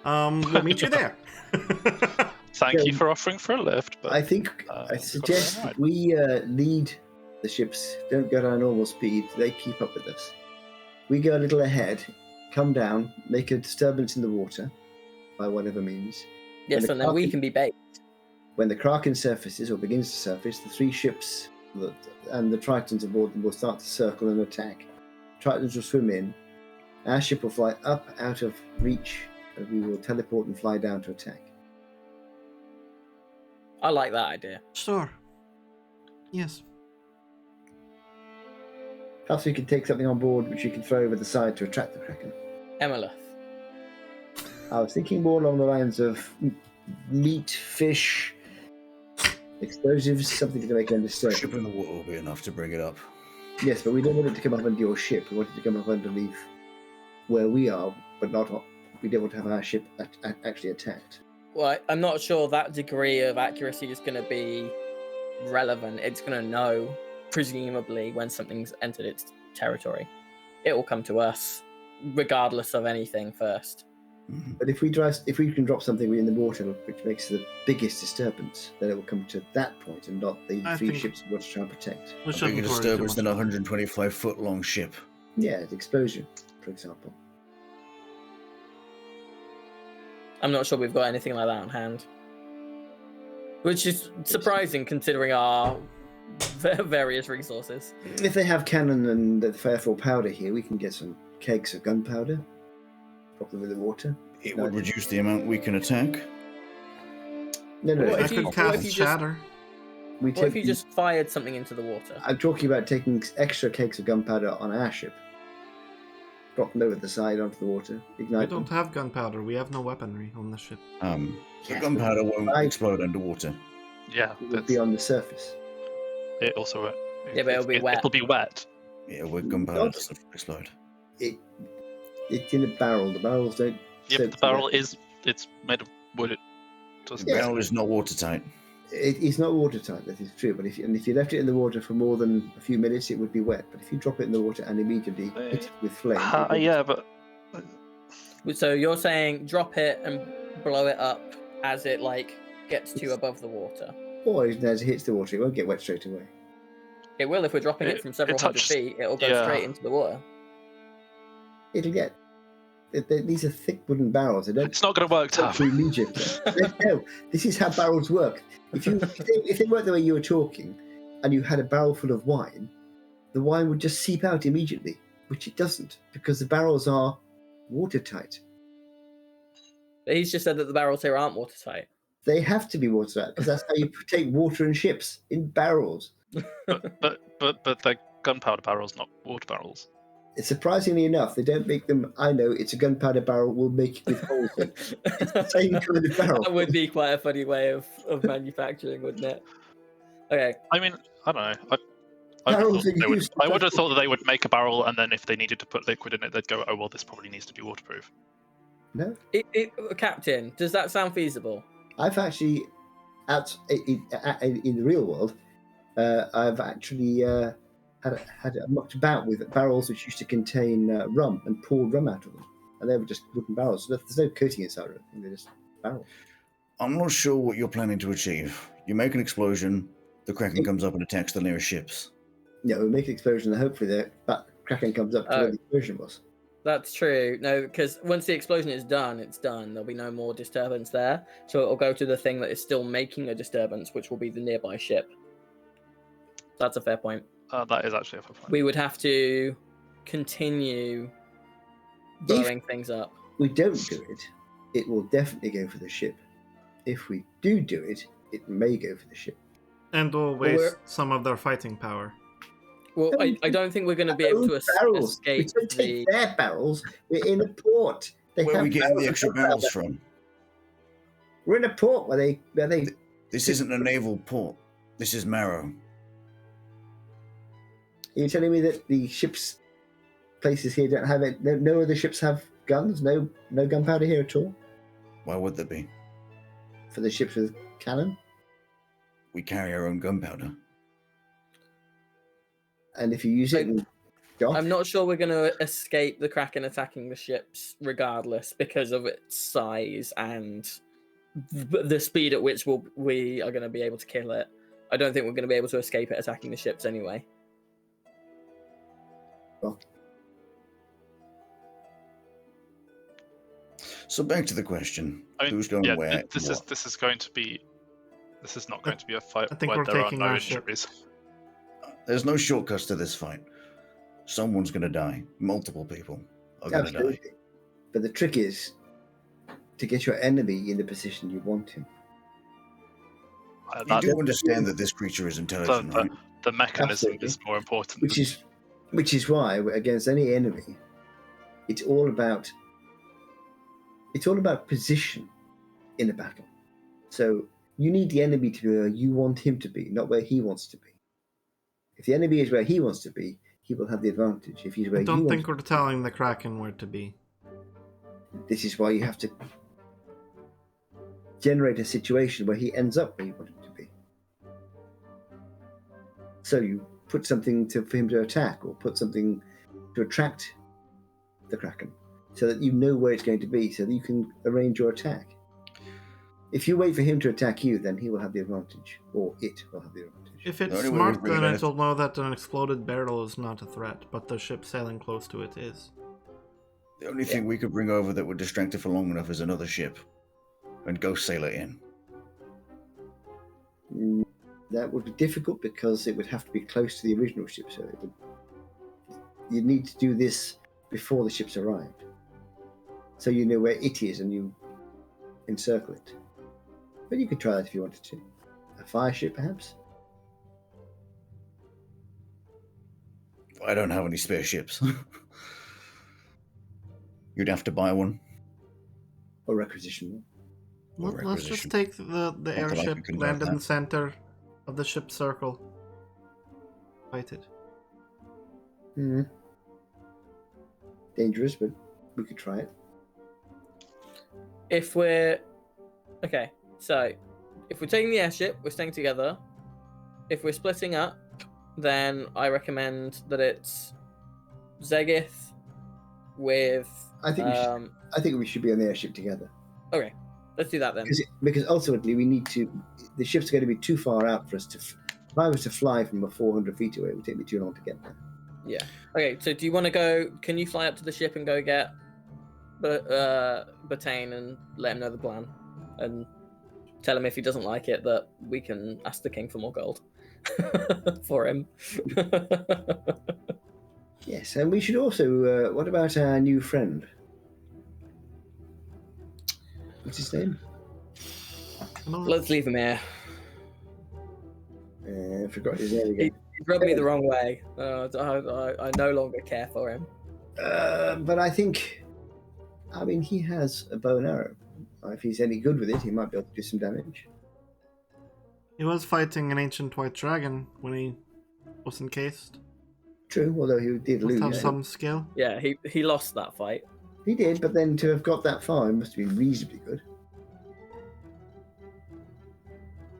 We'll meet you there. Thank you for offering for a lift. But, I think I suggest we lead the ships. Don't go at our normal speed. They keep up with us. We go a little ahead, come down, make a disturbance in the water by whatever means. Yes, and then we can be bait. When the Kraken surfaces or begins to surface, the three ships and the Tritons aboard them will start to circle and attack. Tritons will swim in. Our ship will fly up out of reach, and we will teleport and fly down to attack. I like that idea. Sure. Yes. Perhaps we can take something on board which you can throw over the side to attract the Kraken. Emelith. I was thinking more along the lines of meat, fish, explosives, something to make it disturbing. Ship in the water will be enough to bring it up. Yes, but we don't want it to come up under your ship. We want it to come up underneath where we are, but not. We don't want to have our ship actually attacked. Well, I'm not sure that degree of accuracy is going to be relevant. It's going to know, presumably, when something's entered its territory. It will come to us, regardless of anything first. But if we can drop something in the water which makes the biggest disturbance, then it will come to that point and not the three ships we want to try and protect. A bigger disturbance than a 125-foot long ship. Yeah, the explosion, for example. I'm not sure we've got anything like that on hand. Which is surprising considering our various resources. If they have cannon and the firefall powder here, we can get some kegs of gunpowder. Drop them in the water. It would reduce the amount we can attack. No. I could cast shatter. What if you just fired something into the water? I'm talking about taking extra kegs of gunpowder on our ship. Drop them over the side onto the water. Ignite We don't have gunpowder. We have no weaponry on the ship. The gunpowder won't explode underwater. Yeah, it will be on the surface. It also. Yeah, but it'll be wet. It'll be wet. Yeah, where gunpowder doesn't explode. It's in a barrel. The barrels don't. Yeah, but the barrel it's made of wood. It doesn't. The barrel is not watertight. It's not watertight. That is true. But if you left it in the water for more than a few minutes, it would be wet. But if you drop it in the water and immediately hit it with flame, yeah, but. So you're saying drop it and blow it up as it gets to above the water, or as it hits the water, it won't get wet straight away. It will if we're dropping it from several hundred feet. It'll go straight into the water. It'll get. These are thick wooden barrels. It's not going to work, Tav. Immediately. No, this is how barrels work. If they worked the way you were talking, and you had a barrel full of wine, the wine would just seep out immediately, which it doesn't, because the barrels are watertight. But he's just said that the barrels here aren't watertight. They have to be watertight because that's how you take water in ships, in barrels. but they're gunpowder barrels, not water barrels. Surprisingly enough, they don't make them. I know it's a gunpowder barrel. We'll make it with holes in. It's the same kind of barrel. That would be quite a funny way of manufacturing, wouldn't it? Okay. I mean, I don't know. I would have thought that they would make a barrel, and then if they needed to put liquid in it, they'd go, "Oh well, this probably needs to be waterproof." No. Captain, does that sound feasible? I've actually, in the real world, I've actually had mucked about with barrels which used to contain rum and poured rum out of them, and they were just wooden barrels. So there's no coating inside of it. They're just barrels. I'm not sure what you're planning to achieve. You make an explosion, the Kraken comes up and attacks the nearest ships. Yeah, we make an explosion and hopefully the Kraken comes up to where the explosion was. That's true. No, because once the explosion is done, it's done. There'll be no more disturbance there. So it'll go to the thing that is still making a disturbance, which will be the nearby ship. That's a fair point. That is actually a fair point. We would have to continue blowing things up. We don't do it, it will definitely go for the ship. If we do it, it may go for the ship. And will waste some of their fighting power. Well, I don't think we're going to be able to escape. We don't take their barrels. We're in a port. Where are we getting the extra barrels from? We're in a port where they. This isn't a naval port. This is Marrow. Are you telling me that the ships, places here don't have it? No other ships have guns. No gunpowder here at all. Why would there be? For the ships with cannon. We carry our own gunpowder. And if you use it, I'm not sure we're going to escape the Kraken attacking the ships regardless because of its size and the speed at which we are going to be able to kill it. I don't think we're going to be able to escape it attacking the ships anyway. Well. So back to the question: who's going where? This is not going to be a fight I think where we're there are taking no our ship. injuries. There's no shortcuts to this fight. Someone's going to die. Multiple people are going to die. But the trick is to get your enemy in the position you want him. You do understand that this creature is intelligent, right? The mechanism Absolutely. is more important. Which is why against any enemy, it's all about position in a battle. So you need the enemy to be where you want him to be, not where he wants to be. If the enemy is where he wants to be, he will have the advantage. If he's where I you don't want think we're telling the Kraken where to be. this is why you have to generate a situation where he ends up where you want him to be. So you put something for him to attack, or put something to attract the Kraken, so that you know where it's going to be, so that you can arrange your attack. If you wait for him to attack you, then he will have the advantage, or it will have the advantage. If it's The only way smart, we're then gonna- it'll know that an exploded barrel is not a threat, but the ship sailing close to it is. The only thing we could bring over that would distract it for long enough is another ship, and go sail it in. That would be difficult because it would have to be close to the original ship, so you'd need to do this before the ships arrived, so you know where it is and you encircle it. But you could try that if you wanted to. A fire ship, perhaps? I don't have any spare ships. You'd have to buy one. Or requisition one. Let's just requisition. take the Not that I airship, can convert land in that. the center of the ship's circle. Fight it. Dangerous, but we could try it. If we're taking the airship, we're staying together. If we're splitting up, then I recommend that it's Zegith with. I think we should be on the airship together. Okay, let's do that then. Because ultimately we need to. The ship's going to be too far out for us to. If I was to fly from 400 feet away, it would take me too long to get there. Yeah. Okay. So do you want to go? Can you fly up to the ship and go get, Botane and let him know the plan, and tell him if he doesn't like it that we can ask the king for more gold for him. Yes, and we should also. What about our new friend? What's his name? Let's leave him here. I forgot his name again. He rubbed me the wrong way. I no longer care for him. But I think, he has a bow and arrow. If he's any good with it, he might be able to do some damage. He was fighting an ancient white dragon when he was encased. True, although he did Must lose. have some skill. Yeah, he lost that fight. He did, but then to have got that far, he must have been reasonably good.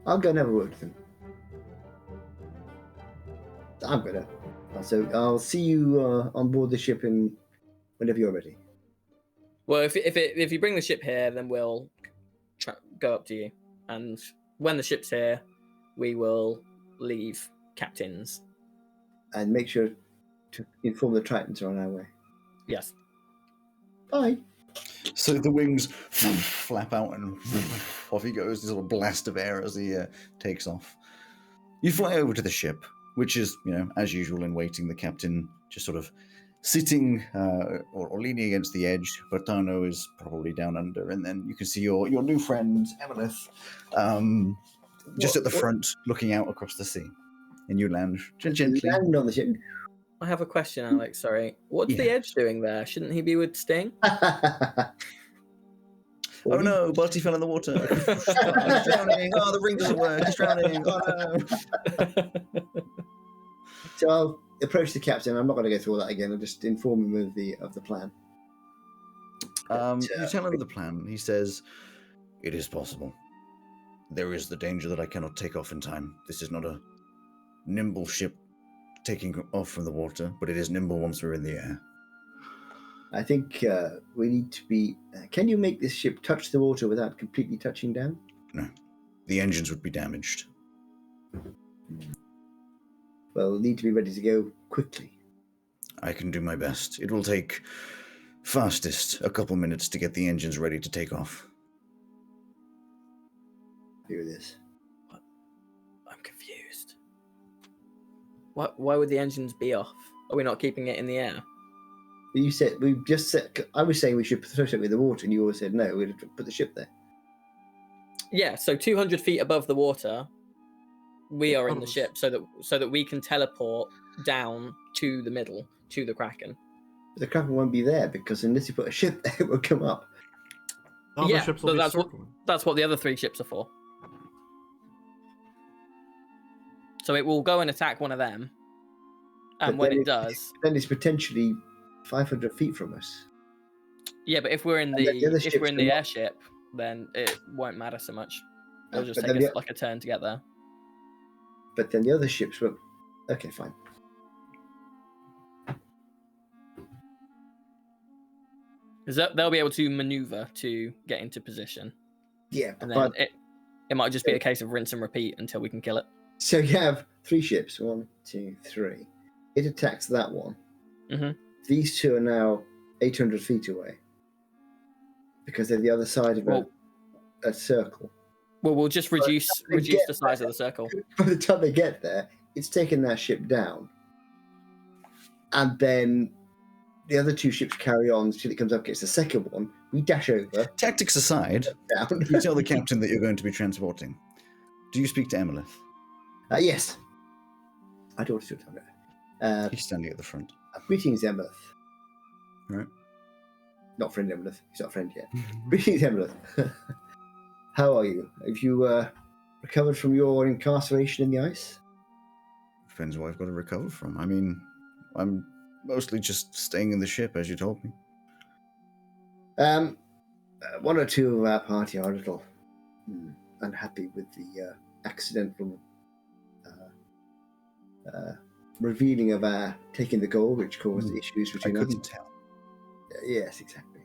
I'll go and have a word with him. I'm gonna. So I'll see you on board the ship whenever you're ready. Well, if you bring the ship here, then we'll go up to you, and when the ship's here, we will leave captains. And make sure to inform the Tritons are on our way. Yes. Bye. So the wings flap out and off he goes, this little blast of air as he takes off. You fly over to the ship, which is, as usual in waiting, the captain just sort of sitting or leaning against the edge. Bertano is probably down under, and then you can see your new friend, Emelith, just at the front, looking out across the sea. And you land gently. Land on the ship. I have a question, Alex. Sorry. What's the Edge doing there? Shouldn't he be with Sting? Oh no, Barty fell in the water. He's drowning. Oh, the ring doesn't work. He's drowning. Oh no. So I'll approach the captain. I'm not going to go through all that again. I'll just inform him of the plan. You tell him the plan. He says, "It is possible. There is the danger that I cannot take off in time. This is not a nimble ship taking off from the water, but it is nimble once we're in the air." I think we need to be... can you make this ship touch the water without completely touching down? No. The engines would be damaged. Well, we'll need to be ready to go quickly. I can do my best. It will take, fastest, a couple minutes to get the engines ready to take off. Do this. I'm confused. Why would the engines be off? Are we not keeping it in the air? You said I was saying we should associate it with the water, and you always said no. We'd put the ship there. Yeah, so 200 feet above the water, we are in the ship, so that we can teleport down to the middle, to the Kraken. But the Kraken won't be there because unless you put a ship there, it will come up. All Yeah, the ships will be circling. That's what the other 3 ships are for. So it will go and attack one of them, and when it does, then it's potentially 500 feet from us. Yeah, but if we're in the airship, then it won't matter so much. It'll just take us like a turn to get there. But then the other ships will... Okay, fine. Because they'll be able to maneuver to get into position. Yeah, and then it might just be a case of rinse and repeat until we can kill it. So you have 3 ships. 1, 2, 3. It attacks that one. Mm-hmm. These 2 are now 800 feet away because they're the other side of a circle. Well, we'll just reduce the size of the circle. By the time they get there, it's taken that ship down. And then the other 2 ships carry on until it comes up against the second one. We dash over. Tactics aside, you tell the captain that you're going to be transporting. Do you speak to Emelith? Yes. I don't want to tell her. He's standing at the front. Greetings, Emelith. Right. Not friend Emelith. He's not a friend yet. Greetings, Emelith. How are you? Have you recovered from your incarceration in the ice? Depends what I've got to recover from. I mean, I'm mostly just staying in the ship, as you told me. 1 or 2 of our party are a little unhappy with the accidental revealing of our taking the gold, which caused issues between us. I couldn't tell. Yes, exactly.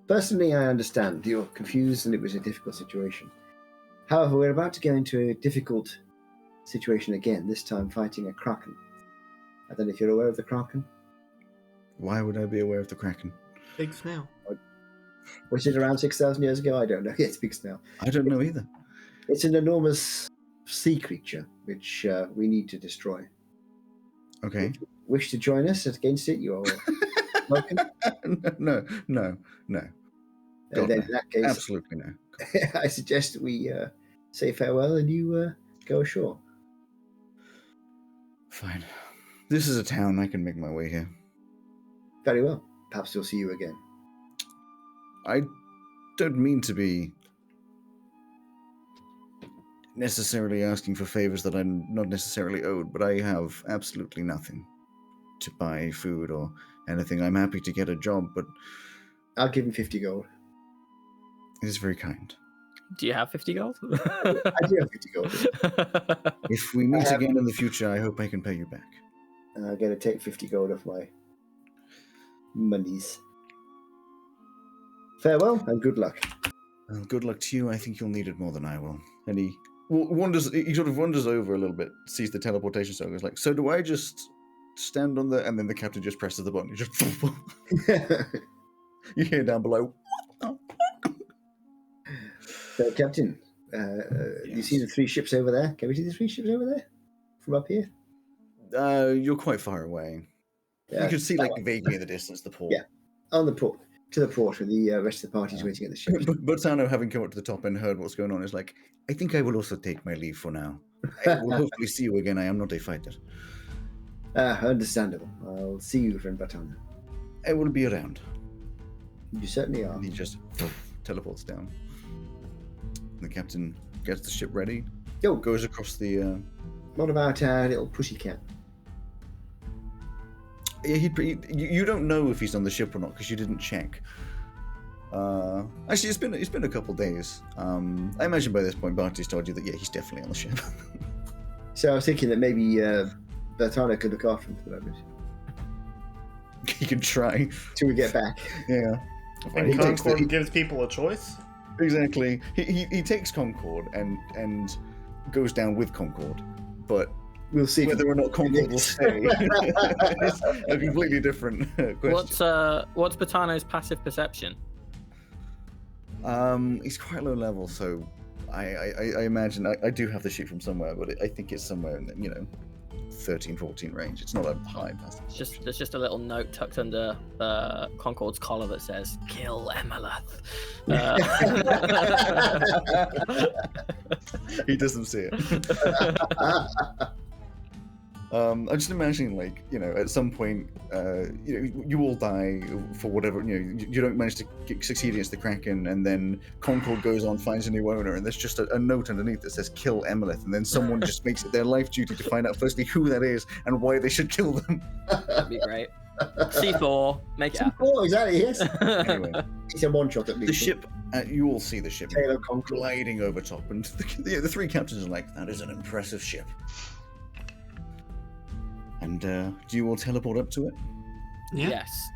Personally, I understand. You're confused and it was a difficult situation. However, we're about to go into a difficult situation again, this time fighting a Kraken. I don't know if you're aware of the Kraken. Why would I be aware of the Kraken? Big snail. Was it around 6,000 years ago? I don't know. It's big snail. I don't know either. It's an enormous sea creature which we need to destroy. Okay. Wish to join us against it? You are welcome. No. God, Then no. in that case, Absolutely no. I suggest that we say farewell and you go ashore. Fine. This is a town. I can make my way here. Very well. Perhaps we'll see you again. I don't mean to be necessarily asking for favors that I'm not necessarily owed, but I have absolutely nothing to buy food or anything. I'm happy to get a job, but I'll give him 50 gold. it is very kind. Do you have 50 gold? I do have 50 gold. If we meet again in the future, I hope I can pay you back. I'm going to take 50 gold off my monies. Farewell and good luck. Well, good luck to you. I think you'll need it more than I will. And he wanders. He sort of wanders over a little bit, sees the teleportation stone, goes like, "So do I just stand on the?" And then the captain just presses the button. He just you hear down below. So, Captain, you see the 3 ships over there? Can we see the 3 ships over there from up here? You're quite far away. You can see, like, vaguely in the distance, the port. Yeah, on the port, to the port, where the rest of the party's waiting at the ship. But Tano, having come up to the top and heard what's going on, is like, I think I will also take my leave for now. I will hopefully see you again. I am not a fighter. Understandable. I'll see you, friend Batana. I will be around. You certainly are. And he just teleports down. The captain gets the ship ready. Yo, Goes across the. what about our little pussycat? Yeah, you don't know if he's on the ship or not because you didn't check. Actually, it's been a couple days. I imagine by this point Barty's told you that he's definitely on the ship. So I was thinking that maybe Batana could look after him for the moment. He can try Till we get back. Yeah. And Concord gives people a choice. Exactly. He takes Concord and goes down with Concord, but We'll see whether or not Concord will stay is a completely different question. What's Batano's passive perception? He's quite low level, so I imagine I do have the sheet from somewhere, but I think it's somewhere in the 13, 14 range. It's not a high passive. There's just a little note tucked under Concord's collar that says "Kill Emeleth." He doesn't see it. I'm just imagining, at some point, you all die for whatever, you don't manage to succeed against the Kraken, and then Concord goes on, finds a new owner, and there's just a note underneath that says "Kill Emeleth," and then someone just makes it their life duty to find out firstly who that is and why they should kill them. That'd be great. C4, make it happen. Oh, exactly, yes. Anyway, It's a one-shot at least. the ship, you all see the ship Taylor Concord. gliding over top, and the 3 captains are like, "That is an impressive ship." And do you all teleport up to it? Yeah. Yes.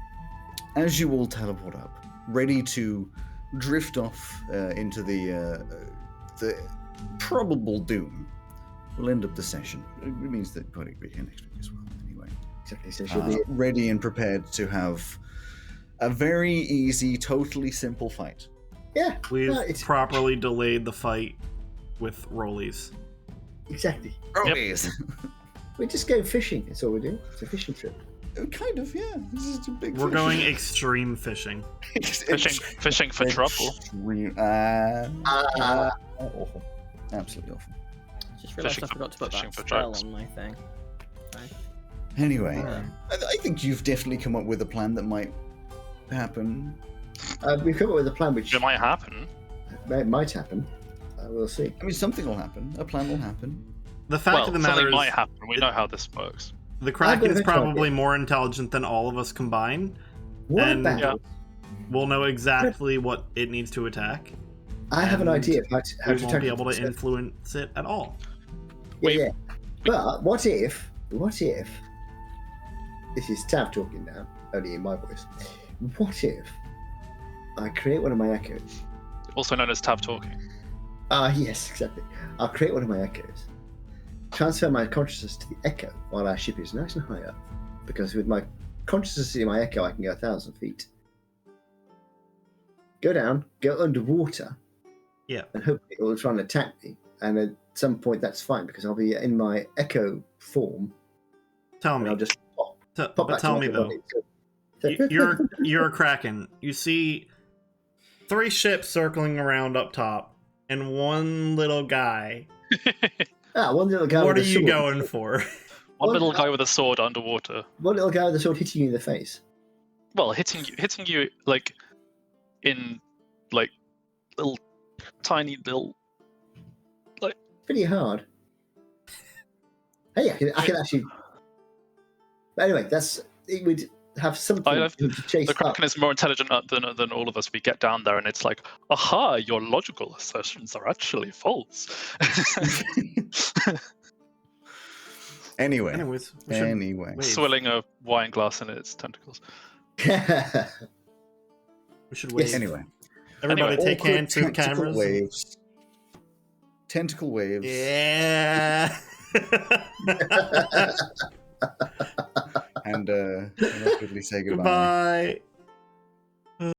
As you all teleport up, ready to drift off into the probable doom, we'll end up the session. It means that Buddy will be here next week as well. Anyway, Exactly, so she'll be ready and prepared to have a very easy, totally simple fight. Yeah, We've no, it's properly delayed the fight with rollies. exactly. Rollies. We're just going fishing. That's all we're doing. It's a fishing trip. Kind of, yeah. This is a big. We're fish. going extreme fishing. Fishing for trouble. Awful. Absolutely awful. Just realised I forgot to put fishing that for spell jokes. on my thing. Anyway, I think you've definitely come up with a plan that might happen. We've come up with a plan which It might happen. might happen. We'll see. I mean, something will happen. A plan will happen. The fact of the matter something is, might happen. We know how this works. the Kraken is I've got a probably more intelligent than all of us combined. What And- about? Yeah. We'll know exactly what it needs to attack. I have an and idea of how We to won't tackle be able this. to influence it at all. Yeah. But what if? This is Tav talking now, only in my voice. What if I create one of my echoes? Also known as tab talking. Yes, exactly. I'll create one of my echoes. Transfer my consciousness to the echo while our ship is nice and high up. Because with my consciousness in my echo, I can go 1,000 feet. Go down, go underwater. Yeah. And hopefully it will try and attack me. And at some point, that's fine because I'll be in my echo form. Tell And me. I'll just pop But back tell to me my though. body. So- You're a Kraken. You see 3 ships circling around up top, and one little guy. one little guy What with are a you sword. going for? One little guy with a sword underwater. One little guy with a sword hitting you in the face. Well, hitting you like in like little tiny little. Pretty hard. Hey, I can actually. But anyway, it would have something to chase The up. Kraken is more intelligent than all of us. We get down there and it's like, aha, your logical assertions are actually false. Anyway. Anyways, Anyway. wait. Swilling a wine glass in its tentacles. we should wait. Anyway. Everybody Anyway. take Awkward hands through the tactical cameras. waves. Tentacle waves. Yeah. And awkwardly say goodbye. Goodbye.